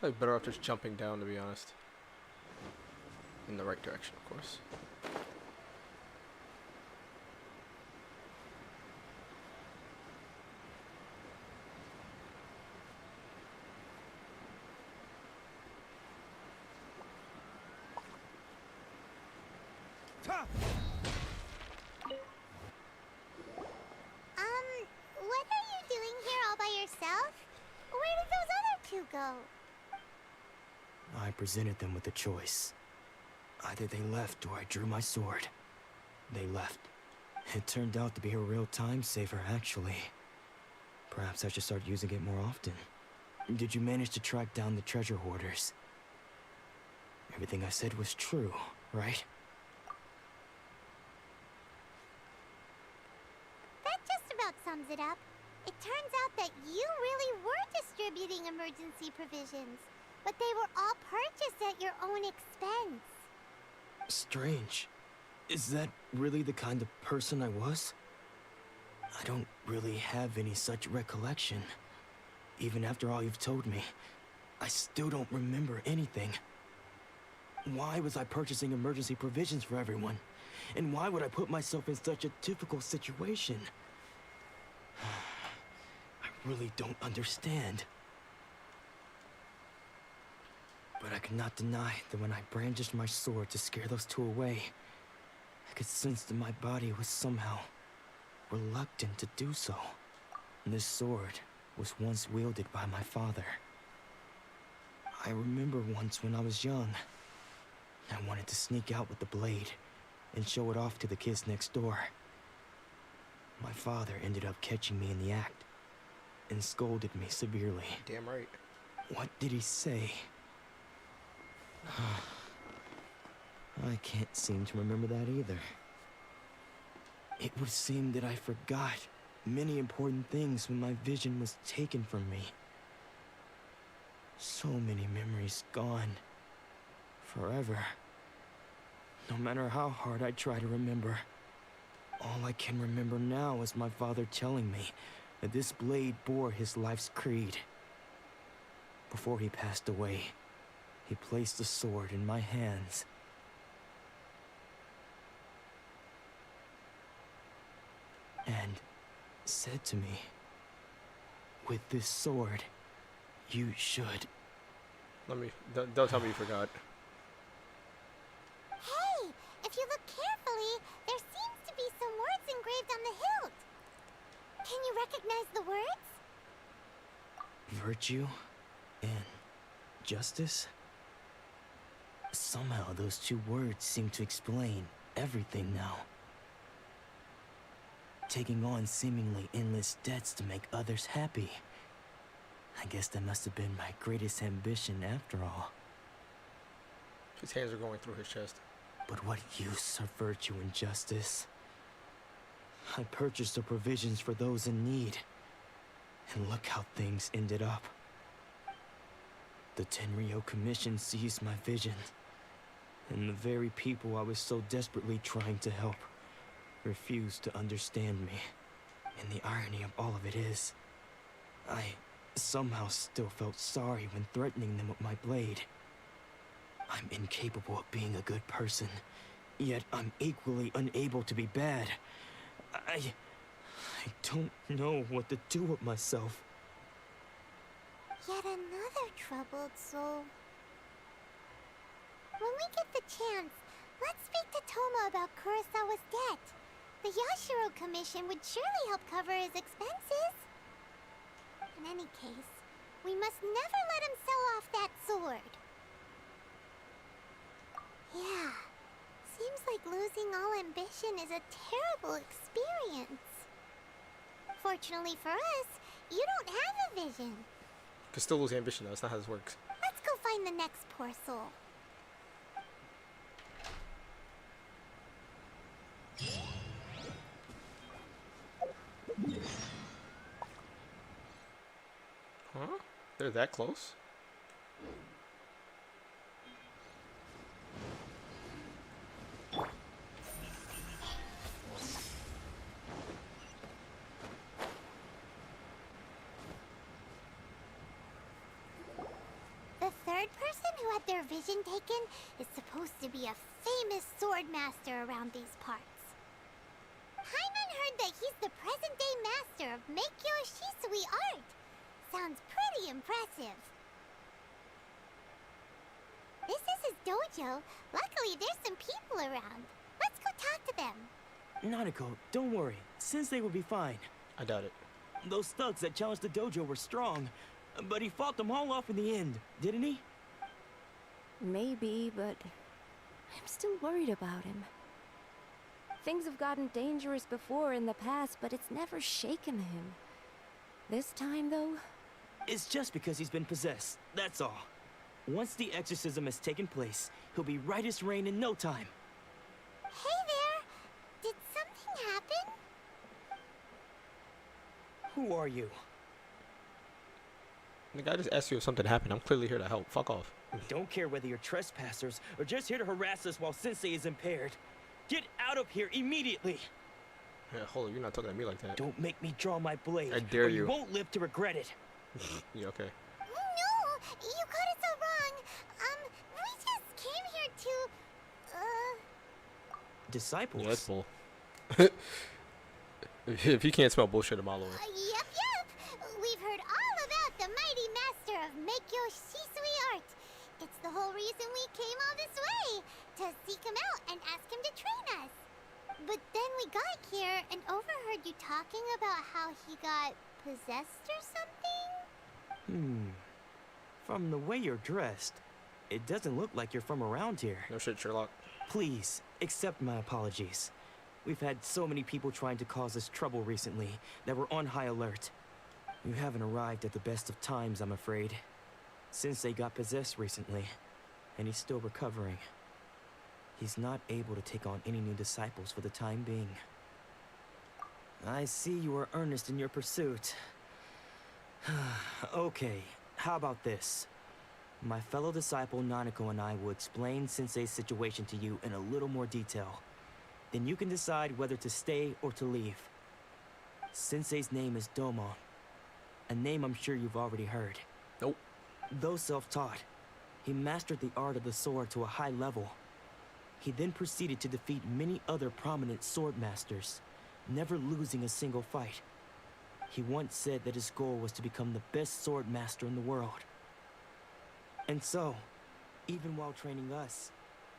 Probably better off just jumping down, to be honest. In the right direction, of course. What are you doing here all by yourself? Where did those other two go? I presented them with a choice. Either they left or I drew my sword. They left. It turned out to be a real time saver, actually. Perhaps I should start using it more often. Did you manage to track down the treasure hoarders? Everything I said was true, right? sums it up. It turns out that you really were distributing emergency provisions, but they were all purchased at your own expense. Strange. Is that really the kind of person I was? I don't really have any such recollection. Even after all you've told me, I still don't remember anything. Why was I purchasing emergency provisions for everyone? And why would I put myself in such a difficult situation? I really don't understand. But I cannot deny that when I brandished my sword to scare those two away, I could sense that my body was somehow reluctant to do so. This sword was once wielded by my father. I remember once when I was young, I wanted to sneak out with the blade and show it off to the kids next door. My father ended up catching me in the act and scolded me severely. Damn right. What did he say? I can't seem to remember that either. It would seem that I forgot many important things when my vision was taken from me. So many memories gone. Forever. No matter how hard I try to remember, all I can remember now is my father telling me that this blade bore his life's creed. Before he passed away, he placed the sword in my hands. And said to me, "With this sword, you should..." Don't tell me you forgot. Hey, if you look carefully, there seems to be some words engraved on the hilt. Can you recognize the words? Virtue and justice? Somehow those two words seem to explain everything now. Taking on seemingly endless debts to make others happy. I guess that must have been my greatest ambition after all. His hands are going through his chest. But what use are virtue and justice? I purchased the provisions for those in need. And look how things ended up. The Tenryo Commission seized my vision. And the very people I was so desperately trying to help refused to understand me. And the irony of all of it is, I somehow still felt sorry when threatening them with my blade. I'm incapable of being a good person, yet I'm equally unable to be bad. I don't know what to do with myself. Yet another troubled soul. When we get the chance, let's speak to Toma about Kurosawa's debt. The Yashiro Commission would surely help cover his expenses. In any case, we must never let him sell off that sword. Yeah, seems like losing all ambition is a terrible experience. Fortunately for us, you don't have a vision. You can still lose ambition though, that's not how this works. Let's go find the next poor soul. Huh? They're that close? The third person who had their vision taken is supposed to be a famous sword master around these parts. Paimon heard that he's the present-day master of Meikyo Shisui art. Sounds pretty impressive. This is his dojo. Luckily, there's some people around. Let's go talk to them. Nanako, don't worry. Sensei will be fine. I doubt it. Those thugs that challenged the dojo were strong, but he fought them all off in the end, didn't he? Maybe, but I'm still worried about him. Things have gotten dangerous before in the past, but it's never shaken him. This time, though... It's just because he's been possessed, that's all. Once the exorcism has taken place, he'll be right as rain in no time. Hey there! Did something happen? Who are you? The guy just asked you if something happened. I'm clearly here to help. Fuck off. Don't care whether you're trespassers or just here to harass us while Sensei is impaired. Get out of here immediately! Yeah, hold on, you're not talking to me like that. Don't make me draw my blade. I dare or you. You won't live to regret it. Yeah, okay. No, you got it so wrong. We just came here to, Disciples? Yeah, that's bull. If you can't smell bullshit a mile away. Yep. We've heard all about the mighty master of Meikyo Shisui art. It's the whole reason we came all this way, to seek him out and ask him to train us. But then we got here and overheard you talking about how he got possessed or something? From the way you're dressed, it doesn't look like you're from around here. No shit, Sherlock. Please, accept my apologies. We've had so many people trying to cause us trouble recently that we're on high alert. You haven't arrived at the best of times, I'm afraid. Sensei got possessed recently, and he's still recovering. He's not able to take on any new disciples for the time being. I see you are earnest in your pursuit. Okay, how about this? My fellow disciple Nanako and I will explain Sensei's situation to you in a little more detail. Then you can decide whether to stay or to leave. Sensei's name is Domon, a name I'm sure you've already heard. Nope. Though self-taught, he mastered the art of the sword to a high level. He then proceeded to defeat many other prominent sword masters, never losing a single fight. He once said that his goal was to become the best sword master in the world. And so, even while training us,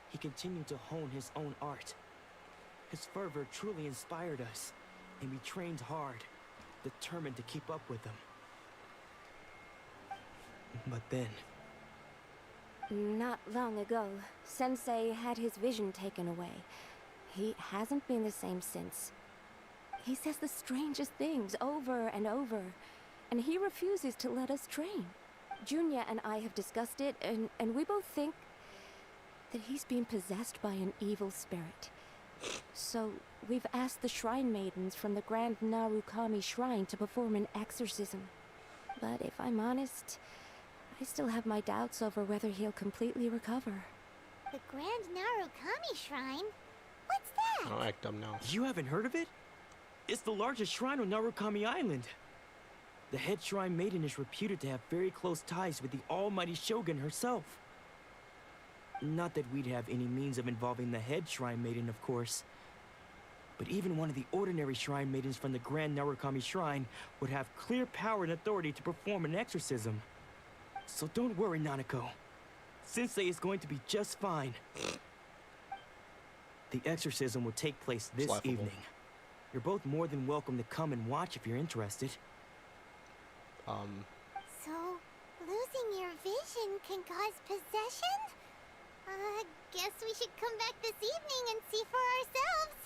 he continued to hone his own art. His fervor truly inspired us, and we trained hard, determined to keep up with him. But then... Not long ago, Sensei had his vision taken away. He hasn't been the same since. He says the strangest things over and over, and he refuses to let us train. Junya and I have discussed it, and we both think that he's been possessed by an evil spirit. So, we've asked the shrine maidens from the Grand Narukami Shrine to perform an exorcism. But if I'm honest, I still have my doubts over whether he'll completely recover. The Grand Narukami Shrine? What's that? Don't act dumb now. You haven't heard of it? It's the largest shrine on Narukami Island. The head shrine maiden is reputed to have very close ties with the almighty shogun herself. Not that we'd have any means of involving the head shrine maiden, of course. But even one of the ordinary shrine maidens from the Grand Narukami Shrine would have clear power and authority to perform an exorcism. So don't worry, Nanako. Sensei is going to be just fine. The exorcism will take place this evening. You're both more than welcome to come and watch if you're interested. So, losing your vision can cause possession? Guess we should come back this evening and see for ourselves.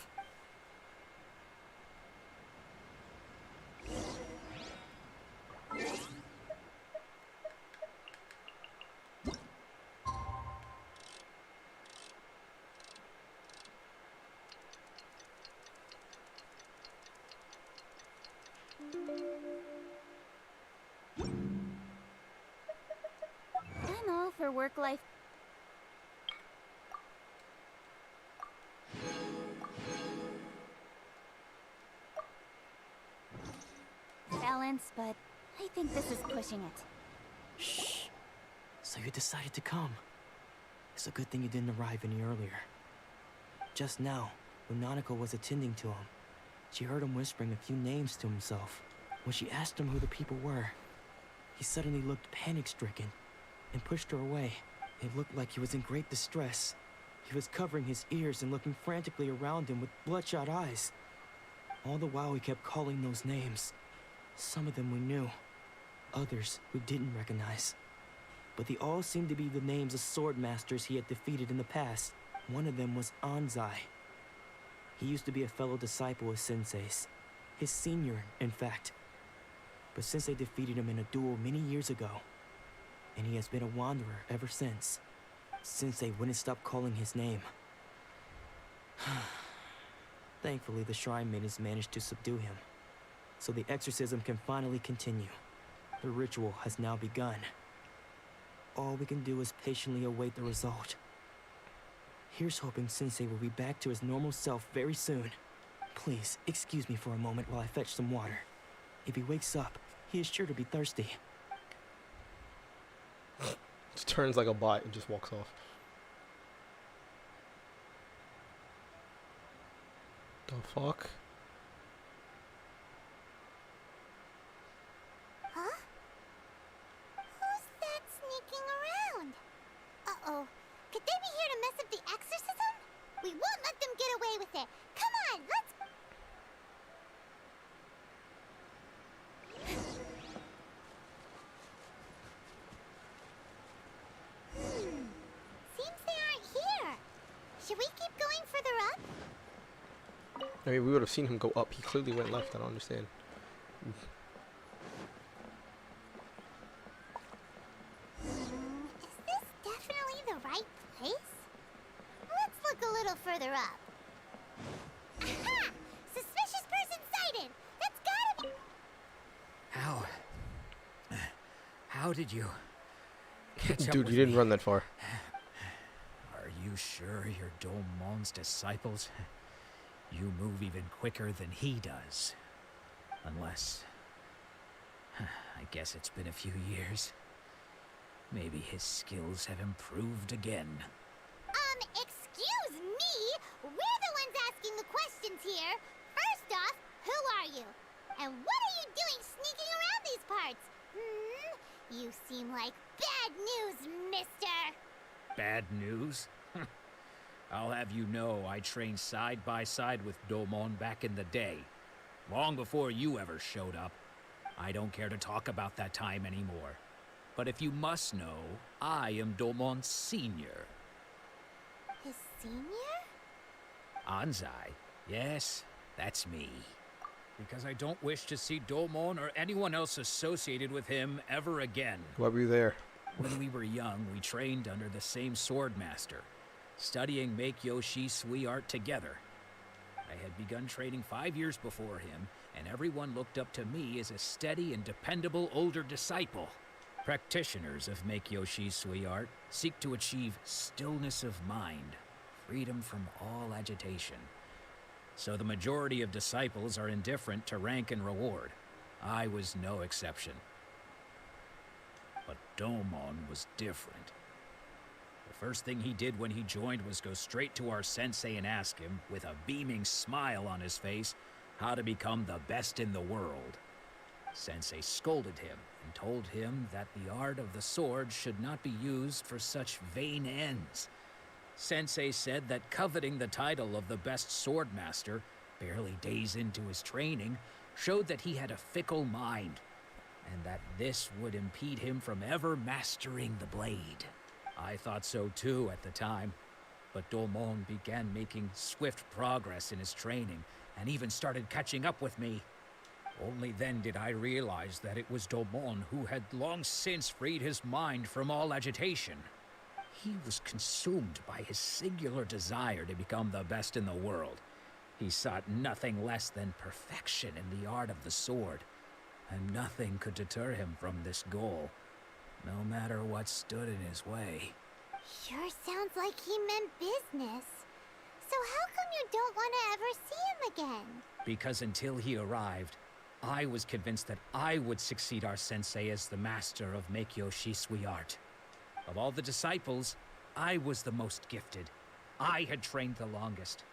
I'm all for work-life. Balance, but I think this is pushing it. Shh. So you decided to come. It's a good thing you didn't arrive any earlier. Just now, when Nanako was attending to him, she heard him whispering a few names to himself. When she asked him who the people were, he suddenly looked panic-stricken and pushed her away. It looked like he was in great distress. He was covering his ears and looking frantically around him with bloodshot eyes. All the while he kept calling those names. Some of them we knew, others we didn't recognize. But they all seemed to be the names of sword masters he had defeated in the past. One of them was Anzai. He used to be a fellow disciple of Sensei's. His senior, in fact. But Sensei defeated him in a duel many years ago. And he has been a wanderer ever since. Sensei wouldn't stop calling his name. Thankfully, the shrine maidens managed to subdue him. so the exorcism can finally continue. The ritual has now begun. All we can do is patiently await the result. Here's hoping Sensei will be back to his normal self very soon. Please, excuse me for a moment while I fetch some water. If he wakes up, he is sure to be thirsty. Just turns like a bot and just walks off. The fuck? Huh? Who's that sneaking around? Uh-oh. Could they be here to mess up the exorcism? We won't let them get away with it. Come on, let's... Seems they aren't here. Should we keep going further up? I mean, we would have seen him go up. He clearly went left. I don't understand. Is this definitely the right place? Let's look a little further up. Aha! Suspicious person sighted! That's gotta be... How did you catch up Dude, with you didn't me? run that far. Are you sure you're Domon's disciples? You move even quicker than he does. Unless... I guess it's been a few years. Maybe his skills have improved again. Excuse me? We're the ones asking the questions here. First off, who are you? And what are you doing sneaking around these parts? You seem like bad news, mister. Bad news? I'll have you know I trained side by side with Domon back in the day. Long before you ever showed up. I don't care to talk about that time anymore. But if you must know, I am Domon's senior. His senior? Anzai. Yes, that's me. Because I don't wish to see Domon or anyone else associated with him ever again. Why were you there? When we were young, we trained under the same sword master, studying Make-Yoshi Sui art together. I had begun training 5 years before him, and everyone looked up to me as a steady and dependable older disciple. Practitioners of Make-Yoshi Sui art seek to achieve stillness of mind, freedom from all agitation. So the majority of disciples are indifferent to rank and reward. I was no exception. But Domon was different. The first thing he did when he joined was go straight to our sensei and ask him, with a beaming smile on his face, how to become the best in the world. Sensei scolded him and told him that the art of the sword should not be used for such vain ends. Sensei said that coveting the title of the best sword master, barely days into his training, showed that he had a fickle mind, and that this would impede him from ever mastering the blade. I thought so too at the time, but Domon began making swift progress in his training, and even started catching up with me. Only then did I realize that it was Domon who had long since freed his mind from all agitation. He was consumed by his singular desire to become the best in the world. He sought nothing less than perfection in the art of the sword, and nothing could deter him from this goal, no matter what stood in his way. Sure sounds like he meant business. So how come you don't want to ever see him again? Because until he arrived, I was convinced that I would succeed our sensei as the master of Make-Yoshi Sui art. Of all the disciples, I was the most gifted. I had trained the longest.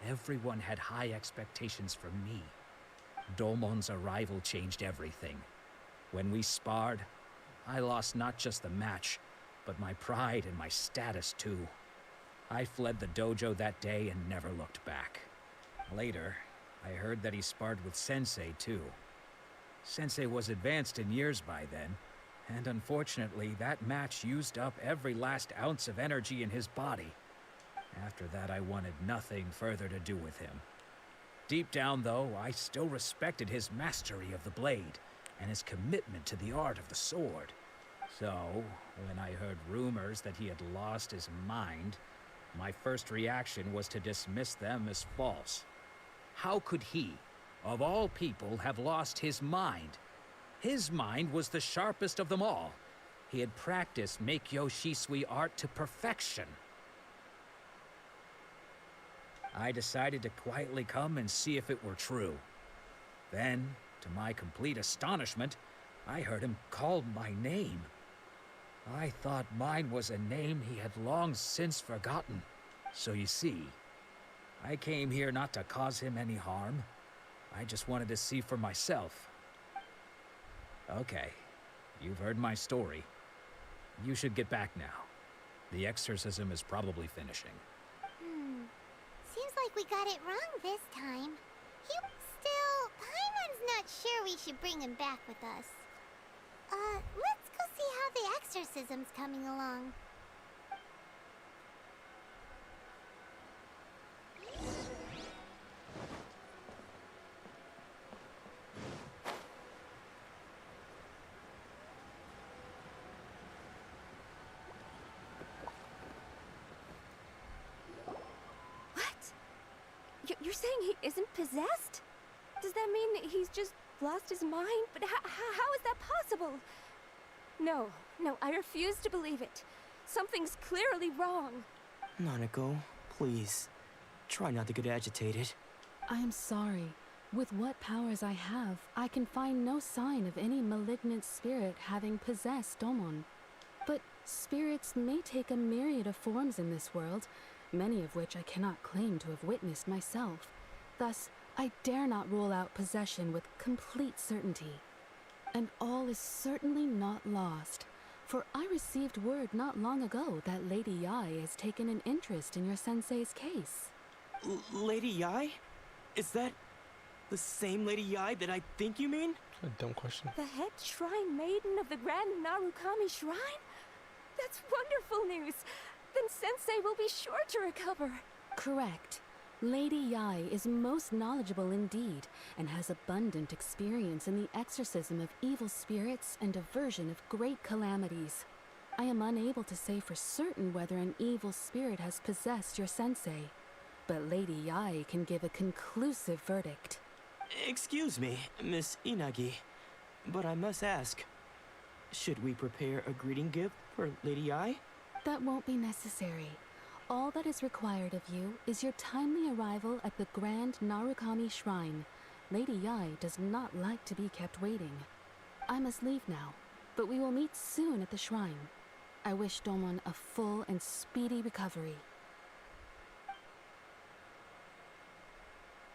Everyone had high expectations from me. Domon's arrival changed everything. When we sparred, I lost not just the match, but my pride and my status too. I fled the dojo that day and never looked back. Later, I heard that he sparred with Sensei too. Sensei was advanced in years by then, and unfortunately that match used up every last ounce of energy in his body. After that, I wanted nothing further to do with him. Deep down though, I still respected his mastery of the blade, and his commitment to the art of the sword. So, when I heard rumors that he had lost his mind, my first reaction was to dismiss them as false. How could he, of all people, have lost his mind. His mind was the sharpest of them all. He had practiced Meikyo Shisui art to perfection. I decided to quietly come and see if it were true. Then, to my complete astonishment, I heard him call my name. I thought mine was a name he had long since forgotten. So you see, I came here not to cause him any harm. I just wanted to see for myself. Okay, you've heard my story. You should get back now. The exorcism is probably finishing. Seems like we got it wrong this time. Still, Paimon's not sure we should bring him back with us. Let's go see how the exorcism's coming along. You're saying he isn't possessed? Does that mean he's just lost his mind? But how is that possible? No, I refuse to believe it. Something's clearly wrong. Nanako, please. Try not to get agitated. I am sorry. With what powers I have, I can find no sign of any malignant spirit having possessed Domon. But spirits may take a myriad of forms in this world, many of which I cannot claim to have witnessed myself. Thus, I dare not rule out possession with complete certainty. And all is certainly not lost, for I received word not long ago that Lady Yae has taken an interest in your sensei's case. Lady Yae? Is that the same Lady Yae that I think you mean? A dumb question. The head shrine maiden of the Grand Narukami Shrine? That's wonderful news! Then Sensei will be sure to recover. Correct. Lady Yae is most knowledgeable indeed, and has abundant experience in the exorcism of evil spirits and aversion of great calamities. I am unable to say for certain whether an evil spirit has possessed your sensei, but Lady Yae can give a conclusive verdict. Excuse me, Miss Inagi, but I must ask, should we prepare a greeting gift for Lady Yae? That won't be necessary. All that is required of you is your timely arrival at the Grand Narukami Shrine. Lady Yae does not like to be kept waiting. I must leave now, but we will meet soon at the shrine. I wish Domon a full and speedy recovery.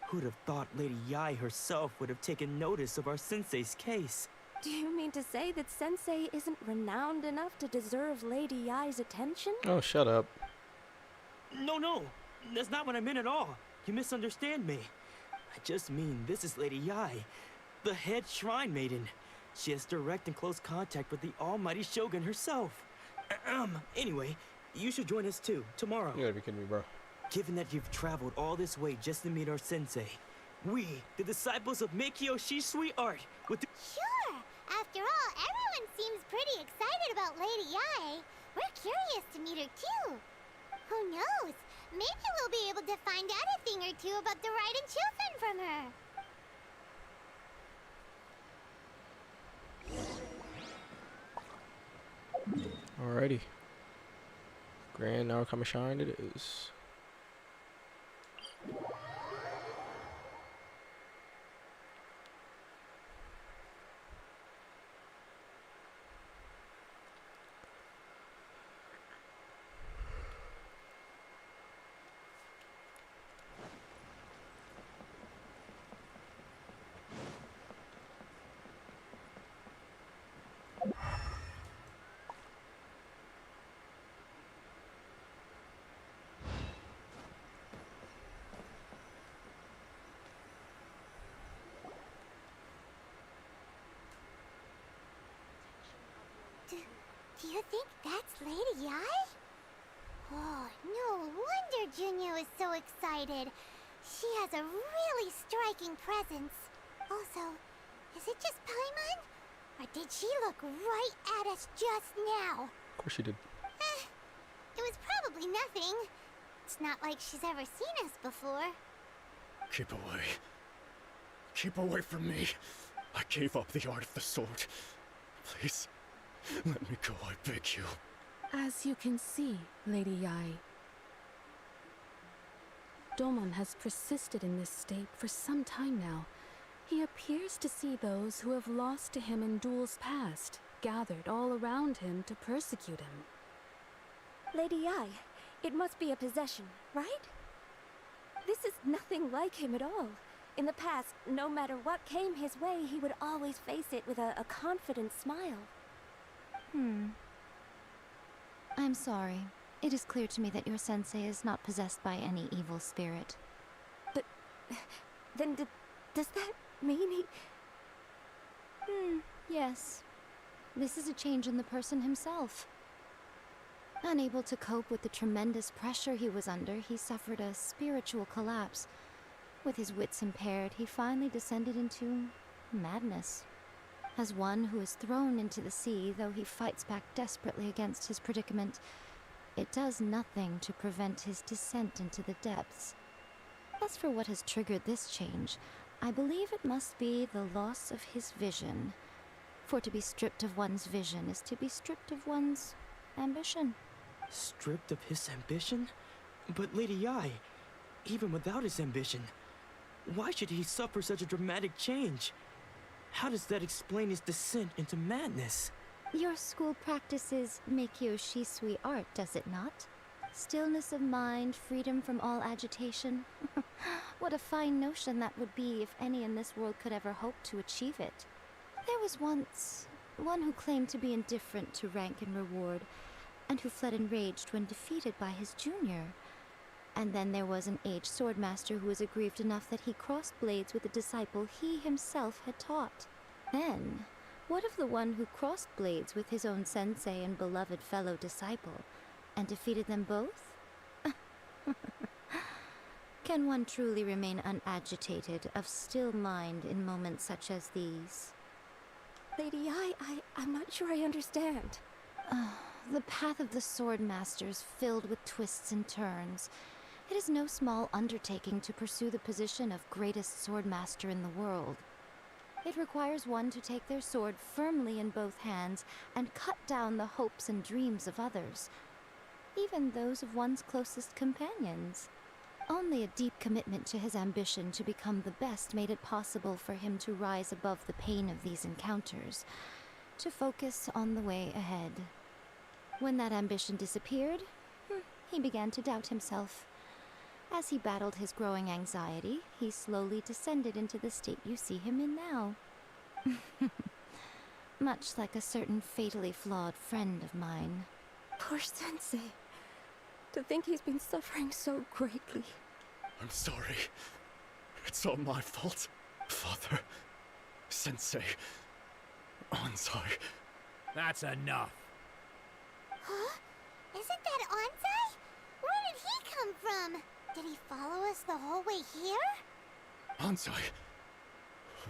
Who'd have thought Lady Yae herself would have taken notice of our sensei's case? Do you mean to say that Sensei isn't renowned enough to deserve Lady Yae's attention? Oh, shut up. No, that's not what I meant at all. You misunderstand me. I just mean this is Lady Yae, the head shrine maiden. She has direct and close contact with the almighty Shogun herself. Anyway, you should join us too, tomorrow. You gotta be kidding me, bro. Given that you've traveled all this way just to meet our sensei, we, the disciples of Meikyo Shisui art, with the— Sure! After all, everyone seems pretty excited about Lady Yae. We're curious to meet her too. Who knows? Maybe we'll be able to find out a thing or two about the Raiden Chosen from her. Alrighty. Grand Narukami Shrine it is. Do you think that's Lady Yae? Oh, no wonder Junyo is so excited. She has a really striking presence. Also, is it just Paimon? Or did she look right at us just now? Of course she did. It was probably nothing. It's not like she's ever seen us before. Keep away. Keep away from me. I gave up the art of the sword. Please, let me go, I beg you. As you can see, Lady Yai, Domon has persisted in this state for some time now. He appears to see those who have lost to him in duels past, gathered all around him to persecute him. Lady Yai, it must be a possession, right? This is nothing like him at all. In the past, no matter what came his way, he would always face it with a confident smile. I'm sorry. It is clear to me that your sensei is not possessed by any evil spirit. But then does that mean he... Yes. This is a change in the person himself. Unable to cope with the tremendous pressure he was under, he suffered a spiritual collapse. With his wits impaired, he finally descended into madness. As one who is thrown into the sea, though he fights back desperately against his predicament, it does nothing to prevent his descent into the depths. As for what has triggered this change, I believe it must be the loss of his vision. For to be stripped of one's vision is to be stripped of one's ambition. Stripped of his ambition? But Lady Yai, even without his ambition, why should he suffer such a dramatic change? How does that explain his descent into madness? Your school practices Meikyo Shisui art, does it not? Stillness of mind, freedom from all agitation. What a fine notion that would be if any in this world could ever hope to achieve it. There was once one who claimed to be indifferent to rank and reward, and who fled enraged when defeated by his junior. And then there was an aged swordmaster who was aggrieved enough that he crossed blades with a disciple he himself had taught. Then, what of the one who crossed blades with his own sensei and beloved fellow disciple, and defeated them both? Can one truly remain unagitated, of still mind in moments such as these? Lady Yai, I'm not sure I understand. The path of the swordmaster is filled with twists and turns. It is no small undertaking to pursue the position of greatest swordmaster in the world. It requires one to take their sword firmly in both hands and cut down the hopes and dreams of others, even those of one's closest companions. Only a deep commitment to his ambition to become the best made it possible for him to rise above the pain of these encounters, to focus on the way ahead. When that ambition disappeared, he began to doubt himself. As he battled his growing anxiety, he slowly descended into the state you see him in now. Much like a certain fatally flawed friend of mine. Poor sensei. To think he's been suffering so greatly. I'm sorry. It's all my fault. Father, Sensei, Ansai. That's enough. Huh? Isn't that Ansai? Where did he come from? Did he follow us the whole way here? Ansai,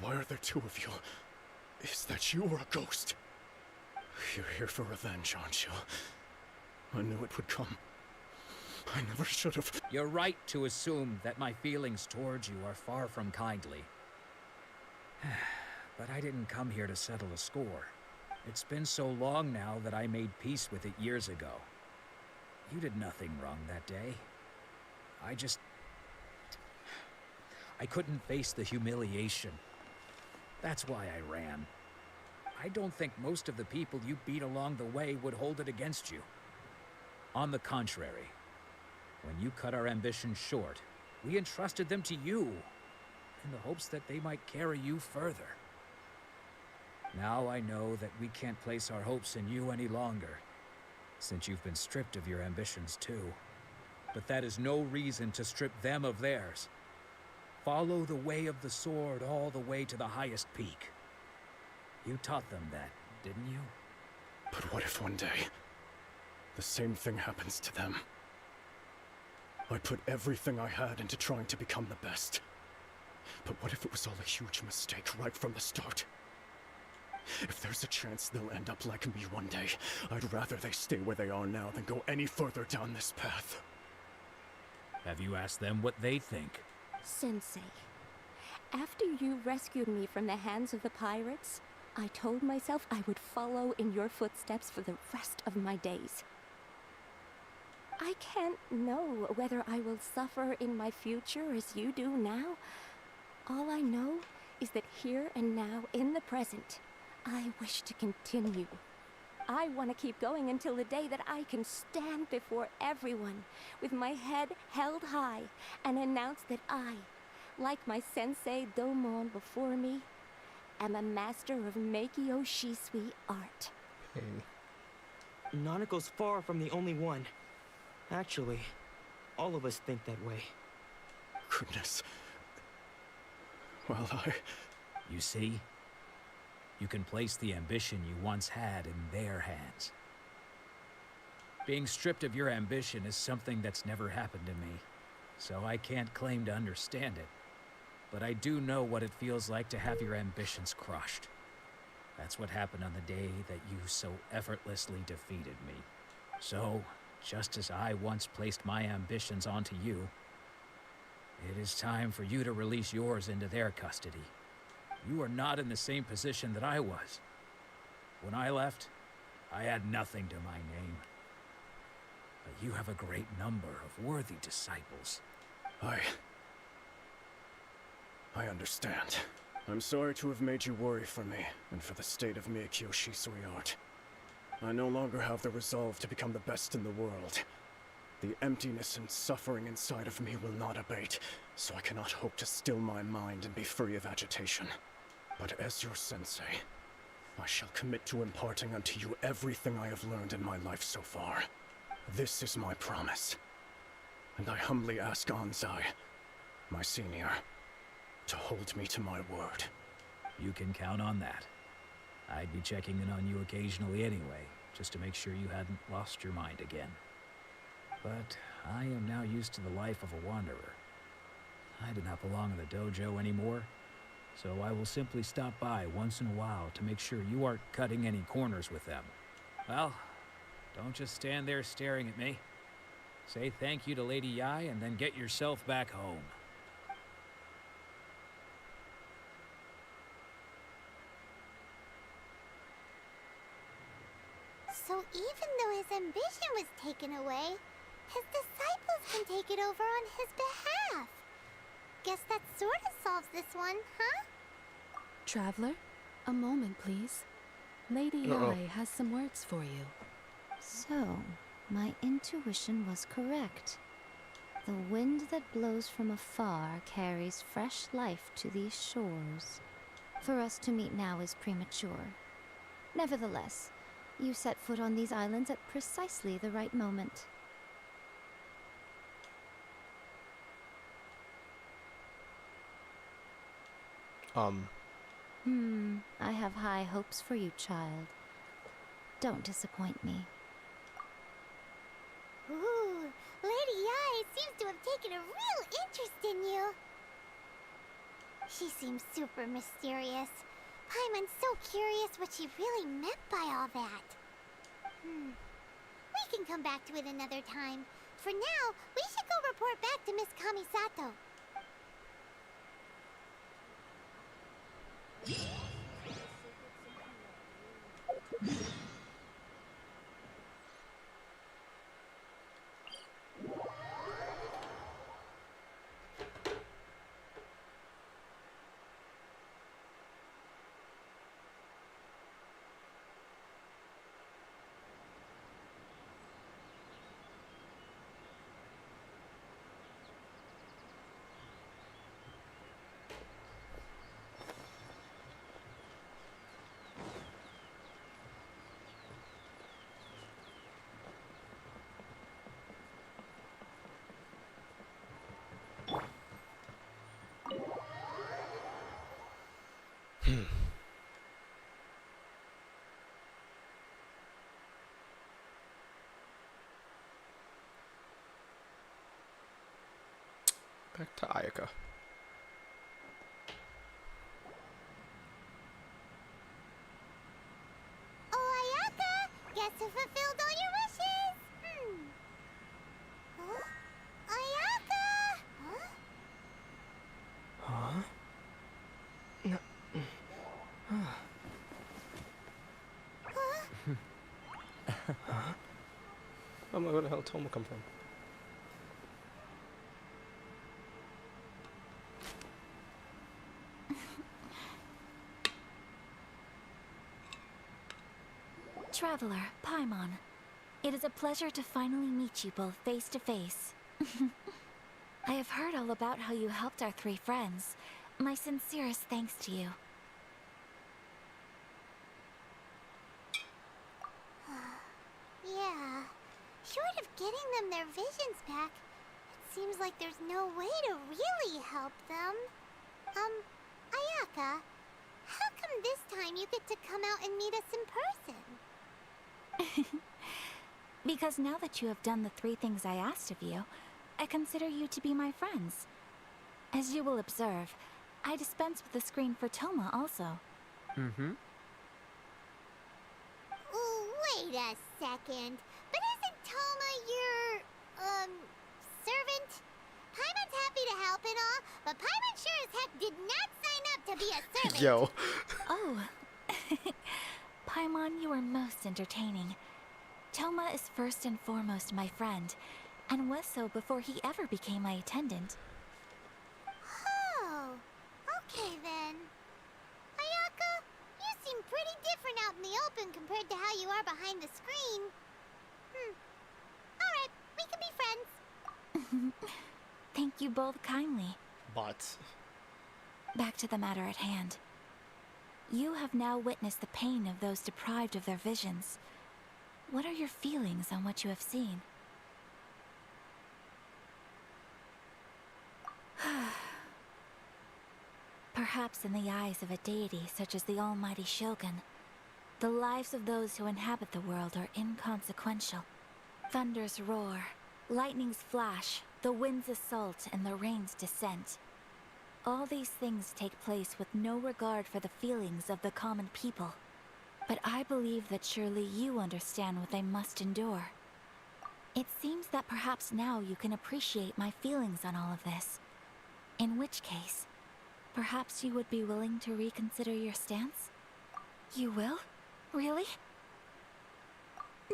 why are there two of you? Is that you or a ghost? You're here for revenge, aren't you? I knew it would come. I never should have. You're right to assume that my feelings towards you are far from kindly. But I didn't come here to settle a score. It's been so long now that I made peace with it years ago. You did nothing wrong that day. I couldn't face the humiliation. That's why I ran. I don't think most of the people you beat along the way would hold it against you. On the contrary, when you cut our ambitions short, we entrusted them to you, in the hopes that they might carry you further. Now I know that we can't place our hopes in you any longer, since you've been stripped of your ambitions too. But that is no reason to strip them of theirs. Follow the way of the sword all the way to the highest peak. You taught them that, didn't you? But what if one day, the same thing happens to them? I put everything I had into trying to become the best. But what if it was all a huge mistake right from the start? If there's a chance they'll end up like me one day, I'd rather they stay where they are now than go any further down this path. Have you asked them what they think? Sensei, After you rescued me from the hands of the pirates, I told myself I would follow in your footsteps for the rest of my days. I can't know whether I will suffer in my future as you do now. All I know is that here and now, in the present, I wish to continue. I want to keep going until the day that I can stand before everyone with my head held high and announce that I, like my sensei Domon before me, am a master of Meikyo Shisui art. Nanako's far from the only one. Actually, all of us think that way. Goodness. Well, You see? You can place the ambition you once had in their hands. Being stripped of your ambition is something that's never happened to me, so I can't claim to understand it. But I do know what it feels like to have your ambitions crushed. That's what happened on the day that you so effortlessly defeated me. So, just as I once placed my ambitions onto you, it is time for you to release yours into their custody. You are not in the same position that I was. When I left, I had nothing to my name. But you have a great number of worthy disciples. I understand. I'm sorry to have made you worry for me, and for the state of Meikyo Shisui art. I no longer have the resolve to become the best in the world. The emptiness and suffering inside of me will not abate, so I cannot hope to still my mind and be free of agitation. But as your sensei, I shall commit to imparting unto you everything I have learned in my life so far. This is my promise. And I humbly ask Anzai, my senior, to hold me to my word. You can count on that. I'd be checking in on you occasionally anyway, just to make sure you hadn't lost your mind again. But I am now used to the life of a wanderer. I do not belong in the dojo anymore, so I will simply stop by once in a while to make sure you aren't cutting any corners with them. Well, don't just stand there staring at me. Say thank you to Lady Yai and then get yourself back home. So even though his ambition was taken away, his disciples can take it over on his behalf. Guess that sort of solves this one, huh? Traveler, a moment, please. Lady Yai has some words for you. So, my intuition was correct. The wind that blows from afar carries fresh life to these shores. For us to meet now is premature. Nevertheless, you set foot on these islands at precisely the right moment. I have high hopes for you, child. Don't disappoint me. Ooh, Lady Yai seems to have taken a real interest in you. She seems super mysterious. Paimon's so curious what she really meant by all that. We can come back to it another time. For now, we should go report back to Miss Kamisato. Back to Ayaka. Oh, Ayaka! Guess who fulfilled all your wishes? Huh? Ayaka! Huh? Huh? Oh my, where the hell Toma come from? Traveler, Paimon. It is a pleasure to finally meet you both face to face. I have heard all about how you helped our 3 friends. My sincerest thanks to you. Yeah. Short of getting them their visions back, it seems like there's no way to really help them. Ayaka, how come this time you get to come out and meet us in person? Because now that you have done the 3 things I asked of you, I consider you to be my friends. As you will observe, I dispense with the screen for Toma also. Mm-hmm. Wait a second. But isn't Toma your, servant? Paimon's happy to help and all, but Paimon sure as heck did not sign up to be a servant. Yo. Oh. Paimon, you are most entertaining. Toma is first and foremost my friend, and was so before he ever became my attendant. Oh, okay then. Ayaka, you seem pretty different out in the open compared to how you are behind the screen. Alright, we can be friends. Thank you both kindly. Bots. Back to the matter at hand. You have now witnessed the pain of those deprived of their visions. What are your feelings on what you have seen? Perhaps in the eyes of a deity such as the almighty Shogun, the lives of those who inhabit the world are inconsequential. Thunders roar, lightnings flash, the winds assault, and the rains descent. All these things take place with no regard for the feelings of the common people. But I believe that surely you understand what they must endure. It seems that perhaps now you can appreciate my feelings on all of this. In which case, perhaps you would be willing to reconsider your stance? You will? Really?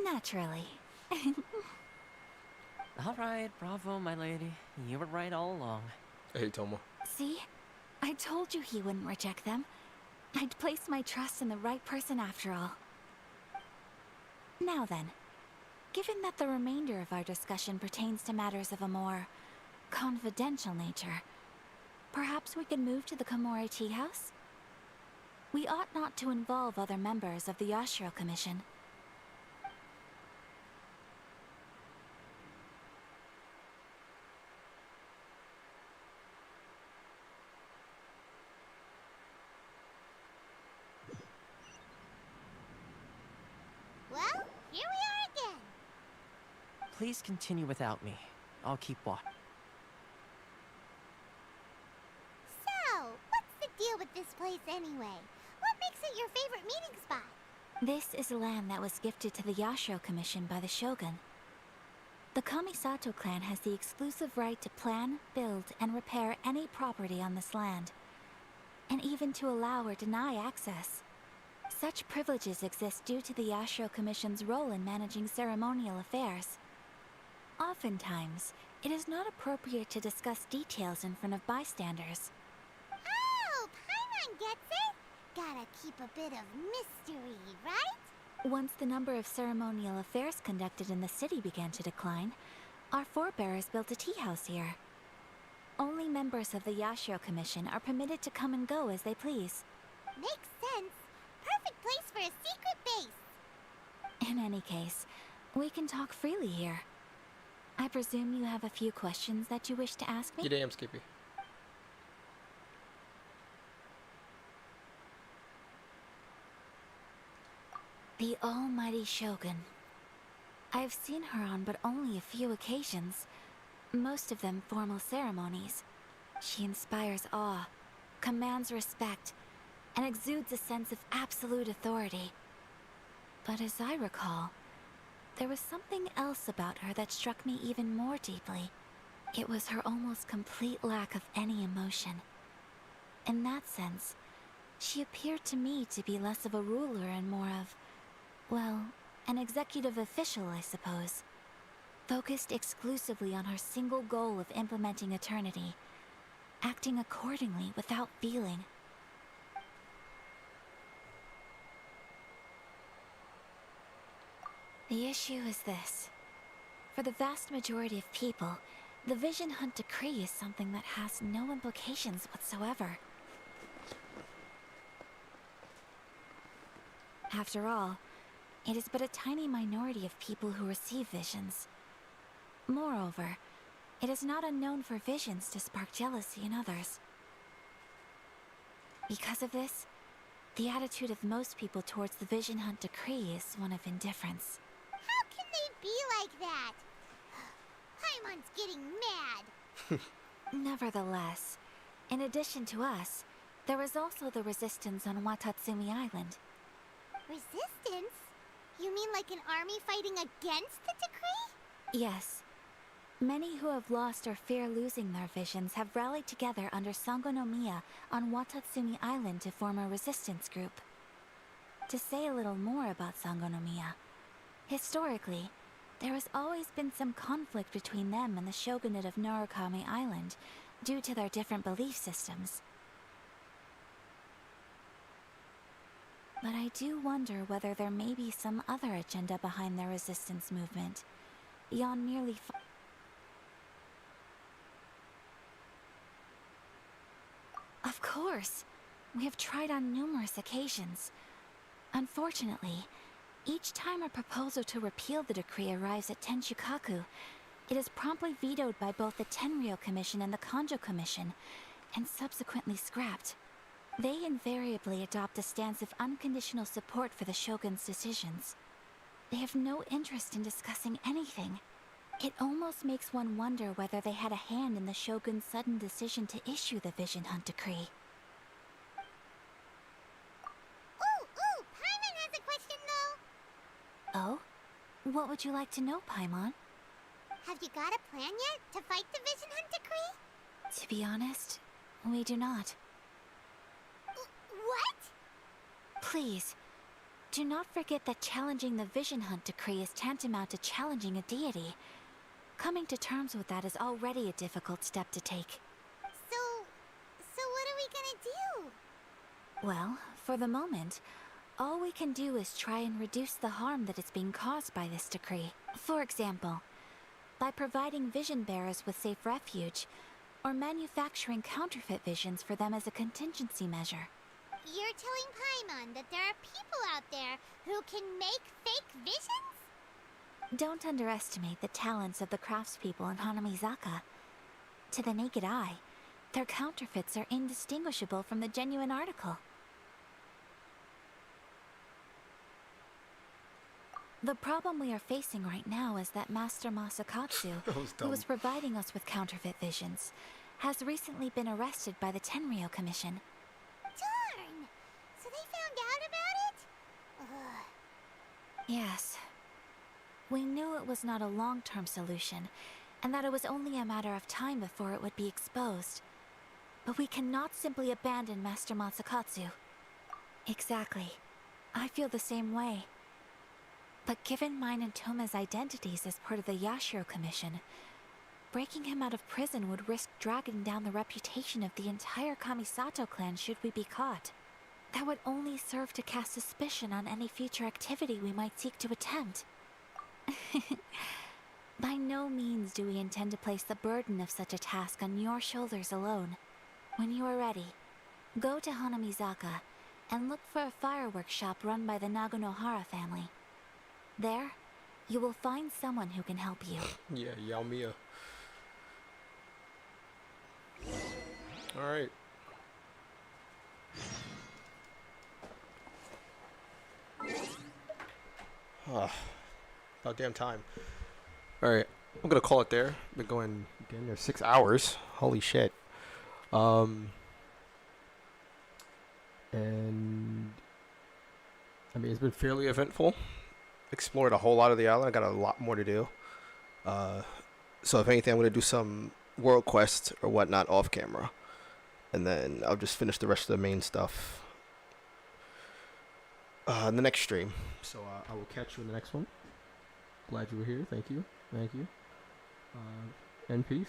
Naturally. Alright, bravo, my lady. You were right all along. Hey, Toma. See? I told you he wouldn't reject them. I'd placed my trust in the right person after all. Now then, given that the remainder of our discussion pertains to matters of a more confidential nature, perhaps we could move to the Komori Tea House? We ought not to involve other members of the Yashiro Commission. Well, here we are again. Please continue without me. I'll keep watch. So, what's the deal with this place anyway? What makes it your favorite meeting spot? This is land that was gifted to the Yashiro Commission by the Shogun. The Kamisato clan has the exclusive right to plan, build, and repair any property on this land, and even to allow or deny access. Such privileges exist due to the Yashiro Commission's role in managing ceremonial affairs. Oftentimes, it is not appropriate to discuss details in front of bystanders. Oh, Paimon gets it. Gotta keep a bit of mystery, right? Once the number of ceremonial affairs conducted in the city began to decline, our forebears built a tea house here. Only members of the Yashiro Commission are permitted to come and go as they please. Makes sense. Perfect place for a secret base. In any case, we can talk freely here. I presume you have a few questions that you wish to ask me? You damn Skippy. The almighty Shogun. I've seen her on but only a few occasions, most of them formal ceremonies. She inspires awe, commands respect, and exudes a sense of absolute authority. But as I recall, there was something else about her that struck me even more deeply. It was her almost complete lack of any emotion. In that sense, she appeared to me to be less of a ruler and more of, well, an executive official, I suppose. focused exclusively on her single goal of implementing eternity, acting accordingly without feeling. The issue is this. For the vast majority of people, the Vision Hunt Decree is something that has no implications whatsoever. After all, it is but a tiny minority of people who receive visions. Moreover, it is not unknown for visions to spark jealousy in others. Because of this, the attitude of most people towards the Vision Hunt Decree is one of indifference. How can they be like that? Paimon's getting mad. Nevertheless, in addition to us, there is also the resistance on Watatsumi Island. Resistance? You mean like an army fighting against the decree? Yes. Many who have lost or fear losing their visions have rallied together under Sangonomiya on Watatsumi Island to form a resistance group. To say a little more about Sangonomiya, historically, there has always been some conflict between them and the shogunate of Narukami Island due to their different belief systems. But I do wonder whether there may be some other agenda behind their resistance movement, beyond merely Of course! We have tried on numerous occasions. Unfortunately, each time a proposal to repeal the decree arrives at Tenshukaku, it is promptly vetoed by both the Tenryou Commission and the Kanjo Commission, and subsequently scrapped. They invariably adopt a stance of unconditional support for the shogun's decisions. They have no interest in discussing anything. It almost makes one wonder whether they had a hand in the shogun's sudden decision to issue the Vision Hunt Decree. Ooh, Paimon has a question though. Oh? What would you like to know, Paimon? Have you got a plan yet to fight the Vision Hunt Decree? To be honest, we do not. What? Please, do not forget that challenging the Vision Hunt Decree is tantamount to challenging a deity. Coming to terms with that is already a difficult step to take. So what are we gonna do? Well, for the moment, all we can do is try and reduce the harm that is being caused by this decree. For example, by providing vision bearers with safe refuge, or manufacturing counterfeit visions for them as a contingency measure. You're telling Paimon that there are people out there who can make fake visions? Don't underestimate the talents of the craftspeople in Hanamizaka. To the naked eye, their counterfeits are indistinguishable from the genuine article. The problem we are facing right now is that Master Masakatsu, who was providing us with counterfeit visions, has recently been arrested by the Tenryou Commission. Darn! So they found out about it? Ugh. Yes. We knew it was not a long-term solution, and that it was only a matter of time before it would be exposed. But we cannot simply abandon Master Masakatsu. Exactly. I feel the same way. But given mine and Toma's identities as part of the Yashiro Commission, breaking him out of prison would risk dragging down the reputation of the entire Kamisato clan should we be caught. That would only serve to cast suspicion on any future activity we might seek to attempt. By no means do we intend to place the burden of such a task on your shoulders alone. When you are ready, go to Hanamizaka and look for a fireworks shop run by the Naganohara family. There, you will find someone who can help you. Yeah, Yaomiya. Alright. About damn time. Alright, I'm gonna call it there. Been going damn near 6 hours. Holy shit. And I mean, it's been fairly eventful. Explored a whole lot of the island. I got a lot more to do. So if anything, I'm gonna do some world quests or whatnot off camera, and then I'll just finish the rest of the main stuff in the next stream. So I will catch you in the next one. Glad you were here. Thank you. Thank you. And peace.